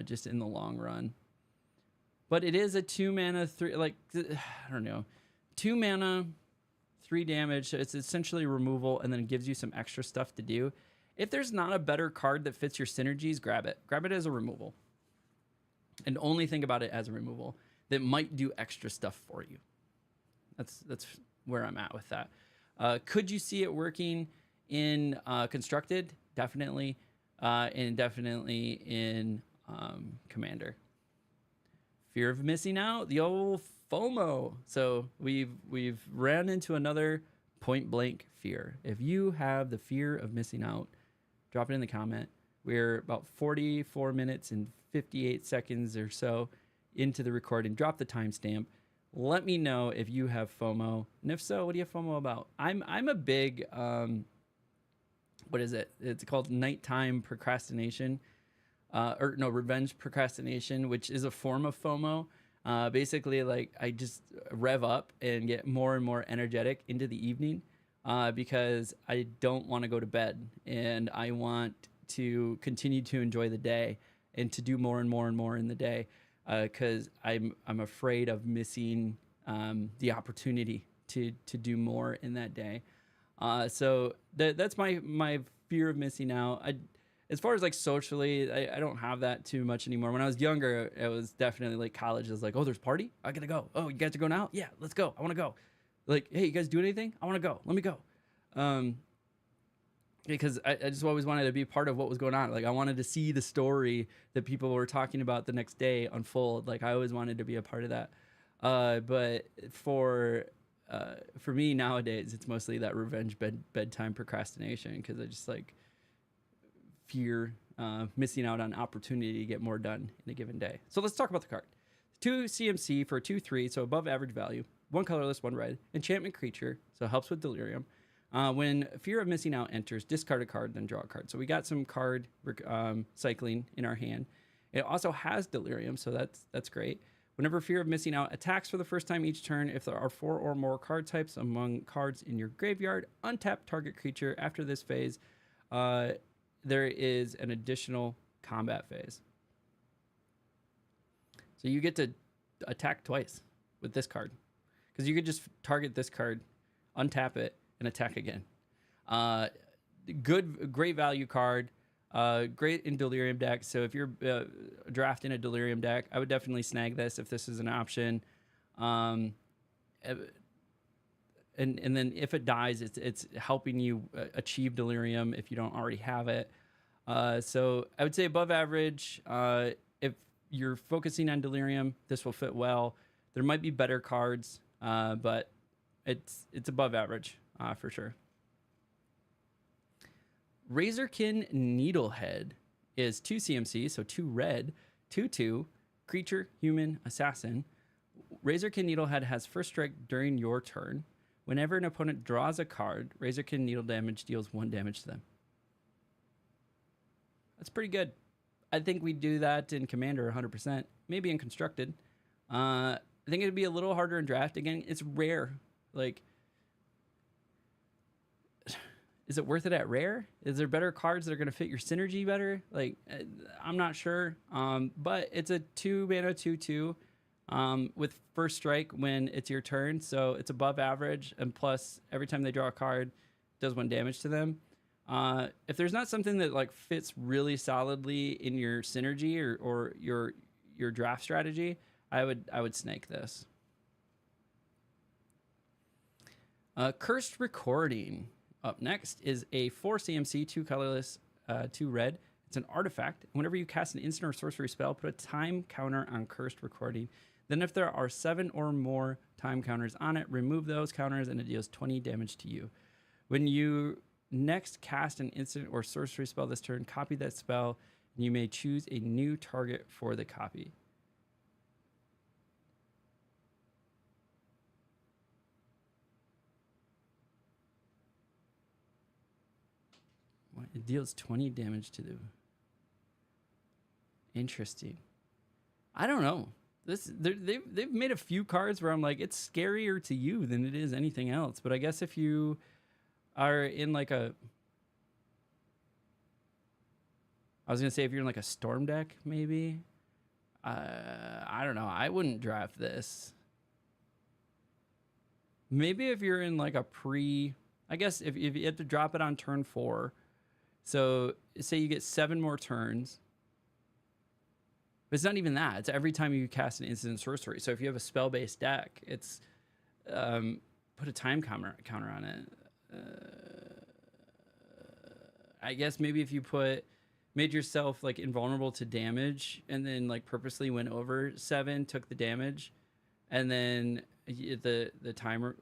just in the long run. But it is a 2 mana 3, like I don't know, 2 mana 3 damage. It's essentially removal, and then it gives you some extra stuff to do. If there's not a better card that fits your synergies, grab it. Grab it as a removal. And only think about it as a removal that might do extra stuff for you. That's where I'm at with that. Could you see it working in Constructed? Definitely. And definitely in Commander. Fear of missing out, the old FOMO. So we've ran into another point blank fear. If you have the fear of missing out, drop it in the comment. We're about 44 minutes and 58 seconds or so into the recording. Drop the timestamp. Let me know if you have FOMO, and if so, what do you have FOMO about? I'm a big what is it? It's called nighttime procrastination. or no, revenge procrastination, which is a form of FOMO. Basically, like I just rev up and get more and more energetic into the evening because I don't want to go to bed and I want to continue to enjoy the day and to do more and more and more in the day because I'm afraid of missing the opportunity to do more in that day. So that's my fear of missing out. As far as like socially, I don't have that too much anymore. When I was younger, it was definitely like college. It was like, oh, there's a party? I gotta go. Oh, you guys are going out? Yeah, let's go. I want to go. Like, hey, you guys do anything? I want to go. Let me go. Because I just always wanted to be part of what was going on. Like I wanted to see the story that people were talking about the next day unfold. Like I always wanted to be a part of that. But for me nowadays, it's mostly that revenge bedtime procrastination because I just like fear missing out on opportunity to get more done in a given day. So let's talk about the card. 2 CMC for 2/3, so above average value. 1 colorless, 1 red. Enchantment creature, so helps with delirium. When fear of missing out enters, discard a card, then draw a card. So we got some card cycling in our hand. It also has delirium, so that's great. Whenever fear of missing out attacks for the first time each turn, if there are 4 or more card types among cards in your graveyard, untap target creature. After this phase, there is an additional combat phase. So you get to attack twice with this card because you could just target this card, untap it, and attack again. Great value card. Great in Delirium deck. So if you're drafting a Delirium deck, I would definitely snag this if this is an option. And then if it dies, it's helping you achieve Delirium if you don't already have it. So I would say above average. If you're focusing on Delirium, this will fit well. There might be better cards, but it's above average for sure. Razorkin Needlehead is 2 CMC, so 2 red, 2/2, creature, human, assassin. Razorkin Needlehead has first strike during your turn. Whenever an opponent draws a card, Razorkin Needle damage deals 1 damage to them. That's pretty good. I think we do that in Commander 100%, maybe in Constructed. I think it'd be a little harder in Draft. Again, it's rare. Like, is it worth it at rare? Is there better cards that are going to fit your synergy better? Like, I'm not sure. But it's a 2 mana 2/2 with first strike when it's your turn. So it's above average. And plus, every time they draw a card, it does 1 damage to them. If there's not something that like fits really solidly in your synergy or your draft strategy, I would snake this. Cursed Recording. Up next is a 4 CMC, 2 colorless, 2 red. It's an artifact. Whenever you cast an instant or sorcery spell, put a time counter on Cursed Recording. Then if there are 7 or more time counters on it, remove those counters and it deals 20 damage to you. When you next cast an instant or sorcery spell this turn, copy that spell, and you may choose a new target for the copy. It deals 20 damage to the... Interesting. I don't know. They've made a few cards where I'm like, it's scarier to you than it is anything else. But I guess if you are in like a... I was going to say if you're in like a Storm deck, maybe. I don't know. I wouldn't draft this. Maybe if you're in like a pre... I guess if you have to drop it on turn 4... So say you get 7 more turns. But it's not even that. It's every time you cast an instant sorcery. So if you have a spell-based deck, it's put a time counter on it. I guess maybe if you made yourself like invulnerable to damage and then like purposely went over 7, took the damage, and then the timer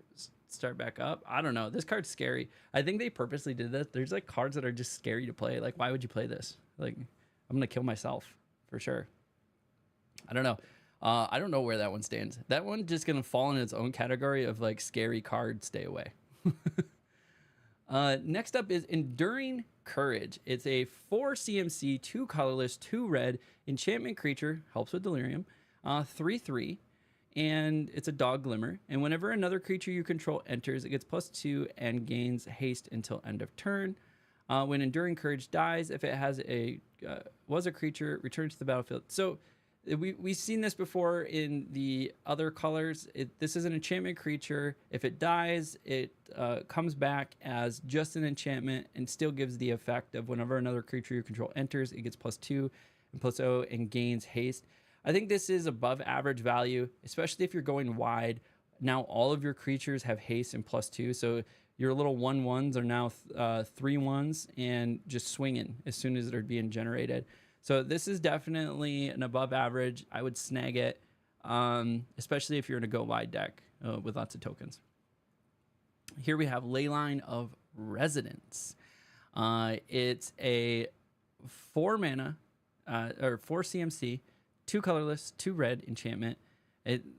start back up. I don't know. This card's scary. I think they purposely did that. There's like cards that are just scary to play. Like, why would you play this? Like, I'm gonna kill myself for sure. I don't know. I don't know where that one stands. That one just gonna fall in its own category of like scary card, stay away. Next up is Enduring Courage. It's a 4 CMC, 2 colorless, 2 red enchantment creature, helps with delirium, 3/3, and it's a dog glimmer. And whenever another creature you control enters, it gets +2 and gains haste until end of turn. When Enduring Courage dies, if it has was a creature, return to the battlefield. So we've seen this before in the other colors. This is an enchantment creature. If it dies, it comes back as just an enchantment and still gives the effect of whenever another creature you control enters, it gets +2 and +0 and gains haste. I think this is above average value, especially if you're going wide. Now all of your creatures have haste and +2, so your little 1/1s are now 3/1s and just swinging as soon as they're being generated. So this is definitely an above average. I would snag it, especially if you're in a go wide deck with lots of tokens. Here we have Leyline of Residence. It's a 4 mana or 4 CMC, 2 colorless, 2 red enchantment.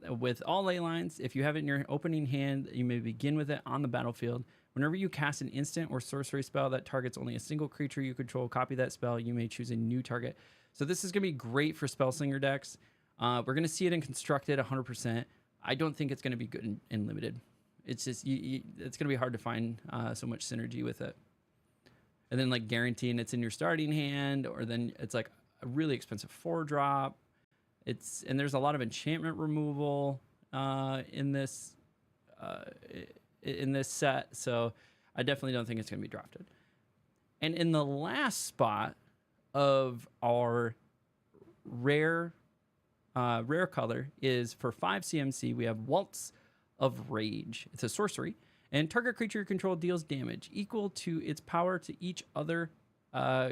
With all ley lines, if you have it in your opening hand, you may begin with it on the battlefield. Whenever you cast an instant or sorcery spell that targets only a single creature you control, copy that spell. You may choose a new target. So this is going to be great for Spellslinger decks. We're going to see it in Constructed 100%. I don't think it's going to be good in Limited. It's just it's going to be hard to find so much synergy with it. And then like guaranteeing it's in your starting hand, or then it's like a really expensive 4-drop. And there's a lot of enchantment removal in this set, so I definitely don't think it's going to be drafted. And in the last spot of our rare color is for 5 CMC. We have Waltz of Rage. It's a sorcery, and target creature you control deals damage equal to its power to each other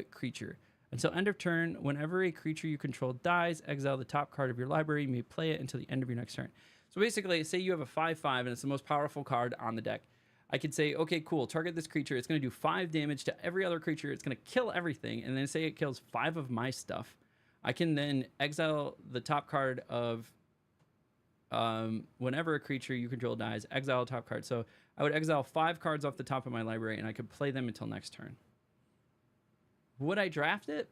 creature. Until end of turn, whenever a creature you control dies, exile the top card of your library. You may play it until the end of your next turn. So basically, say you have a 5/5 and it's the most powerful card on the deck. I could say, okay, cool, target this creature. It's going to do 5 damage to every other creature. It's going to kill everything. And then say it kills 5 of my stuff. I can then exile the top card of whenever a creature you control dies, exile a top card. So I would exile 5 cards off the top of my library and I could play them until next turn. Would I draft it?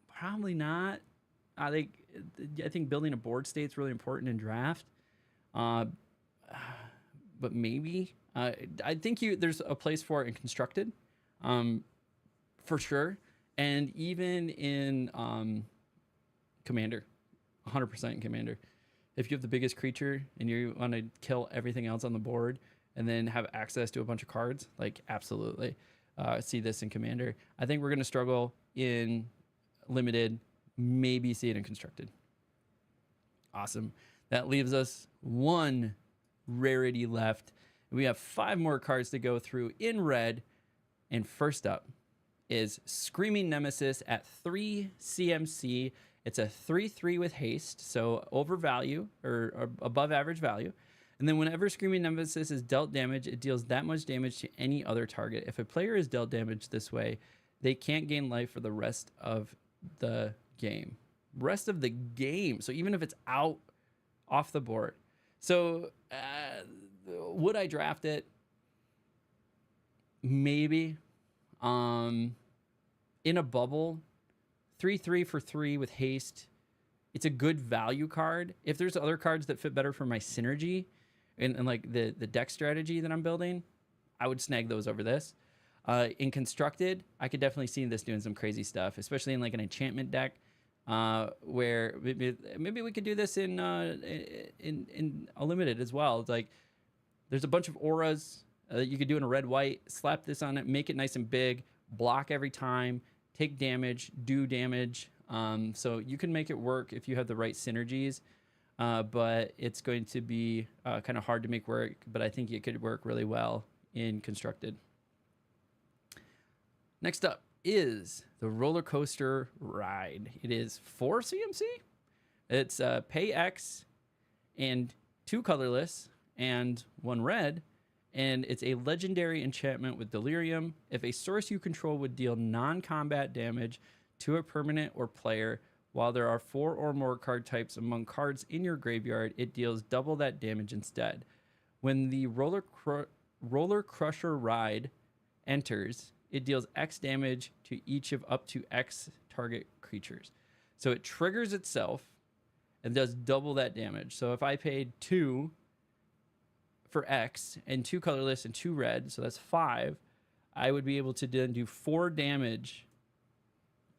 Probably not. I think building a board state is really important in draft. But maybe. I think there's a place for it in Constructed, for sure. And even in Commander, 100% in Commander. If you have the biggest creature and you want to kill everything else on the board and then have access to a bunch of cards, like absolutely. See this in Commander. I think we're going to struggle in Limited, maybe see it in Constructed. Awesome. That leaves us 1 rarity left. We have 5 more cards to go through in red. And first up is Screaming Nemesis at 3 CMC. It's a 3/3 with haste, so over value or above average value. And then whenever Screaming Nemesis is dealt damage, it deals that much damage to any other target. If a player is dealt damage this way, they can't gain life for the rest of the game. Rest of the game. So even if it's out off the board. So would I draft it? Maybe. In a bubble, 3/3 for 3 with haste. It's a good value card. If there's other cards that fit better for my synergy, and like the deck strategy that I'm building, I would snag those over this. In Constructed, I could definitely see this doing some crazy stuff, especially in like an enchantment deck, where maybe we could do this in a Limited as well. It's like there's a bunch of auras that you could do in a red-white, slap this on it, make it nice and big, block every time, take damage, do damage. So you can make it work if you have the right synergies. But it's going to be kind of hard to make work, but I think it could work really well in Constructed. Next up is the Roller Coaster Ride. It is 4 CMC. It's pay X and 2 colorless and 1 red, and it's a legendary enchantment with Delirium. If a source you control would deal non-combat damage to a permanent or player, while there are 4 or more card types among cards in your graveyard, it deals double that damage instead. When the Roller Roller Crusher Ride enters, it deals X damage to each of up to X target creatures. So it triggers itself and does double that damage. So if I paid 2 for X and 2 colorless and 2 red, so that's 5, I would be able to then do 4 damage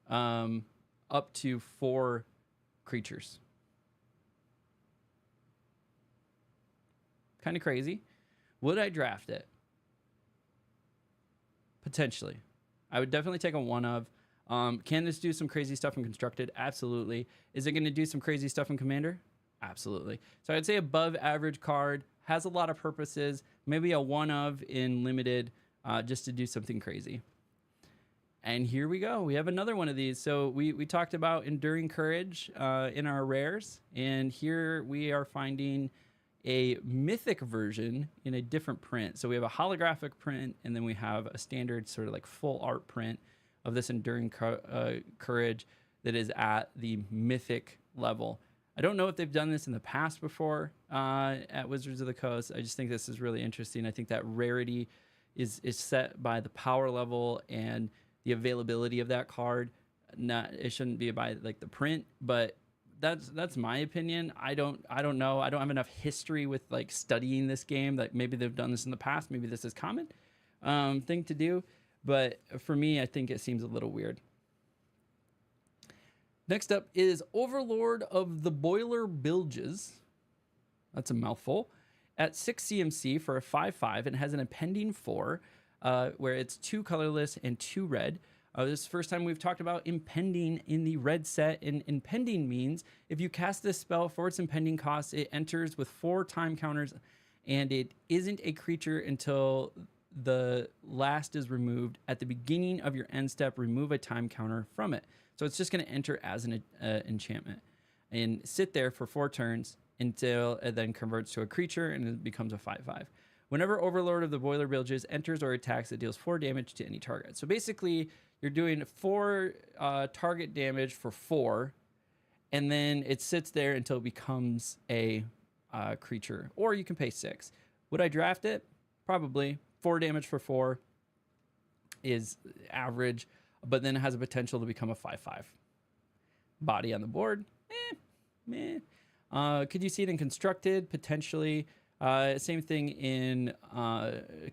up to 4 creatures. Kind of crazy. Would I draft it? Potentially. I would definitely take a 1 of. Can this do some crazy stuff in Constructed? Absolutely. Is it going to do some crazy stuff in Commander? Absolutely. So I'd say above average card, has a lot of purposes, maybe a 1 of in Limited, just to do something crazy. And here we go. We have another one of these. So we talked about Enduring Courage in our rares, and here we are finding a mythic version in a different print. So we have a holographic print, and then we have a standard sort of like full art print of this Enduring Courage that is at the mythic level. I don't know if they've done this in the past before at Wizards of the Coast. I just think this is really interesting. I think that rarity is set by the power level and the availability of that card. It shouldn't be by like the print, but that's my opinion. I don't know. I don't have enough history with like studying this game. That maybe they've done this in the past. Maybe this is common thing to do. But for me, I think it seems a little weird. Next up is Overlord of the Boiler Bilges. That's a mouthful. At 6 CMC for a 5/5, and has an impending 4, where it's 2 colorless and 2 red. This is the first time we've talked about impending in the red set. And impending means if you cast this spell for its impending cost, it enters with 4 time counters, and it isn't a creature until the last is removed. At the beginning of your end step, remove a time counter from it. So it's just going to enter as an enchantment and sit there for 4 turns until it then converts to a creature and it becomes a 5/5. Whenever Overlord of the Boiler Bilges enters or attacks, it deals 4 damage to any target. So basically, you're doing 4 target damage for 4, and then it sits there until it becomes a creature. Or you can pay 6. Would I draft it? Probably. 4 damage for 4 is average, but then it has a potential to become a 5/5. Body on the board? Meh. Could you see it in Constructed? Potentially. Same thing in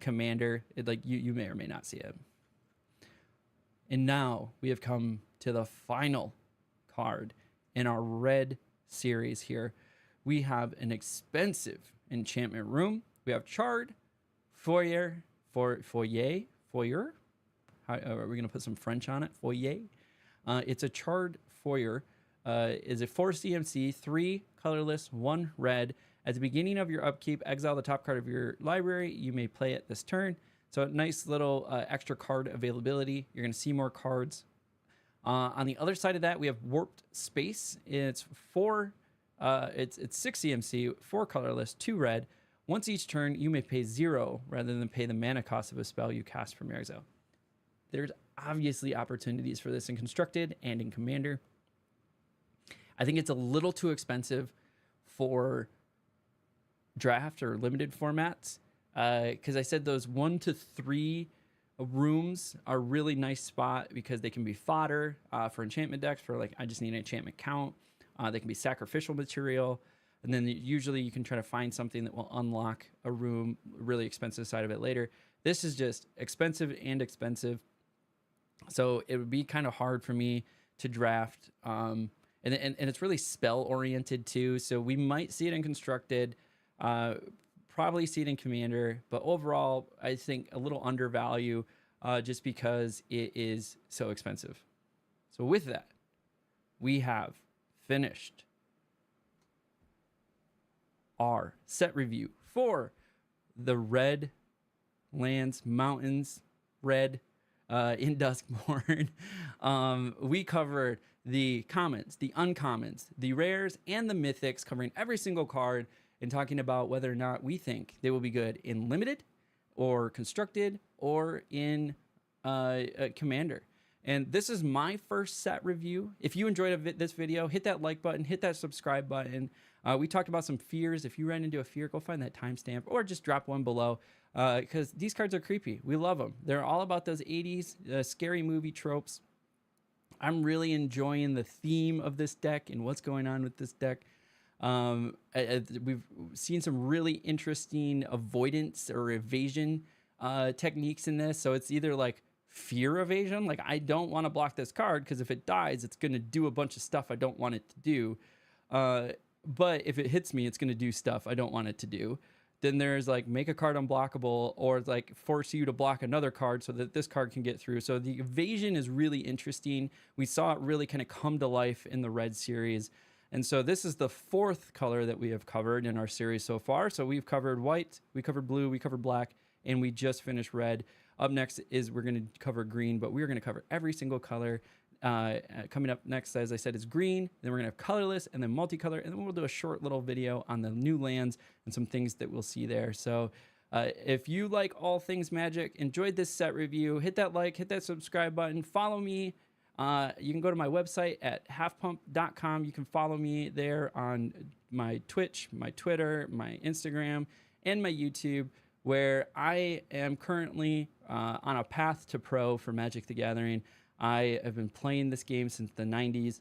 Commander. You may or may not see it. And now we have come to the final card in our red series here. We have an expensive enchantment room. We have Charred Foyer. How, are we going to put some French on it? Foyer. It's a Charred Foyer. Is a 4 CMC, 3 colorless, 1 red. At the beginning of your upkeep, exile the top card of your library. You may play it this turn. So nice little extra card availability. You're going to see more cards. On the other side of that, we have Warped Space. It's 4. It's 6 CMC, 4 colorless, 2 red. Once each turn, you may pay 0 rather than pay the mana cost of a spell you cast from your exile. There's obviously opportunities for this in Constructed and in Commander. I think it's a little too expensive for draft or limited formats, because I said those 1 to 3 rooms are a really nice spot because they can be fodder for enchantment decks for like, I just need an enchantment count. They can be sacrificial material, and then usually you can try to find something that will unlock a room, really expensive side of it later. This is just expensive and expensive, so it would be kind of hard for me to draft. And it's really spell oriented too, so we might see it in Constructed. Probably see it in Commander, but overall, I think a little undervalue just because it is so expensive. So with that, we have finished our set review for the Red Lands Mountains Red in Duskmourn. We covered the commons, the uncommons, the rares, and the mythics, covering every single card and talking about whether or not we think they will be good in Limited or Constructed or in Commander. And this is my first set review. If you enjoyed this video, hit that like button, hit that subscribe button. We talked about some fears. If you ran into a fear, go find that timestamp or just drop one below, because these cards are creepy. We love them. They're all about those 80s scary movie tropes. I'm really enjoying the theme of this deck and what's going on with this deck. We've seen some really interesting avoidance or evasion techniques in this. So it's either like fear evasion, like I don't want to block this card because if it dies, it's going to do a bunch of stuff I don't want it to do. But if it hits me, it's going to do stuff I don't want it to do. Then there's like make a card unblockable, or like force you to block another card so that this card can get through. So the evasion is really interesting. We saw it really kind of come to life in the red series. And so this is the fourth color that we have covered in our series so far. So we've covered white, we covered blue, we covered black, and we just finished red. Up next is we're going to cover green, but we're going to cover every single color. Coming up next, as I said, is green. Then we're going to have colorless and then multicolor. And then we'll do a short little video on the new lands and some things that we'll see there. So if you like all things Magic, enjoyed this set review, hit that like, hit that subscribe button, follow me. You can go to my website at halfpump.com. You can follow me there on my Twitch, my Twitter, my Instagram, and my YouTube, where I am currently on a path to pro for Magic the Gathering. I have been playing this game since the 90s,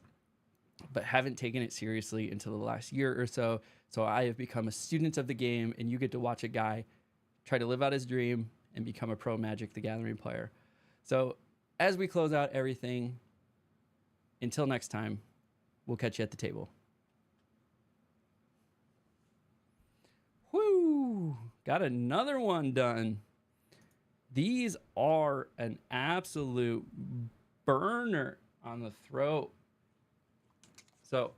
but haven't taken it seriously until the last year or so. So I have become a student of the game, and you get to watch a guy try to live out his dream and become a pro Magic the Gathering player. So as we close out everything, until next time, we'll catch you at the table. Whoo! Got another one done. These are an absolute burner on the throat. So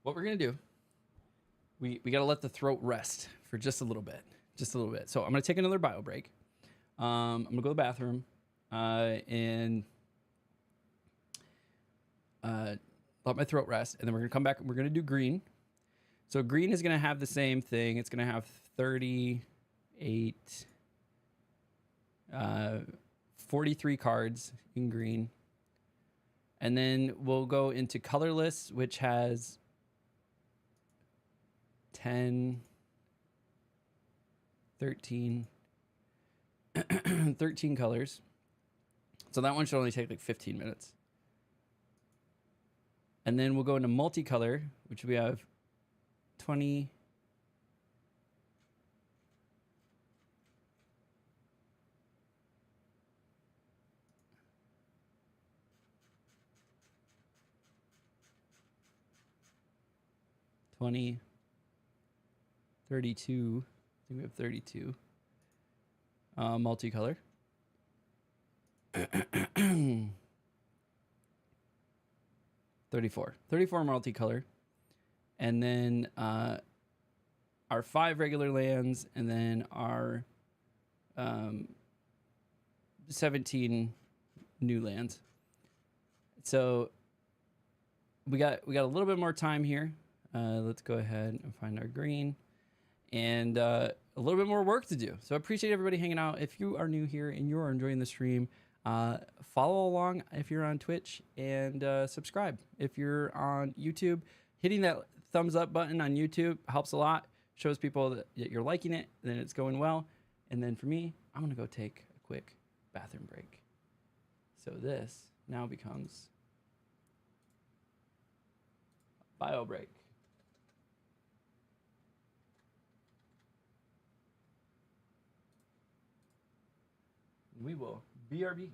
what we're gonna do, we gotta let the throat rest for just a little bit. So I'm gonna take another bio break. I'm gonna go to the bathroom and let my throat rest, and then we're gonna come back and we're gonna do green. So green is gonna have the same thing. It's gonna have 38, 43 cards in green. And then we'll go into colorless, which has 10, 13, 13 colors. So that one should only take like 15 minutes. And then we'll go into multicolor, which we have 20, 20, 32. I think we have 32. Multicolor. 34 multicolor. And then our 5 regular lands, and then our 17 new lands. So we got a little bit more time here. Let's go ahead and find our green, and a little bit more work to do. So I appreciate everybody hanging out. If you are new here and you are enjoying the stream, follow along if you're on Twitch, and subscribe if you're on YouTube. Hitting that thumbs up button on YouTube helps a lot. Shows people that you're liking it, then it's going well. And then for me, I'm gonna go take a quick bathroom break. So this now becomes a bio break. We will BRB.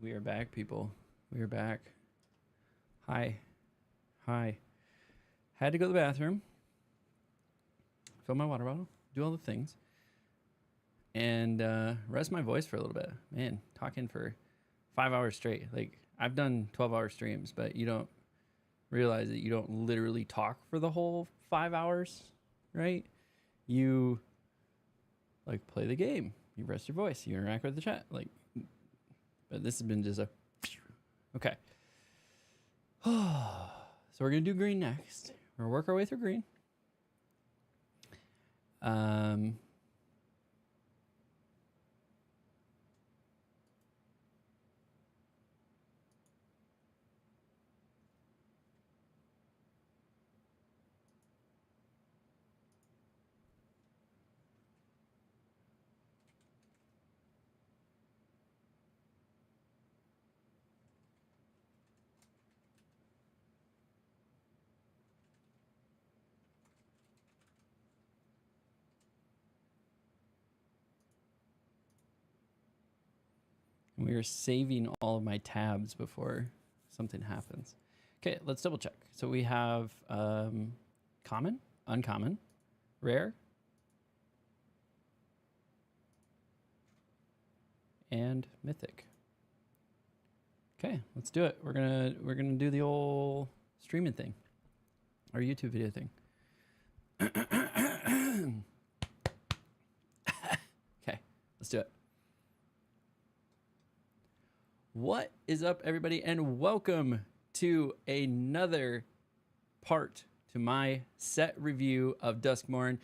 We are back, people. We are back. Hi. Hi. Had to go to the bathroom. Fill my water bottle. Do all the things. And rest my voice for a little bit. Man, talking for 5 hours straight. Like, I've done 12-hour streams, but you don't realize that you don't literally talk for the whole 5 hours, right? You, like, play the game. You rest your voice. You interact with the chat. Like, but this has been just a... Okay. So we're going to do green next. We're going to work our way through green. We are saving all of my tabs before something happens. Okay, let's double check. So we have common, uncommon, rare, and mythic. Okay, let's do it. We're gonna do the old streaming thing, our YouTube video thing. Okay, let's do it. What is up, everybody, and welcome to another part to my set review of DUSKMOURN.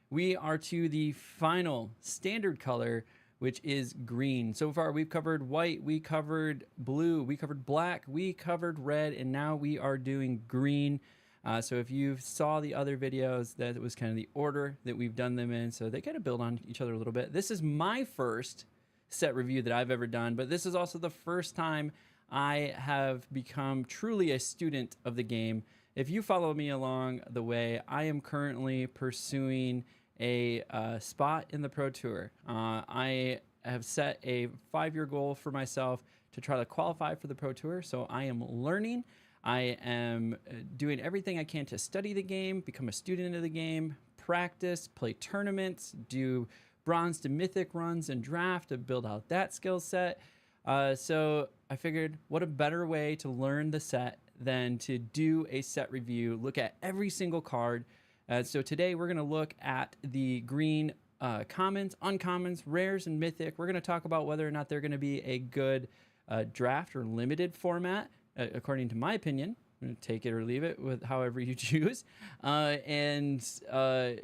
We are to the final standard color, which is green. So far, we've covered white, we covered blue, we covered black, we covered red, and now we are doing green. So if you saw the other videos, that was kind of the order that we've done them in, so they kind of build on each other a little bit. This is my first set review that I've ever done, but this is also the first time I have become truly a student of the game. If you follow me along the way, I am currently pursuing a spot in the Pro Tour. I have set a 5-year goal for myself to try to qualify for the Pro Tour, so I am learning. I am doing everything I can to study the game, become a student of the game, practice, play tournaments, do bronze to mythic runs and draft to build out that skill set. So I figured, what a better way to learn the set than to do a set review, look at every single card. So today we're going to look at the green commons, uncommons, rares, and mythic. We're going to talk about whether or not they're going to be a good draft or limited format, according to my opinion. I'm going to take it or leave it with however you choose. And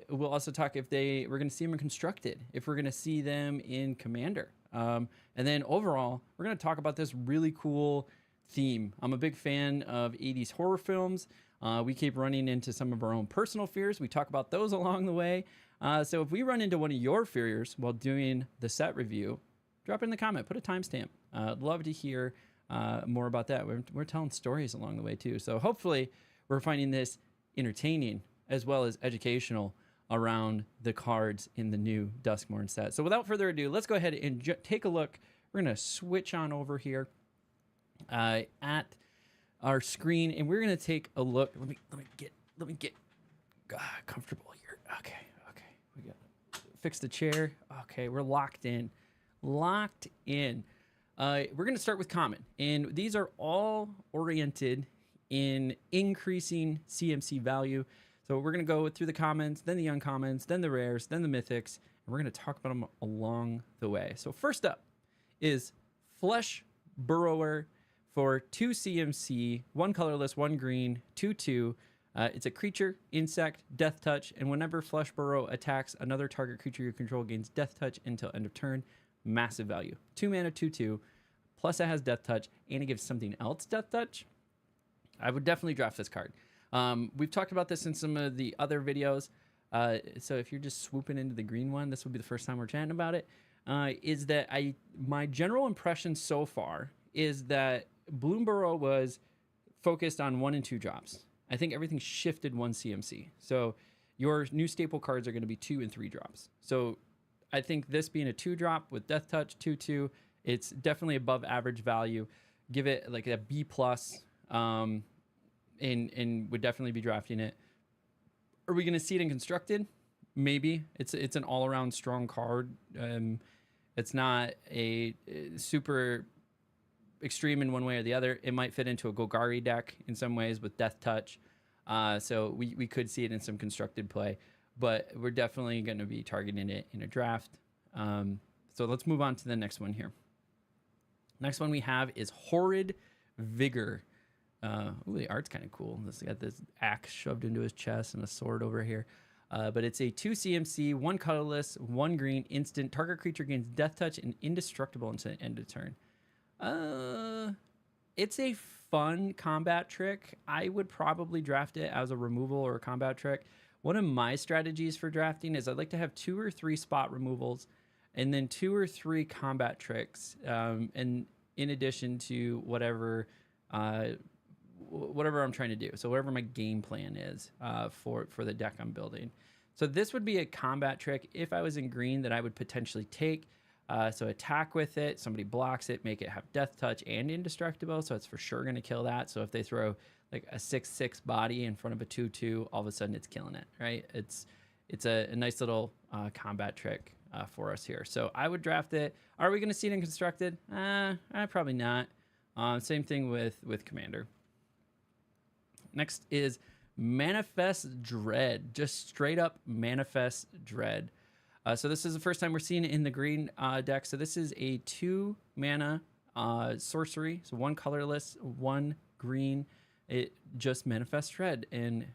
we'll also talk if we're going to see them in constructed, if we're going to see them in commander. And then overall, we're going to talk about this really cool theme. I'm a big fan of 80s horror films. We keep running into some of our own personal fears. We talk about those along the way. So if we run into one of your fears while doing the set review, drop it in the comment, put a timestamp. I'd love to hear more about that. We're telling stories along the way too. So hopefully we're finding this entertaining as well as educational around the cards in the new DUSKMOURN set. So without further ado, let's go ahead and take a look. We're going to switch on over here at our screen, and we're going to take a look. Let me get comfortable here. Okay. We got to fix the chair. Okay, we're locked in. We're going to start with common, and these are all oriented in increasing CMC value. So we're going to go through the commons, then the uncommons, then the rares, then the mythics, and we're going to talk about them along the way. So first up is Flesh Burrower for 2 CMC, 1 colorless, 1 green, 2/2. It's a creature, insect, death touch, and whenever Flesh Burrow attacks another target creature you control, gains death touch until end of turn. Massive value. 2 mana, 2/2. Plus it has death touch, and it gives something else death touch. I would definitely draft this card. We've talked about this in some of the other videos. So if you're just swooping into the green one, this will be the first time we're chatting about it. Is that my general impression so far is that Bloomburrow was focused on 1 and 2 drops. I think everything shifted 1 CMC. So your new staple cards are going to be 2 and 3 drops. So I think this being a 2 drop with death touch, 2/2, It's definitely above average value. Give it like a B plus, and would definitely be drafting it. Are we going to see it in constructed? Maybe. It's an all around strong card. It's not a super extreme in one way or the other. It might fit into a Golgari deck in some ways with Death Touch. So we could see it in some constructed play, but we're definitely going to be targeting it in a draft. So let's move on to the next one here. Next one we have is Horrid Vigor. Ooh, the art's kind of cool. This got this axe shoved into his chest and a sword over here. But it's a 2 CMC, 1 colorless, 1 green, instant. Target creature gains Death Touch and indestructible until the end of turn. It's a fun combat trick. I would probably draft it as a removal or a combat trick. One of my strategies for drafting is I'd like to have 2 or 3 spot removals and then 2 or 3 combat tricks. And in addition to whatever I'm trying to do. So whatever my game plan is for the deck I'm building. So this would be a combat trick if I was in green that I would potentially take. So attack with it, somebody blocks it, make it have Death Touch and indestructible. So it's for sure going to kill that. So if they throw like a 6/6 body in front of a 2/2, all of a sudden it's killing it, right? It's a nice little combat trick for us here. So I would draft it. Are we going to see it in constructed? Probably not. Same thing with Commander. Next is Manifest Dread. Just straight up Manifest Dread. So this is the first time we're seeing it in the green deck. So this is a 2 mana sorcery. So 1 colorless, 1 green. It just Manifest Dread. And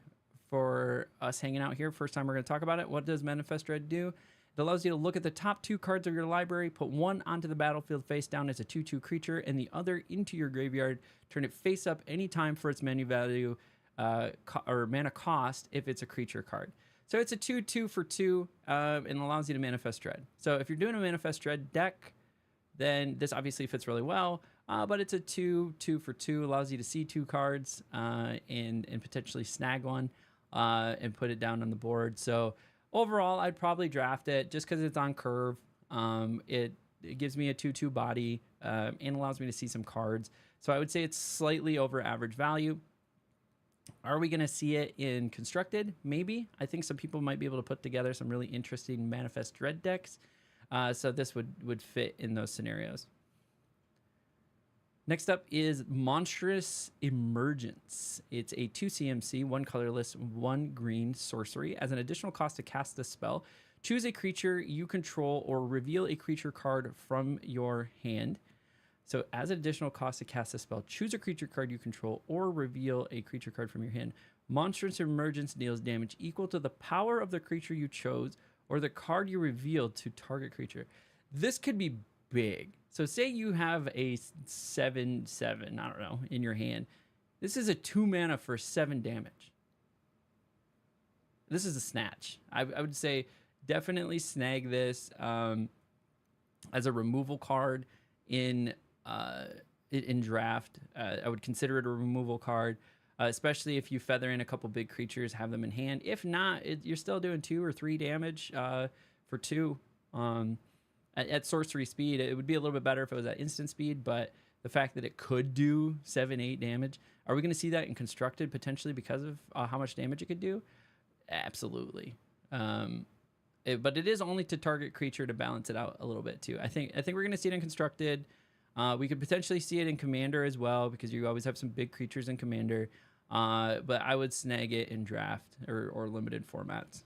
for us hanging out here, first time we're going to talk about it, what does Manifest Dread do? It allows you to look at the top 2 cards of your library, put 1 onto the battlefield face down as a 2/2 creature, and the other into your graveyard. Turn it face up anytime for its mana value or mana cost if it's a creature card. So it's a 2/2 for 2 and allows you to Manifest Dread. So if you're doing a Manifest Dread deck, then this obviously fits really well. But it's a 2/2 for 2, allows you to see 2 cards and potentially snag one and put it down on the board. So overall, I'd probably draft it just because it's on curve. It gives me a 2/2 body and allows me to see some cards. So I would say it's slightly over average value. Are we going to see it in constructed? Maybe. I think some people might be able to put together some really interesting Manifest Dread decks. So this would fit in those scenarios. Next up is Monstrous Emergence. It's a 2 CMC, 1 colorless, 1 green sorcery. As an additional cost to cast this spell, choose a creature you control or reveal a creature card from your hand. So as an additional cost to cast this spell, choose a creature card you control or reveal a creature card from your hand. Monstrous Emergence deals damage equal to the power of the creature you chose or the card you revealed to target creature. This could be big. So say you have a 7/7, I don't know, in your hand. This is a 2 mana for 7 damage. This is a snatch. I would say definitely snag this as a removal card in draft. I would consider it a removal card, especially if you feather in a couple big creatures, have them in hand. If not, you're still doing 2 or 3 damage for 2. At sorcery speed, it would be a little bit better if it was at instant speed, but the fact that it could do 7-8 damage, are we going to see that in constructed potentially because of how much damage it could do? Absolutely. But it is only to target creature to balance it out a little bit too. I think we're going to see it in constructed. We could potentially see it in Commander as well because you always have some big creatures in Commander. But I would snag it in draft or limited formats.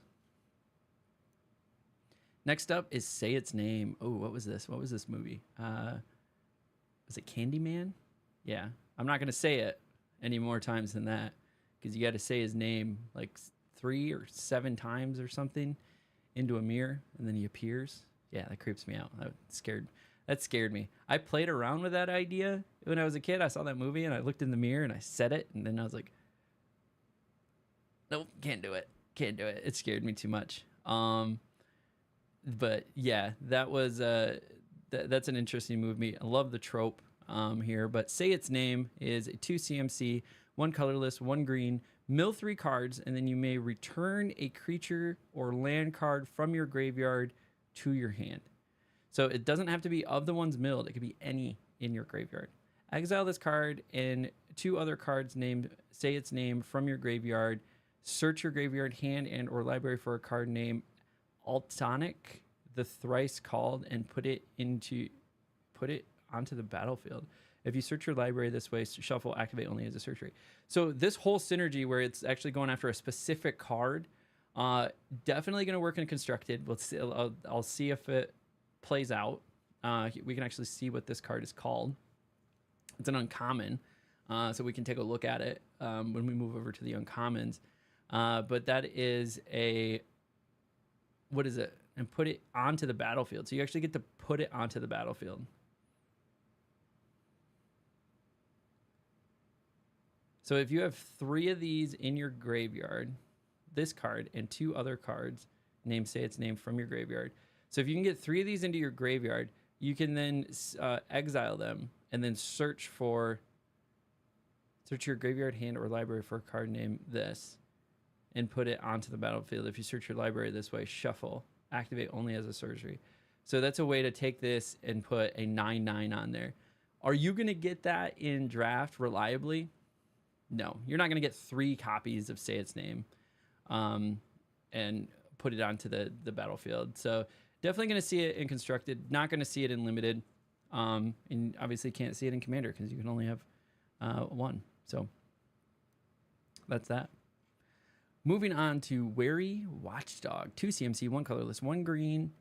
Next up is Say Its Name. Oh, what was this? What was this movie? Was it Candyman? Yeah. I'm not going to say it any more times than that because you got to say his name like 3 or 7 times or something into a mirror and then he appears. Yeah, that creeps me out. That scared me. I played around with that idea when I was a kid. I saw that movie and I looked in the mirror and I said it and then I was like, nope, can't do it. Can't do it. It scared me too much. But yeah, that was that's an interesting movie. I love the trope here. But Say Its Name is a 2 CMC, 1 colorless, 1 green. Mill 3 cards, and then you may return a creature or land card from your graveyard to your hand. So it doesn't have to be of the ones milled. It could be any in your graveyard. Exile this card and 2 other cards named, say its name from your graveyard. Search your graveyard hand and or library for a card named Altonic, the thrice called, and put it onto the battlefield. If you search your library this way, shuffle, activate only as a search rate. So this whole synergy where it's actually going after a specific card, definitely going to work in constructed. I'll see if it plays out. We can actually see what this card is called. It's an uncommon, so we can take a look at it when we move over to the uncommons. But that is a, what is it? And put it onto the battlefield. So you actually get to put it onto the battlefield. So if you have 3 of these in your graveyard, this card and 2 other cards, say its name from your graveyard. So if you can get 3 of these into your graveyard, you can then exile them and then search your graveyard hand or library for a card named this and put it onto the battlefield. If you search your library this way, shuffle, activate only as a surgery. So that's a way to take this and put a 9/9 on there. Are you going to get that in draft reliably? No, you're not going to get 3 copies of Say Its Name and put it onto the battlefield. So definitely going to see it in constructed, not going to see it in limited. And obviously can't see it in commander because you can only have 1. So that's that. Moving on to Wary Watchdog. 2 CMC, 1 colorless, 1 green.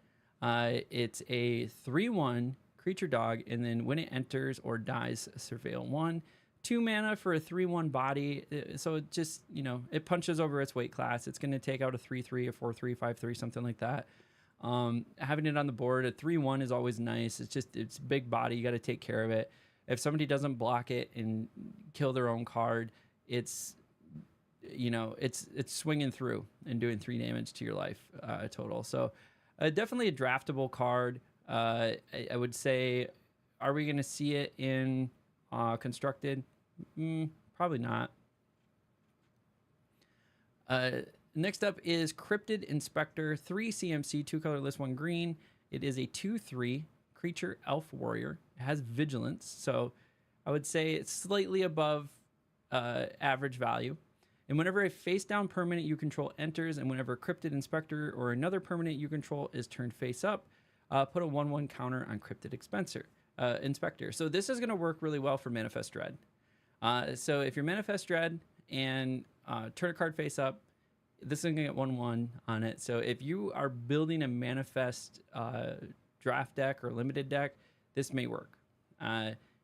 It's a 3/1 creature dog, and then when it enters or dies, surveil 1. 2 mana for a 3/1 body. So it just, it punches over its weight class. It's going to take out a 3/3, a 4/3, 5/3, something like that. Having it on the board, a 3/1 is always nice. It's big body. You got to take care of it. If somebody doesn't block it and kill their own card, it's swinging through and doing 3 damage to your life total. So definitely a draftable card. I would say, are we going to see it in constructed? Probably not. Next up is Cryptid Inspector, 3 CMC, 2 colorless, 1 green. It is a 2/3 creature elf warrior. It has vigilance, so I would say it's slightly above average value. And whenever a face-down permanent you control enters, and whenever Cryptid Inspector or another permanent you control is turned face up, put a 1/1 counter on Cryptid Inspector. So this is going to work really well for Manifest Dread. So if you're Manifest Dread and turn a card face up, this is going to get 1/1 on it. So if you are building a Manifest draft deck or limited deck, this may work.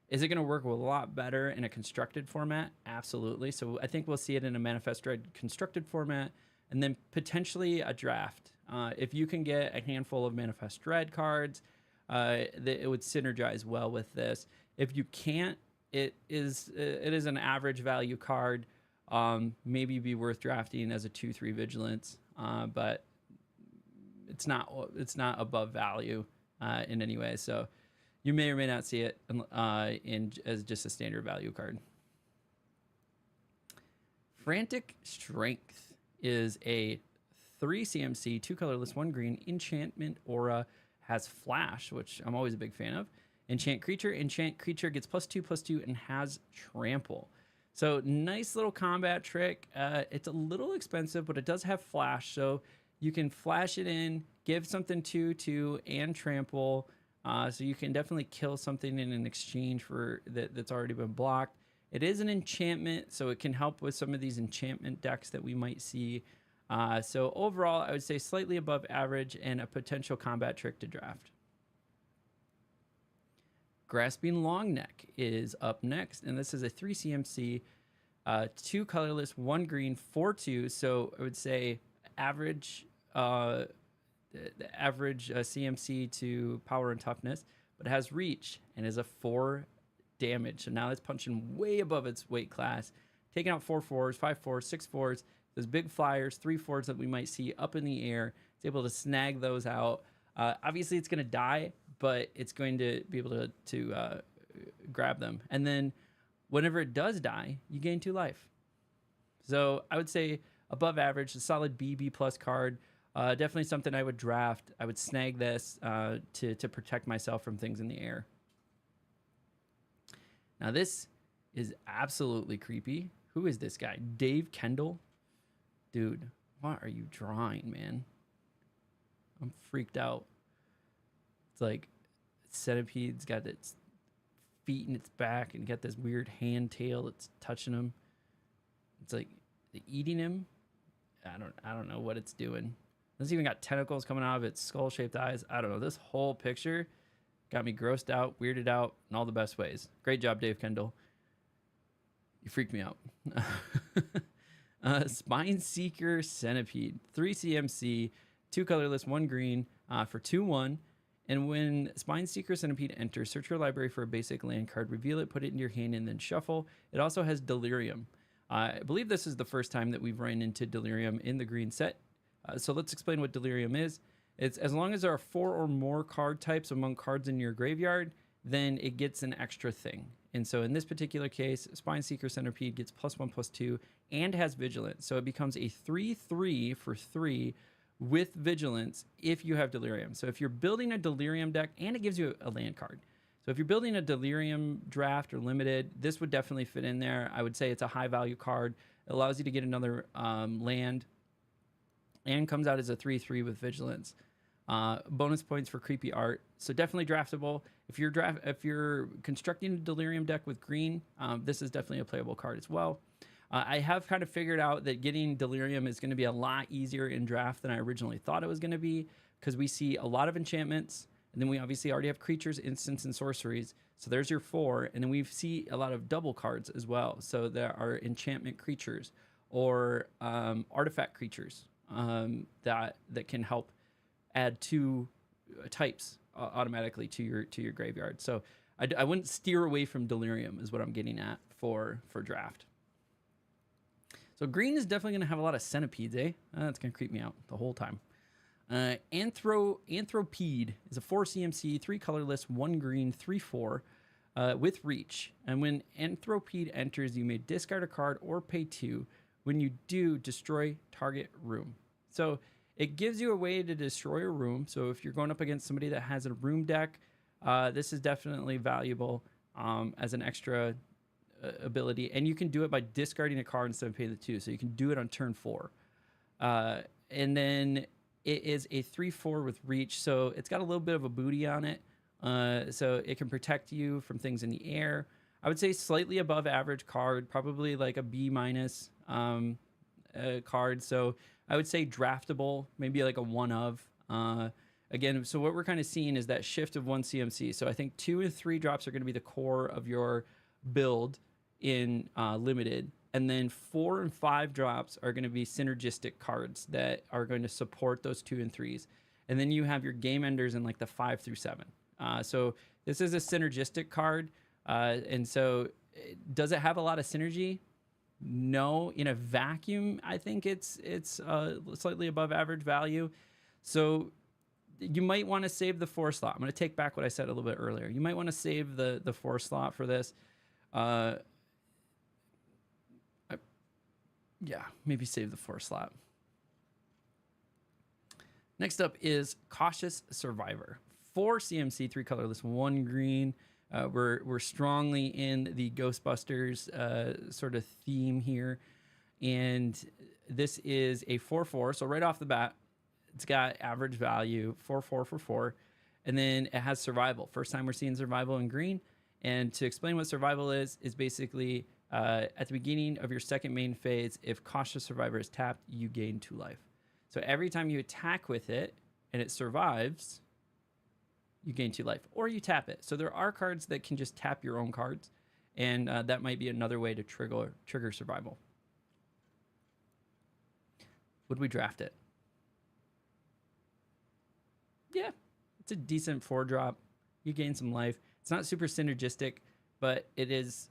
Is it going to work a lot better in a constructed format? Absolutely. So I think we'll see it in a Manifest Dread constructed format, and then potentially a draft. If you can get a handful of Manifest Dread cards, it would synergize well with this. If you can't, it is an average value card. Maybe be worth drafting as a 2/3 vigilance, but it's not above value in any way. So you may or may not see it as just a standard value card. Frantic Strength is a 3 CMC, 2 colorless, 1 green enchantment aura. Has flash, which I'm always a big fan of. Enchant creature gets +2/+2 and has trample. So nice little combat trick. It's a little expensive, but it does have flash, so you can flash it in, give something 2/2 and trample. So you can definitely kill something in an exchange for that's already been blocked. It is an enchantment, so it can help with some of these enchantment decks that we might see. So overall, I would say slightly above average and a potential combat trick to draft. Grasping Longneck is up next, and this is a 3 CMC, 2 colorless, 1 green, 4/2. So I would say average CMC to power and toughness, but it has reach and is a 4 damage. So now it's punching way above its weight class, taking out 4 4s, 5 4s, 6 4s. Those big flyers, 3 4s that we might see up in the air. It's able to snag those out. Obviously, it's going to die, but it's going to be able to grab them. And then whenever it does die, you gain 2 life. So I would say above average, a solid B+ card. Definitely something I would draft. I would snag this to protect myself from things in the air. Now this is absolutely creepy. Who is this guy? Dave Kendall? Dude, what are you drawing, man? I'm freaked out. It's like centipede's got its feet in its back and got this weird hand tail that's touching him. It's like eating him. I don't know what it's doing. It's even got tentacles coming out of its skull-shaped eyes. I don't know. This whole picture got me grossed out, weirded out in all the best ways. Great job, Dave Kendall. You freaked me out. Spine Seeker Centipede. 3 CMC, 2 colorless, 1 green for 2/1. And when Spine Seeker Centipede enters, search your library for a basic land card, reveal it, put it in your hand, and then shuffle. It also has Delirium. I believe this is the first time that we've run into Delirium in the green set. So let's explain what Delirium is. It's as long as there are 4 or more card types among cards in your graveyard, then it gets an extra thing. And so in this particular case, Spine Seeker Centipede gets +1/+2 and has Vigilance. So it becomes a 3/3 for 3 with Vigilance if you have Delirium. So if you're building a Delirium deck, and it gives you a land card. So if you're building a Delirium draft or limited, this would definitely fit in there. I would say it's a high value card. It allows you to get another land and comes out as a 3/3 with Vigilance. Bonus points for creepy art. So definitely draftable. If you're constructing a Delirium deck with green, this is definitely a playable card as well. I have kind of figured out that getting Delirium is going to be a lot easier in draft than I originally thought it was going to be, because we see a lot of enchantments, and then we obviously already have creatures, instants, and sorceries. So there's your 4, and then we see a lot of double cards as well. So there are enchantment creatures or artifact creatures that can help add 2 types automatically to your graveyard. So I wouldn't steer away from Delirium is what I'm getting at for draft. So green is definitely going to have a lot of centipedes, eh? That's going to creep me out the whole time. Anthropede is a 4 CMC, 3 colorless, 1 green, 3/4 with reach. And when Anthropede enters, you may discard a card or pay 2. When you do, destroy target room. So it gives you a way to destroy a room. So if you're going up against somebody that has a room deck, this is definitely valuable as an extra ability. And you can do it by discarding a card instead of paying the 2. So you can do it on turn 4. And then it is a 3/4 with reach. So it's got a little bit of a booty on it. So it can protect you from things in the air. I would say slightly above average card, probably like a B- card. So I would say draftable, maybe like a 1 of. Again, so what we're kind of seeing is that shift of 1 CMC. So I think 2 and 3 drops are going to be the core of your build in limited. And then 4 and 5 drops are going to be synergistic cards that are going to support those 2 and 3s. And then you have your game enders in like the 5 through 7. So this is a synergistic card. And so does it have a lot of synergy? No. In a vacuum, I think it's slightly above average value. So you might want to save the 4 slot. I'm going to take back what I said a little bit earlier. You might want to save the 4 slot for this. Yeah, maybe save the 4 slot. Next up is Cautious Survivor. 4 CMC, 3 colorless, 1 green. We're strongly in the Ghostbusters sort of theme here. And this is a 4/4. So right off the bat, it's got average value, 4/4 for 4. And then it has survival. First time we're seeing survival in green. And to explain what survival is basically at the beginning of your second main phase, if Cautious Survivor is tapped, you gain 2 life. So every time you attack with it and it survives, you gain 2 life, or you tap it. So there are cards that can just tap your own cards, and that might be another way to trigger survival. Would we draft it? Yeah, it's a decent 4-drop. You gain some life. It's not super synergistic, but it is.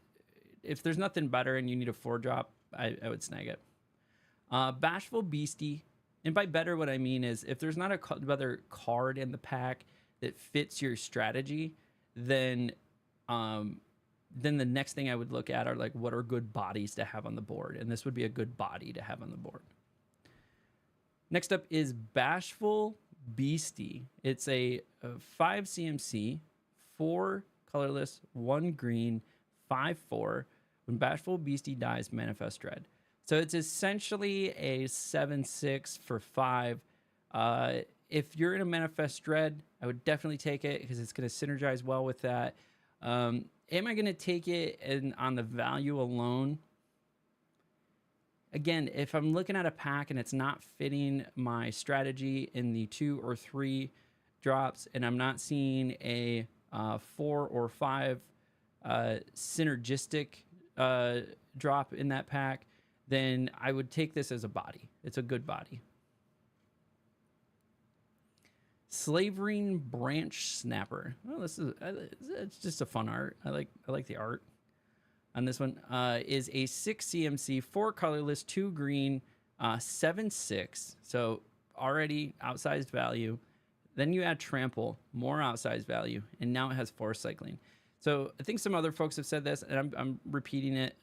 If there's nothing better and you need a 4-drop, I would snag it. Bashful Beastie, and by better what I mean is if there's not another card in the pack that fits your strategy, then the next thing I would look at are like what are good bodies to have on the board, and this would be a good body to have on the board. Next up is Bashful Beastie. It's a 5 CMC, 4 colorless, 1 green, 5/4. When Bashful Beastie dies, manifest dread. So it's essentially a 7/6 for 5. If you're in a manifest dread, I would definitely take it because it's going to synergize well with that. Am I going to take it on the value alone? Again, if I'm looking at a pack and it's not fitting my strategy in the 2 or 3 drops, and I'm not seeing a 4 or 5 synergistic drop in that pack, then I would take this as a body. It's a good body. Slavering Branch Snapper. Well, this is it's just a fun art. I like the art on this one. Is a 6 CMC, 4 colorless, 2 green, 7/6. So already outsized value. Then you add Trample, more outsized value, and now it has Force Cycling. So I think some other folks have said this, and I'm repeating it,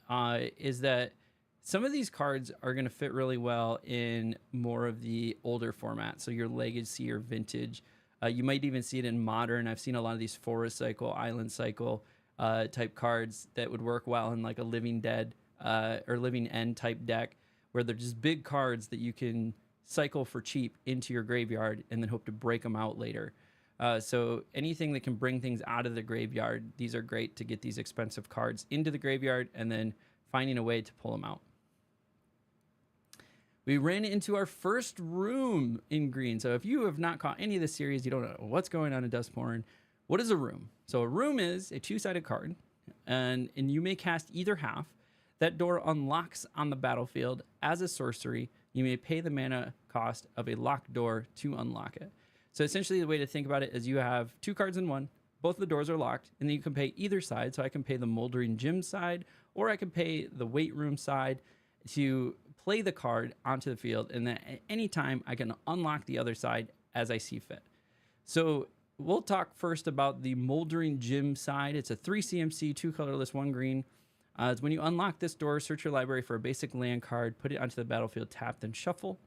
is that some of these cards are going to fit really well in more of the older formats. So your Legacy or Vintage. You might even see it in Modern. I've seen a lot of these Forest Cycle, Island Cycle type cards that would work well in like a Living Dead or Living End type deck, where they're just big cards that you can cycle for cheap into your graveyard and then hope to break them out later. So anything that can bring things out of the graveyard, these are great to get these expensive cards into the graveyard and then finding a way to pull them out. We ran into our first room in green. So if you have not caught any of the series, you don't know what's going on in Duskmourn. What is a room? So a room is a 2-sided card, and you may cast either half. That door unlocks on the battlefield as a sorcery. You may pay the mana cost of a locked door to unlock it. So essentially the way to think about it is you have 2 cards in one. Both of the doors are locked, and then you can pay either side. So I can pay the Moldering Gym side, or I can pay the Weight Room side to play the card onto the field, and then at any time I can unlock the other side as I see fit. So we'll talk first about the Moldering Gym side. It's a 3 CMC, 2 colorless, 1 green. It's when you unlock this door, search your library for a basic land card, put it onto the battlefield, tap, then shuffle.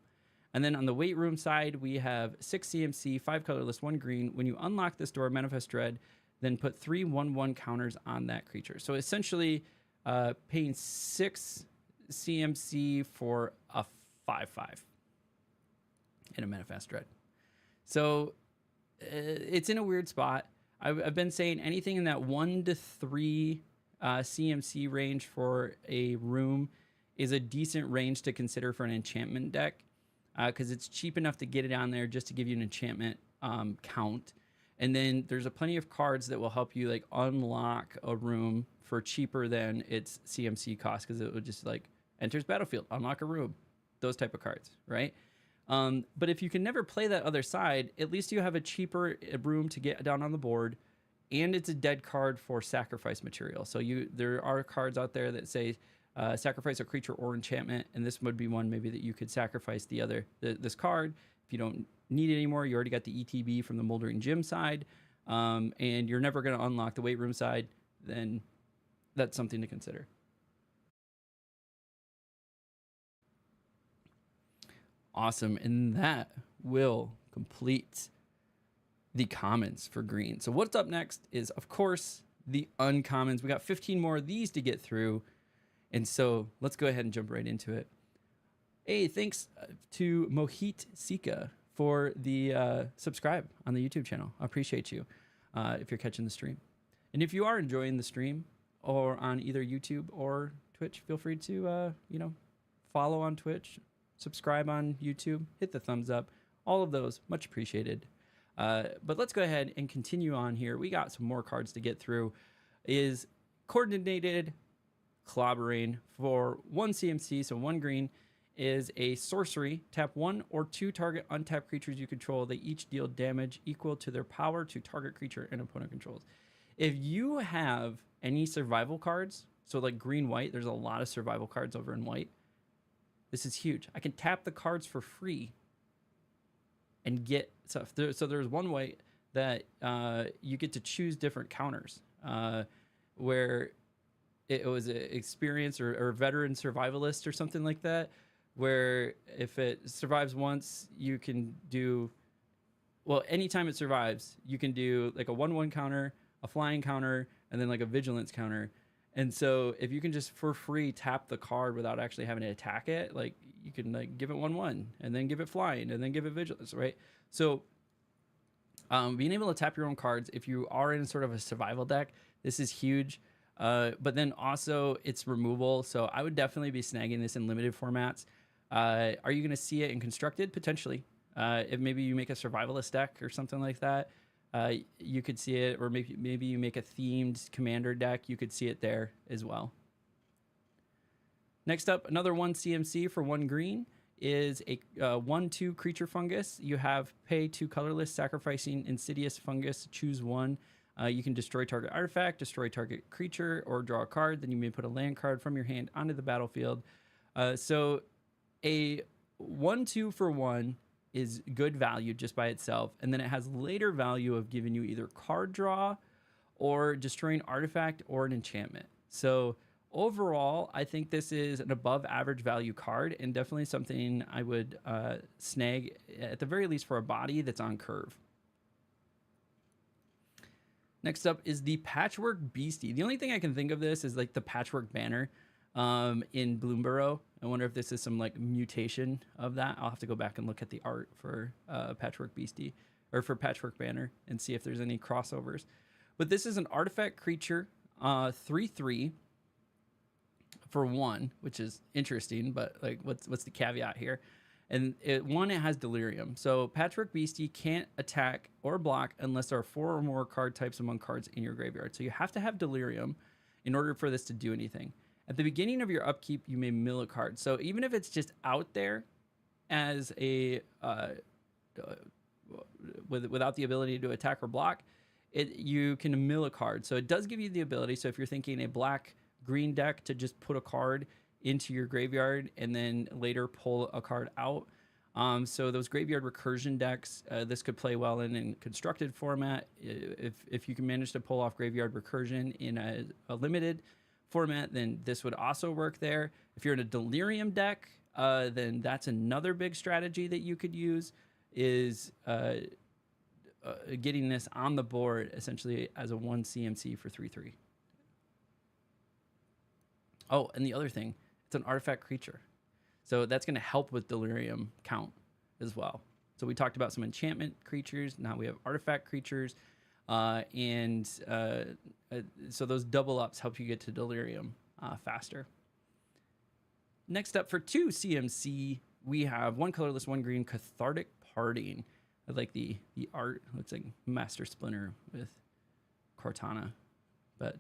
And then on the Weight Room side, we have 6 CMC, 5 colorless, 1 green. When you unlock this door, manifest dread, then put 3 1/1 counters on that creature. So essentially paying 6 CMC for a 5/5 in a manifest dread. So it's in a weird spot. I've been saying anything in that 1 to 3 CMC range for a room is a decent range to consider for an enchantment deck, because it's cheap enough to get it on there just to give you an enchantment count. And then there's plenty of cards that will help you like unlock a room for cheaper than its CMC cost, because it would just like enters battlefield, unlock a room, those type of cards, right? But if you can never play that other side, at least you have a cheaper room to get down on the board, and it's a dead card for sacrifice material. So there are cards out there that say sacrifice a creature or enchantment, and this would be one maybe that you could sacrifice this card. If you don't need it anymore, you already got the ETB from the Moldering Gym side, and you're never going to unlock the Weight Room side, then that's something to consider. Awesome, and that will complete the commons for green. So what's up next is, of course, the uncommons. We got 15 more of these to get through, and so let's go ahead and jump right into it. Hey, thanks to Mohit Sika for the subscribe on the YouTube channel. I appreciate you if you're catching the stream. And if you are enjoying the stream or on either YouTube or Twitch, feel free to follow on Twitch, subscribe on YouTube, hit the thumbs up, all of those, much appreciated. But let's go ahead and continue on here. We got some more cards to get through. Is Coordinated Clobbering for 1 CMC, so 1 green, is a sorcery. Tap 1 or 2 target untapped creatures you control. They each deal damage equal to their power to target creature and opponent controls. If you have any survival cards, so like green-white, there's a lot of survival cards over in white. This is huge. I can tap the cards for free and get stuff. So there's one way that you get to choose different counters, where it was an experienced or veteran survivalist or something like that where if it survives once, you can do, well, anytime it survives, you can do like a 1/1 counter, a flying counter, and then like a vigilance counter. And so if you can just for free tap the card without actually having to attack it, like you can like give it 1/1 and then give it flying and then give it vigilance, right? So being able to tap your own cards, if you are in sort of a survival deck, this is huge. But then also it's removal. So I would definitely be snagging this in limited formats. Are you going to see it in constructed? Potentially. If maybe you make a survivalist deck or something like that, you could see it, or maybe you make a themed commander deck, you could see it there as well. Next up, another 1 CMC for 1 green is a 1/2 creature fungus. You have pay 2 colorless, sacrificing insidious fungus, choose 1. You can destroy target artifact, destroy target creature, or draw a card. Then you may put a land card from your hand onto the battlefield. So a 1/2 for 1 is good value just by itself, and then it has later value of giving you either card draw or destroying artifact or an enchantment. So overall, I think this is an above average value card, and definitely something I would snag at the very least for a body that's on curve. Next up is the Patchwork Beastie. The only thing I can think of this is like the Patchwork Banner in Bloomburrow. I wonder if this is some like mutation of that. I'll have to go back and look at the art for Patchwork Beastie, or for Patchwork Banner, and see if there's any crossovers. But this is an artifact creature, 3/3 for 1, which is interesting, but like what's the caveat here? And it has Delirium. So Patchwork Beastie can't attack or block unless there are 4 or more card types among cards in your graveyard. So you have to have Delirium in order for this to do anything. At the beginning of your upkeep, you may mill a card. So even if it's just out there as a without the ability to attack or block, you can mill a card. So it does give you the ability. So if you're thinking a black-green deck, to just put a card into your graveyard and then later pull a card out. So those graveyard recursion decks, this could play well in constructed format. If you can manage to pull off graveyard recursion in a limited format, then this would also work there. If you're in a Delirium deck, then that's another big strategy that you could use, is getting this on the board essentially as a 1 CMC for 3/3. Oh, and the other thing, it's an artifact creature. So that's going to help with Delirium count as well. So we talked about some enchantment creatures. Now we have artifact creatures. So those double ups help you get to Delirium faster. Next up for 2 CMC, we have 1 colorless, 1 green, Cathartic Parting. I like the art. It looks like Master Splinter with Cortana, but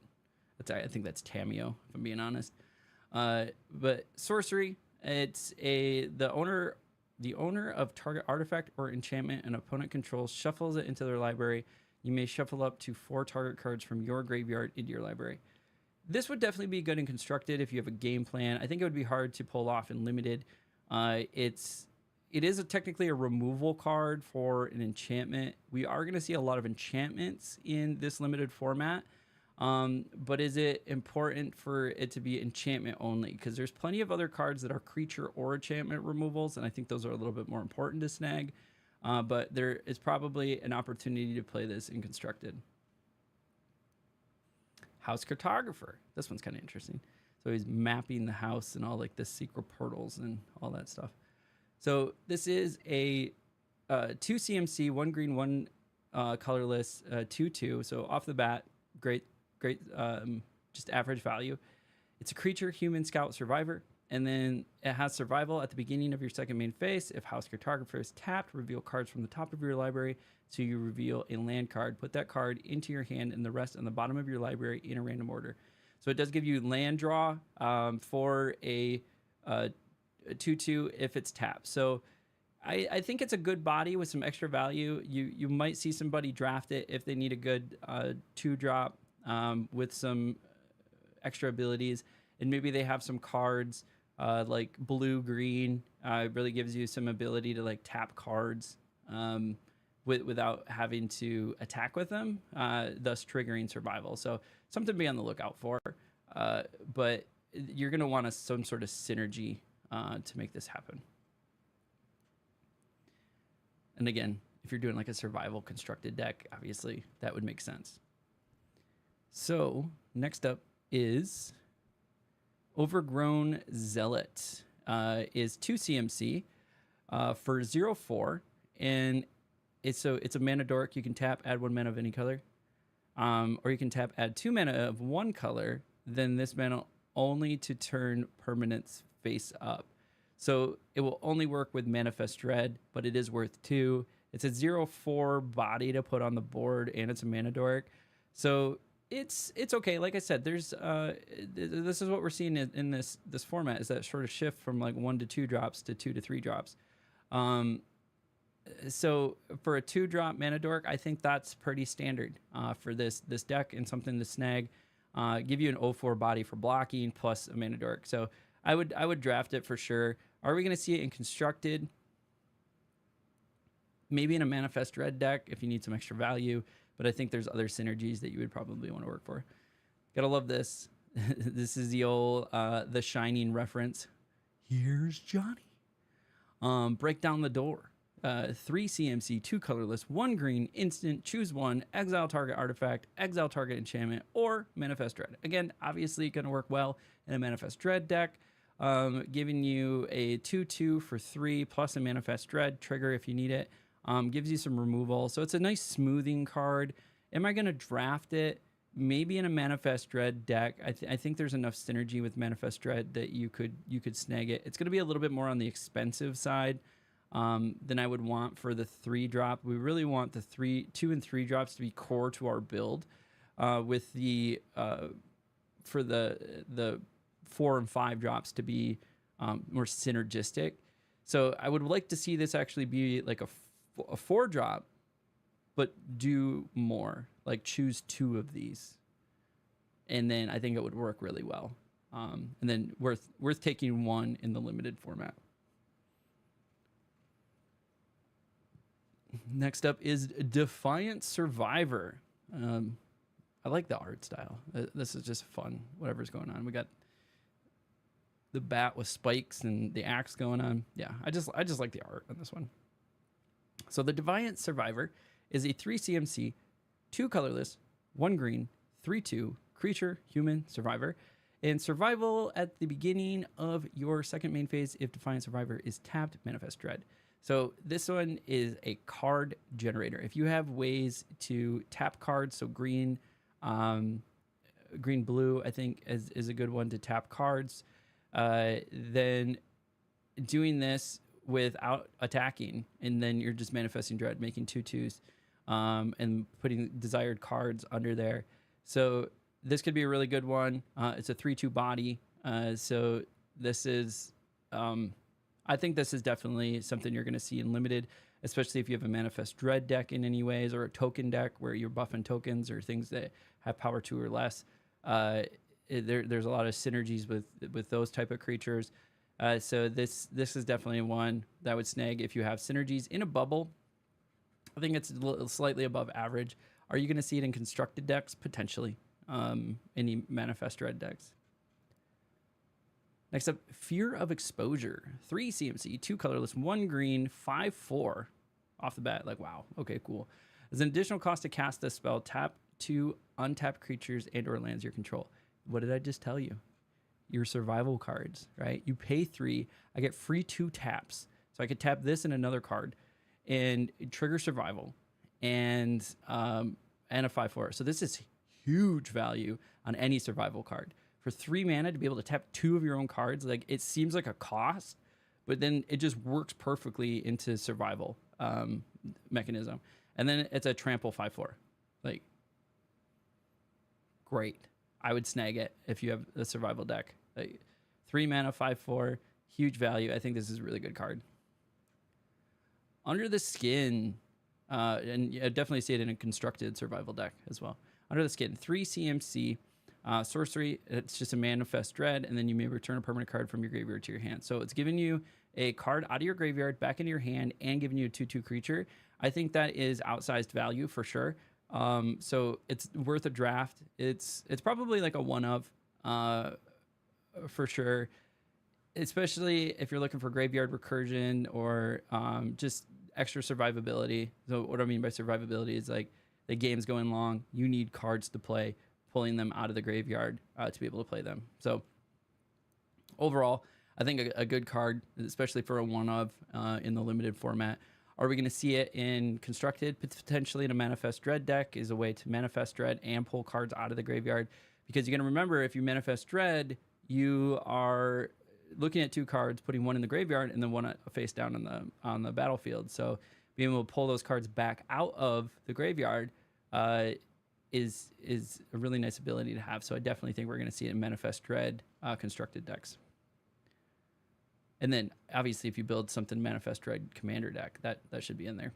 I think that's Tameo, if I'm being honest. But sorcery, it's the owner of target artifact or enchantment an opponent controls shuffles it into their library. You may shuffle up to 4 target cards from your graveyard into your library. This would definitely be good and constructed if you have a game plan. I think it would be hard to pull off in limited. It is technically a removal card for an enchantment. We are going to see a lot of enchantments in this limited format. But is it important for it to be enchantment only? Because there's plenty of other cards that are creature or enchantment removals, and I think those are a little bit more important to snag. But there is probably an opportunity to play this in constructed. House Cartographer. This one's kind of interesting. So he's mapping the house and all like the secret portals and all that stuff. So this is a 2 CMC, 1 green, 1 colorless, 2/2. So off the bat, great, just average value. It's a creature, human, scout, survivor. And then it has survival at the beginning of your second main phase. If House Cartographer is tapped, reveal cards from the top of your library. So you reveal a land card, put that card into your hand, and the rest on the bottom of your library in a random order. So it does give you land draw for a 2/2 if it's tapped. So I think it's a good body with some extra value. You might see somebody draft it if they need a good 2-drop with some extra abilities, and maybe they have some cards like blue green. It really gives you some ability to like tap cards without having to attack with them, thus triggering survival. So something to be on the lookout for. But you're going to want some sort of synergy to make this happen. And again, if you're doing like a survival constructed deck, obviously that would make sense. So next up is Overgrown Zealot. Is 2 CMC for 0/4, and it's a mana dork. You can tap, add 1 mana of any color, or you can tap, add 2 mana of 1 color. Then this mana only to turn permanents face up. So it will only work with Manifest Dread, but it is worth 2. It's a 0/4 body to put on the board, and it's a mana dork. So it's okay. Like I said, there's this is what we're seeing in this format, is that sort of shift from like 1 to 2 drops to 2 to 3 drops. So for a 2-drop mana dork, I think that's pretty standard for this deck, and something to snag. Give you an 0/4 body for blocking plus a mana dork. So I would draft it for sure. Are we going to see it in constructed? Maybe in a Manifest Dread deck if you need some extra value. But I think there's other synergies that you would probably want to work for. Gotta love this. This is the old The Shining reference. Here's Johnny. Break down the door. 3 CMC, 2 colorless, 1 green, instant, choose 1, exile target artifact, exile target enchantment, or Manifest Dread. Again, obviously going to work well in a Manifest Dread deck. Giving you a 2/2 for 3 plus a Manifest Dread trigger if you need it. Gives you some removal. So it's a nice smoothing card. Am I going to draft it? Maybe in a Manifest Dread deck. I think there's enough synergy with Manifest Dread that you could snag it. It's going to be a little bit more on the expensive side than I would want for the 3-drop. We really want the 2 and 3 drops to be core to our build. With the for the 4 and 5 drops to be more synergistic. So I would like to see this actually be like a 4-drop, but do more, like choose 2 of these, and then I think it would work really well. And then worth taking 1 in the limited format. Next up is Defiant Survivor. I like the art style. This is just fun, whatever's going on. We got the bat with spikes and the axe going on. Yeah, I just like the art on this one. So the Defiant Survivor is a 3 CMC, 2 colorless, 1 green, 3/2 creature, human, survivor, and survival at the beginning of your second main phase if Defiant Survivor is tapped, Manifest Dread. So this one is a card generator. If you have ways to tap cards, so green, blue, I think is a good one to tap cards, then doing this without attacking, and then you're just manifesting dread, making 2/2s, and putting desired cards under there. So this could be a really good one. It's a 3/2 body. So this is, I think this is definitely something you're going to see in limited, especially if you have a Manifest Dread deck in any ways, or a token deck where you're buffing tokens or things that have power 2 or less. There's a lot of synergies with those type of creatures. So this is definitely one that would snag if you have synergies in a bubble. I think it's slightly above average. Are you going to see it in constructed decks? Potentially. Any Manifest Dread decks. Next up, Fear of Exposure. 3 CMC, 2 colorless, 1 green, 5/4. Off the bat, like, wow. Okay, cool. As an additional cost to cast this spell, tap 2 untapped creatures and or lands your control. What did I just tell you? Your survival cards, right? You pay 3. I get free 2 taps. So I could tap this and another card and trigger survival and a 5/4. So this is huge value on any survival card. For 3 mana to be able to tap 2 of your own cards, like, it seems like a cost, but then it just works perfectly into survival mechanism. And then it's a trample 5/4. Like, great. I would snag it if you have a survival deck. Like, 3 mana 5/4, huge value. I think this is a really good card. Under the Skin, and I definitely see it in a constructed survival deck as well. Under the Skin, 3 CMC, sorcery. It's just a Manifest Dread, and then you may return a permanent card from your graveyard to your hand. So it's giving you a card out of your graveyard back into your hand and giving you a 2/2 creature. I think that is outsized value for sure. So it's worth a draft. It's probably like a 1 of for sure. especially if you're looking for graveyard recursion or just extra survivability. So what I mean by survivability is like the game's going long, you need cards to play, pulling them out of the graveyard to be able to play them. So overall, I think a good card, especially for a one-of in the limited format. Are we going to see it in constructed? Potentially in a Manifest Dread deck is a way to Manifest Dread and pull cards out of the graveyard. Because you're going to remember, if you Manifest Dread, you are looking at 2 cards, putting one in the graveyard and then one face down on the battlefield. So being able to pull those cards back out of the graveyard is a really nice ability to have. So I definitely think we're going to see it in Manifest Dread constructed decks. And then obviously if you build something Manifest Dread commander deck, that should be in there.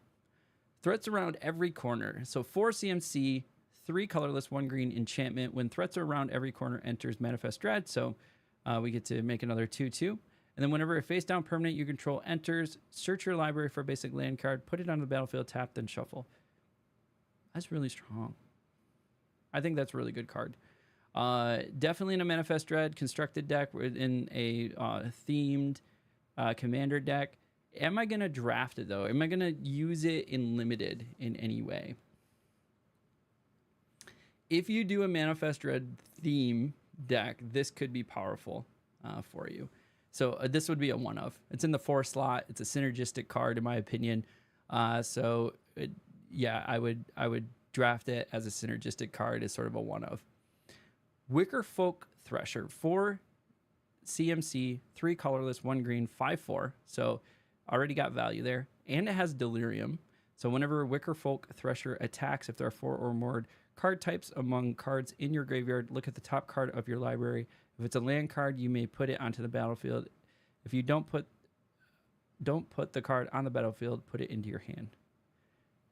Threats around every corner. So 4 CMC, 3 colorless, 1 green enchantment. When threats are around every corner, enters Manifest Dread. So we get to make another 2/2. And then whenever a face down permanent you control enters, search your library for a basic land card, put it on the battlefield, tap, then shuffle. That's really strong. I think that's a really good card. Definitely in a Manifest Dread constructed deck, in a themed commander deck. Am I going to draft it though? Am I going to use it in limited in any way? If you do a Manifest Dread theme deck, this could be powerful for you. So this would be a one-of. It's in the 4 slot. It's a synergistic card in my opinion. Yeah, I would draft it as a synergistic card as sort of a one-of. Wicker Folk Thresher, 4 CMC, 3 colorless, 1 green, 5/4. So already got value there. And it has Delirium. So whenever Wicker Folk Thresher attacks, if there are 4 or more card types among cards in your graveyard, look at the top card of your library. If it's a land card, you may put it onto the battlefield. If you don't put the card on the battlefield, put it into your hand.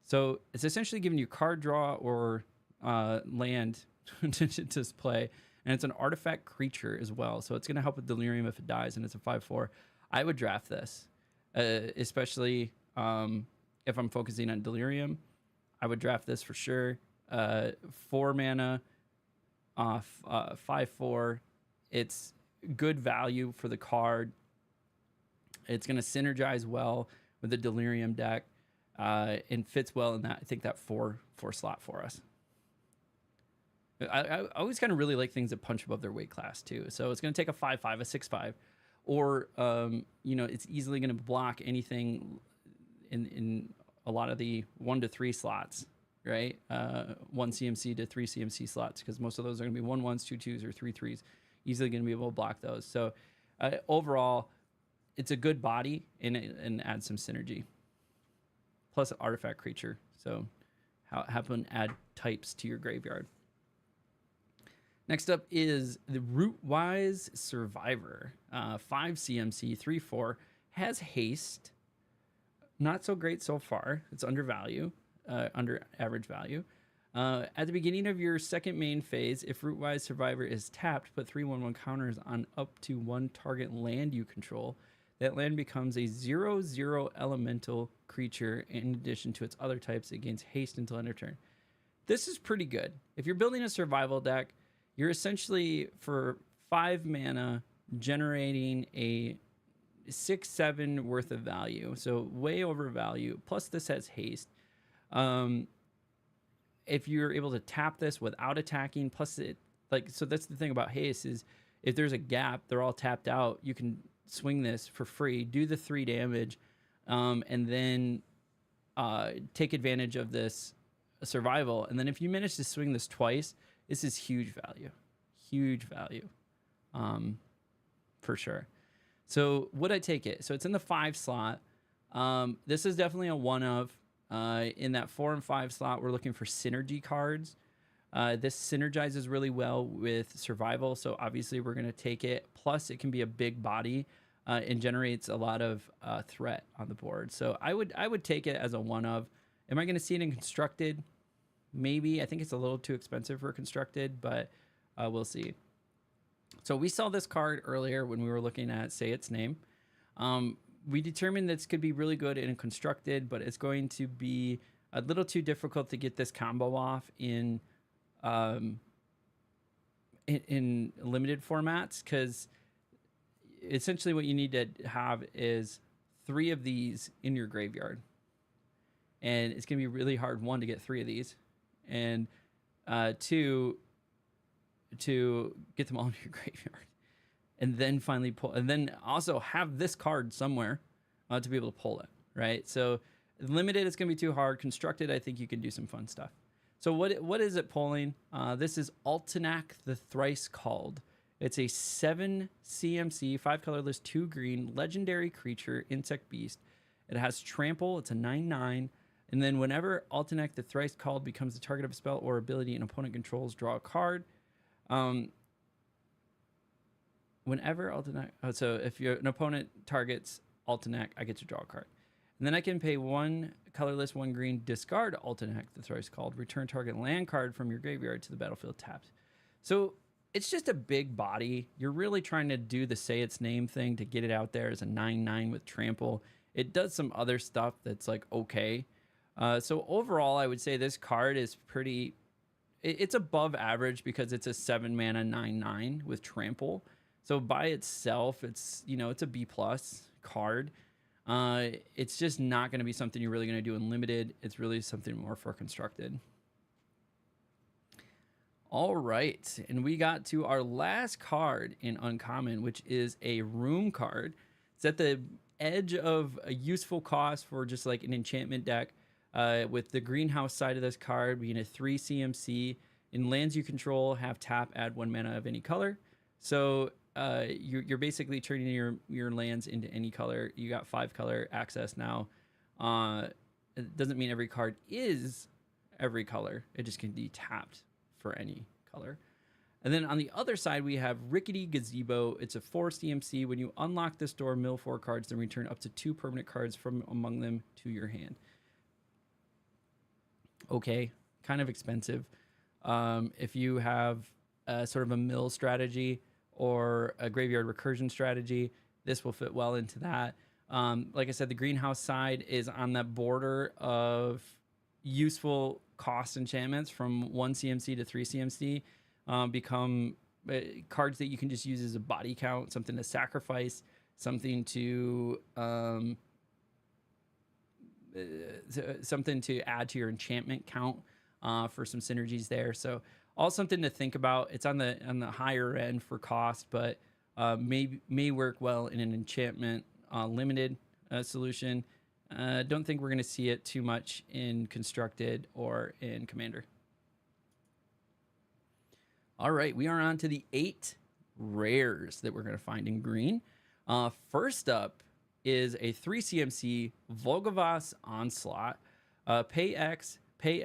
So it's essentially giving you card draw or land to play. And it's an artifact creature as well. So it's going to help with Delirium if it dies, and it's a 5/4. I would draft this, especially if I'm focusing on Delirium. I would draft this for sure. 4 mana, 5/4. It's good value for the card. It's going to synergize well with the Delirium deck and fits well in that, I think, that 4 slot for us. I always kind of really like things that punch above their weight class too. So it's going to take a 5/5, a 6/5, or it's easily going to block anything in a lot of the 1 to 3 slots, right? 1 CMC to 3 CMC slots, because most of those are going to be 1/1s, 2/2s, or 3/3s. Easily going to be able to block those. So overall, it's a good body and adds some synergy. Plus an artifact creature, so have them add types to your graveyard. Next up is the Rootwise Survivor. 5 CMC, 3/4, has haste. Not so great so far. It's under average value. At the beginning of your second main phase, if Rootwise Survivor is tapped, put 3/1/1 counters on up to 1 target land you control. That land becomes a 0/0 elemental creature in addition to its other types. It gains haste until end of turn. This is pretty good. If you're building a survival deck, you're essentially, for 5 mana, generating a 6/7 worth of value. So way over value. Plus this has haste. If you're able to tap this without attacking, plus it, so that's the thing about haste, is if there's a gap, they're all tapped out, you can swing this for free, do the 3 damage, and then take advantage of this survival. And then if you manage to swing this twice, this is huge value, for sure. So would I take it? So it's in the 5 slot. This is definitely a one-of. In that 4 and 5 slot, we're looking for synergy cards. This synergizes really well with survival, so obviously we're going to take it. Plus, it can be a big body and generates a lot of threat on the board. So I would take it as a one-of. Am I going to see it in constructed? Maybe. I think it's a little too expensive for constructed, but we'll see. So we saw this card earlier when we were looking at Say Its Name. We determined this could be really good in constructed, but it's going to be a little too difficult to get this combo off in limited formats, because essentially what you need to have is 3 of these in your graveyard. And it's going to be really hard, 1, to get 3 of these, and 2, to get them all in your graveyard. And then finally pull, and then also have this card somewhere to be able to pull it, right? So limited, it's going to be too hard. Constructed, I think you can do some fun stuff. So what is it pulling? This is Altenak the Thrice Called. It's a 7 CMC, 5 colorless, 2 green, legendary creature, insect beast. It has trample. It's a 9/9. And then whenever Altenak the Thrice Called becomes the target of a spell or ability an opponent controls, draw a card. Whenever Altenak, so if an opponent targets Altenak, I get to draw a card. And then I can pay 1 colorless, 1 green, discard Altenak the Thrice Called, return target land card from your graveyard to the battlefield tapped. So it's just a big body. You're really trying to do the say its name thing to get it out there as a 9/9 with trample. It does some other stuff that's like okay. So overall, I would say this card is pretty. It's above average because it's a 7 mana 9/9 with trample. So by itself, it's it's a B+ card. It's just not going to be something you're really going to do in limited. It's really something more for constructed. All right, and we got to our last card in uncommon, which is a room card. It's at the edge of a useful cost for just like an enchantment deck, with the greenhouse side of this card being a 3 CMC. In lands you control, have tap, add 1 mana of any color. So you're basically turning your lands into any color. You got 5 color access now. It doesn't mean every card is every color. It just can be tapped for any color. And then on the other side, we have Rickety Gazebo. It's a 4 CMC. When you unlock this door, mill 4 cards, then return up to 2 permanent cards from among them to your hand. Okay, kind of expensive. If you have sort of a mill strategy or a graveyard recursion strategy, this will fit well into that. Like I said, the greenhouse side is on that border of useful cost enchantments from 1 CMC to 3 CMC become cards that you can just use as a body count, something to sacrifice, something to add to your enchantment count for some synergies there. So all something to think about. It's on the higher end for cost, but may work well in an enchantment limited solution. Don't think we're going to see it too much in constructed or in commander. All right, we are on to the 8 rares that we're going to find in green. First up is a 3 CMC Volgavas Onslaught. Pay X, pay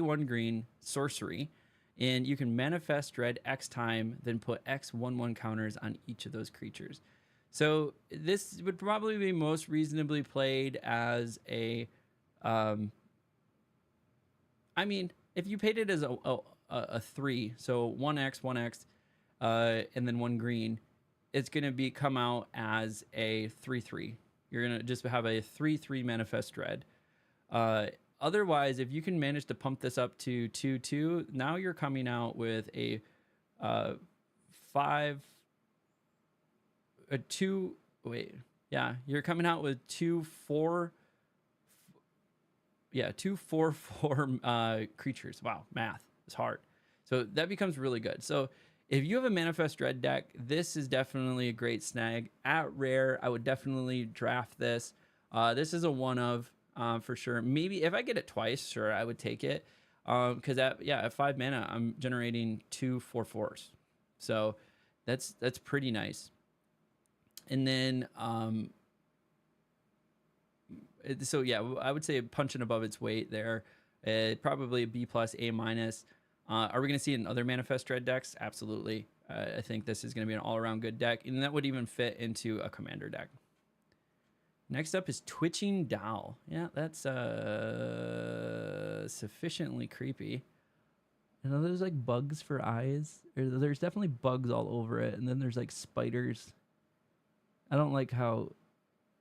1 green, sorcery. And you can manifest dread X time, then put X 1/1 counters on each of those creatures. So this would probably be most reasonably played as a, I mean, if you paid it as a 3, so 1x, and then 1 green, it's going to come out as a 3/3. You're going to just have a 3/3 manifest dread. Otherwise, if you can manage to pump this up to 2/2, now you're coming out with a 2. Wait, yeah, you're coming out with 2/4. Yeah, 2/4/4 creatures. Wow, math is hard. So that becomes really good. So if you have a manifest dread deck, this is definitely a great snag. At rare, I would definitely draft this. This is a one of. For sure. Maybe if I get it twice, sure, I would take it. Because at 5 mana, I'm generating 2 4/4s. So that's pretty nice. And then so yeah, I would say punching above its weight there. Probably a B+, A-. Are we going to see it in other manifest dread decks? Absolutely. I think this is going to be an all-around good deck, and that would even fit into a commander deck. Next up is Twitching Doll. Yeah, that's sufficiently creepy. And then there's like bugs for eyes. There's definitely bugs all over it. And then there's like spiders. I don't like how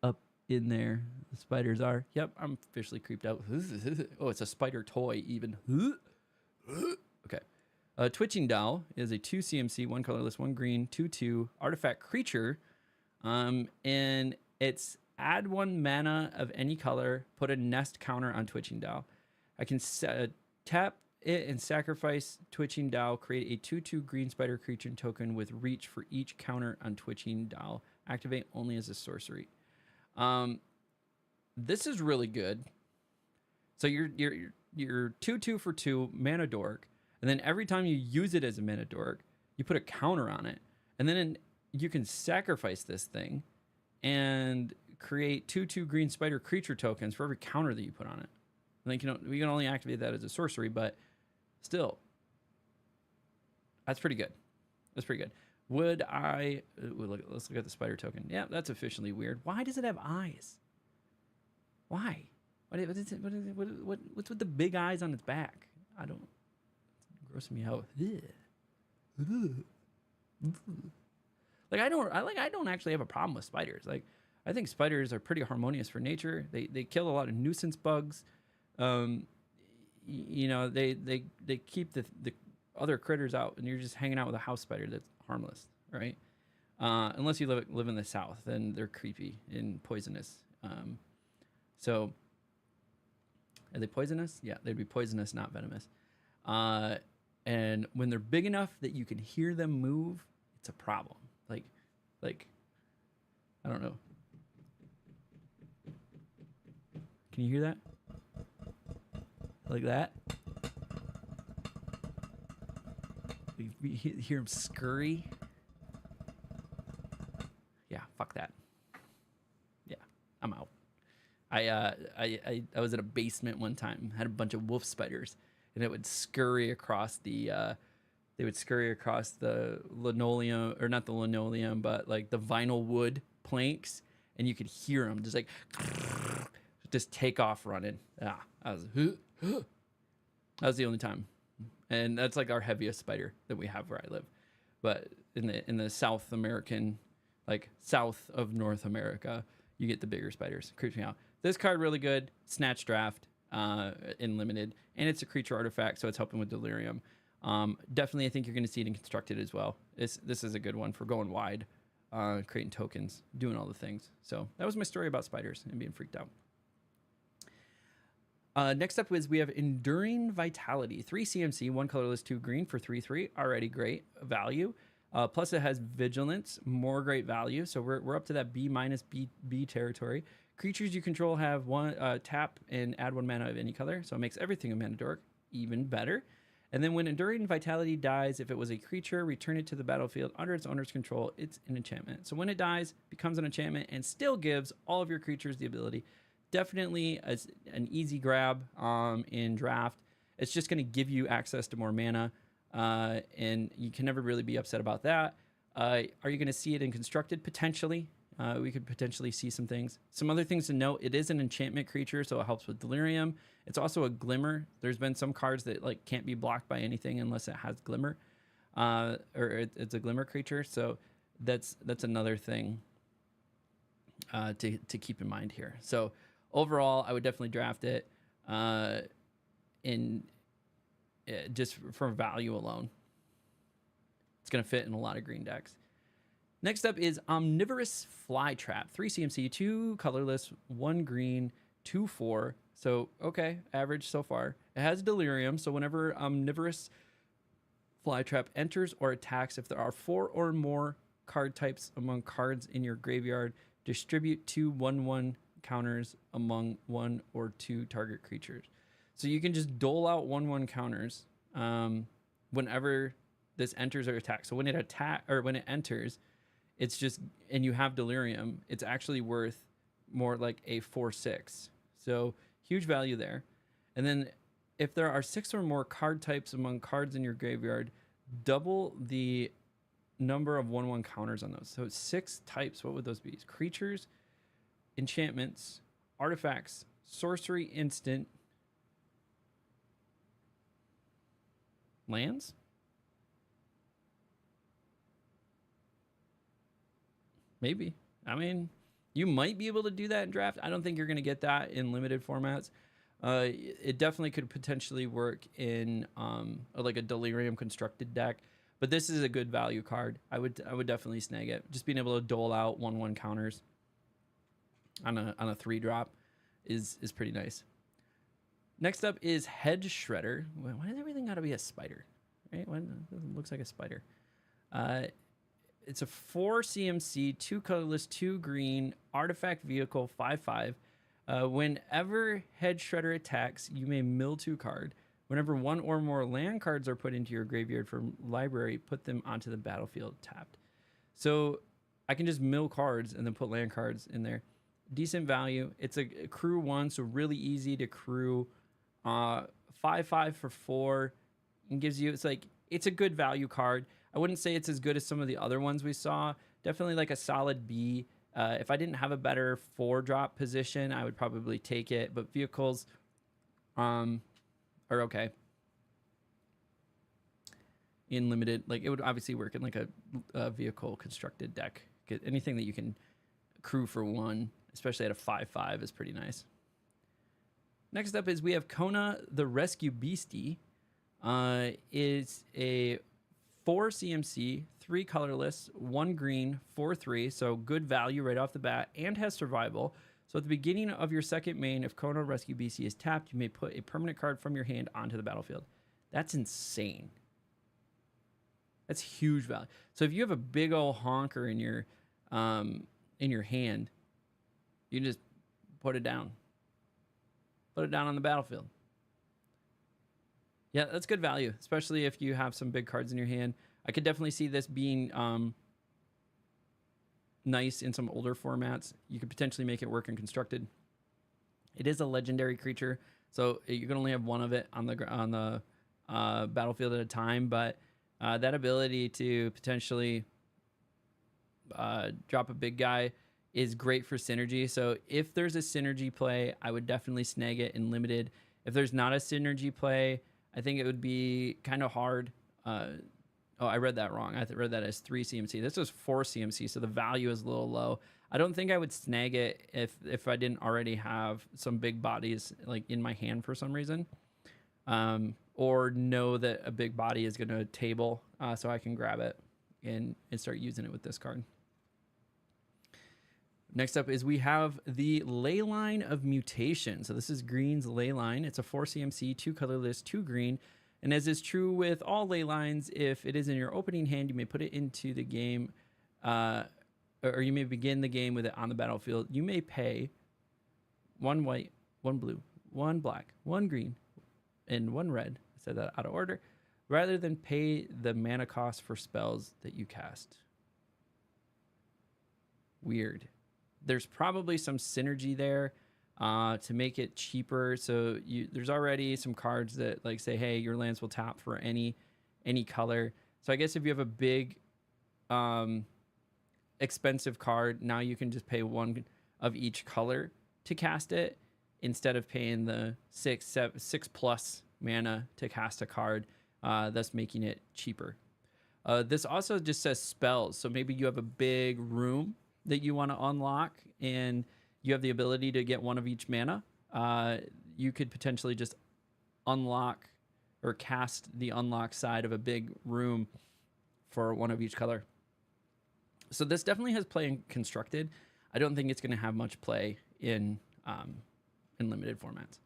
up in there the spiders are. Yep, I'm officially creeped out. Oh, it's a spider toy even. Okay. Twitching Doll is a 2 CMC, 1 colorless, 1 green, 2/2 artifact creature. And it's add 1 mana of any color, put a nest counter on Twitching Dow. I can tap it and sacrifice Twitching Dow, create a 2/2 green spider creature token with reach for each counter on Twitching Dow. Activate only as a sorcery. This is really good. So you're 2/2 for 2 mana dork, and then every time you use it as a mana dork, you put a counter on it, and then you can sacrifice this thing and create 2/2 green spider creature tokens for every counter that you put on it. Like, we can only activate that as a sorcery, but still, that's pretty good. That's pretty good. Would I let's look at the spider token. Yeah, that's officially weird. Why does it have eyes? Why? What's with the big eyes on its back? I don't. It's grossing me out. Like I don't actually have a problem with spiders. Like, I think spiders are pretty harmonious for nature. They kill a lot of nuisance bugs. You know, they keep the other critters out, and you're just hanging out with a house spider that's harmless, right? Unless you live in the South, then they're creepy and poisonous. So are they poisonous? Yeah, they'd be poisonous, not venomous. And when they're big enough that you can hear them move, it's a problem. Like, I don't know. Can you hear that? Like that? You hear them scurry? Yeah, fuck that. Yeah, I'm out. I was at a basement one time, had a bunch of wolf spiders, and it would scurry across the linoleum, or not the linoleum, but like the vinyl wood planks, and you could hear them just like just take off running. Yeah, that was the only time, and that's like our heaviest spider that we have where I live. But in the South American, like south of North America, you get the bigger spiders. Creeps me out. This card really good. Snatch Draft in limited, and it's a creature artifact, so it's helping with Delirium. Definitely, I think you're going to see it in Constructed as well. This is a good one for going wide, creating tokens, doing all the things. So that was my story about spiders and being freaked out. Next up is we have Enduring Vitality. 3 CMC, 1 colorless, 2 green for 3/3. Already great value. Plus it has Vigilance, more great value. So we're up to that B minus B territory. Creatures you control have 1 tap and add 1 mana of any color. So it makes everything a mana dork even better. And then when Enduring Vitality dies, if it was a creature, return it to the battlefield under its owner's control. It's an enchantment. So when it dies, becomes an enchantment and still gives all of your creatures the ability. Definitely an easy grab in draft. It's just going to give you access to more mana, and you can never really be upset about that. Are you going to see it in Constructed? Potentially. We could potentially see some things. Some other things to note, it is an enchantment creature, so it helps with Delirium. It's also a Glimmer. There's been some cards that like can't be blocked by anything unless it has Glimmer, or it's a Glimmer creature. So that's another thing to keep in mind here. So overall, I would definitely draft it just for value alone. It's going to fit in a lot of green decks. Next up is Omnivorous Flytrap. 3 CMC, 2 colorless, 1 green, 2/4. So, okay, average so far. It has Delirium, so whenever Omnivorous Flytrap enters or attacks, if there are 4 or more card types among cards in your graveyard, distribute 2 1/1 counters among 1 or 2 target creatures. So you can just dole out 1/1 counters whenever this enters or attacks. So when it enters, it's just, and you have Delirium, it's actually worth more like a 4/6. So huge value there. And then if there are 6 or more card types among cards in your graveyard, double the number of 1/1 counters on those. So 6 types, what would those be? Creatures, enchantments, artifacts, sorcery, instant, lands? Maybe. I mean, you might be able to do that in draft. I don't think you're going to get that in limited formats. It definitely could potentially work in like a Delirium Constructed deck, But this is a good value card. I would definitely snag it. Just being able to dole out 1/1 counters on a 3-drop is pretty nice. Next up is Head Shredder. Why does everything got to be a spider? Right? It looks like a spider. It's a 4 CMC, 2 colorless, 2 green, artifact vehicle, 5/5. Whenever Head Shredder attacks, you may mill 2 card. Whenever 1 or more land cards are put into your graveyard from library, put them onto the battlefield tapped. So I can just mill cards and then put land cards in there. Decent value. It's a crew 1, so really easy to crew. 5/5 for 4 and gives you, it's a good value card. I wouldn't say it's as good as some of the other ones we saw. Definitely like a solid B. If I didn't have a better 4-drop position, I would probably take it. But vehicles are okay. In limited, like it would obviously work in like a vehicle constructed deck. Anything that you can crew for 1, especially at a 5/5, is pretty nice. Next up is we have Kona the Rescue Beastie. Is a 4 CMC, 3 colorless, 1 green, 4/3. So good value right off the bat and has survival. So at the beginning of your second main, if Kona Rescue Beastie is tapped, you may put a permanent card from your hand onto the battlefield. That's insane. That's huge value. So if you have a big old honker in your hand, you can just put it down. Put it down on the battlefield. Yeah, that's good value, especially if you have some big cards in your hand. I could definitely see this being nice in some older formats. You could potentially make it work in constructed. It is a legendary creature, so you can only have 1 of it on the battlefield at a time. But that ability to potentially drop a big guy is great for synergy. So if there's a synergy play, I would definitely snag it in limited. If there's not a synergy play, I think it would be kind of hard. Oh, I read that wrong. I read that as 3 CMC. This was 4 CMC, so the value is a little low. I don't think I would snag it if I didn't already have some big bodies like in my hand for some reason, or know that a big body is going to table, so I can grab it and start using it with this card. Next up is we have the Leyline of Mutation. So this is green's Leyline. It's a 4 CMC, 2 colorless, 2 green. And as is true with all Leylines, if it is in your opening hand, you may put it into the game, or you may begin the game with it on the battlefield. You may pay 1 white, 1 blue, 1 black, 1 green, and 1 red. I said that out of order. Rather than pay the mana cost for spells that you cast. Weird. There's probably some synergy there to make it cheaper. So there's already some cards that like say, hey, your lands will tap for any color. So I guess if you have a big expensive card, now you can just pay 1 of each color to cast it instead of paying the 6+ mana to cast a card, thus making it cheaper. This also just says spells. So maybe you have a big room that you want to unlock and you have the ability to get 1 of each mana. You could potentially just unlock or cast the unlock side of a big room for 1 of each color. So this definitely has play in constructed. I don't think it's going to have much play in limited formats.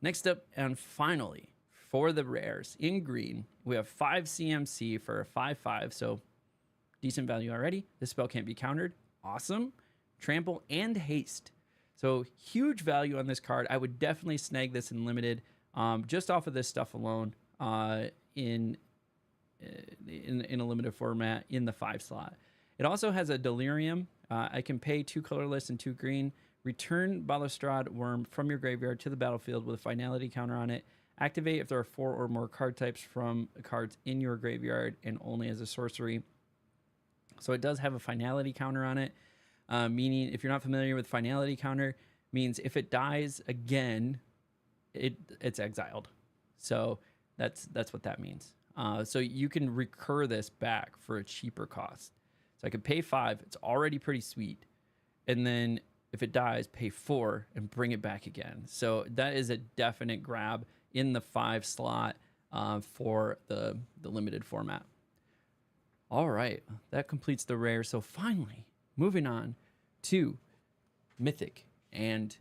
Next up, and finally, for the rares in green, we have 5 CMC for a 5/5. So decent value already. This spell can't be countered. Awesome. Trample and haste. So huge value on this card. I would definitely snag this in limited, just off of this stuff alone, in a limited format in the 5 slot. It also has a Delirium. I can pay 2 colorless and 2 green. Return Balustrade Worm from your graveyard to the battlefield with a finality counter on it. Activate if there are 4 or more card types from cards in your graveyard and only as a sorcery. So it does have a finality counter on it, meaning if you're not familiar with finality counter, means if it dies again, it's exiled. So that's what that means. So you can recur this back for a cheaper cost. So I could pay 5. It's already pretty sweet. And then if it dies, pay 4 and bring it back again. So that is a definite grab in the 5 slot for the limited format. All right, that completes the rare. So finally, moving on to Mythic and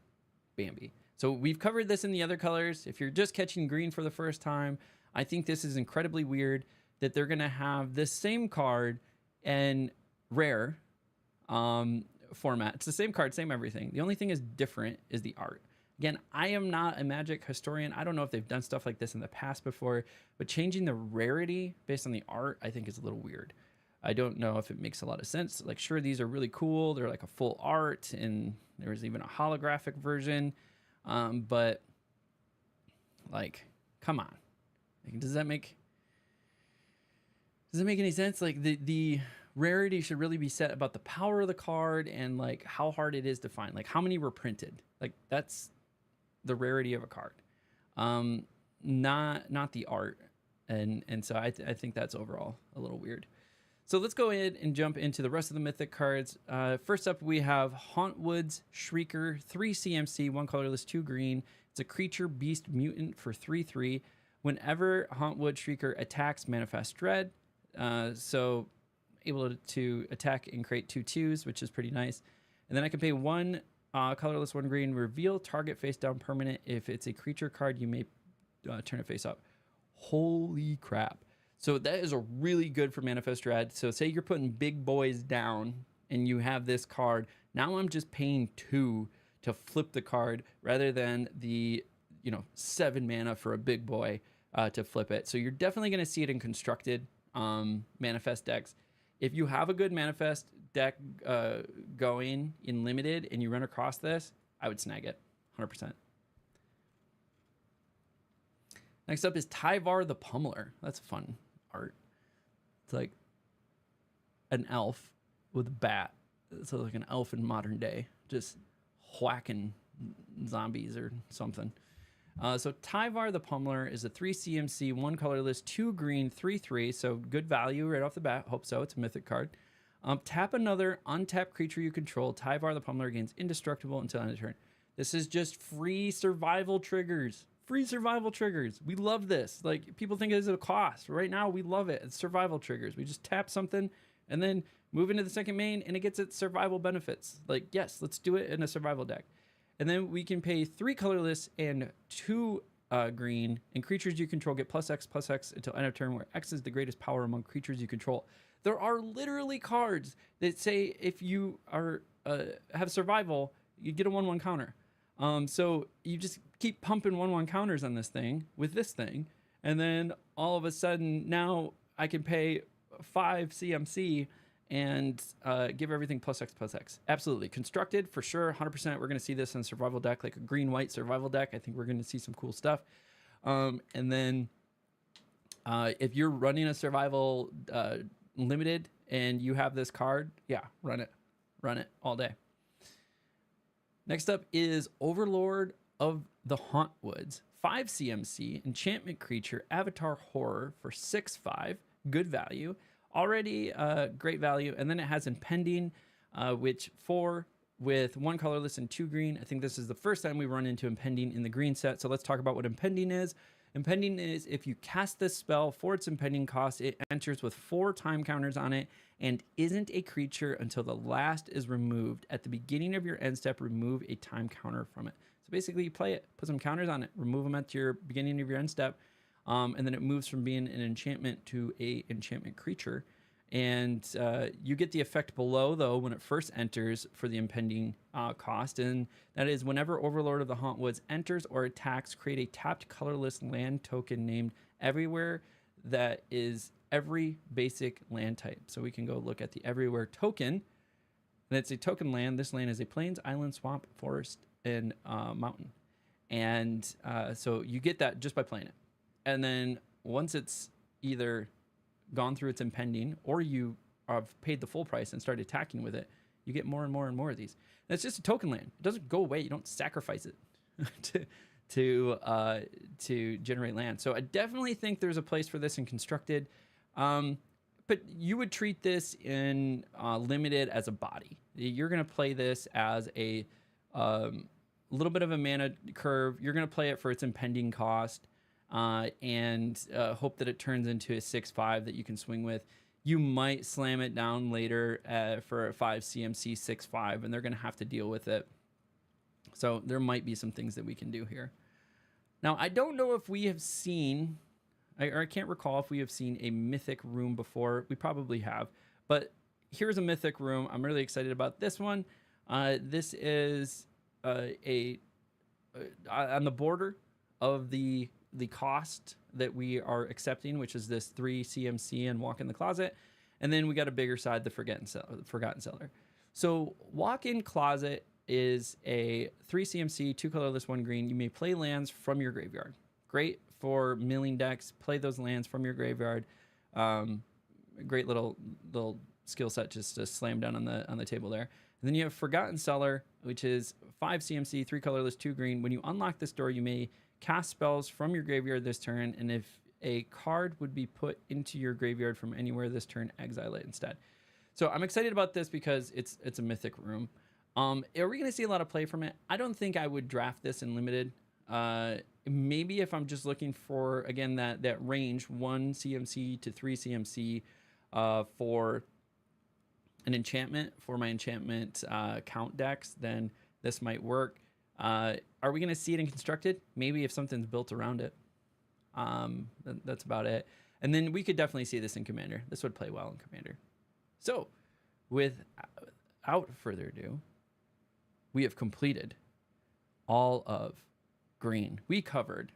Bambi. So we've covered this in the other colors. If you're just catching green for the first time, I think this is incredibly weird that they're going to have this same card and rare format. It's the same card, same everything. The only thing is different is the art. Again, I am not a Magic historian. I don't know if they've done stuff like this in the past before, but changing the rarity based on the art, I think is a little weird. I don't know if it makes a lot of sense. Like, sure, these are really cool. They're like a full art, and there's even a holographic version. But like, come on. Like, does that make any sense? Like, the rarity should really be set about the power of the card and like how hard it is to find. Like, how many were printed? Like, that's the rarity of a card, not the art. And so I think that's overall a little weird. So let's go ahead and jump into the rest of the Mythic cards. First up, we have Hauntwood's Shrieker, 3 CMC, 1 colorless, 2 green. It's a creature beast mutant for 3/3. Whenever Hauntwood Shrieker attacks, manifest dread. So able to attack and create 2/2s, which is pretty nice. And then I can pay 1 colorless, 1 green, reveal target face down permanent. If it's a creature card, you may turn it face up. Holy crap. So that is a really good for Manifest Dread. So say you're putting big boys down and you have this card. Now I'm just paying 2 to flip the card rather than the 7 mana for a big boy to flip it. So you're definitely going to see it in constructed Manifest decks. If you have a good Manifest deck going in limited and you run across this, I would snag it 100%. Next up is Tyvar the Pummeler. That's fun art. It's like an elf with a bat. So like an elf in modern day, just whacking zombies or something. So Tyvar the Pummeler is a 3 CMC, 1 colorless, 2 green, 3/3. So good value right off the bat. Hope so. It's a mythic card. Tap another untapped creature you control. Tyvar the Pummeler gains indestructible until end of turn. This is just free survival triggers. Free survival triggers. We love this. Like, people think it's a cost. Right now, we love it. It's survival triggers. We just tap something and then move into the second main and it gets its survival benefits. Like, yes, let's do it in a survival deck. And then we can pay 3 colorless and 2 green, and creatures you control get +X until end of turn, where X is the greatest power among creatures you control. There are literally cards that say if you are have survival, you get a 1/1 counter. So you just keep pumping 1/1 counters on this thing with this thing, and then all of a sudden now I can pay 5 CMC and give everything +X. Absolutely. Constructed for sure, 100%. We're going to see this in a survival deck, like a green-white survival deck. I think we're going to see some cool stuff. And then if you're running a survival limited and you have this card, yeah, run it all day. Next up is Overlord of the Hauntwoods, 5 CMC, enchantment creature, avatar horror for 6/5, good value. Already great value. And then it has Impending, which 4 with 1 colorless and 2 green. I think this is the first time we run into Impending in the green set. So let's talk about what Impending is. Impending is if you cast this spell for its impending cost, it enters with 4 time counters on it and isn't a creature until the last is removed. At the beginning of your end step, remove a time counter from it. So basically you play it, put some counters on it, remove them at your beginning of your end step, and then it moves from being an enchantment to a enchantment creature. And you get the effect below, though, when it first enters for the impending cost. And that is whenever Overlord of the Hauntwoods enters or attacks, create a tapped colorless land token named everywhere that is every basic land type. So we can go look at the everywhere token. And it's a token land. This land is a plains, island, swamp, forest, and mountain. And so you get that just by playing it. And then once it's either gone through its impending or you have paid the full price and started attacking with it, you get more and more and more of these. And it's just a token land. It doesn't go away. You don't sacrifice it to generate land. So I definitely think there's a place for this in constructed. But you would treat this in limited as a body. You're going to play this as a little bit of a mana curve. You're going to play it for its impending cost. And hope that it turns into a 6/5 that you can swing with. you might slam it down later for a 5 CMC 6.5, and they're going to have to deal with it. So there might be some things that we can do here. Now, I don't know if we have seen, or I can't recall if we have seen a mythic room before. We probably have, but here's a mythic room. I'm really excited about this one. This is on the border of the cost that we are accepting, which is this 3 CMC and walk in the closet. And then we got a bigger side, the Forgotten Cellar. So walk-in closet is a 3 CMC, 2 colorless, 1 green. You may play lands from your graveyard. Great for milling decks. Play those lands from your graveyard. Great little skill set just to slam down on the table there. And then you have Forgotten Cellar, which is 5 CMC, 3 colorless, 2 green. When you unlock this door, you may cast spells from your graveyard this turn, and if a card would be put into your graveyard from anywhere this turn, exile it instead. So I'm excited about this because it's a mythic room. Are we going to see a lot of play from it? I don't think I would draft this in limited. Maybe if I'm just looking for, again, that range, 1 CMC to 3 CMC for an enchantment, for my enchantment count decks, then this might work. Are we going to see it in constructed? Maybe if something's built around it. That's about it. And then we could definitely see this in Commander. This would play well in Commander. So without further ado, we have completed all of green. We covered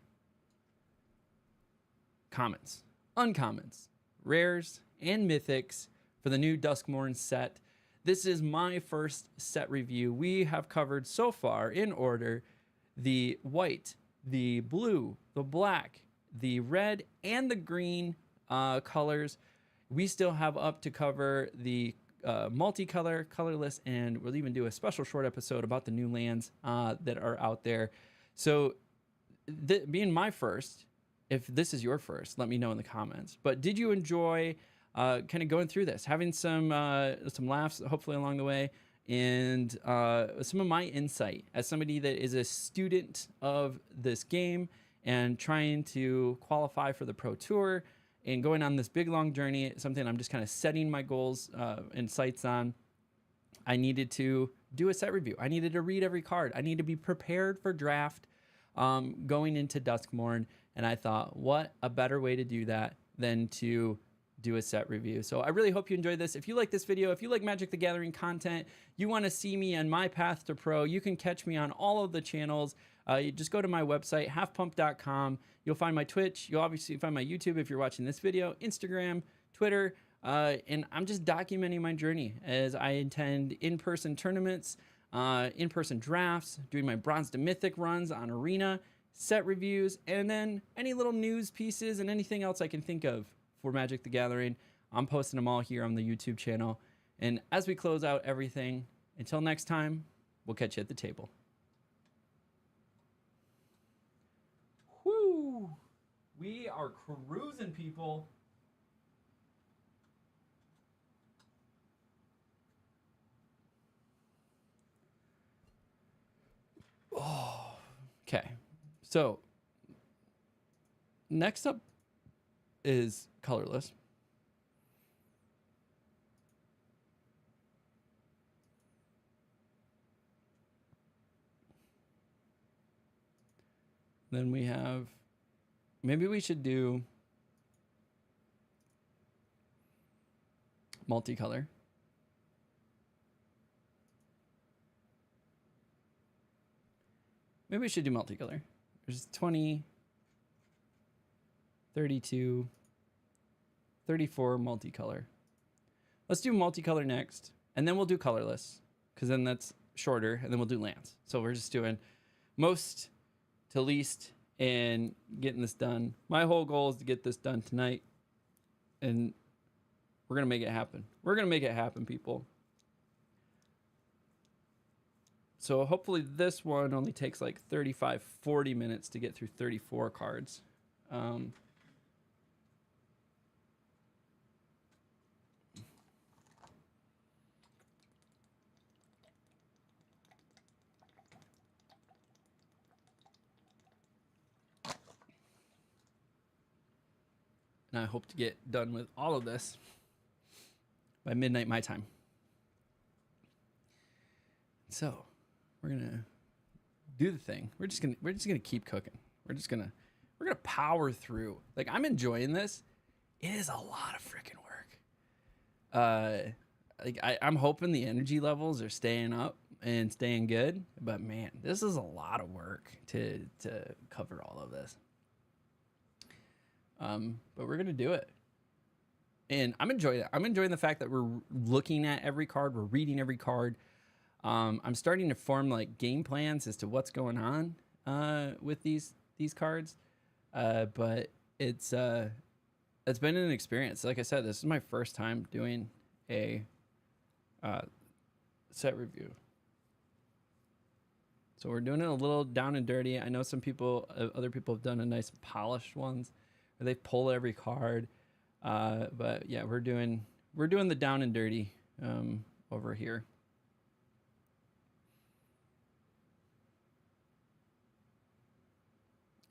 commons, uncommons, rares, and mythics for the new Duskmourn set. This is my first set review. We have covered so far in order the white, the blue, the black, the red, and the green colors. We still have up to cover the multicolor, colorless, and we'll even do a special short episode about the new lands that are out there. So being my first, if this is your first, let me know in the comments. But did you enjoy kind of going through this, having some laughs, hopefully along the way, and some of my insight as somebody that is a student of this game and trying to qualify for the Pro Tour and going on this big, long journey, something I'm just kind of setting my goals and sights on. I needed to do a set review. I needed to read every card. I need to be prepared for draft going into Duskmourn. And I thought, what a better way to do that than to do a set review. So I really hope you enjoyed this. If you like this video, if you like Magic the Gathering content, you want to see me on my path to pro, you can catch me on all of the channels. You just go to my website, halfpump.com. You'll find my Twitch. You'll obviously find my YouTube if you're watching this video, Instagram, Twitter, and I'm just documenting my journey as I attend in-person tournaments, in-person drafts, doing my Bronze to Mythic runs on Arena, set reviews, and then any little news pieces and anything else I can think of for Magic the Gathering. I'm posting them all here on the YouTube channel. And as we close out everything, until next time, we'll catch you at the table. Whoo! We are cruising, people. Oh, okay. So, next up is colorless. Then we have, maybe we should do multicolor. Maybe we should do multicolor. There's 20, 32, 34 multicolor. Let's do multicolor next, and then we'll do colorless, because then that's shorter, and then we'll do lands. So we're just doing most to least and getting this done. My whole goal is to get this done tonight, and we're going to make it happen. We're going to make it happen, people. So hopefully this one only takes like 35, 40 minutes to get through 34 cards. And I hope to get done with all of this by midnight my time. So we're gonna do the thing. We're just gonna keep cooking. We're gonna power through. Like, I'm enjoying this. It is a lot of freaking work. Like I'm hoping the energy levels are staying up and staying good. But man, this is a lot of work to cover all of this. But we're gonna do it. And I'm enjoying it. I'm enjoying the fact that we're looking at every card, we're reading every card. I'm starting to form like game plans as to what's going on with these cards. But it's been an experience. Like I said, this is my first time doing a set review. So we're doing it a little down and dirty. I know some people, other people have done a nice polished ones where they pull every card. But yeah, we're doing the down and dirty over here.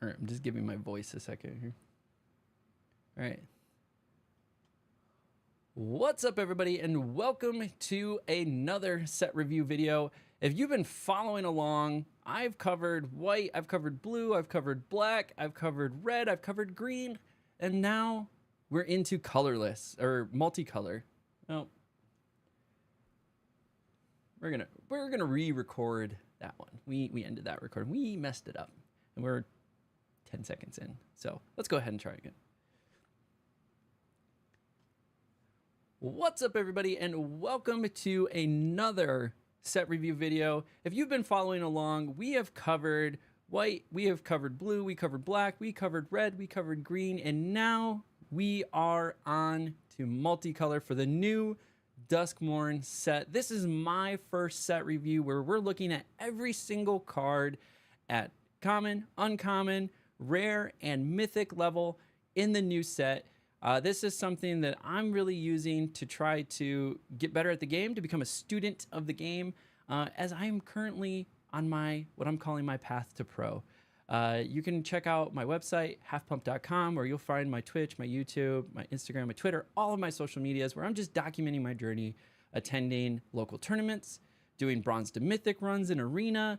All right, I'm just giving my voice a second here. All right. What's up, everybody, and welcome to another set review video. If you've been following along, I've covered white, I've covered blue, I've covered black, I've covered red, I've covered green, and now we're into colorless or multicolor. Well, we're gonna re-record that one. We ended that recording. We messed it up, and we're 10 seconds in. So let's go ahead and try again. What's up, everybody, and welcome to another set review video. If you've been following along, we have covered white, we have covered blue, we covered black, we covered red, we covered green, and now we are on to multicolor for the new DUSKMOURN set. This is my first set review where we're looking at every single card at common, uncommon, rare, and mythic level in the new set. This is something that I'm really using to try to get better at the game, to become a student of the game, as I am currently on what I'm calling my path to pro. You can check out my website, halfpump.com, where you'll find my Twitch, my YouTube, my Instagram, my Twitter, all of my social medias, where I'm just documenting my journey, attending local tournaments, doing bronze to mythic runs in arena,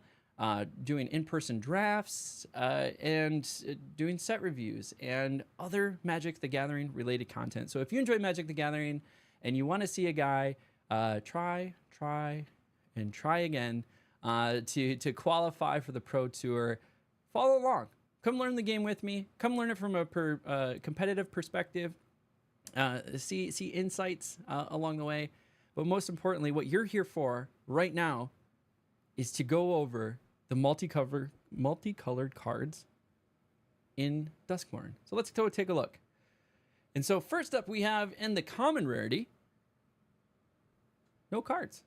doing in-person drafts, and doing set reviews and other Magic the Gathering related content. So if you enjoy Magic the Gathering and you want to see a guy try and try again to qualify for the Pro Tour, follow along. Come learn the game with me. Come learn it from a competitive perspective. See insights along the way. But most importantly, what you're here for right now is to go over the multicolored cards in DUSKMOURN. So let's go take a look. And so first up, we have in the common rarity, no cards.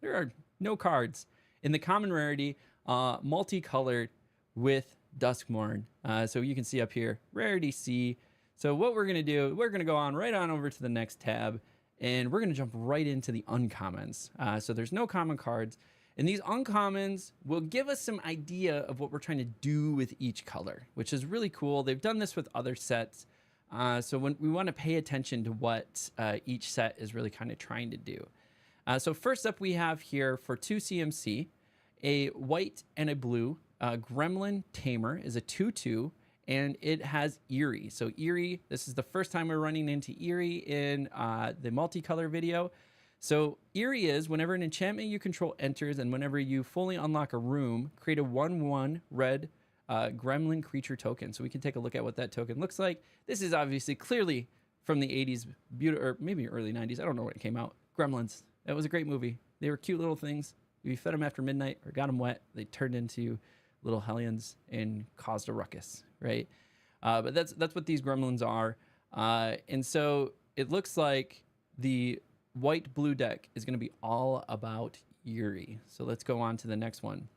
There are no cards in the common rarity, multicolored with DUSKMOURN. So you can see up here, rarity C. So what we're gonna do, we're gonna go right on over to the next tab, and we're gonna jump right into the uncommons. So there's no common cards. And these uncommons will give us some idea of what we're trying to do with each color, which is really cool. They've done this with other sets. So when we want to pay attention to what each set is really kind of trying to do. So first up, we have here for 2 CMC, a white and a blue. Gremlin Tamer is a 2/2, and it has Eerie. So Eerie, this is the first time we're running into Eerie in the multicolor video. So Eerie is whenever an enchantment you control enters and whenever you fully unlock a room, create a 1/1 red gremlin creature token. So we can take a look at what that token looks like. This is obviously clearly from the 80s, or maybe early 90s. I don't know when it came out. Gremlins. That was a great movie. They were cute little things. If you fed them after midnight or got them wet, they turned into little hellions and caused a ruckus, right? But that's what these gremlins are. And so it looks like the white-blue deck is going to be all about Eerie. So let's go on to the next one.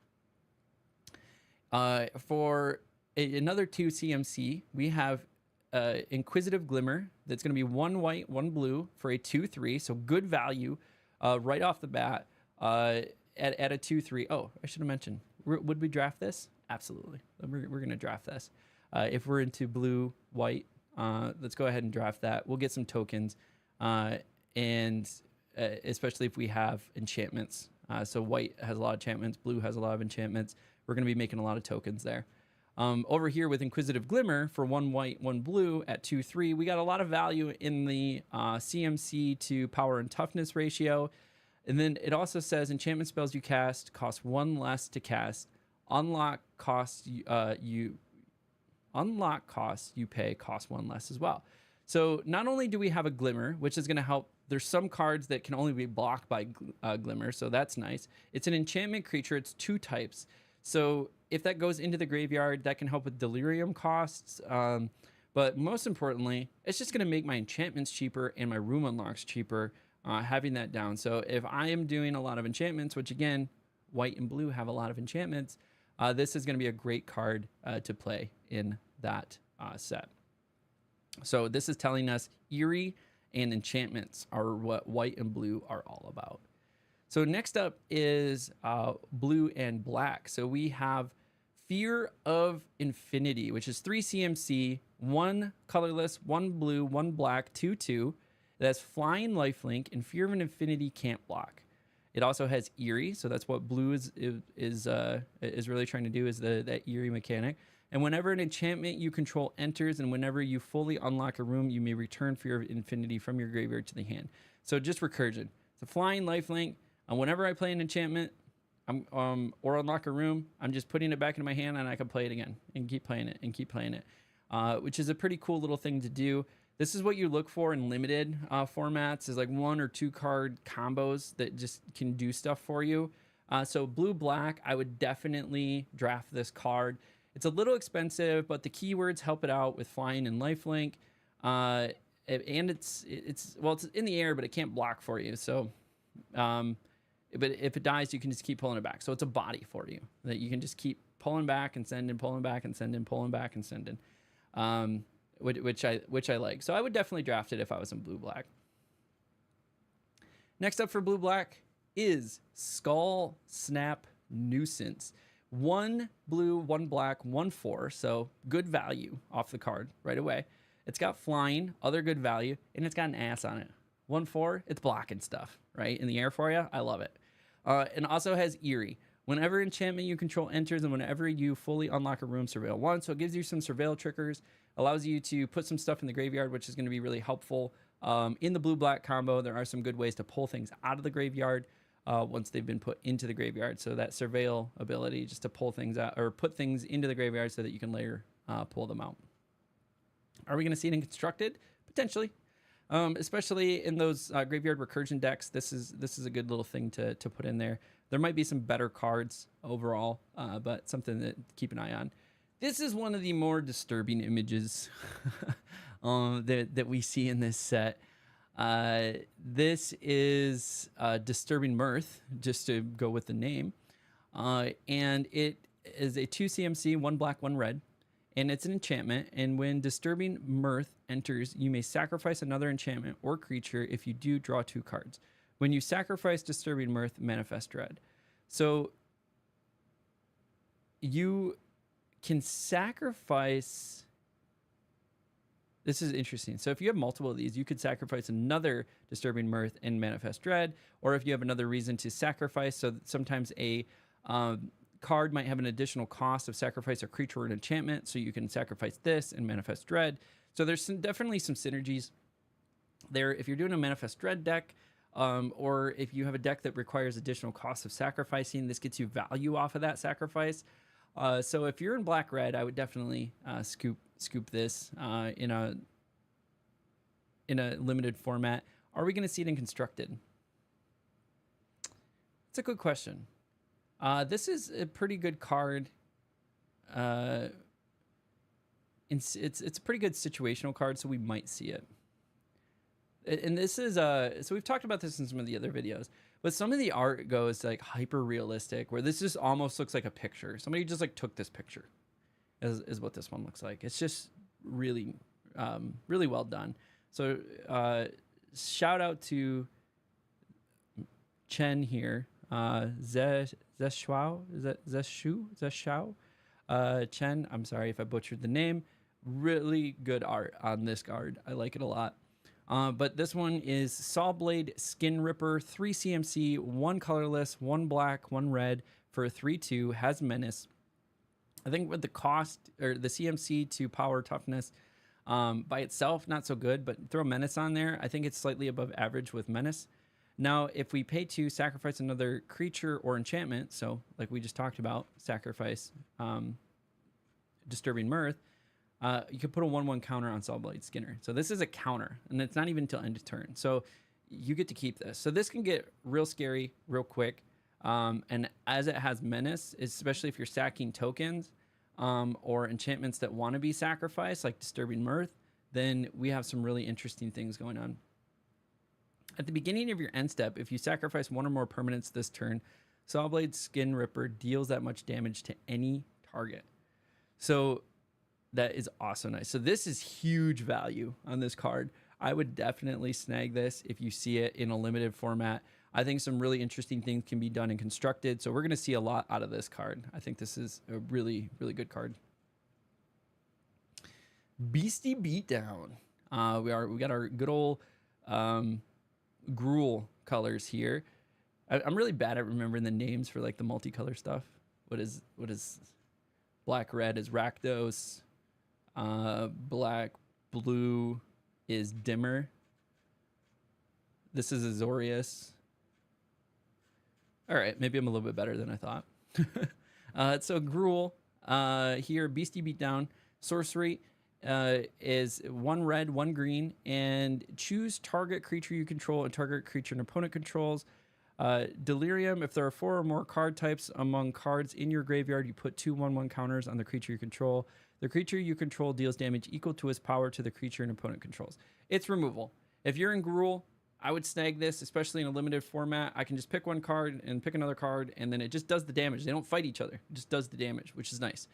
For another 2 CMC, we have Inquisitive Glimmer. That's going to be 1 white, 1 blue for a 2/3. So good value right off the bat at a 2/3. Oh, I should have mentioned. Would we draft this? Absolutely. We're going to draft this. If we're into blue, white, let's go ahead and draft that. We'll get some tokens. And especially if we have enchantments. So white has a lot of enchantments, blue has a lot of enchantments. We're going to be making a lot of tokens there. Over here with Inquisitive Glimmer for 1 white, 1 blue at 2/3, we got a lot of value in the CMC to power and toughness ratio. And then it also says enchantment spells you cast cost 1 less to cast. Unlock costs you pay cost 1 less as well. So not only do we have a Glimmer, which is going to help. There's some cards that can only be blocked by Glimmer, so that's nice. It's an enchantment creature. It's 2 types. So if that goes into the graveyard, that can help with Delirium costs. But most importantly, it's just going to make my enchantments cheaper and my room unlocks cheaper, having that down. So if I am doing a lot of enchantments, which again, white and blue have a lot of enchantments, this is going to be a great card to play in that set. So this is telling us Eerie and enchantments are what white and blue are all about. So next up is blue and black. So we have Fear of Infinity, which is 3 CMC, 1 colorless, 1 blue, 1 black, 2/2. It has flying lifelink, and Fear of Infinity can't block. It also has Eerie, so that's what blue is really trying to do, is that Eerie mechanic. And whenever an enchantment you control enters, and whenever you fully unlock a room, you may return Fear of Infinity from your graveyard to the hand. So just recursion. It's a flying lifelink, and whenever I play an enchantment, or unlock a room, I'm just putting it back into my hand, and I can play it again and keep playing it and keep playing it, which is a pretty cool little thing to do. This is what you look for in limited formats, is like 1 or 2 card combos that just can do stuff for you. So blue black, I would definitely draft this card. It's a little expensive, but the keywords help it out with flying and lifelink. And it's in the air, but it can't block for you. So, but if it dies, you can just keep pulling it back. So it's a body for you that you can just keep pulling back and sending, pulling back and sending, pulling back and sending, which I like. So I would definitely draft it if I was in blue black. Next up for blue black is Skull Snap Nuisance. 1 blue, 1 black, 1/4. So good value off the card right away. It's got flying, other good value, and it's got an ass on it. 1/4, it's blocking stuff, right? In the air for you. I love it. And also has Eerie. Whenever enchantment you control enters, and whenever you fully unlock a room, surveil 1. So it gives you some surveil triggers, allows you to put some stuff in the graveyard, which is going to be really helpful. In the blue-black combo, there are some good ways to pull things out of the graveyard once they've been put into the graveyard. So that surveil ability, just to pull things out or put things into the graveyard so that you can later pull them out. Are we going to see it in constructed? Potentially. Especially in those graveyard recursion decks, this is a good little thing to put in there. There might be some better cards overall, but something to keep an eye on. This is one of the more disturbing images that we see in this set. This is Disturbing Mirth, just to go with the name. And it is a 2 CMC, 1 black, 1 red. And it's an enchantment, and when Disturbing Mirth enters, you may sacrifice another enchantment or creature. If you do, draw 2 cards. When you sacrifice Disturbing Mirth, manifest dread. So you can sacrifice... This is interesting. So if you have multiple of these, you could sacrifice another Disturbing Mirth and manifest dread, or if you have another reason to sacrifice, so that sometimes a... card might have an additional cost of sacrifice a creature or an enchantment, so you can sacrifice this and manifest dread. So there's definitely some synergies there. If you're doing a manifest dread deck, or if you have a deck that requires additional costs of sacrificing, this gets you value off of that sacrifice. So if you're in black red, I would definitely scoop this in a limited format. Are we going to see it in constructed? It's a good question. This is a pretty good card. It's a pretty good situational card, so we might see it. And this is so we've talked about this in some of the other videos, but some of the art goes like hyper realistic, where this just almost looks like a picture. Somebody just like took this picture, is what this one looks like. It's just really, really well done. So shout out to Chen here. Zeshao, is that Zeshao? Chen, I'm sorry if I butchered the name. Really good art on this card. I like it a lot. But this one is Saw Blade Skin Ripper, 3 CMC, 1 colorless, 1 black, 1 red for a 3/2, has menace. I think with the cost or the CMC to power toughness by itself, not so good, but throw menace on there. I think it's slightly above average with menace. Now, if we pay to sacrifice another creature or enchantment, so like we just talked about, sacrifice Disturbing Mirth, you could put a 1/1 counter on Saw Blade Skinner. So this is a counter, and it's not even until end of turn. So you get to keep this. So this can get real scary real quick. And as it has menace, especially if you're stacking tokens or enchantments that want to be sacrificed, like Disturbing Mirth, then we have some really interesting things going on. At the beginning of your end step, if you sacrifice 1 or more permanents this turn, Sawblade Skin Ripper deals that much damage to any target. So that is also nice. So this is huge value on this card. I would definitely snag this if you see it in a limited format. I think some really interesting things can be done in constructed. So we're going to see a lot out of this card. I think this is a really, really good card. Beastie Beatdown. We got our good old Gruul colors here. I'm really bad at remembering the names for like the multicolor stuff. What is black red is Rakdos. Black blue is Dimmer. This is Azorius. All right, maybe I'm a little bit better than I thought. So Gruul here, Beastie Beatdown, sorcery is 1 red, 1 green, and choose target creature you control and target creature an opponent controls. Delirium, if there are 4 or more card types among cards in your graveyard, you put 2 1/1 counters on the creature you control. The creature you control deals damage equal to its power to the creature an opponent controls. It's removal. If you're in Gruul, I would snag this, especially in a limited format. I can just pick 1 card and pick another card, and then it just does the damage. They don't fight each other. It just does the damage, which is nice.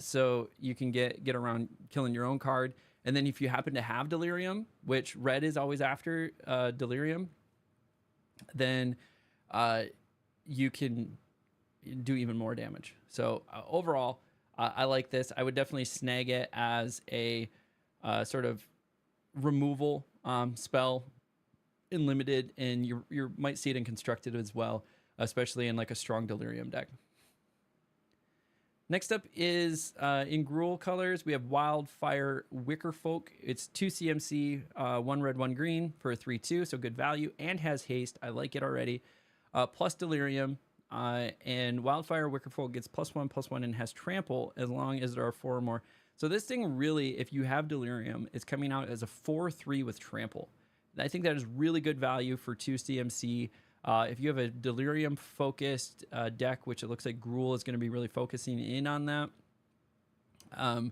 So you can get around killing your own card. And then if you happen to have Delirium, which red is always after Delirium, then you can do even more damage. So overall, I like this. I would definitely snag it as a sort of removal spell in limited, and you might see it in constructed as well, especially in like a strong Delirium deck. Next up is in Gruul colors, we have Wildfire Wickerfolk. It's 2 CMC, 1 red, 1 green for a 3/2, so good value, and has haste. I like it already. Plus Delirium, and Wildfire Wickerfolk gets +1/+1 and has trample as long as there are 4 or more. So this thing really, if you have Delirium, is coming out as a 4/3 with trample. I think that is really good value for 2 CMC. If you have a Delirium focused deck, which it looks like Gruul is going to be really focusing in on that, and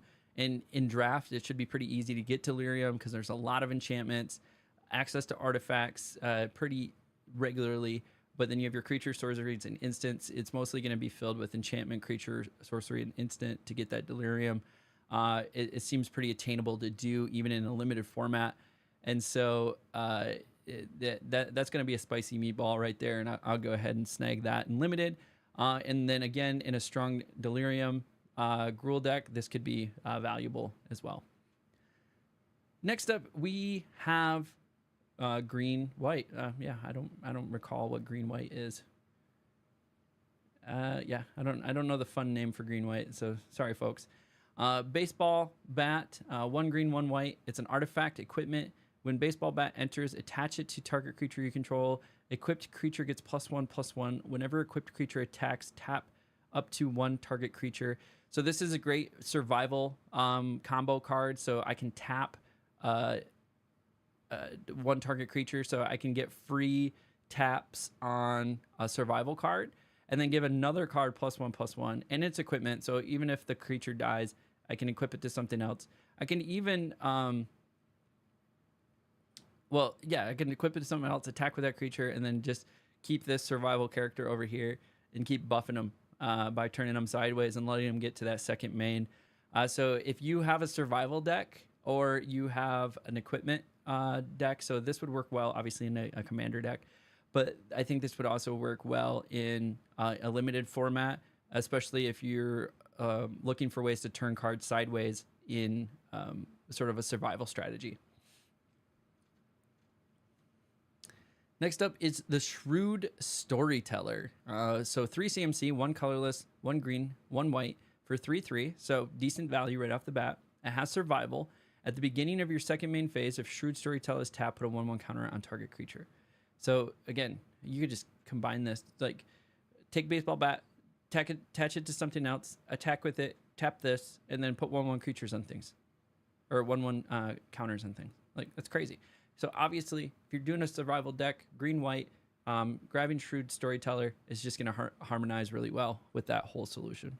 in draft, it should be pretty easy to get Delirium because there's a lot of enchantments, access to artifacts pretty regularly, but then you have your creature, sorceries, and instants. It's mostly going to be filled with enchantment, creature, sorcery, and instant to get that Delirium. It seems pretty attainable to do even in a limited format. And so that's going to be a spicy meatball right there, and I'll go ahead and snag that in limited. And then again, in a strong Delirium Gruul deck, this could be valuable as well. Next up, we have green white. Yeah, I don't recall what green white is. Yeah, I don't know the fun name for green white, so sorry folks. Baseball bat, 1 green, 1 white. It's an artifact equipment. When baseball bat enters, attach it to target creature you control. Equipped creature gets +1/+1. Whenever equipped creature attacks, tap up to 1 target creature. So this is a great survival combo card. So I can tap 1 target creature. So I can get free taps on a survival card and then give another card +1/+1 and its equipment. So even if the creature dies, I can equip it to something else. I can even... well, yeah, I can equip it to something else, attack with that creature, and then just keep this survival character over here and keep buffing them by turning them sideways and letting them get to that second main. So if you have a survival deck or you have an equipment deck, so this would work well, obviously, in a commander deck. But I think this would also work well in a limited format, especially if you're looking for ways to turn cards sideways in sort of a survival strategy. Next up is the Shrewd Storyteller. So 3 CMC, 1 colorless, 1 green, 1 white for 3/3. So decent value right off the bat. It has survival. At the beginning of your second main phase, if Shrewd Storyteller is tapped, put a 1/1 counter on target creature. So again, you could just combine this, like take baseball bat, attach it to something else, attack with it, tap this, and then put 1/1 creatures on things, or 1/1 counters on things. Like, that's crazy. So obviously, if you're doing a survival deck, green-white, grabbing Shrewd Storyteller is just going to harmonize really well with that whole solution.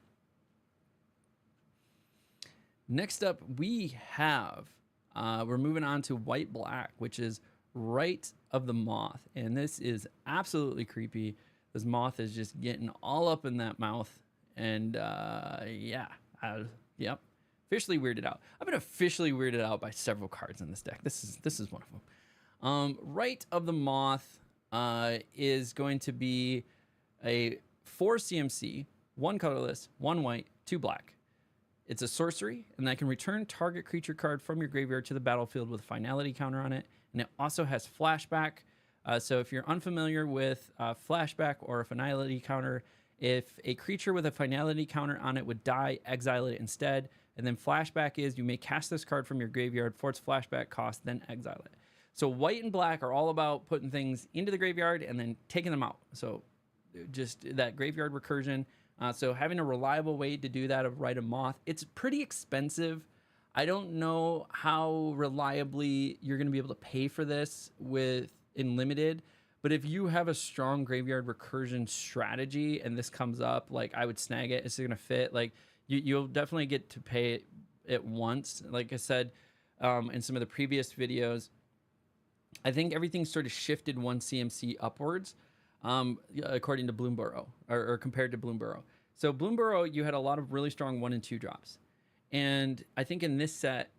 Next up, we have, we're moving on to white-black, which is Rite of the Moth. And this is absolutely creepy. This moth is just getting all up in that mouth. And yep. Officially weirded out. I've been officially weirded out by several cards in this deck. This is one of them. Rite of the Moth is going to be a 4 CMC, 1 colorless, 1 white, 2 black. It's a sorcery, and that can return target creature card from your graveyard to the battlefield with a finality counter on it. And it also has flashback. So if you're unfamiliar with flashback or a finality counter, if a creature with a finality counter on it would die, exile it instead. And then flashback is you may cast this card from your graveyard for its flashback cost, then exile it. So white and black are all about putting things into the graveyard and then taking them out. So just that graveyard recursion. So having a reliable way to do that of Rite of Moth, it's pretty expensive. I don't know how reliably you're going to be able to pay for this in limited, but if you have a strong graveyard recursion strategy and this comes up, like, I would snag it. It's going to fit. Like, you'll definitely get to pay it once. Like I said in some of the previous videos, I think everything sort of shifted 1 CMC upwards, according to Bloomborough, or compared to Bloomborough. So Bloomborough, you had a lot of really strong 1 and 2 drops. And I think in this set,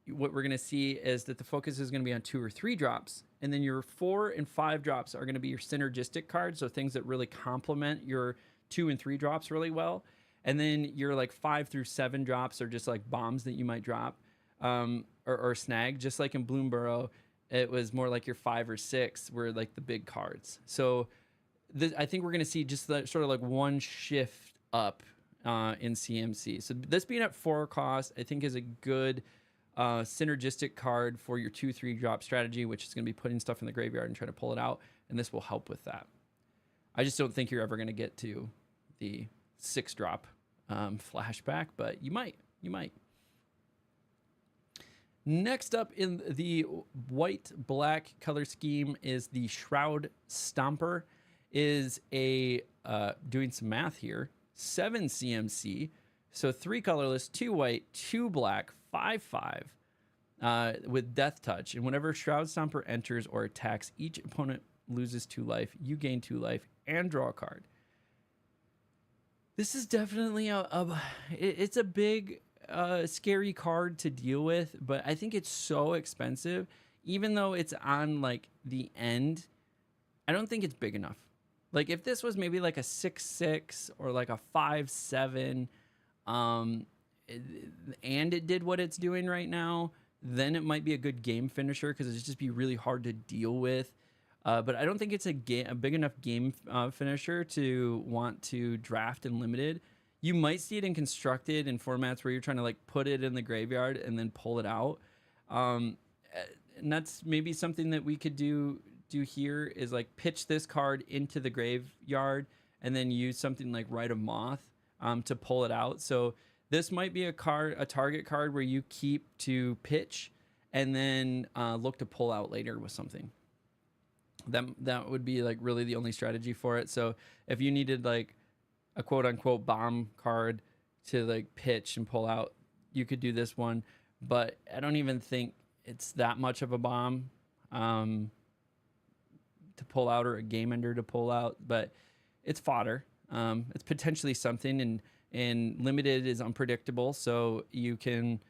what we're going to see is that the focus is going to be on 2 or 3 drops. And then your 4 and 5 drops are going to be your synergistic cards. So things that really complement your 2 and 3 drops really well. And then your like 5 through 7 drops are just like bombs that you might drop or snag. Just like in Bloomborough, it was more like your 5 or 6 were like the big cards. So I think we're going to see just that sort of like one shift up in CMC. So this being at 4 cost, I think is a good synergistic card for your 2/3 drop strategy, which is going to be putting stuff in the graveyard and trying to pull it out. And this will help with that. I just don't think you're ever going to get to the 6 drop flashback, but you might. Next up in the white-black color scheme is the Shroud Stomper. Is a, doing some math here, 7 CMC, so 3 colorless, 2 white, 2 black, 5/5 with Death Touch. And whenever Shroud Stomper enters or attacks, each opponent loses 2 life, you gain 2 life, and draw a card. This is definitely it's a big, scary card to deal with, but I think it's so expensive. Even though it's on like the end, I don't think it's big enough. Like if this was maybe like a 6/6 or like a 5/7, and it did what it's doing right now, then it might be a good game finisher because it'd just be really hard to deal with. But I don't think it's a big enough game finisher to want to draft in limited. You might see it in constructed in formats where you're trying to like put it in the graveyard and then pull it out. And that's maybe something that we could do here is like pitch this card into the graveyard and then use something like Rite of Moth to pull it out. So this might be a target card where you keep to pitch and then look to pull out later with something. That would be like really the only strategy for it. So if you needed like a quote unquote bomb card to like pitch and pull out, you could do this one, but I don't even think it's that much of a bomb to pull out or a game ender to pull out, but it's fodder. It's potentially something, and limited is unpredictable. So you can,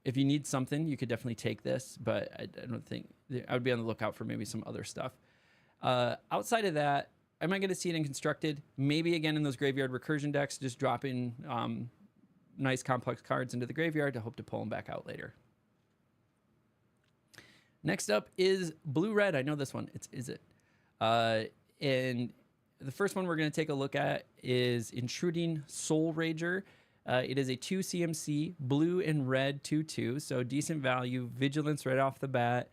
if you need something, you could definitely take this, but I don't think, I would be on the lookout for maybe some other stuff. Outside of that, am I going to see it in constructed? Maybe again in those graveyard recursion decks, just dropping nice complex cards into the graveyard to hope to pull them back out later. Next up is blue-red. I know this one. Is it? And the first one we're going to take a look at is Intruding Soul Rager. It is a 2 CMC, blue and red 2/2, so decent value. Vigilance right off the bat.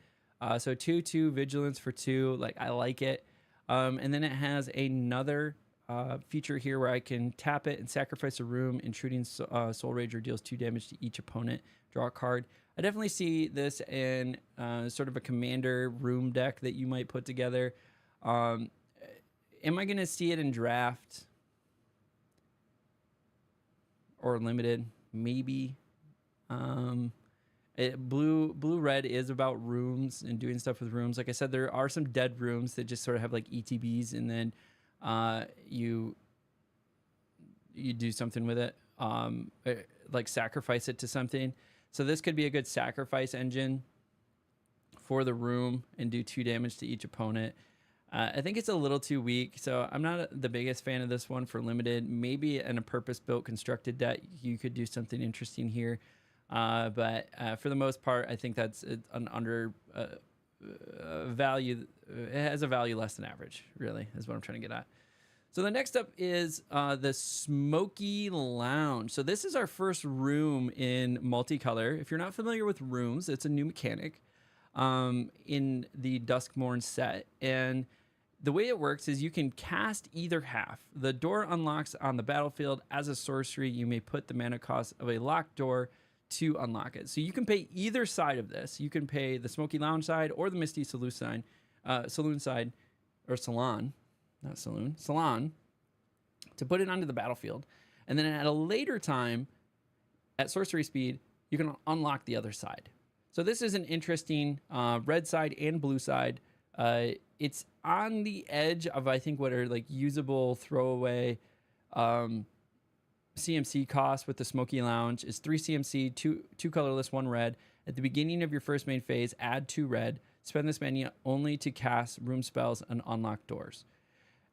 So 2/2 vigilance for 2. Like, I like it. And then it has another feature here where I can tap it and sacrifice a room. Intruding Soul Rager deals 2 damage to each opponent. Draw a card. I definitely see this in sort of a commander room deck that you might put together. Am I going to see it in draft or limited? Maybe. Blue-red is about rooms and doing stuff with rooms. Like I said, there are some dead rooms that just sort of have like ETBs, and then you do something with it, like sacrifice it to something. So this could be a good sacrifice engine for the room and do 2 damage to each opponent. I think it's a little too weak, so I'm not the biggest fan of this one for limited. Maybe in a purpose-built constructed deck, you could do something interesting here. But for the most part, I think that's an under value. It has a value less than average, really, is what I'm trying to get at. So the next up is the Smoky Lounge. So this is our first room in multicolor. If you're not familiar with rooms, it's a new mechanic in the DUSKMOURN set. And the way it works is you can cast either half. The door unlocks on the battlefield. As a sorcery, you may put the mana cost of a locked door to unlock it. So you can pay either side of this. You can pay the Smoky Lounge side or the Misty Saloon side, or Salon, not Saloon, Salon, to put it onto the battlefield. And then at a later time, at sorcery speed, you can unlock the other side. So this is an interesting red side and blue side. It's on the edge of, I think, what are like usable throwaway CMC costs with the Smoky Lounge. Is 3 CMC, 2 colorless, 1 red. At the beginning of your first main phase, add 2 red. Spend this menu only to cast room spells and unlock doors.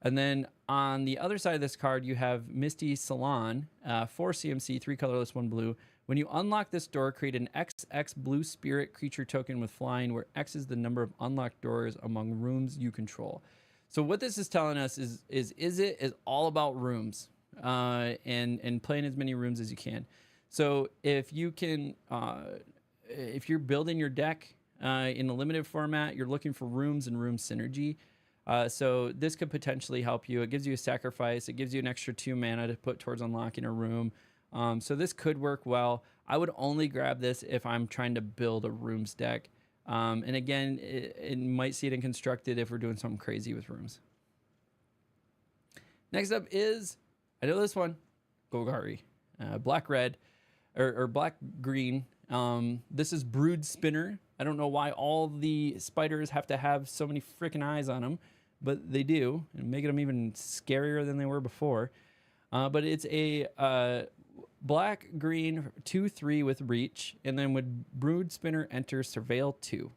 And then on the other side of this card, you have Misty Salon, 4 CMC, 3 colorless, 1 blue. When you unlock this door, create an XX blue spirit creature token with flying, where X is the number of unlocked doors among rooms you control. So what this is telling us is it all about rooms and playing as many rooms as you can. So if you can, if you're building your deck in a limited format, you're looking for rooms and room synergy. So this could potentially help you. It gives you a sacrifice. It gives you an extra 2 mana to put towards unlocking a room. So this could work well. I would only grab this if I'm trying to build a rooms deck. And again, it might see it in constructed if we're doing something crazy with rooms. Next up is, I know this one, Golgari. Black-red, or black-green. This is Brood Spinner. I don't know why all the spiders have to have so many freaking eyes on them, but they do, and making them even scarier than they were before. But it's a black-green 2/3 with reach, and then when Brood Spinner enters, Surveil 2.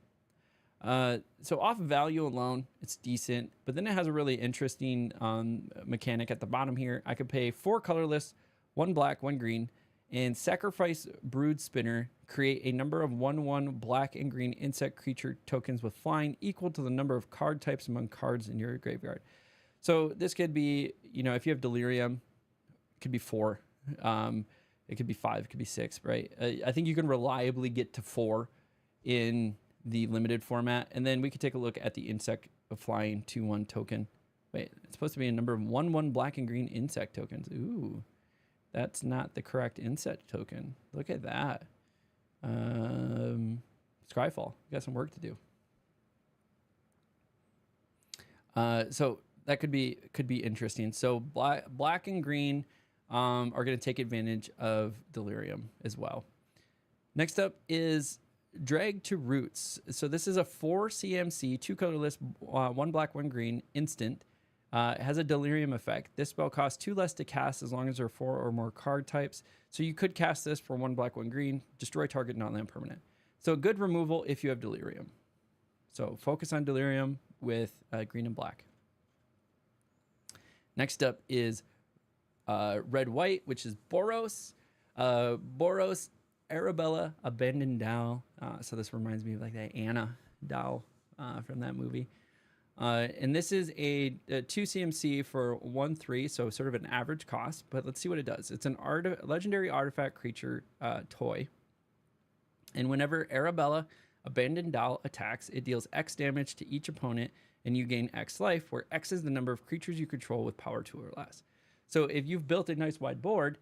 So off value alone, it's decent, but then it has a really interesting mechanic at the bottom here. I could pay 4 colorless, 1 black, 1 green, and sacrifice Brood Spinner, create a number of 1/1 black and green insect creature tokens with flying equal to the number of card types among cards in your graveyard. So this could be, you know, if you have Delirium, it could be 4. It could be 5, it could be 6, right? I think you can reliably get to 4 in the limited format. And then we could take a look at the insect of flying 2/1 token. Wait, it's supposed to be a number of 1/1 black and green insect tokens. Ooh, that's not the correct insect token. Look at that. Skyfall, you got some work to do. So that could be interesting. So black and green are going to take advantage of Delirium as well. Next up is Drag to Roots. So this is a 4 CMC, 2 colorless, 1 black, 1 green instant. It has a Delirium effect. This spell costs 2 less to cast as long as there are 4 or more card types. So you could cast this for 1 black, 1 green, destroy target non-land permanent. So good removal if you have Delirium. So focus on Delirium with green and black. Next up is red-white, which is Boros. Boros, Arabella, Abandoned Dow. So this reminds me of like that Anna doll from that movie. And this is a 2 CMC for 1/3, so sort of an average cost. But let's see what it does. It's an legendary artifact creature toy. And whenever Arabella, abandoned doll, attacks, it deals X damage to each opponent, and you gain X life, where X is the number of creatures you control with power 2 or less. So if you've built a nice wide board,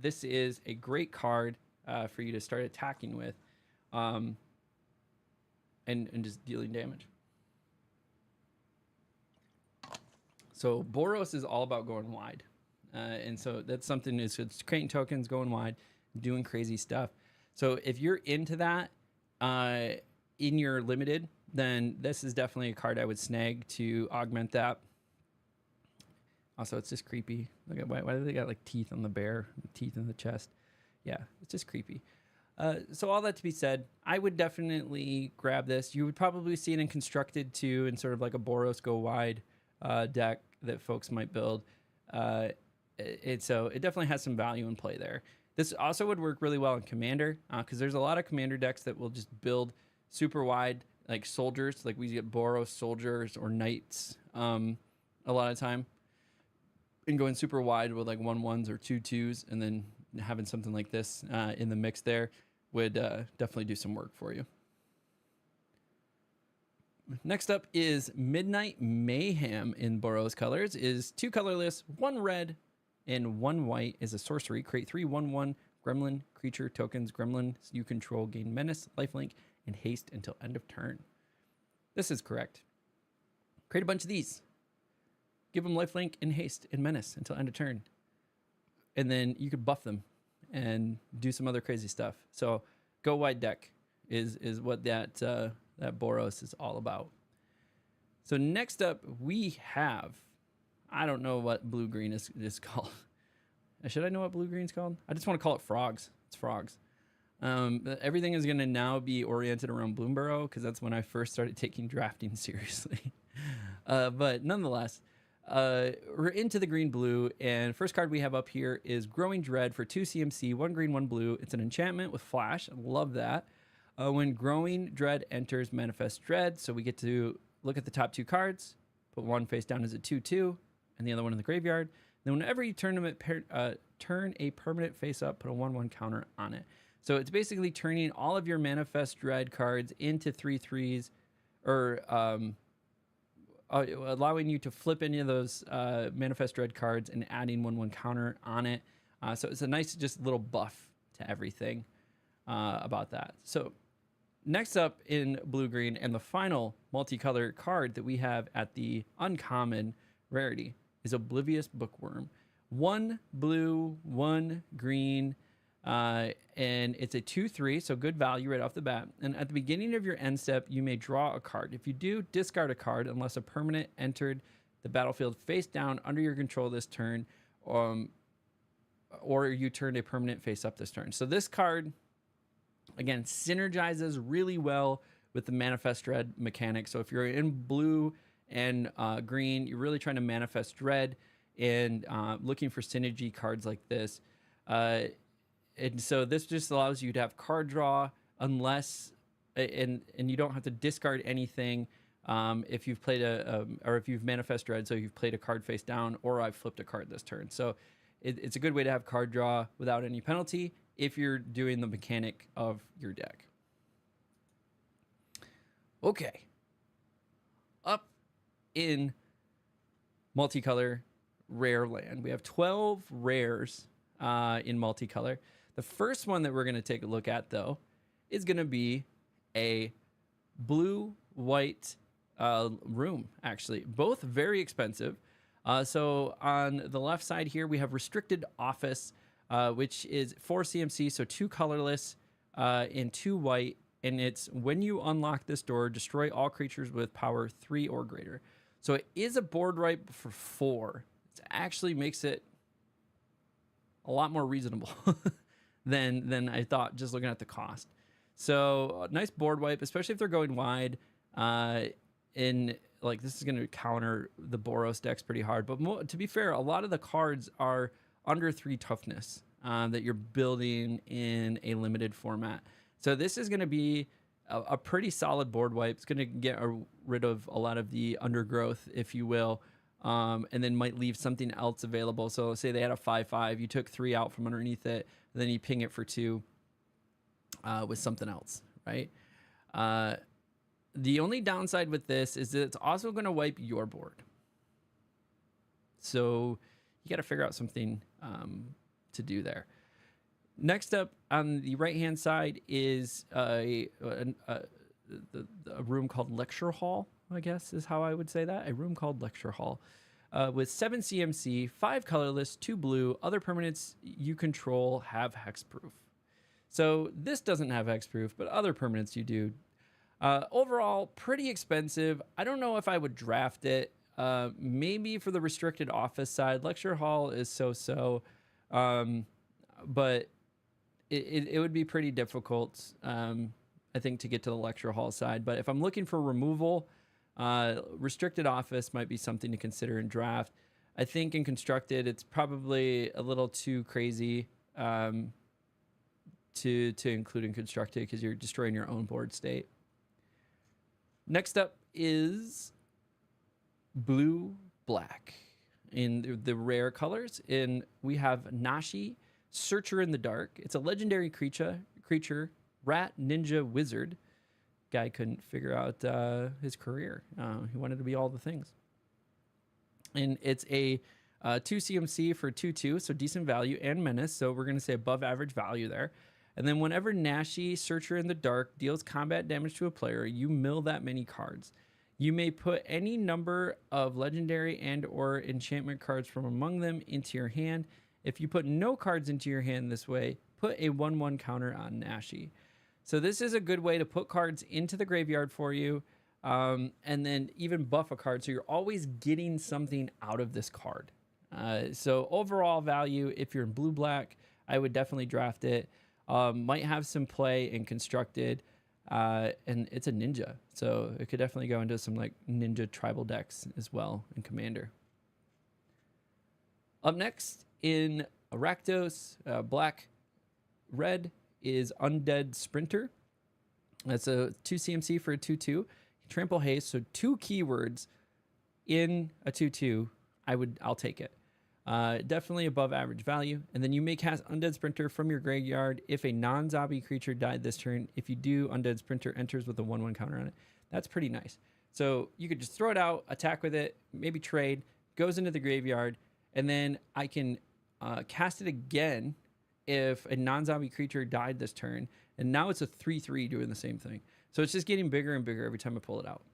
this is a great card for you to start attacking with, and just dealing damage. So Boros is all about going wide. And so that's something, it's creating tokens, going wide, doing crazy stuff. So if you're into that in your limited, then this is definitely a card I would snag to augment that. Also, it's just creepy. Look at why do they got like teeth on the bear, teeth in the chest? Yeah, it's just creepy. So all that to be said, I would definitely grab this. You would probably see it in Constructed too, in sort of like a Boros go wide deck that folks might build. So it definitely has some value in play there. This also would work really well in Commander, because there's a lot of Commander decks that will just build super wide, like soldiers, like we get Boros soldiers or knights a lot of time, and going super wide with like 1/1s or 2/2s, and then having something like this in the mix there would definitely do some work for you. Next up is Midnight Mayhem in Boros colors. Is 2 colorless, 1 red, and 1 white. Is a sorcery. Create 3 1/1 gremlin creature tokens. Gremlins you control gain menace, lifelink, and haste until end of turn. This is correct. Create a bunch of these. Give them lifelink and haste and menace until end of turn. And then you could buff them and do some other crazy stuff. So go wide deck is what that Boros is all about. So next up we have, I don't know what blue-green is called. Should I know what blue-green is called? I just want to call it frogs. It's frogs. Everything is going to now be oriented around Bloomborough, because that's when I first started taking drafting seriously. But nonetheless, we're into the green-blue, and first card we have up here is Growing Dread for 2 CMC, 1 green, 1 blue. It's an enchantment with flash. I love that. When Growing Dread enters, manifest Dread. So we get to look at the top 2 cards, put one face down as a 2/2, and the other one in the graveyard. Then whenever you turn a permanent face up, put a 1/1 counter on it. So it's basically turning all of your manifest Dread cards into 3/3s, or allowing you to flip any of those manifest Dread cards and adding 1/1 counter on it. So it's a nice just little buff to everything about that. So next up in blue-green, and the final multicolor card that we have at the uncommon rarity, is Oblivious Bookworm. 1 blue, 1 green, and it's a 2/3, so good value right off the bat. And at the beginning of your end step, you may draw a card. If you do, discard a card unless a permanent entered the battlefield face down under your control this turn, or you turned a permanent face up this turn. So this card, again, synergizes really well with the Manifest Dread mechanic. So if you're in blue and green, you're really trying to manifest Dread and looking for synergy cards like this. And so this just allows you to have card draw, unless, and you don't have to discard anything if you've played or if you've manifest Dread, so you've played a card face down, or I've flipped a card this turn. So it's a good way to have card draw without any penalty if you're doing the mechanic of your deck. Okay. Up in multicolor rare land, we have 12 rares in multicolor. The first one that we're going to take a look at, though, is going to be a blue-white room, actually. Both very expensive. So on the left side here, we have Restricted Office, which is 4 CMC, so 2 colorless and 2 white. And it's when you unlock this door, destroy all creatures with power 3 or greater. So it is a board wipe for 4. It actually makes it a lot more reasonable than I thought, just looking at the cost. So nice board wipe, especially if they're going wide. In like, this is going to counter the Boros decks pretty hard. But to be fair, a lot of the cards are under 3 toughness that you're building in a limited format. So this is going to be a pretty solid board wipe. It's going to get rid of a lot of the undergrowth, if you will, and then might leave something else available. So say they had a 5/5, you took 3 out from underneath it, and then you ping it for 2 with something else, right? The only downside with this is that it's also going to wipe your board. So you got to figure out something to do there. Next up on the right-hand side is a room called Lecture Hall, I guess is how I would say that. A room called Lecture Hall with 7 CMC, 5 colorless, 2 blue. Other permanents you control have hexproof. So this doesn't have hexproof, but other permanents you do. Overall, pretty expensive. I don't know if I would draft it. Maybe for the restricted office side. Lecture Hall is so-so, but it would be pretty difficult, I think, to get to the Lecture Hall side. But if I'm looking for removal, restricted office might be something to consider in draft. I think in constructed, it's probably a little too crazy to include in constructed because you're destroying your own board state. Next up is blue black in the rare colors. And we have Nashi, Searcher in the Dark. It's a legendary creature, rat, ninja, wizard. Guy couldn't figure out his career. He wanted to be all the things. And it's a 2 CMC for 2/2, so decent value, and menace. So we're going to say above average value there. And then whenever Nashi, Searcher in the Dark, deals combat damage to a player, you mill that many cards. You may put any number of legendary and or enchantment cards from among them into your hand. If you put no cards into your hand this way, put a 1/1 counter on Nashi. So this is a good way to put cards into the graveyard for you, and then even buff a card. So you're always getting something out of this card. So overall value, if you're in blue-black, I would definitely draft it. Might have some play in constructed, and it's a ninja. So it could definitely go into some like ninja tribal decks as well in Commander. Up next in Rakdos, black, red is Undead Sprinter. That's a 2 CMC for a 2/2. Trample haste, so 2 keywords in a 2/2. I'll take it. Definitely above average value. And then you may cast Undead Sprinter from your graveyard if a non-zombie creature died this turn. If you do, Undead Sprinter enters with a 1/1 counter on it. That's pretty nice. So you could just throw it out, attack with it, maybe trade, goes into the graveyard, and then I can cast it again if a non-zombie creature died this turn. And now it's a 3/3 doing the same thing. So it's just getting bigger and bigger every time I pull it out.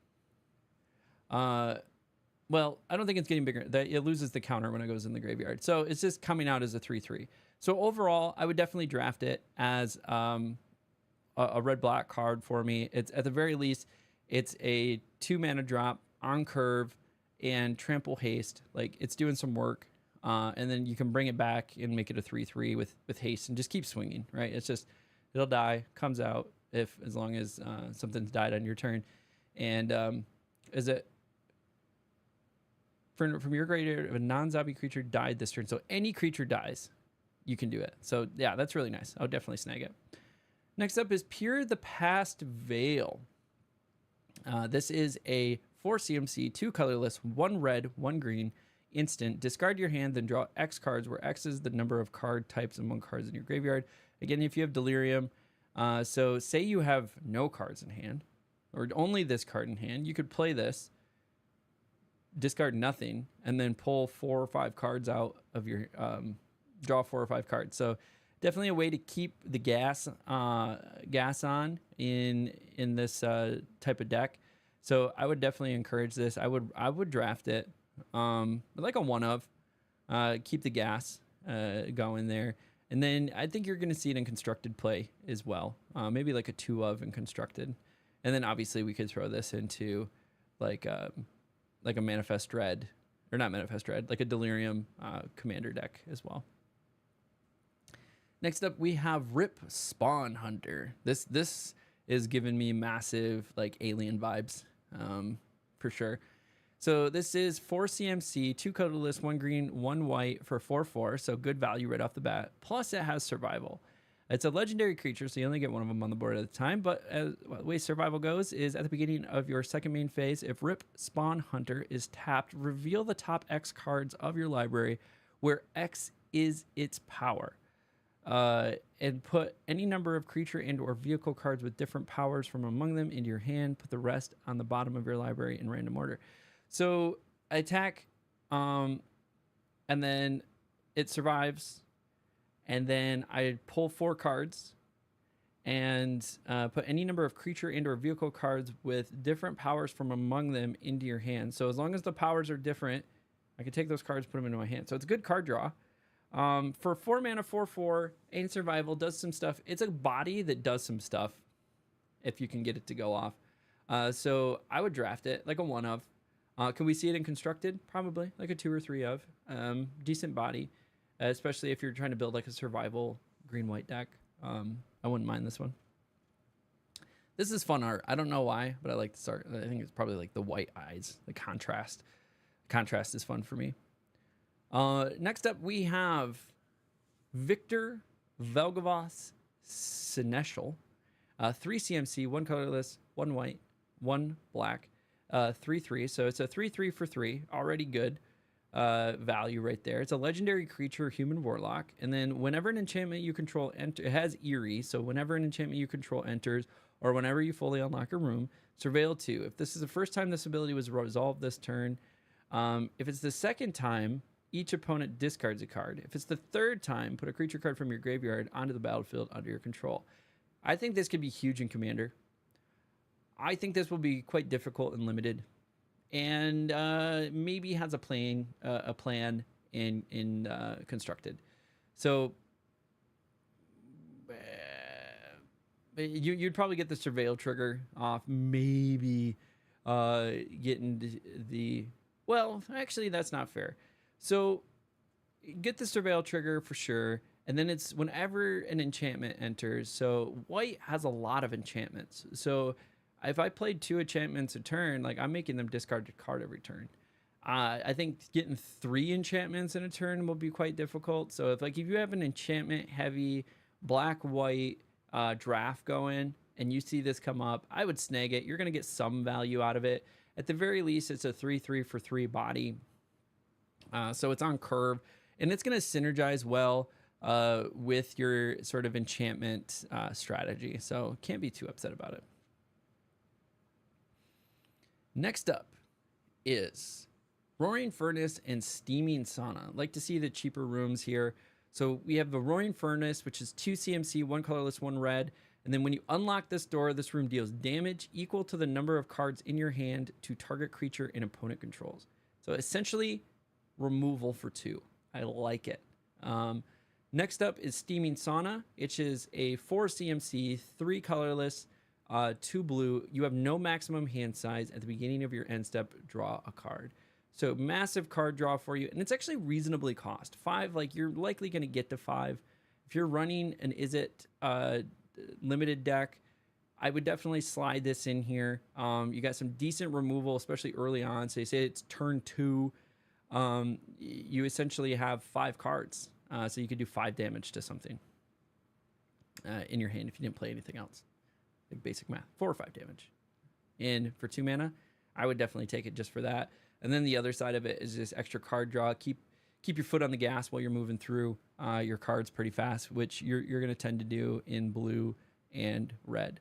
Well, I don't think it's getting bigger. It loses the counter when it goes in the graveyard. So it's just coming out as a 3/3. So overall, I would definitely draft it as a red-black card for me. It's at the very least, it's a 2-mana drop on curve and trample haste. Like, it's doing some work. And then you can bring it back and make it a 3/3 with haste and just keep swinging, right? It's just, it'll die, comes out as long as something's died on your turn. And is it from your graveyard, if a non-zombie creature died this turn, so any creature dies, you can do it. So yeah, that's really nice. I would definitely snag it. Next up is Peer the Past Veil. This is a 4 CMC, 2 colorless, 1 red, 1 green. Instant. Discard your hand, then draw X cards, where X is the number of card types among cards in your graveyard. Again, if you have Delirium, so say you have no cards in hand, or only this card in hand, you could play this, discard nothing, and then pull 4 or 5 cards out of your, draw 4 or 5 cards. So definitely a way to keep the gas on in this type of deck. So I would definitely encourage this. I would draft it. Like a 1-of, keep the gas going there, and then I think you're going to see it in constructed play as well. Maybe like a 2-of in constructed, and then obviously we could throw this into like a Manifest Dread, or not Manifest Dread, like a Delirium Commander deck as well. Next up, we have Rip Spawn Hunter. This is giving me massive like alien vibes, for sure. So this is 4 CMC, 2 colorless, 1 green, 1 white for 4/4. So good value right off the bat. Plus it has survival. It's a legendary creature, so you only get one of them on the board at a time. But the way survival goes is at the beginning of your second main phase, if Rip Spawn Hunter is tapped, reveal the top X cards of your library where X is its power. And put any number of creature and or vehicle cards with different powers from among them into your hand. Put the rest on the bottom of your library in random order. So I attack, and then it survives. And then I pull 4 cards and put any number of creature and or vehicle cards with different powers from among them into your hand. So as long as the powers are different, I can take those cards, put them into my hand. So it's a good card draw. For 4 mana, 4/4, and survival, does some stuff. It's a body that does some stuff if you can get it to go off. So I would draft it like a 1 of. Can we see it in constructed? Probably like a 2 or 3 of. Decent body. Especially if you're trying to build like a survival green-white deck. I wouldn't mind this one. This is fun art. I don't know why, but I like this art. I think it's probably like the white eyes, the contrast. Contrast is fun for me. Next up, we have Victor Velgavos Seneschal. 3 CMC, 1 colorless, 1 white, 1 black, 3/3. So it's a 3/3 for 3. Already good. Value right there. It's a legendary creature, human warlock, and then whenever an enchantment you control it has Eerie, so whenever an enchantment you control enters, or whenever you fully unlock a room, surveil 2. If this is the first time this ability was resolved this turn, if it's the second time, each opponent discards a card. If it's the third time, put a creature card from your graveyard onto the battlefield under your control. I think this could be huge in Commander. I think this will be quite difficult and limited. And maybe has a plan in constructed. So you'd probably get the surveil trigger off. Maybe getting the well, actually that's not fair. So get the surveil trigger for sure. And then it's whenever an enchantment enters. So white has a lot of enchantments. So if I played 2 enchantments a turn, like I'm making them discard a card every turn. I think getting 3 enchantments in a turn will be quite difficult. So if you have an enchantment heavy black-white draft going and you see this come up, I would snag it. You're going to get some value out of it. At the very least, it's a 3/3 for 3 body. So it's on curve and it's going to synergize well with your sort of enchantment strategy. So can't be too upset about it. Next up is Roaring Furnace and Steaming Sauna. Like to see the cheaper rooms here. So we have the Roaring Furnace, which is 2 CMC, 1 colorless, 1 red. And then when you unlock this door, this room deals damage equal to the number of cards in your hand to target creature and opponent controls. So essentially removal for 2. I like it. Next up is Steaming Sauna, which is a 4 CMC, 3 colorless, 2 blue. You have no maximum hand size. At the beginning of your end step, draw a card. So massive card draw for you. And it's actually reasonably cost. 5, like you're likely going to get to 5. If you're running an Izzet limited deck, I would definitely slide this in here. You got some decent removal, especially early on. So you say it's turn 2. You essentially have 5 cards. So you could do 5 damage to something in your hand if you didn't play anything else. Like basic math, 4 or 5 damage. And for 2 mana, I would definitely take it just for that. And then the other side of it is just extra card draw. Keep your foot on the gas while you're moving through your cards pretty fast, which you're going to tend to do in blue and red.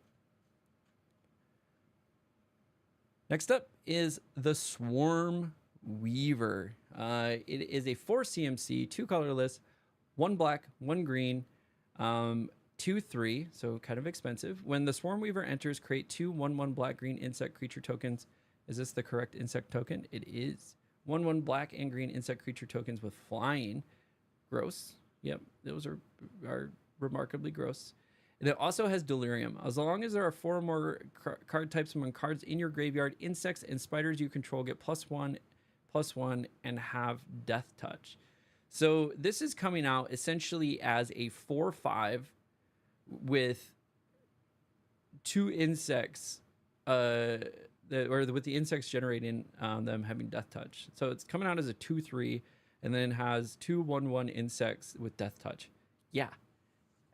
Next up is the Swarm Weaver. It is a 4 CMC, 2 colorless, 1 black, 1 green, 2/3, so kind of expensive. When the Swarm Weaver enters, create 2 1/1 black green insect creature tokens. Is this the correct insect token? It is. 1/1 black and green insect creature tokens with flying. Gross. Yep, those are remarkably gross. And it also has Delirium. As long as there are 4 or more card types among cards in your graveyard, insects and spiders you control get +1/+1 and have Death Touch. So this is coming out essentially as a 4/5 with 2 insects, with the insects generating them having Death Touch. So it's coming out as a 2/3 and then has 2 1/1 insects with Death Touch. Yeah.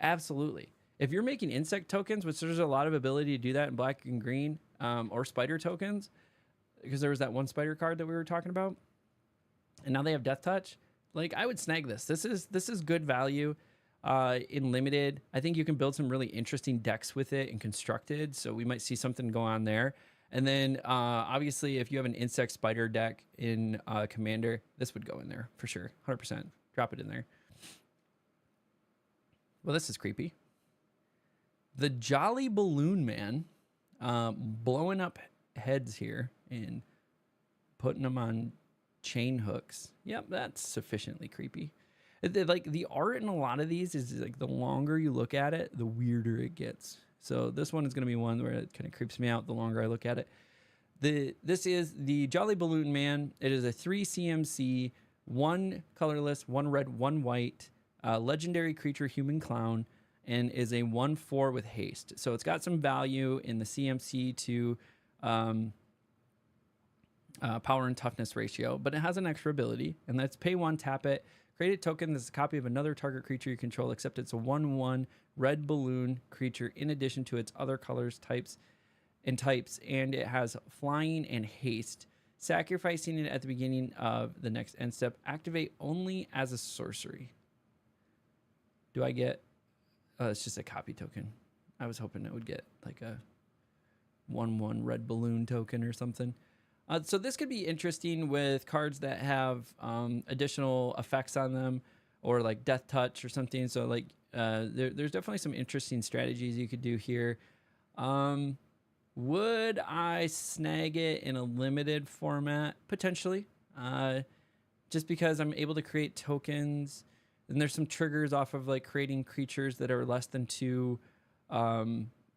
Absolutely. If you're making insect tokens, which there's a lot of ability to do that in black and green, or spider tokens, because there was that one spider card that we were talking about, and now they have death touch. Like, I would snag this. This is good value in limited. I think you can build some really interesting decks with it in constructed. So we might see something go on there. And then obviously, if you have an insect spider deck in Commander, this would go in there for sure, 100%. Drop it in there. Well, this is creepy. The Jolly Balloon Man, blowing up heads here and putting them on chain hooks. Yep, that's sufficiently creepy. Like, the art in a lot of these is like, the longer you look at it, the weirder it gets. So this one is going to be one where it kind of creeps me out the longer I look at it. This is the Jolly Balloon Man. It is a 3 CMC, 1 colorless, 1 red, 1 white, legendary creature, human clown, and is a 1/4 with haste. So it's got some value in the CMC to power and toughness ratio, but it has an extra ability, and that's pay 1, tap it, create a token that's a copy of another target creature you control, except it's a 1/1 red balloon creature in addition to its other colors, types, and it has flying and haste. Sacrificing it at the beginning of the next end step. Activate only as a sorcery. Do I get... Oh, it's just a copy token. I was hoping it would get like a 1/1 red balloon token or something. So this could be interesting with cards that have additional effects on them, or like death touch or something. So like there's definitely some interesting strategies you could do here. Would I snag it in a limited format? Potentially. Just because I'm able to create tokens, and there's some triggers off of like creating creatures that are less than 2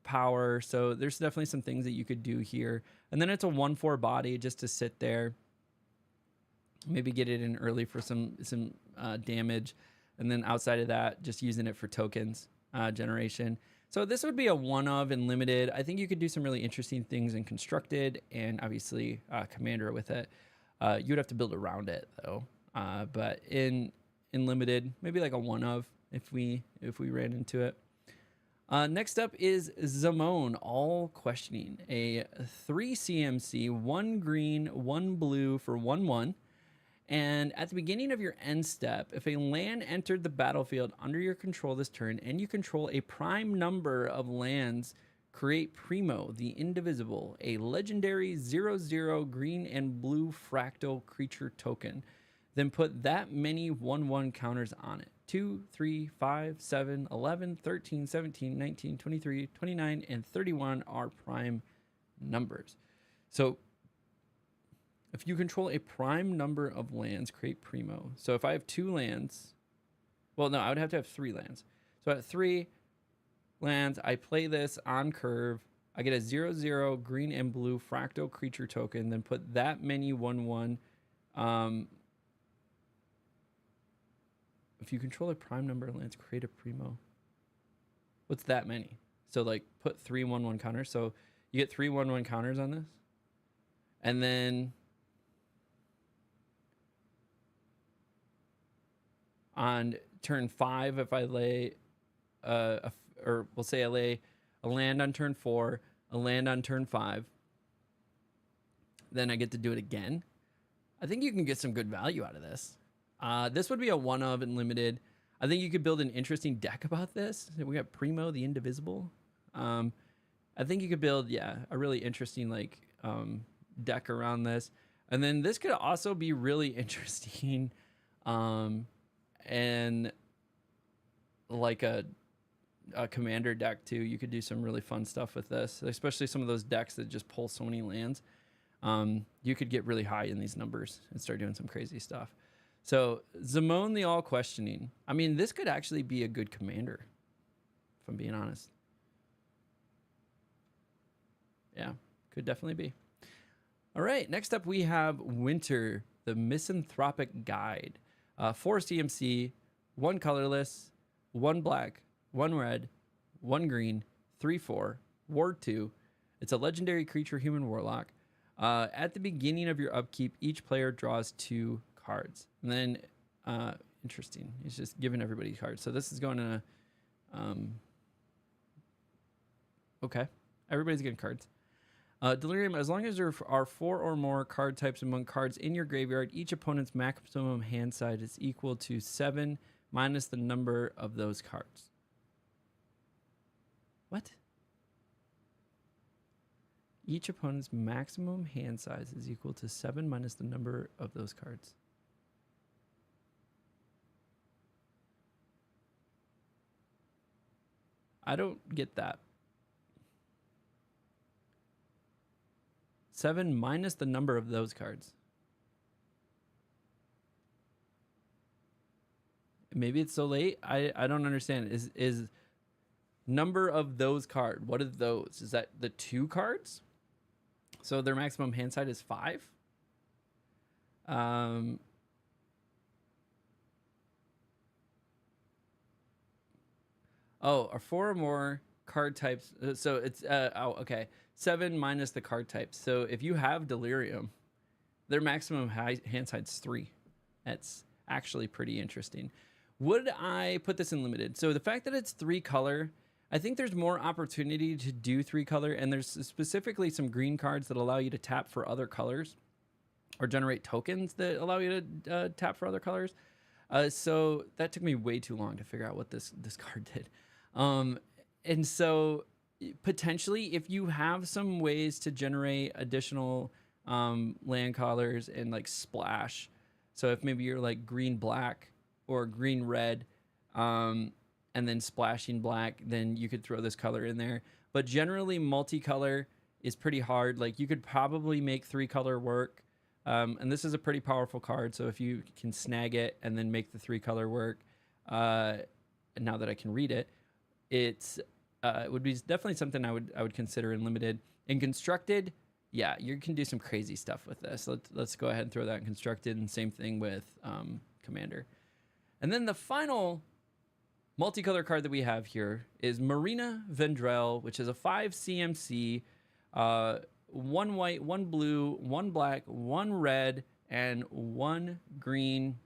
power. So there's definitely some things that you could do here. And then it's a 1/4 body just to sit there. Maybe get it in early for some damage. And then outside of that, just using it for tokens generation. So this would be a one of in limited. I think you could do some really interesting things in constructed, and obviously Commander with it. You'd have to build around it though. But in limited, maybe like a one of if we ran into it. Next up is DUSKMOURN All Questioning, a 3 CMC, 1 green, 1 blue for 1/1. And at the beginning of your end step, if a land entered the battlefield under your control this turn, and you control a prime number of lands, create Primo, the Indivisible, a legendary 0/0 green and blue fractal creature token. Then put that many 1/1 counters on it. 2, 3, 5, 7, 11, 13, 17, 19, 23, 29, and 31 are prime numbers. So if you control a prime number of lands, create Primo. So if I have 2 lands, well, no, I would have to have 3 lands. So at 3 lands, I play this on curve. I get a 0/0 green and blue fractal creature token, then put that many 1/1. If you control a prime number of lands, create a Primo. What's that many? So like put 3 1/1 counters. So you get 3 1/1 counters on this. And then on turn 5, if I lay, or we'll say I lay a land on turn 4, a land on turn 5, then I get to do it again. I think you can get some good value out of this. This would be a one of in limited. I think you could build an interesting deck about this. We got Primo, the Indivisible. I think you could build, a really interesting like deck around this. And then this could also be really interesting and like a Commander deck too. You could do some really fun stuff with this, especially some of those decks that just pull so many lands. You could get really high in these numbers and start doing some crazy stuff. So DUSKMOURN the All Questioning. I mean, this could actually be a good Commander, if I'm being honest. Yeah, could definitely be. All right, next up we have Winter, the Misanthropic Guide. 4 CMC, 1 colorless, 1 black, 1 red, 1 green, 3/4, Ward 2. It's a legendary creature, human warlock. At the beginning of your upkeep, each player draws 2 cards. And then, interesting, he's just giving everybody cards. So this is going to Okay, everybody's getting cards. Delirium, as long as there are 4 or more card types among cards in your graveyard, each opponent's maximum hand size is equal to 7 minus the number of those cards. What? Each opponent's maximum hand size is equal to 7 minus the number of those cards. I don't get that. 7 minus the number of those cards. Maybe it's so late. I don't understand. Is number of those card? What are those? Is that the 2 cards? So their maximum hand size is 5. Oh, or 4 or more card types. So it's okay. 7 minus the card types. So if you have Delirium, their maximum hand size is 3. That's actually pretty interesting. Would I put this in limited? So the fact that it's 3 color, I think there's more opportunity to do 3 color, and there's specifically some green cards that allow you to tap for other colors or generate tokens that allow you to tap for other colors. So that took me way too long to figure out what this card did. And so potentially if you have some ways to generate additional land colors and like splash, so if maybe you're like green black or green red and then splashing black, then you could throw this color in there. But generally multicolor is pretty hard. Like you could probably make 3 color work, and this is a pretty powerful card, so if you can snag it and then make the 3 color work, now that I can read it, it would be definitely something I would consider in limited. In constructed, yeah, you can do some crazy stuff with this. Let's go ahead and throw that in constructed, and same thing with commander. And then the final multicolor card that we have here is Marina Vendrell, which is a 5 CMC, 1 white, 1 blue, 1 black, 1 red, and 1 green,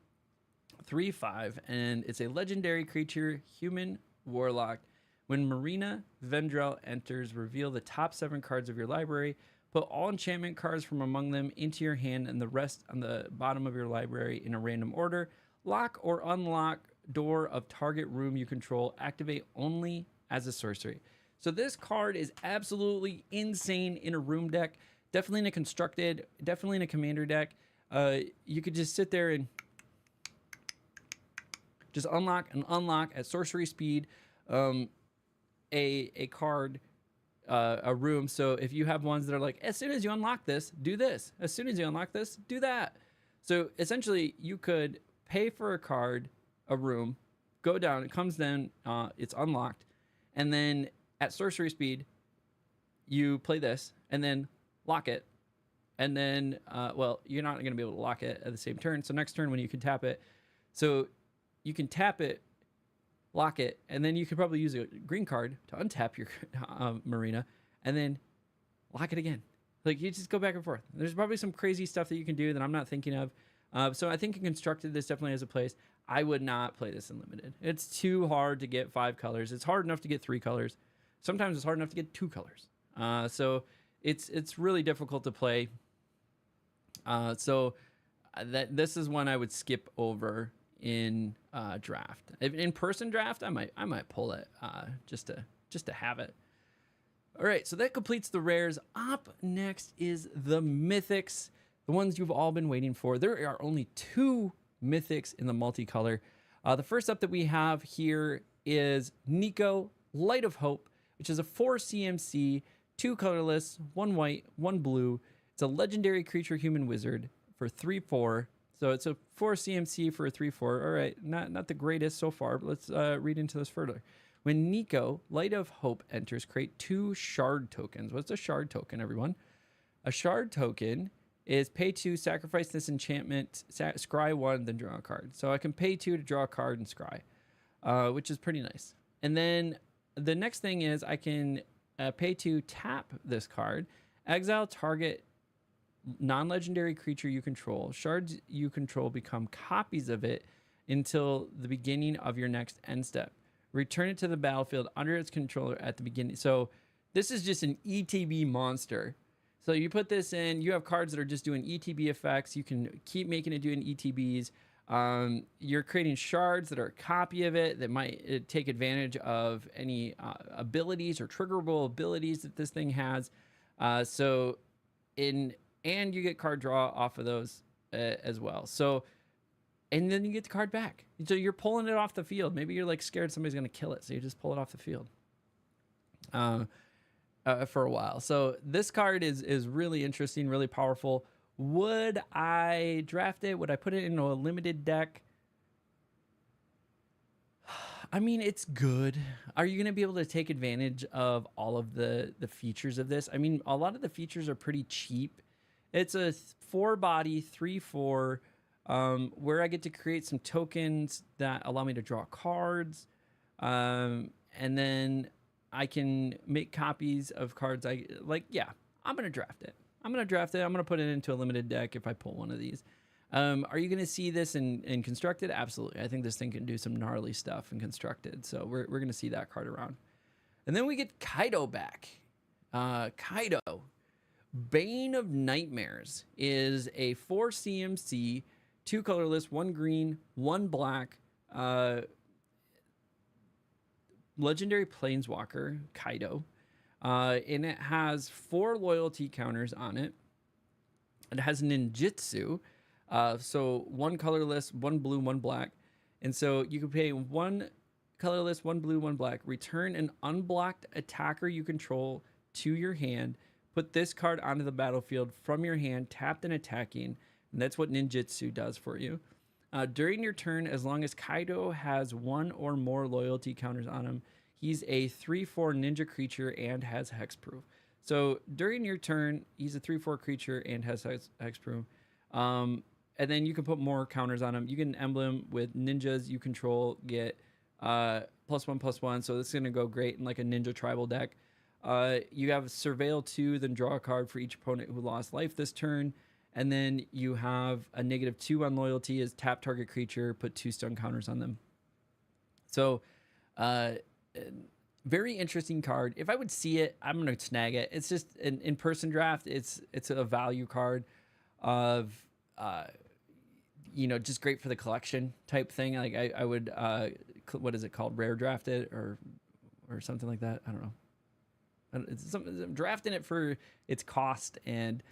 3/5, and it's a legendary creature, human warlock. When Marina Vendrell enters, reveal the top 7 cards of your library. Put all enchantment cards from among them into your hand and the rest on the bottom of your library in a random order. Lock or unlock door of target room you control. Activate only as a sorcery. So this card is absolutely insane in a room deck. Definitely in a constructed, definitely in a commander deck. You could just sit there and just unlock and unlock at sorcery speed a card, a room. So if you have ones that are like, as soon as you unlock this, do this. As soon as you unlock this, do that. So essentially you could pay for a card, a room, go down, it comes down, it's unlocked, and then at sorcery speed, you play this and then lock it. And then, well, you're not going to be able to lock it at the same turn. So next turn when you can tap it, so you can tap it, lock it, and then you could probably use a green card to untap your Marina and then lock it again. Like you just go back and forth. There's probably some crazy stuff that you can do that I'm not thinking of. So I think in constructed, this definitely has a place. I would not play this in limited. It's too hard to get 5 colors. It's hard enough to get 3 colors. Sometimes it's hard enough to get 2 colors. So it's really difficult to play. So this is one I would skip over in draft. In person draft, I might pull it just to have it. All right, so that completes the rares. Up next is the mythics, the ones you've all been waiting for. There are only 2 mythics in the multicolor. The first up that we have here is Nico, Light of Hope, which is a 4 CMC, 2 colorless, 1 white, 1 blue. It's a legendary creature human wizard for 3/4. So it's a 4 CMC for a 3/4. All right, not the greatest so far, but let's read into this further. When Nico, Light of Hope, enters, create 2 shard tokens. What's a shard token, everyone? A shard token is pay 2, sacrifice this enchantment, scry 1, then draw a card. So I can pay 2 to draw a card and scry, which is pretty nice. And then the next thing is I can pay 2, tap this card, exile target non-legendary creature you control. Shards you control become copies of it until the beginning of your next end step. return it to the battlefield under its controller at the beginning. So this is just an ETB monster. So you put this in, you have cards that are just doing ETB effects. You can keep making it doing ETBs. You're creating shards that are a copy of it that might take advantage of any abilities or triggerable abilities that this thing has. And you get card draw off of those as well. So, and then you get the card back. So you're pulling it off the field. Maybe you're like scared somebody's going to kill it. So you just pull it off the field for a while. So this card is really interesting, really powerful. Would I draft it? Would I put it into a limited deck? I mean, it's good. Are you going to be able to take advantage of all of the features of this? I mean, a lot of the features are pretty cheap. It's a 4-body, 3/4, where I get to create some tokens that allow me to draw cards. And then I can make copies of cards. Yeah, I'm going to draft it. I'm going to put it into a limited deck if I pull one of these. Are you going to see this in Constructed? Absolutely. I think this thing can do some gnarly stuff in Constructed. So we're going to see that card around. And then we get Kaido back. Kaido, Bane of Nightmares, is a 4 CMC, 2 colorless, 1 green, 1 black, legendary planeswalker, Kaido. And it has 4 loyalty counters on it. It has ninjutsu. So 1 colorless, 1 blue, 1 black. And so you can pay 1 colorless, 1 blue, 1 black. Return an unblocked attacker you control to your hand. Put this card onto the battlefield from your hand, tapped and attacking. And that's what ninjutsu does for you. During your turn, as long as Kaido has 1 or more loyalty counters on him, he's a 3/4 ninja creature and has hexproof. So during your turn, he's a 3/4 creature and has hexproof. And then you can put more counters on him. You get an emblem with ninjas you control, get +1/+1. So this is going to go great in like a ninja tribal deck. You have Surveil 2, then draw a card for each opponent who lost life this turn. And then you have a -2 on loyalty as tap target creature, put 2 stun counters on them. So very interesting card. If I would see it, I'm going to snag it. It's just an in-person draft. It's a value card of, just great for the collection type thing. Like I would, what is it called? Rare draft it or something like that. I don't know. I'm drafting it for its cost and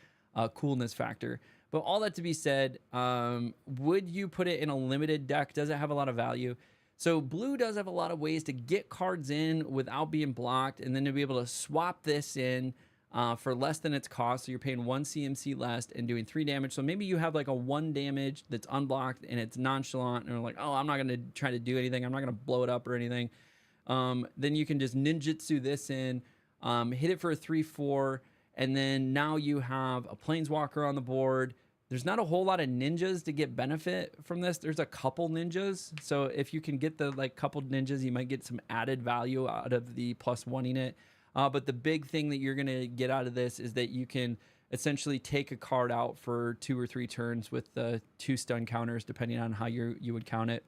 coolness factor. But all that to be said, would you put it in a limited deck? Does it have a lot of value? So blue does have a lot of ways to get cards in without being blocked, and then to be able to swap this in for less than its cost. So you're paying 1 CMC less and doing 3 damage. So maybe you have like a 1 damage that's unblocked and it's nonchalant, and you're like, oh, I'm not going to try to do anything. I'm not going to blow it up or anything. Then you can just ninjutsu this in, hit it for a 3/4, and then now you have a planeswalker on the board. There's not a whole lot of ninjas to get benefit from this. There's a couple ninjas. So if you can get the couple ninjas, you might get some added value out of the +1ing it. But the big thing that you're going to get out of this is that you can essentially take a card out for 2 or 3 turns with the 2 stun counters, depending on how you would count it.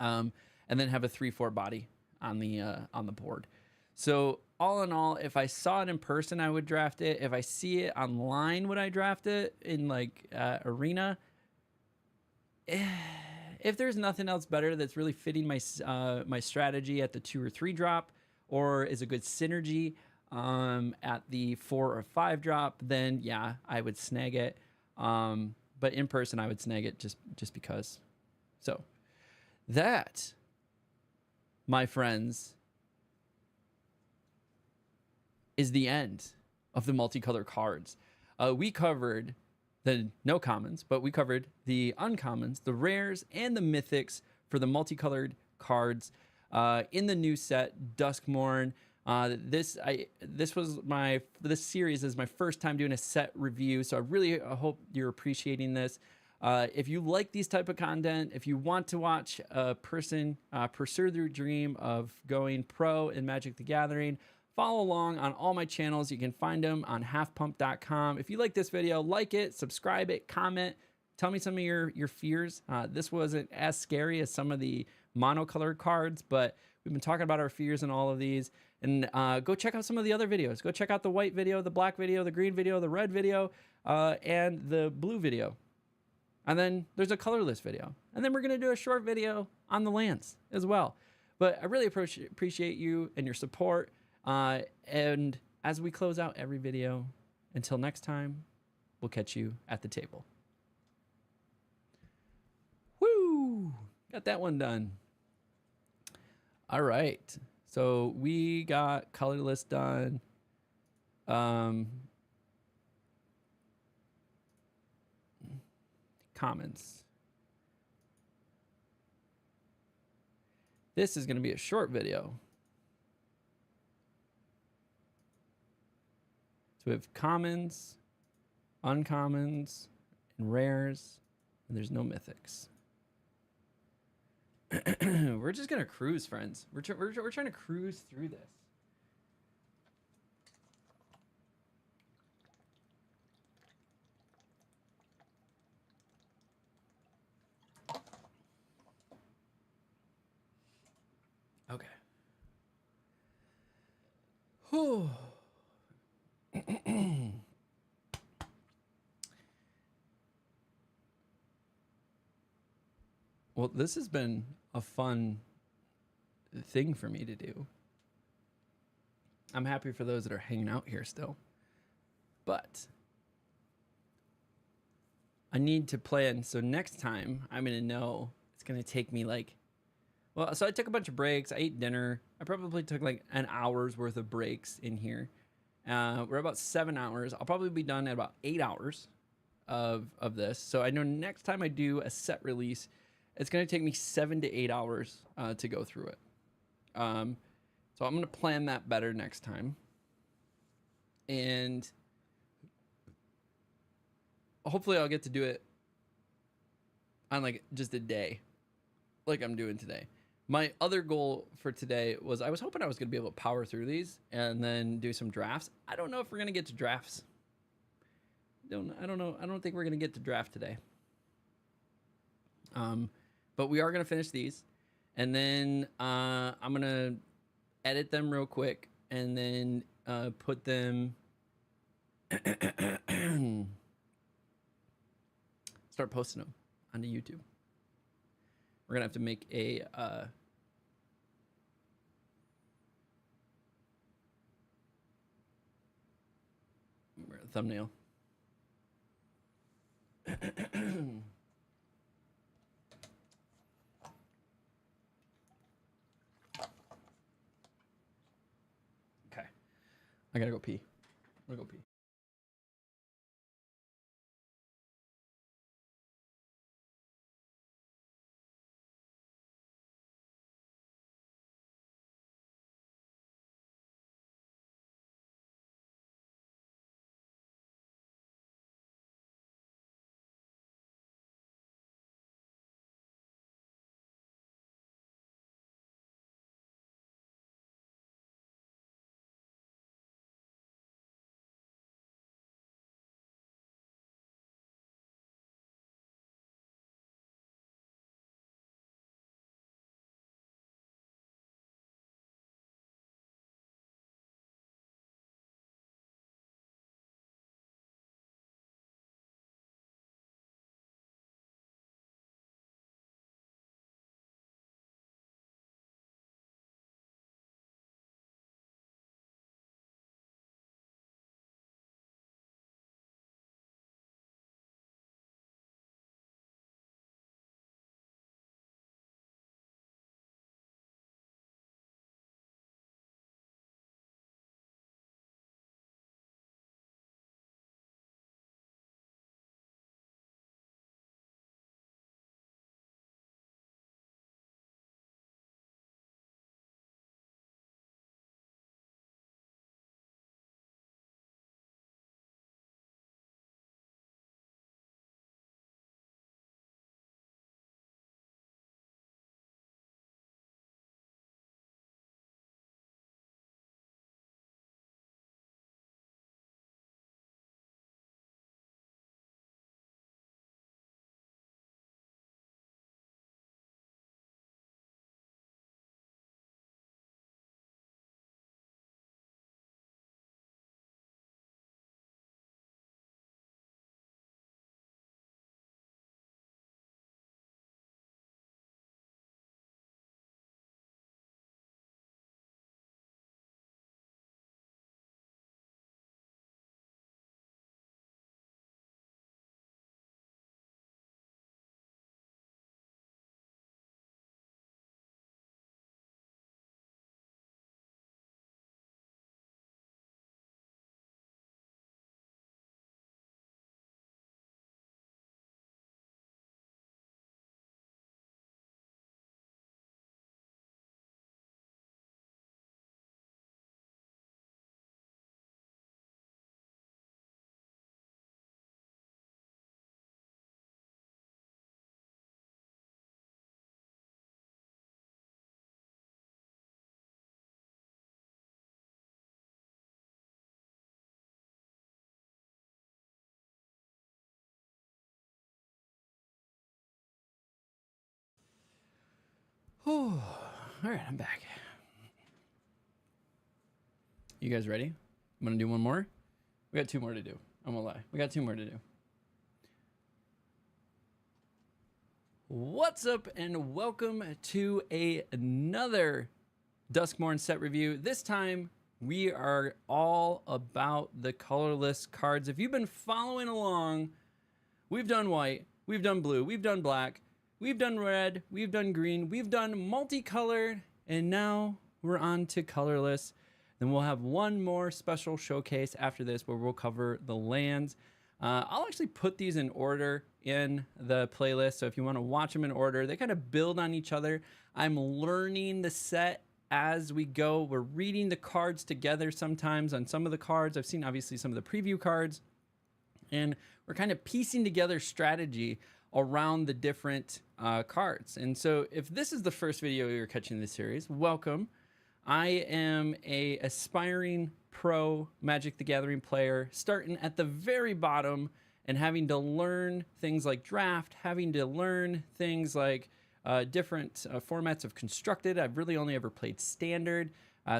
And then have a 3/4 body on the board. So all in all, if I saw it in person, I would draft it. If I see it online, would I draft it in Arena? If there's nothing else better that's really fitting my strategy at the 2 or 3 drop, or is a good synergy at the 4 or 5 drop, then yeah, I would snag it. But in person, I would snag it just because. So that, my friends, is the end of the multicolor cards. We covered the no commons, but we covered the uncommons, the rares, and the mythics for the multicolored cards in the new set, Duskmourn. This series is my first time doing a set review, so I really hope you're appreciating this. If you like these type of content, if you want to watch a person pursue their dream of going pro in Magic the Gathering, follow along on all my channels. You can find them on halfpump.com. If you like this video, like it, subscribe it, comment, Tell me some of your fears. This wasn't as scary as some of the monocolored cards, but we've been talking about our fears in all of these. And go check out some of the other videos. Go check out the white video, the black video, the green video, the red video, and the blue video. And then there's a colorless video. And then we're going to do a short video on the lands as well. But I really appreciate you and your support. And as we close out every video, until next time, we'll catch you at the table. Woo! Got that one done. All right. So we got colorless done. Comments. This is going to be a short video. So we have commons, uncommons, and rares, and there's no mythics. We're just gonna cruise, friends. We're trying to cruise through this. Okay. Whew. Well, this has been a fun thing for me to do. I'm happy for those that are hanging out here still. But I need to plan. So next time I'm going to know it's going to take me like, well, so I took a bunch of breaks. I ate dinner. I probably took like an hour's worth of breaks in here. We're about 7 hours. I'll probably be done at about 8 hours of this. So I know next time I do a set release, it's going to take me 7 to 8 hours to go through it. So I'm going to plan that better next time. And hopefully I'll get to do it on like just a day like I'm doing today. My other goal for today was I was hoping I was going to be able to power through these and then do some drafts. I don't know if we're going to get to drafts. I don't know. I don't think we're going to get to draft today. But we are going to finish these. And then I'm going to edit them real quick and then put them... start posting them onto YouTube. We're going to have to make a... thumbnail. Okay. I gotta go pee. I'm gonna go pee. All right, I'm back. You guys ready? I'm gonna do one more. We got 2 more to do. I'm gonna lie. We got 2 more to do. What's up, and welcome to another DUSKMOURN set review. This time, we are all about the colorless cards. If you've been following along, we've done white, we've done blue, we've done black, we've done red, we've done green, we've done multicolored, and now we're on to colorless. Then we'll have one more special showcase after this where we'll cover the lands. I'll actually put these in order in the playlist, so if you want to watch them in order, they kind of build on each other. I'm learning the set as we go. We're reading the cards together sometimes on some of the cards. I've seen obviously some of the preview cards, and we're kind of piecing together strategy around the different cards. And so if this is the first video you're catching this series, welcome. I am a aspiring pro Magic the Gathering player, starting at the very bottom and having to learn things like draft, having to learn things like different formats of constructed. I've really only ever played standard.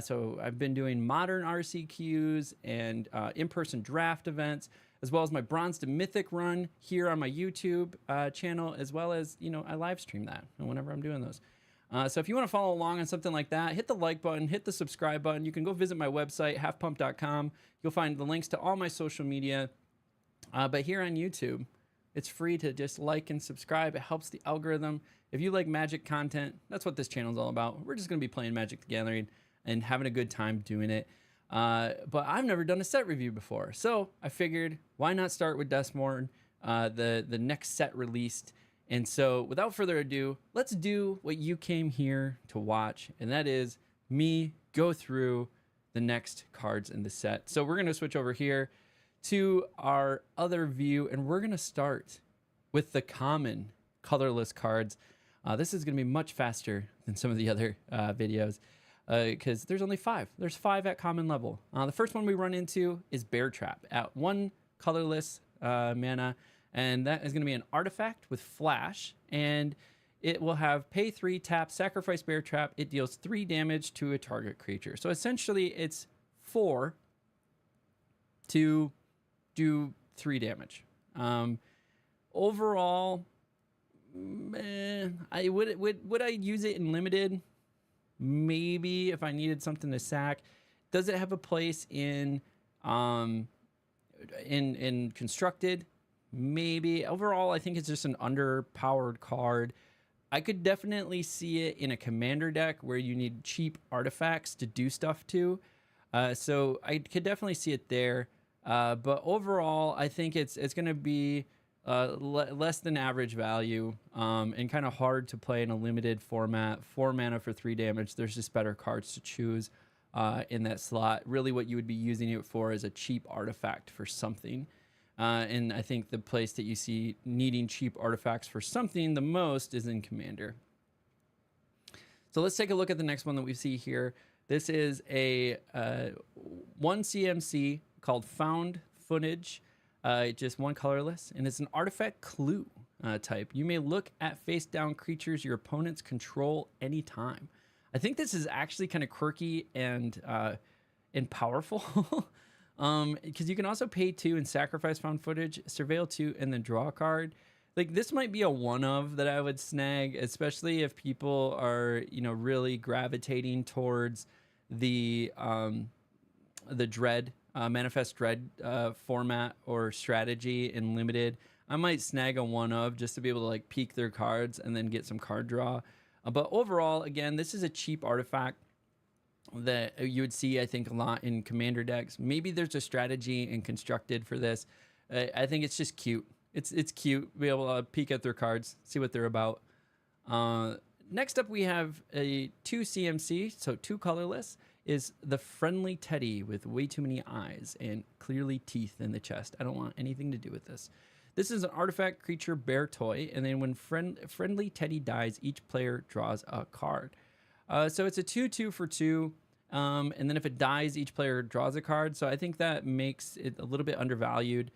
So I've been doing modern RCQs and in-person draft events, as well as my bronze to mythic run here on my YouTube channel, as well as, you know, I live stream that whenever I'm doing those. So if you want to follow along on something like that, hit the like button, hit the subscribe button. You can go visit my website, halfpump.com. You'll find the links to all my social media. But here on YouTube, it's free to just like and subscribe. It helps the algorithm. If you like Magic content, that's what this channel is all about. We're just going to be playing Magic the Gathering and having a good time doing it. But I've never done a set review before. So I figured, why not start with DUSKMOURN, the next set released. And so without further ado, let's do what you came here to watch, and that is me go through the next cards in the set. So we're going to switch over here to our other view, and we're going to start with the common colorless cards. This is going to be much faster than some of the other videos because there's only 5. There's 5 at common level. The first one we run into is Bear Trap at 1 colorless mana. And that is going to be an artifact with flash, and it will have pay 3, tap, sacrifice Bear Trap. It deals 3 damage to a target creature. So essentially it's 4 to do 3 damage. Overall, would I use it in limited? Maybe if I needed something to sack. Does it have a place in constructed? Maybe. Overall, I think it's just an underpowered card. I could definitely see it in a commander deck where you need cheap artifacts to do stuff to. So I could definitely see it there. But overall, I think it's going to be less than average value and kind of hard to play in a limited format. 4 mana for 3 damage. There's just better cards to choose in that slot. Really what you would be using it for is a cheap artifact for something. And I think the place that you see needing cheap artifacts for something the most is in Commander. So let's take a look at the next one that we see here. This is a 1 CMC called Found Footage, just 1 colorless, and it's an artifact clue type. You may look at face down creatures your opponents control anytime. I think this is actually kind of quirky and powerful. Because you can also pay 2 and sacrifice Found Footage, surveil 2, and then draw a card. Like, this might be a one-of that I would snag, especially if people are, you know, really gravitating towards the Dread, Manifest Dread format or strategy in limited. I might snag a one-of just to be able to, like, peek their cards and then get some card draw. But overall, again, this is a cheap artifact that you would see, I think, a lot in commander decks. Maybe there's a strategy in constructed for this. I think it's just cute. It's cute. Be able to peek at their cards, see what they're about. Next up, we have a 2 CMC, so 2 colorless, is the Friendly Teddy with way too many eyes and clearly teeth in the chest. I don't want anything to do with this. This is an artifact creature bear toy, and then when Friendly Teddy dies, each player draws a card. So it's a 2/2 for 2. And then if it dies, each player draws a card. So I think that makes it a little bit undervalued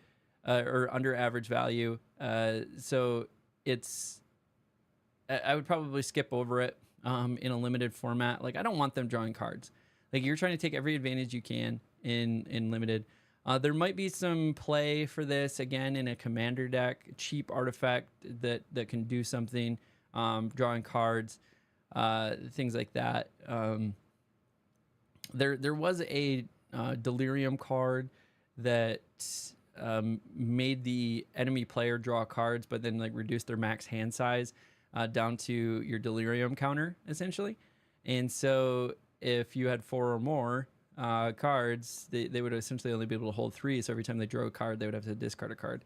or under average value. So it's, I would probably skip over it. in a limited format. Like, I don't want them drawing cards. Like, you're trying to take every advantage you can in limited. There might be some play for this again in a commander deck, cheap artifact that can do something, drawing cards, things like that. There was a delirium card that made the enemy player draw cards, but then like reduced their max hand size down to your delirium counter essentially. And so if you had 4 or more cards, they would essentially only be able to hold 3. So every time they draw a card, they would have to discard a card.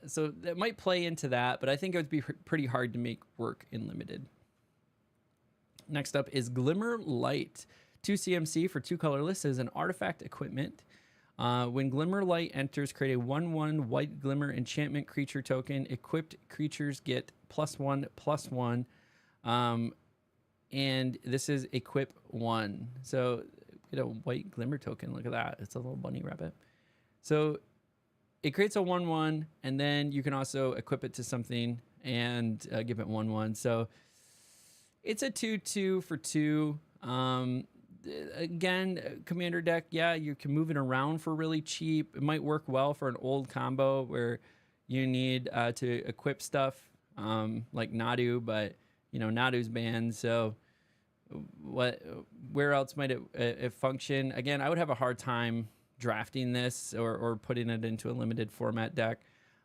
So that might play into that, but I think it would be pretty hard to make work in limited. Next up is Glimmer Light. 2 CMC for 2 colorless is an artifact equipment. When Glimmer Light enters, create a 1/1 white glimmer enchantment creature token. Equipped creatures get +1/+1. And this is equip 1. So get a white glimmer token. Look at that. It's a little bunny rabbit. So it creates a 1/1, and then you can also equip it to something and give it 1/1. So it's a 2/2 for 2. Again, commander deck, yeah, you can move it around for really cheap. It might work well for an old combo where you need to equip stuff like Nadu, but you know Nadu's banned. So where else might it function? Again, I would have a hard time drafting this or putting it into a limited format deck,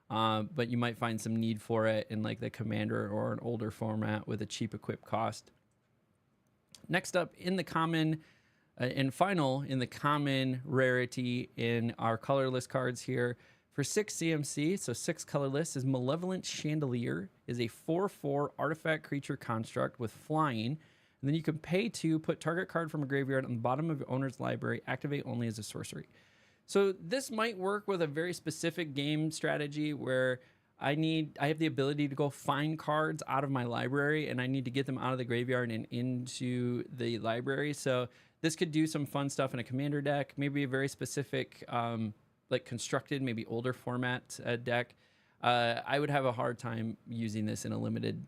but you might find some need for it in like the commander or an older format with a cheap equip cost. Next up in the common and final in the common rarity in our colorless cards here for 6 CMC, so 6 colorless, is Malevolent Chandelier, is a 4/4 artifact creature construct with flying, and then you can pay to put target card from a graveyard on the bottom of your owner's library, activate only as a sorcery. So this might work with a very specific game strategy where I have the ability to go find cards out of my library, and I need to get them out of the graveyard and into the library. So this could do some fun stuff in a commander deck, maybe a very specific, like constructed, maybe older format deck. I would have a hard time using this in a limited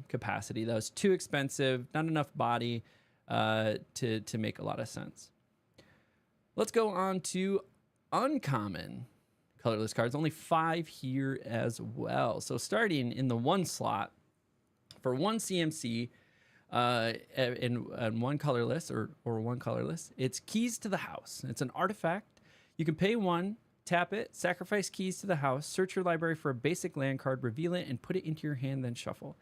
capacity. That was too expensive, not enough body to make a lot of sense. Let's go on to uncommon colorless cards. Only 5 here as well. So starting in the 1 slot for 1 CMC in 1 colorless or 1 colorless, it's Keys to the House. It's an artifact. You can pay 1, tap it, sacrifice Keys to the House, search your library for a basic land card, reveal it, and put it into your hand, then shuffle.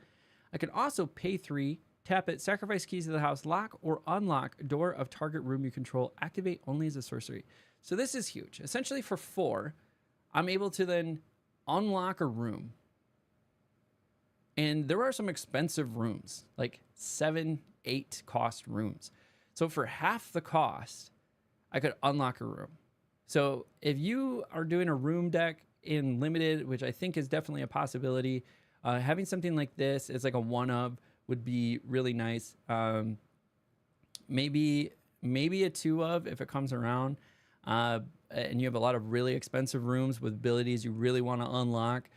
I can also pay 3, tap it, sacrifice Keys to the House, lock or unlock door of target room you control, activate only as a sorcery. So this is huge. Essentially for 4, I'm able to then unlock a room. And there are some expensive rooms, like 7, 8 cost rooms. So for half the cost, I could unlock a room. So if you are doing a room deck in limited, which I think is definitely a possibility, having something like this as like a 1-of would be really nice. Maybe a 2-of if it comes around. And you have a lot of really expensive rooms with abilities you really want to unlock,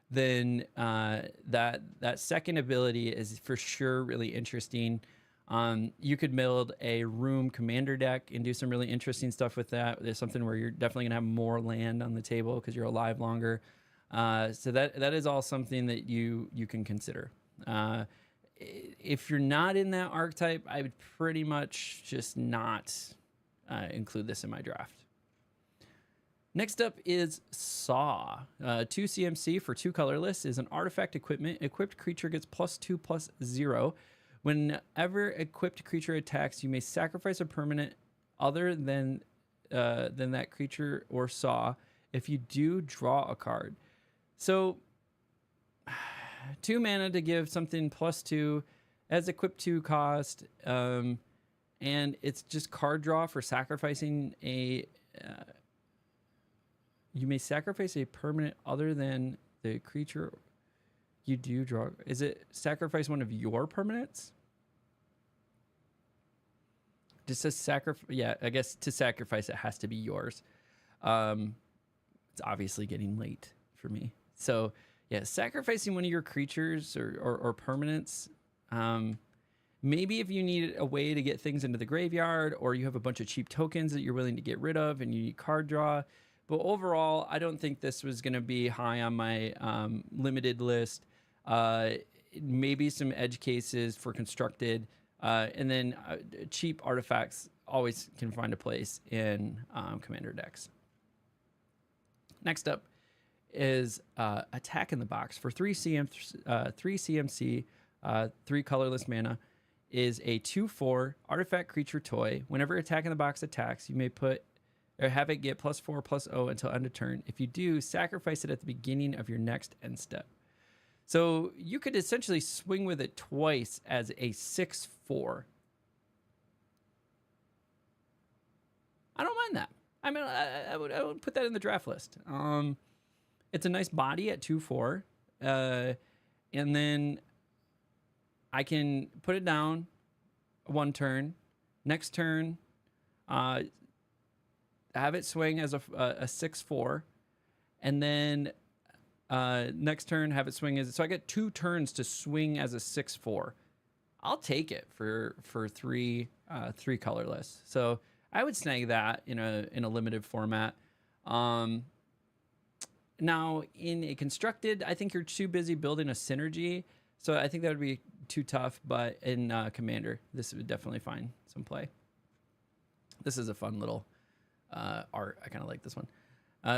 then that second ability is for sure really interesting. You could build a room commander deck and do some really interesting stuff with that. There's something where you're definitely gonna have more land on the table because you're alive longer. So that is all something that you can consider. If you're not in that archetype, I would pretty much just not include this in my draft. Next up is Saw. 2 CMC for 2 colorless is an artifact equipment. Equipped creature gets +2/+0. Whenever equipped creature attacks, you may sacrifice a permanent other than that creature or Saw. If you do, draw a card. So 2 mana to give something +2 as equipped 2 cost, and it's just card draw for sacrificing a. You may sacrifice a permanent other than the creature you do draw. Is it sacrifice one of your permanents? Just says sacrifice. Yeah, I guess to sacrifice it has to be yours. It's obviously getting late for me. So yeah, sacrificing one of your creatures or permanents. Maybe if you need a way to get things into the graveyard, or you have a bunch of cheap tokens that you're willing to get rid of and you need card draw. But overall, I don't think this was going to be high on my limited list. Maybe some edge cases for constructed, and then cheap artifacts always can find a place in commander decks. Next up is Attack in the Box for 3 CMC, 3 colorless mana. Is a 2/4 artifact creature toy. Whenever Attack in the Box attacks, you may put or have it get +4/+0 until end of turn. If you do, sacrifice it at the beginning of your next end step. So you could essentially swing with it twice as a 6/4. I don't mind that. I mean, I would put that in the draft list. It's a nice body at 2/4, and then I can put it down 1 turn. Next turn, have it swing as a 6/4, and then next turn have it swing as, so I get 2 turns to swing as a 6/4. I'll take it for 3 colorless. So I would snag that in a limited format. Now in a constructed, I think you're too busy building a synergy, so I think that would be too tough. But in commander, this would definitely find some play. This is a fun little art. I kind of like this one.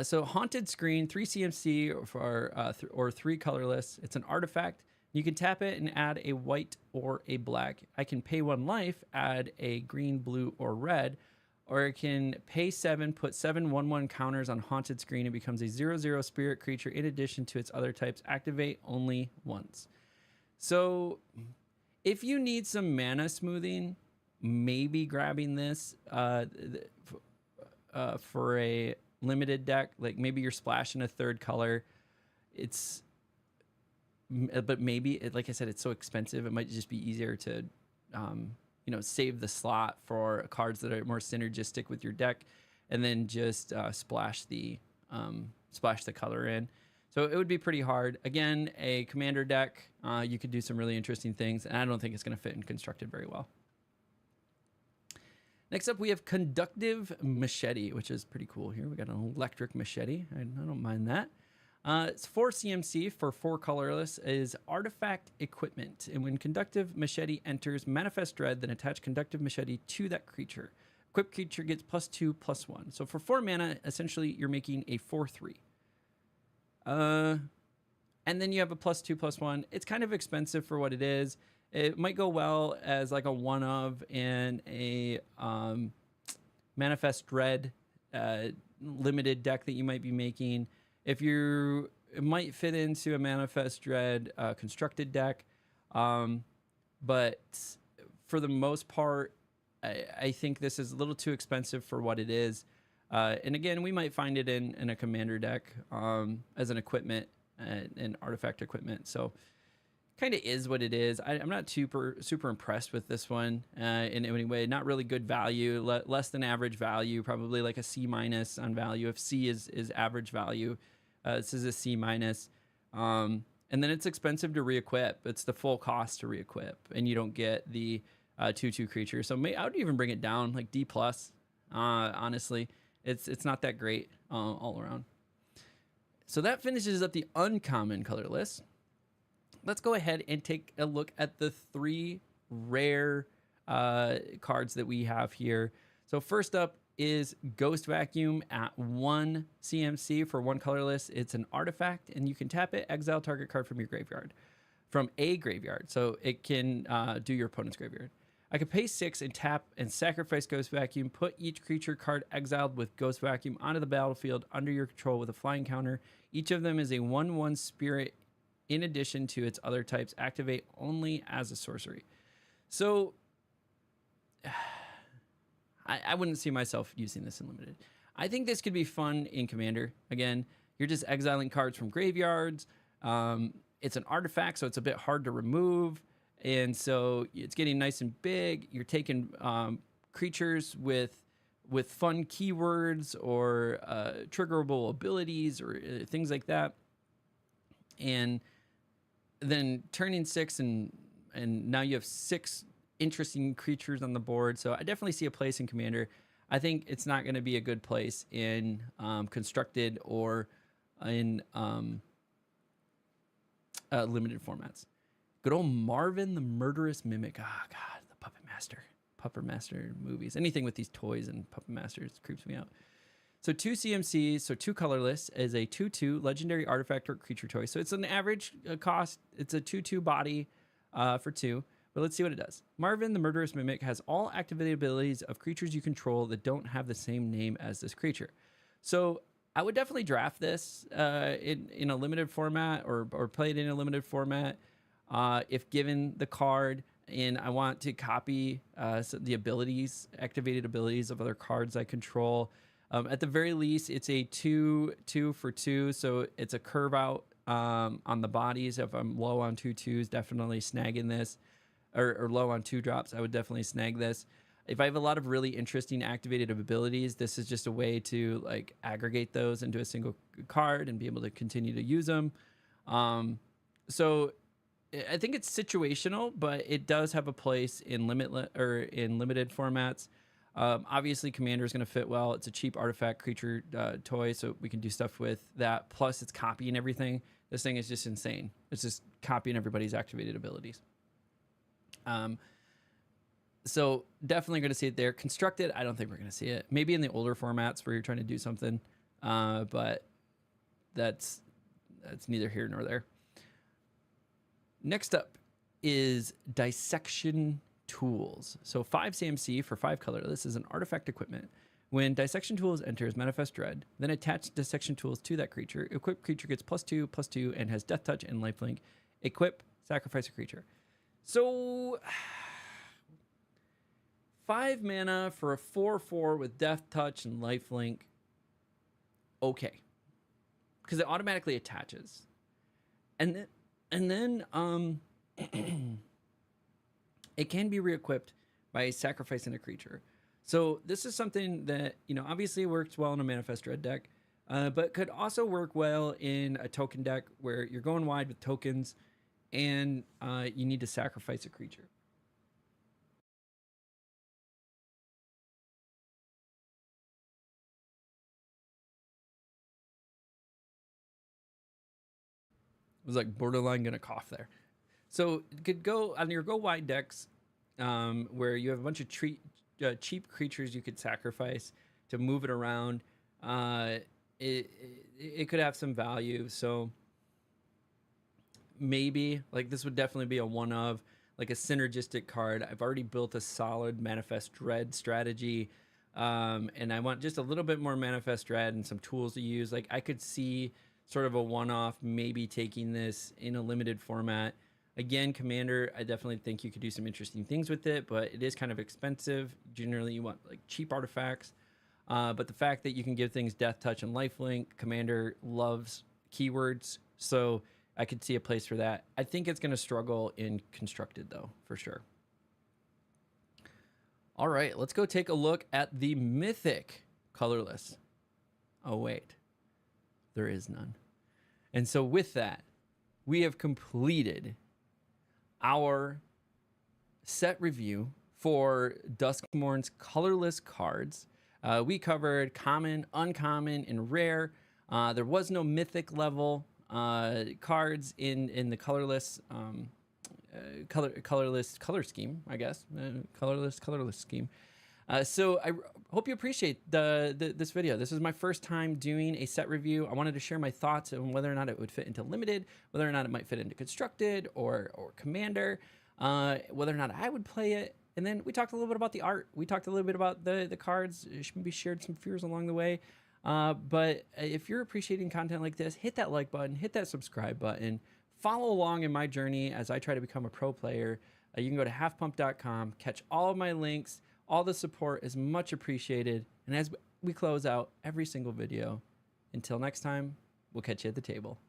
So Haunted Screen, 3 CMC or 3 colorless. It's an artifact. You can tap it and add a white or a black. I can pay 1 life, add a green, blue, or red, or it can pay 7, put 7 1/1 counters on Haunted Screen. It becomes a 0/0 spirit creature in addition to its other types. Activate only once. So if you need some mana smoothing, maybe grabbing this for a limited deck, like maybe you're splashing a 3rd color. But maybe, like I said, it's so expensive. It might just be easier to, save the slot for cards that are more synergistic with your deck, and then just splash the color in. So it would be pretty hard. Again, a commander deck, you could do some really interesting things, and I don't think it's going to fit in constructed very well. Next up, we have Conductive Machete, which is pretty cool here. We got an electric machete. I don't mind that. It's 4 CMC for 4 colorless, is artifact equipment. And when Conductive Machete enters Manifest Dread, then attach Conductive Machete to that creature. Equipped creature gets +2/+1. So for 4 mana, essentially you're making a 4/3. And then you have a +2/+1. It's kind of expensive for what it is. It might go well as like a 1-of in a Manifest Dread limited deck that you might be making. It might fit into a Manifest Dread constructed deck. But for the most part, I think this is a little too expensive for what it is. And again, we might find it in a commander deck as an equipment and artifact equipment. So kind of is what it is. I'm not super impressed with this one in any way. Not really good value, less than average value, probably like a C- on value. If C is average value, this is a C-. And then it's expensive to re-equip. It's the full cost to re-equip, and you don't get the 2/2 creature. So I would even bring it down like D+. Honestly, it's not that great all around. So that finishes up the uncommon color list. Let's go ahead and take a look at the 3 rare cards that we have here. So first up is Ghost Vacuum at 1 CMC for 1 colorless. It's an artifact, and you can tap it, exile target card from your graveyard, from a graveyard. So it can do your opponent's graveyard. I could pay 6 and tap and sacrifice Ghost Vacuum. Put each creature card exiled with Ghost Vacuum onto the battlefield under your control with a flying counter. Each of them is a 1/1 spirit in addition to its other types. Activate only as a sorcery. So I wouldn't see myself using this in limited. I think this could be fun in commander. Again, you're just exiling cards from graveyards. It's an artifact, so it's a bit hard to remove. And so it's getting nice and big. You're taking creatures with fun keywords or triggerable abilities or things like that. And then turning 6 and now you have 6 interesting creatures on the board. So I definitely see a place in Commander. I think it's not going to be a good place in constructed or in limited formats. Good old Marvin the Murderous Mimic. Oh, God, the Puppet Master movies. Anything with these toys and Puppet Masters creeps me out. So 2 CMCs, so 2 colorless, is a 2/2 legendary artifact or creature toy. So it's an average cost. It's a 2/2 body for 2. But let's see what it does. Marvin the Murderous Mimic has all activated abilities of creatures you control that don't have the same name as this creature. So I would definitely draft this in a limited format or play it in a limited format if given the card. And I want to copy the abilities, activated abilities of other cards I control. At the very least, it's a 2/2 for 2, so it's a curve out on the bodies. If I'm low on 2/2s, definitely snagging this, or low on 2-drops, I would definitely snag this. If I have a lot of really interesting activated abilities, this is just a way to like aggregate those into a single card and be able to continue to use them. So I think it's situational, but it does have a place in limited formats. Obviously, Commander is going to fit well. It's a cheap artifact creature toy, so we can do stuff with that. Plus, it's copying everything. This thing is just insane. It's just copying everybody's activated abilities. So definitely going to see it there. Constructed, I don't think we're going to see it. Maybe in the older formats where you're trying to do something, but that's neither here nor there. Next up is Dissection Tools. So 5 CMC for 5 color. This is an artifact equipment. When Dissection Tools enters Manifest Dread, then attach Dissection Tools to that creature. Equipped creature gets +2/+2 and has Death Touch and Lifelink. Equip, sacrifice a creature. So 5 mana for a 4/4 with Death Touch and Lifelink. Okay. Because it automatically attaches. And then it can be re-equipped by sacrificing a creature. So this is something that, obviously works well in a Manifest Dread deck, but could also work well in a token deck where you're going wide with tokens and you need to sacrifice a creature. It was like borderline gonna cough there. So it could go on your go wide decks where you have a bunch of cheap creatures you could sacrifice to move it around. It could have some value. So maybe like this would definitely be a one of like a synergistic card. I've already built a solid Manifest Dread strategy. And I want just a little bit more Manifest Dread and some tools to use. Like I could see sort of a one-off, maybe taking this in a limited format. Again, Commander, I definitely think you could do some interesting things with it, but it is kind of expensive. Generally, you want like cheap artifacts. But the fact that you can give things Death Touch and Lifelink, Commander loves keywords, so I could see a place for that. I think it's going to struggle in Constructed, though, for sure. All right, let's go take a look at the Mythic colorless. Oh, wait. There is none. And so with that, we have completed our set review for Duskmourn's colorless cards. We covered common, uncommon, and rare. There was no mythic level cards in the colorless color scheme, I guess. Colorless scheme. So I hope you appreciate this video. This is my first time doing a set review. I wanted to share my thoughts on whether or not it would fit into limited, whether or not it might fit into constructed or commander, whether or not I would play it. And then we talked a little bit about the art. We talked a little bit about the cards. Maybe shared some fears along the way. But if you're appreciating content like this, hit that like button, hit that subscribe button, follow along in my journey as I try to become a pro player. You can go to halfpump.com, catch all of my links. All the support is much appreciated. And as we close out every single video, until next time, we'll catch you at the table.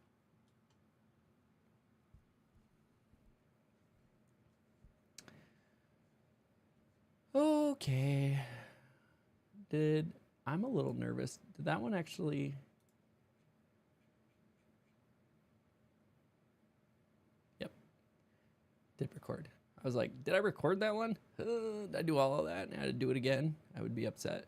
Okay. I'm a little nervous. Did that one actually... Yep. Did record. I was like, did I record that one? Did I do all of that and I had to do it again? I would be upset.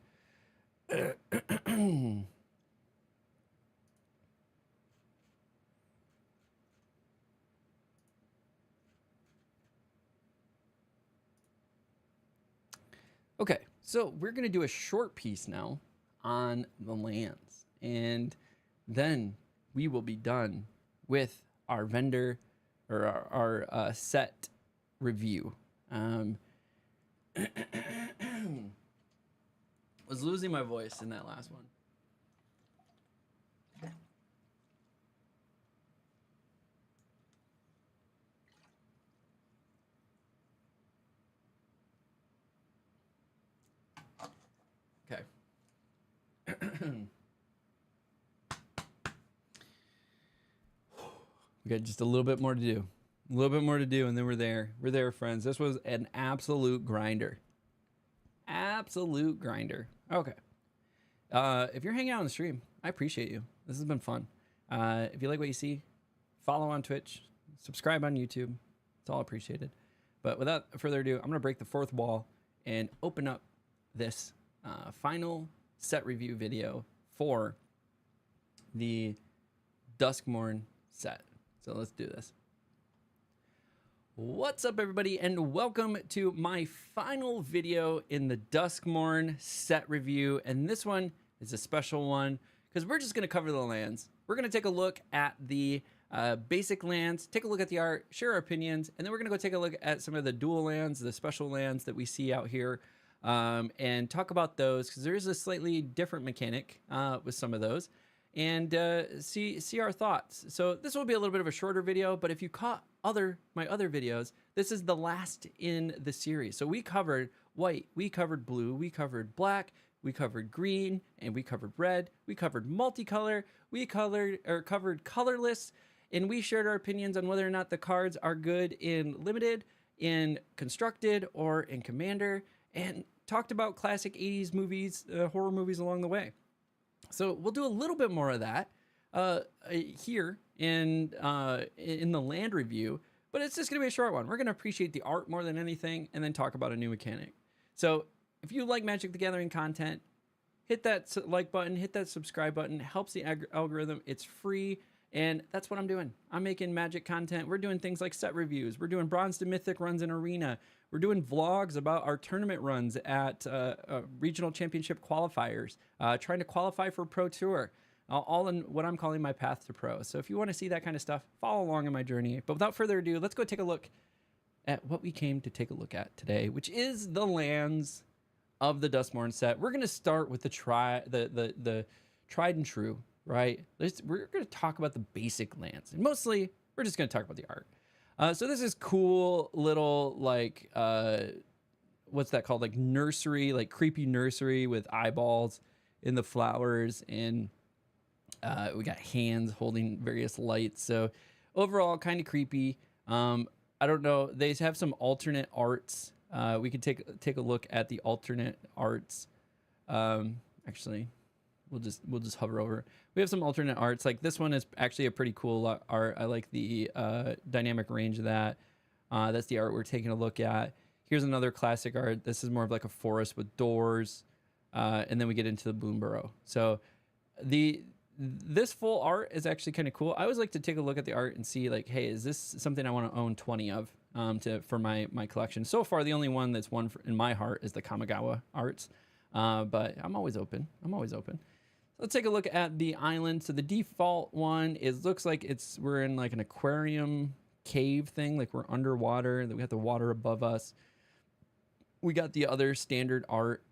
Okay, so we're going to do a short piece now on the lands, and then we will be done with our vendor or our set review. Was losing my voice in that last one. Okay. We got just a little bit more to do. A little bit more to do, and then we're there. We're there, friends. This was an absolute grinder. Absolute grinder. Okay. If you're hanging out on the stream, I appreciate you. This has been fun. If you like what you see, follow on Twitch, subscribe on YouTube. It's all appreciated. But without further ado, I'm going to break the fourth wall and open up this final set review video for the DUSKMOURN set. So let's do this. What's up, everybody, and welcome to my final video in the DUSKMOURN set review. And this one is a special one because we're just going to cover the lands. We're going to take a look at the basic lands, take a look at the art, share our opinions, and then we're going to go take a look at some of the dual lands, the special lands that we see out here, and talk about those because there is a slightly different mechanic with some of those, and see our thoughts. So this will be a little bit of a shorter video, but if you caught my other videos, this is the last in the series. So we covered white, we covered blue, we covered black, we covered green, and we covered red. We covered multicolor, we covered colorless, and we shared our opinions on whether or not the cards are good in limited, in constructed, or in commander, and talked about classic 80s movies, horror movies along the way. So we'll do a little bit more of that here in the land review, but it's just gonna be a short one. We're gonna appreciate the art more than anything, and then talk about a new mechanic. So if you like Magic the Gathering content, hit that like button, hit that subscribe button. It helps the algorithm. It's free, and that's what I'm doing. I'm making Magic content. We're doing things like set reviews. We're doing Bronze to Mythic runs in Arena. We're doing vlogs about our tournament runs at regional championship qualifiers, trying to qualify for Pro Tour, all in what I'm calling my path to pro. So if you want to see that kind of stuff, follow along in my journey. But without further ado, let's go take a look at what we came to take a look at today, which is the lands of the DUSKMOURN set. We're going to start with the tried and true, right? We're going to talk about the basic lands, and mostly we're just going to talk about the art. So this is cool little, like, what's that called? Like nursery, like creepy nursery with eyeballs in the flowers, and we got hands holding various lights. So overall, kind of creepy. I don't know. They have some alternate arts. We could take a look at the alternate arts. Actually, we'll just hover over. We have some alternate arts. Like this one is actually a pretty cool art. I like the dynamic range of that. That's the art we're taking a look at. Here's another classic art. This is more of like a forest with doors, and then we get into the Bloom Burrow. So this full art is actually kind of cool. I always like to take a look at the art and see, like, hey, is this something I want to own 20 of for my collection? So far, the only one that's won in my heart is the Kamigawa arts, but I'm always open. Let's take a look at the island. So the default one looks like we're in like an aquarium cave thing, like we're underwater, that we have the water above us. We got the other standard art.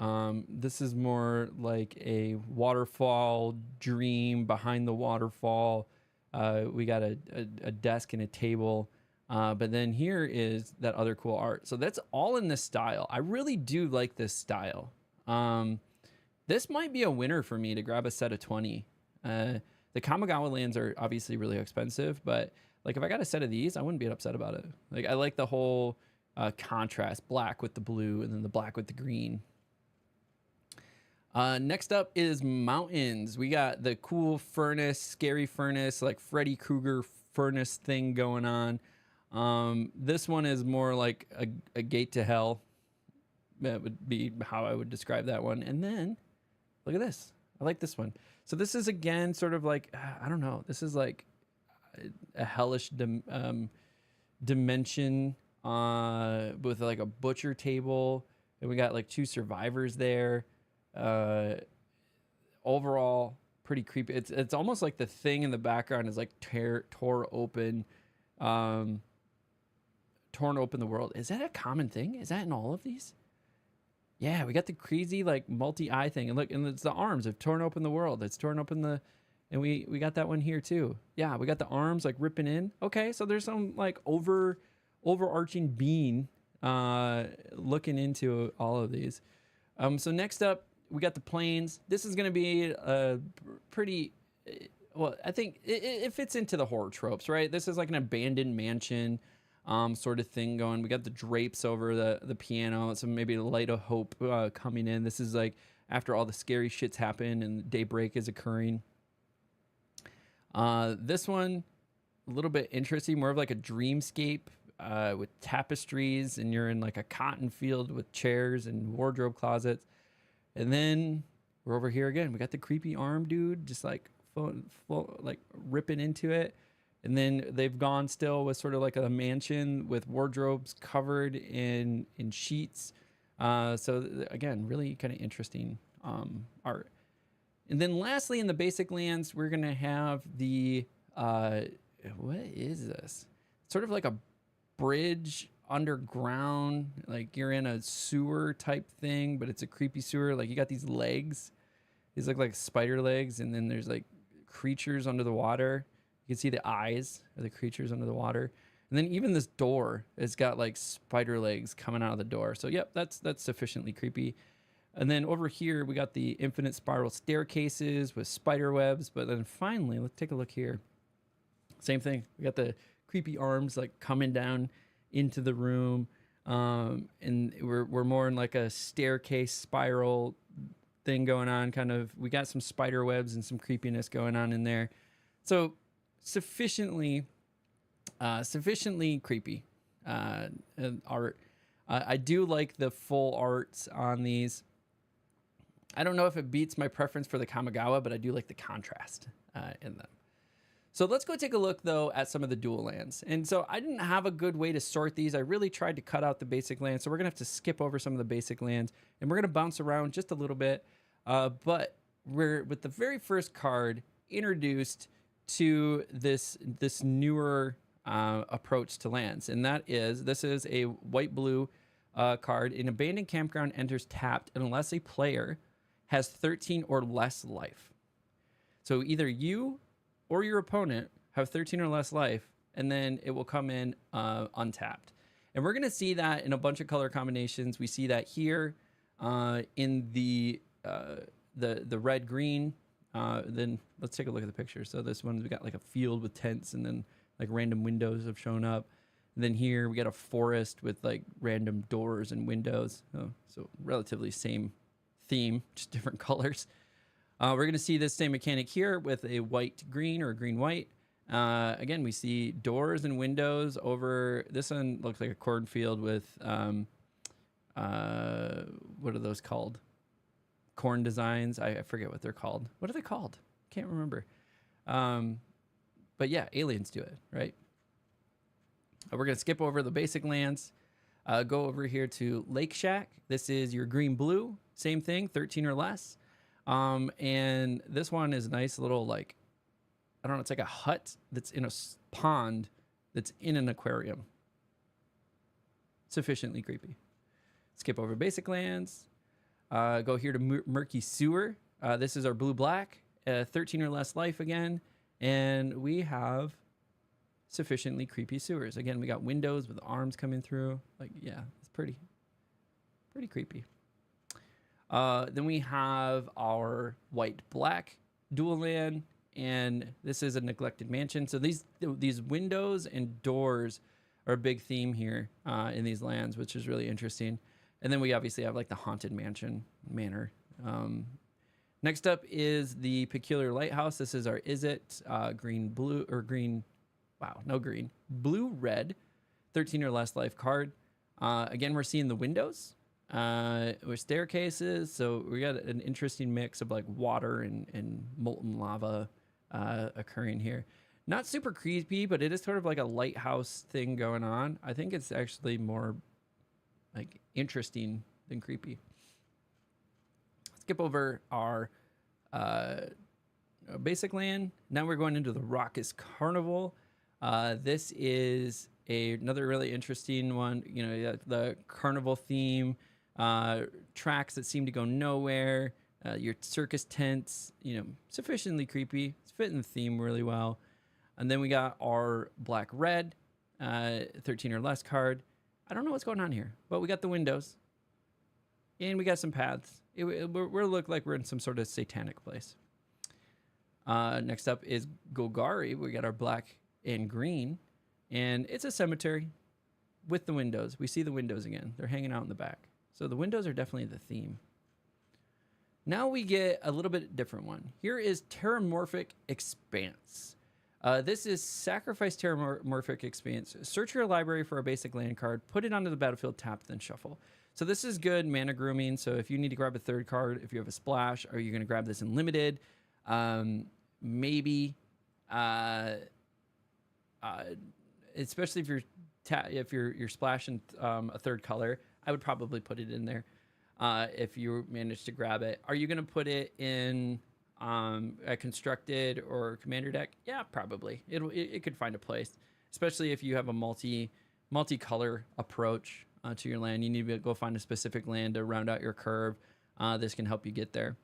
This is more like a waterfall dream behind the waterfall. We got a desk and a table. But then here is that other cool art. So that's all in this style. I really do like this style. This might be a winner for me to grab a set of 20. The Kamigawa lands are obviously really expensive, but like if I got a set of these, I wouldn't be upset about it. Like I like the whole contrast, black with the blue and then the black with the green. Next up is mountains. We got the cool furnace, scary furnace, like Freddy Krueger furnace thing going on. This one is more like a gate to hell. That would be how I would describe that one. And then look at this. I like this one. So this is again sort of like, I don't know. This is like a hellish dimension with like a butcher table, and we got like 2 survivors there. Overall, pretty creepy. It's almost like the thing in the background is like torn open the world. Is that a common thing? Is that in all of these? Yeah, we got the crazy like multi-eye thing, and look, and it's the arms have torn open the world. It's torn open the, and we got that one here too. Yeah, we got the arms like ripping in. Okay, so there's some like overarching being looking into all of these. So next up, we got the planes. This is going to be a pretty, well, I think it fits into the horror tropes, right? This is like an abandoned mansion sort of thing going. We got the drapes over the piano, so maybe the light of hope coming in. This is like after all the scary shits happen and daybreak is occurring. This one, a little bit interesting, more of like a dreamscape with tapestries, and you're in like a cotton field with chairs and wardrobe closets. And then we're over here again. We got the creepy arm dude just like like ripping into it. And then they've gone still with sort of like a mansion with wardrobes covered in sheets. So again, really kind of interesting art. And then lastly, in the basic lands, we're going to have the, what is this? Sort of like a bridge underground, like you're in a sewer type thing, but it's a creepy sewer. Like you got these legs. These look like spider legs. And then there's like creatures under the water. You can see the eyes of the creatures under the water. And then even this door has got like spider legs coming out of the door. So yep, that's sufficiently creepy. And then over here, we got the infinite spiral staircases with spider webs. But then finally, let's take a look here. Same thing. We got the creepy arms like coming down into the room. And we're more in like a staircase spiral thing going on. Kind of, we got some spider webs and some creepiness going on in there. So sufficiently creepy art. I do like the full arts on these. I don't know if it beats my preference for the Kamigawa, but I do like the contrast in them. So let's go take a look, though, at some of the dual lands. And so I didn't have a good way to sort these. I really tried to cut out the basic lands. So we're going to have to skip over some of the basic lands. And we're going to bounce around just a little bit. But we're, with the very first card, introduced to this newer approach to lands. And that is, this is a white-blue card. An abandoned campground enters tapped unless a player has 13 or less life. So either you or your opponent have 13 or less life, and then it will come in untapped. And we're going to see that in a bunch of color combinations. We see that here in the red-green. Then let's take a look at the picture. So this one, we got like a field with tents, and then like random windows have shown up. And then here we got a forest with like random doors and windows. So relatively same theme, just different colors. We're going to see this same mechanic here with a white-green or green-white. Again, we see doors and windows over. This one looks like a cornfield with, what are those called? Corn designs. I forget what they're called. What are they called? Can't remember. But yeah, aliens do it, right? We're going to skip over the basic lands. Go over here to Lake Shack. This is your green-blue. Same thing, 13 or less. And this one is a nice little, like, I don't know, it's like a hut that's in a pond that's in an aquarium. Sufficiently creepy. Skip over basic lands. Go here to Murky Sewer. This is our blue-black, 13 or less life again. And we have sufficiently creepy sewers. Again, we got windows with arms coming through. Like, yeah, it's pretty creepy. Then we have our white-black dual land, and this is a neglected mansion. So these windows and doors are a big theme here in these lands, which is really interesting. And then we obviously have like the haunted manor. Next up is the peculiar lighthouse. This is our blue red. 13 or less life card. Again, we're seeing the windows with staircases. So we got an interesting mix of like water and molten lava occurring here. Not super creepy, but it is sort of like a lighthouse thing going on. I think it's actually more like interesting than creepy. Skip over our basic land. Now we're going into the Raucous Carnival. This is another really interesting one. You know, the carnival theme, tracks that seem to go nowhere, your circus tents, you know, sufficiently creepy. It's fitting the theme really well. And then we got our black-red, 13 or less card. I don't know what's going on here, but we got the windows. And we got some paths. We look like we're in some sort of satanic place. Next up is Golgari. We got our black and green. And it's a cemetery with the windows. We see the windows again. They're hanging out in the back. So the windows are definitely the theme. Now we get a little bit different one. Here is Terramorphic Expanse. This is Sacrifice Terramorphic Expanse. Search your library for a basic land card. Put it onto the battlefield, tap, then shuffle. So this is good mana grooming. So if you need to grab a third card, if you have a splash, are you going to grab this in limited? Maybe, especially if you're splashing a third color, I would probably put it in there. If you manage to grab it, are you going to put it in a constructed or commander deck? Yeah, probably. It could find a place, especially if you have a multi-color approach to your land. You need to go find a specific land to round out your curve. This can help you get there.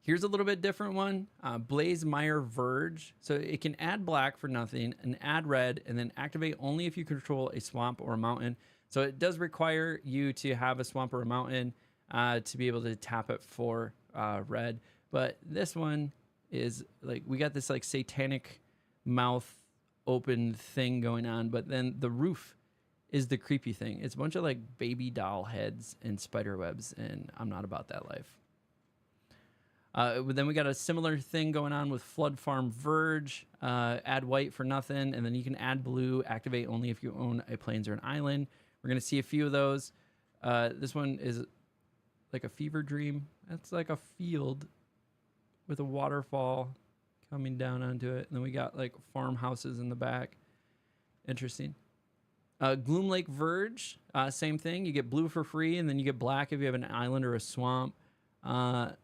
Here's a little bit different one, Blazemire Verge. So it can add black for nothing and add red and then activate only if you control a swamp or a mountain. So it does require you to have a swamp or a mountain to be able to tap it for red. But this one is like, we got this like satanic mouth open thing going on, but then the roof is the creepy thing. It's a bunch of like baby doll heads and spider webs, and I'm not about that life. Then we got a similar thing going on with Flood Farm Verge. Add white for nothing, and then you can add blue, activate only if you own a plains or an island. We're going to see a few of those. This one is like a fever dream. That's like a field with a waterfall coming down onto it. And then we got like farmhouses in the back. Interesting. Gloom Lake Verge, same thing. You get blue for free, and then you get black if you have an island or a swamp.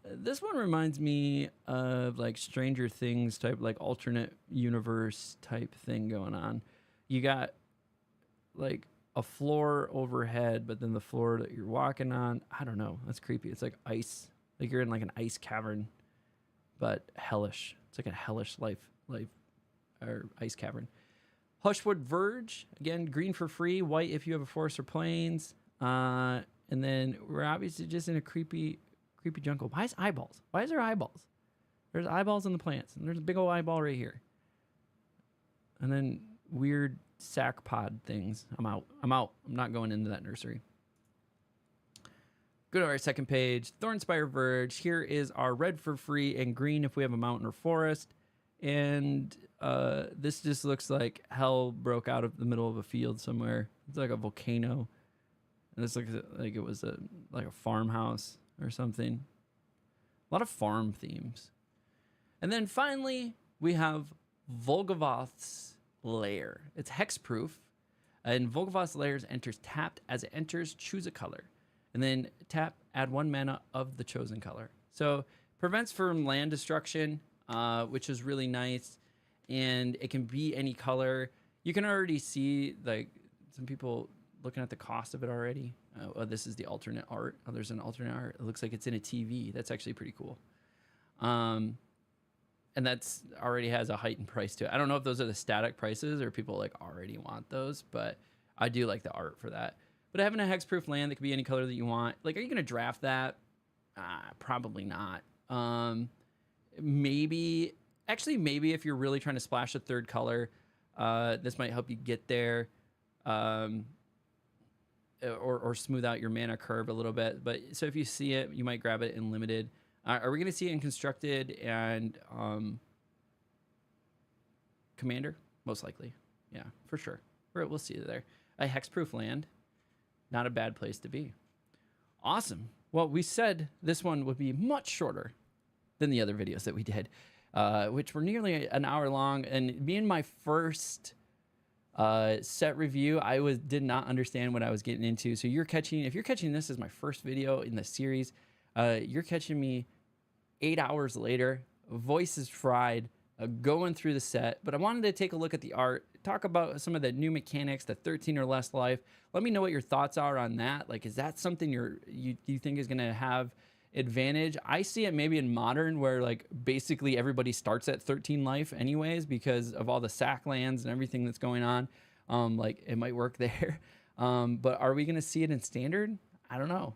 This one reminds me of like Stranger Things type, like alternate universe type thing going on. You got like a floor overhead, but then the floor that you're walking on, I don't know. That's creepy. It's like ice, like you're in like an ice cavern, but hellish. It's like a hellish life or ice cavern. Hushwood Verge, again, green for free, white if you have a forest or plains. And then we're obviously just in a creepy jungle. Why is eyeballs? Why is there eyeballs? There's eyeballs in the plants, and there's a big old eyeball right here. And then weird sack pod things. I'm out. I'm not going into that nursery. Go to our second page. Thornspire Verge. Here is our red for free and green if we have a mountain or forest. And this just looks like hell broke out of the middle of a field somewhere. It's like a volcano. And this looks like it was like a farmhouse or something. A lot of farm themes. And then finally, we have Volgavoth's Lair. It's hexproof. And Volgavoth's Lair enters tapped. As it enters, choose a color. And then tap, add 1 mana of the chosen color. So prevents from land destruction, which is really nice. And it can be any color. You can already see like some people looking at the cost of it already. Oh, this is the alternate art. Oh, there's an alternate art. It looks like it's in a TV. That's actually pretty cool. And that's already has a heightened price to it. I don't know if those are the static prices or people like already want those, but I do like the art for that. But having a hexproof land that can be any color that you want, like, are you going to draft that? Probably not. Maybe if you're really trying to splash a third color, this might help you get there. Or smooth out your mana curve a little bit. But so if you see it, you might grab it in limited. Are we going to see it in constructed and commander? Most likely. Yeah, for sure. We'll see you there. A hexproof land, not a bad place to be. Awesome. Well, we said this one would be much shorter than the other videos that we did, which were nearly an hour long. And being my first set review, I did not understand what I was getting into. So if you're catching this as my first video in the series, you're catching me 8 hours later, voice is fried, going through the set. But I wanted to take a look at the art, talk about some of the new mechanics, the 13 or less life. Let me know what your thoughts are on that. Like, is that something you think is going to have advantage? I see it maybe in modern, where like basically everybody starts at 13 life anyways because of all the sack lands and everything that's going on. Like it might work there. But are we going to see it in standard? I don't know.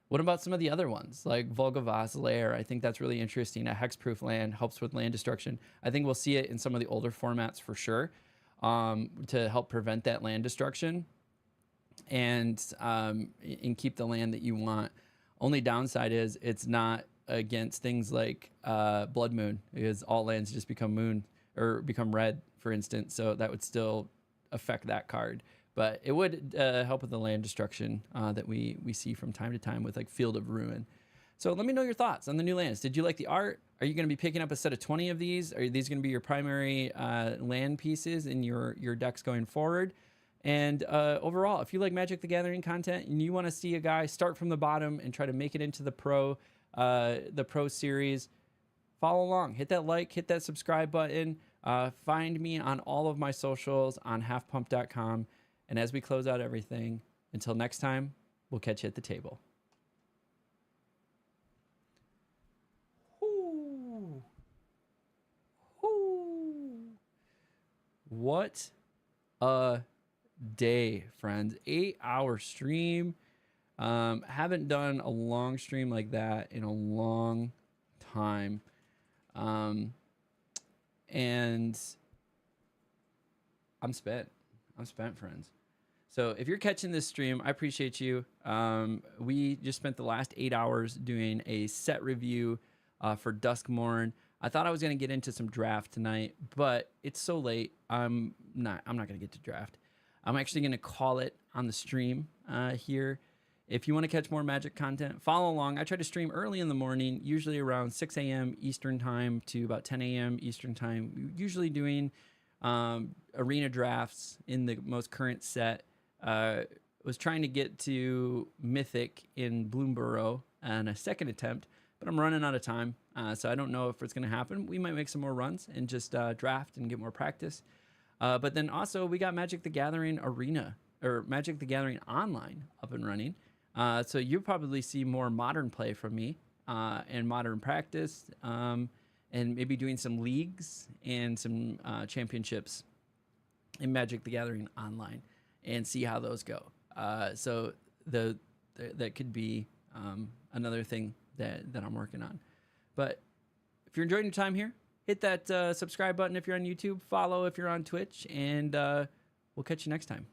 What about some of the other ones like Volgava's Lair? I think that's really interesting. A hexproof land helps with land destruction. I think we'll see it in some of the older formats for sure, to help prevent that land destruction and keep the land that you want. Only downside is it's not against things like Blood Moon, because all lands just become moon or become red, for instance. So that would still affect that card. But it would help with the land destruction that we see from time to time with like Field of Ruin. So let me know your thoughts on the new lands. Did you like the art? Are you going to be picking up a set of 20 of these? Are these going to be your primary land pieces in your decks going forward? And overall, if you like Magic the Gathering content and you want to see a guy start from the bottom and try to make it into the pro series, follow along. Hit that like, hit that subscribe button. Find me on all of my socials on halfpump.com. And as we close out everything, until next time, we'll catch you at the table. Ooh. Ooh. What a day, friends. 8-hour stream. Haven't done a long stream like that in a long time. And I'm spent. I'm spent, friends. So if you're catching this stream, I appreciate you. We just spent the last 8 hours doing a set review for Duskmourn. I thought I was going to get into some draft tonight, but it's so late. I'm not going to get to draft. I'm actually going to call it on the stream here. If you want to catch more Magic content, follow along. I try to stream early in the morning, usually around 6 a.m. Eastern time to about 10 a.m. Eastern time. Usually doing arena drafts in the most current set. Was trying to get to Mythic in Bloomborough on a second attempt, but I'm running out of time, so I don't know if it's going to happen. We might make some more runs and just draft and get more practice. But then also we got Magic the Gathering Arena, or Magic the Gathering Online up and running. So you'll probably see more modern play from me and modern practice, and maybe doing some leagues and some championships in Magic the Gathering Online, and see how those go. So that could be another thing that I'm working on. But if you're enjoying your time here, hit that subscribe button if you're on YouTube, follow if you're on Twitch, and we'll catch you next time.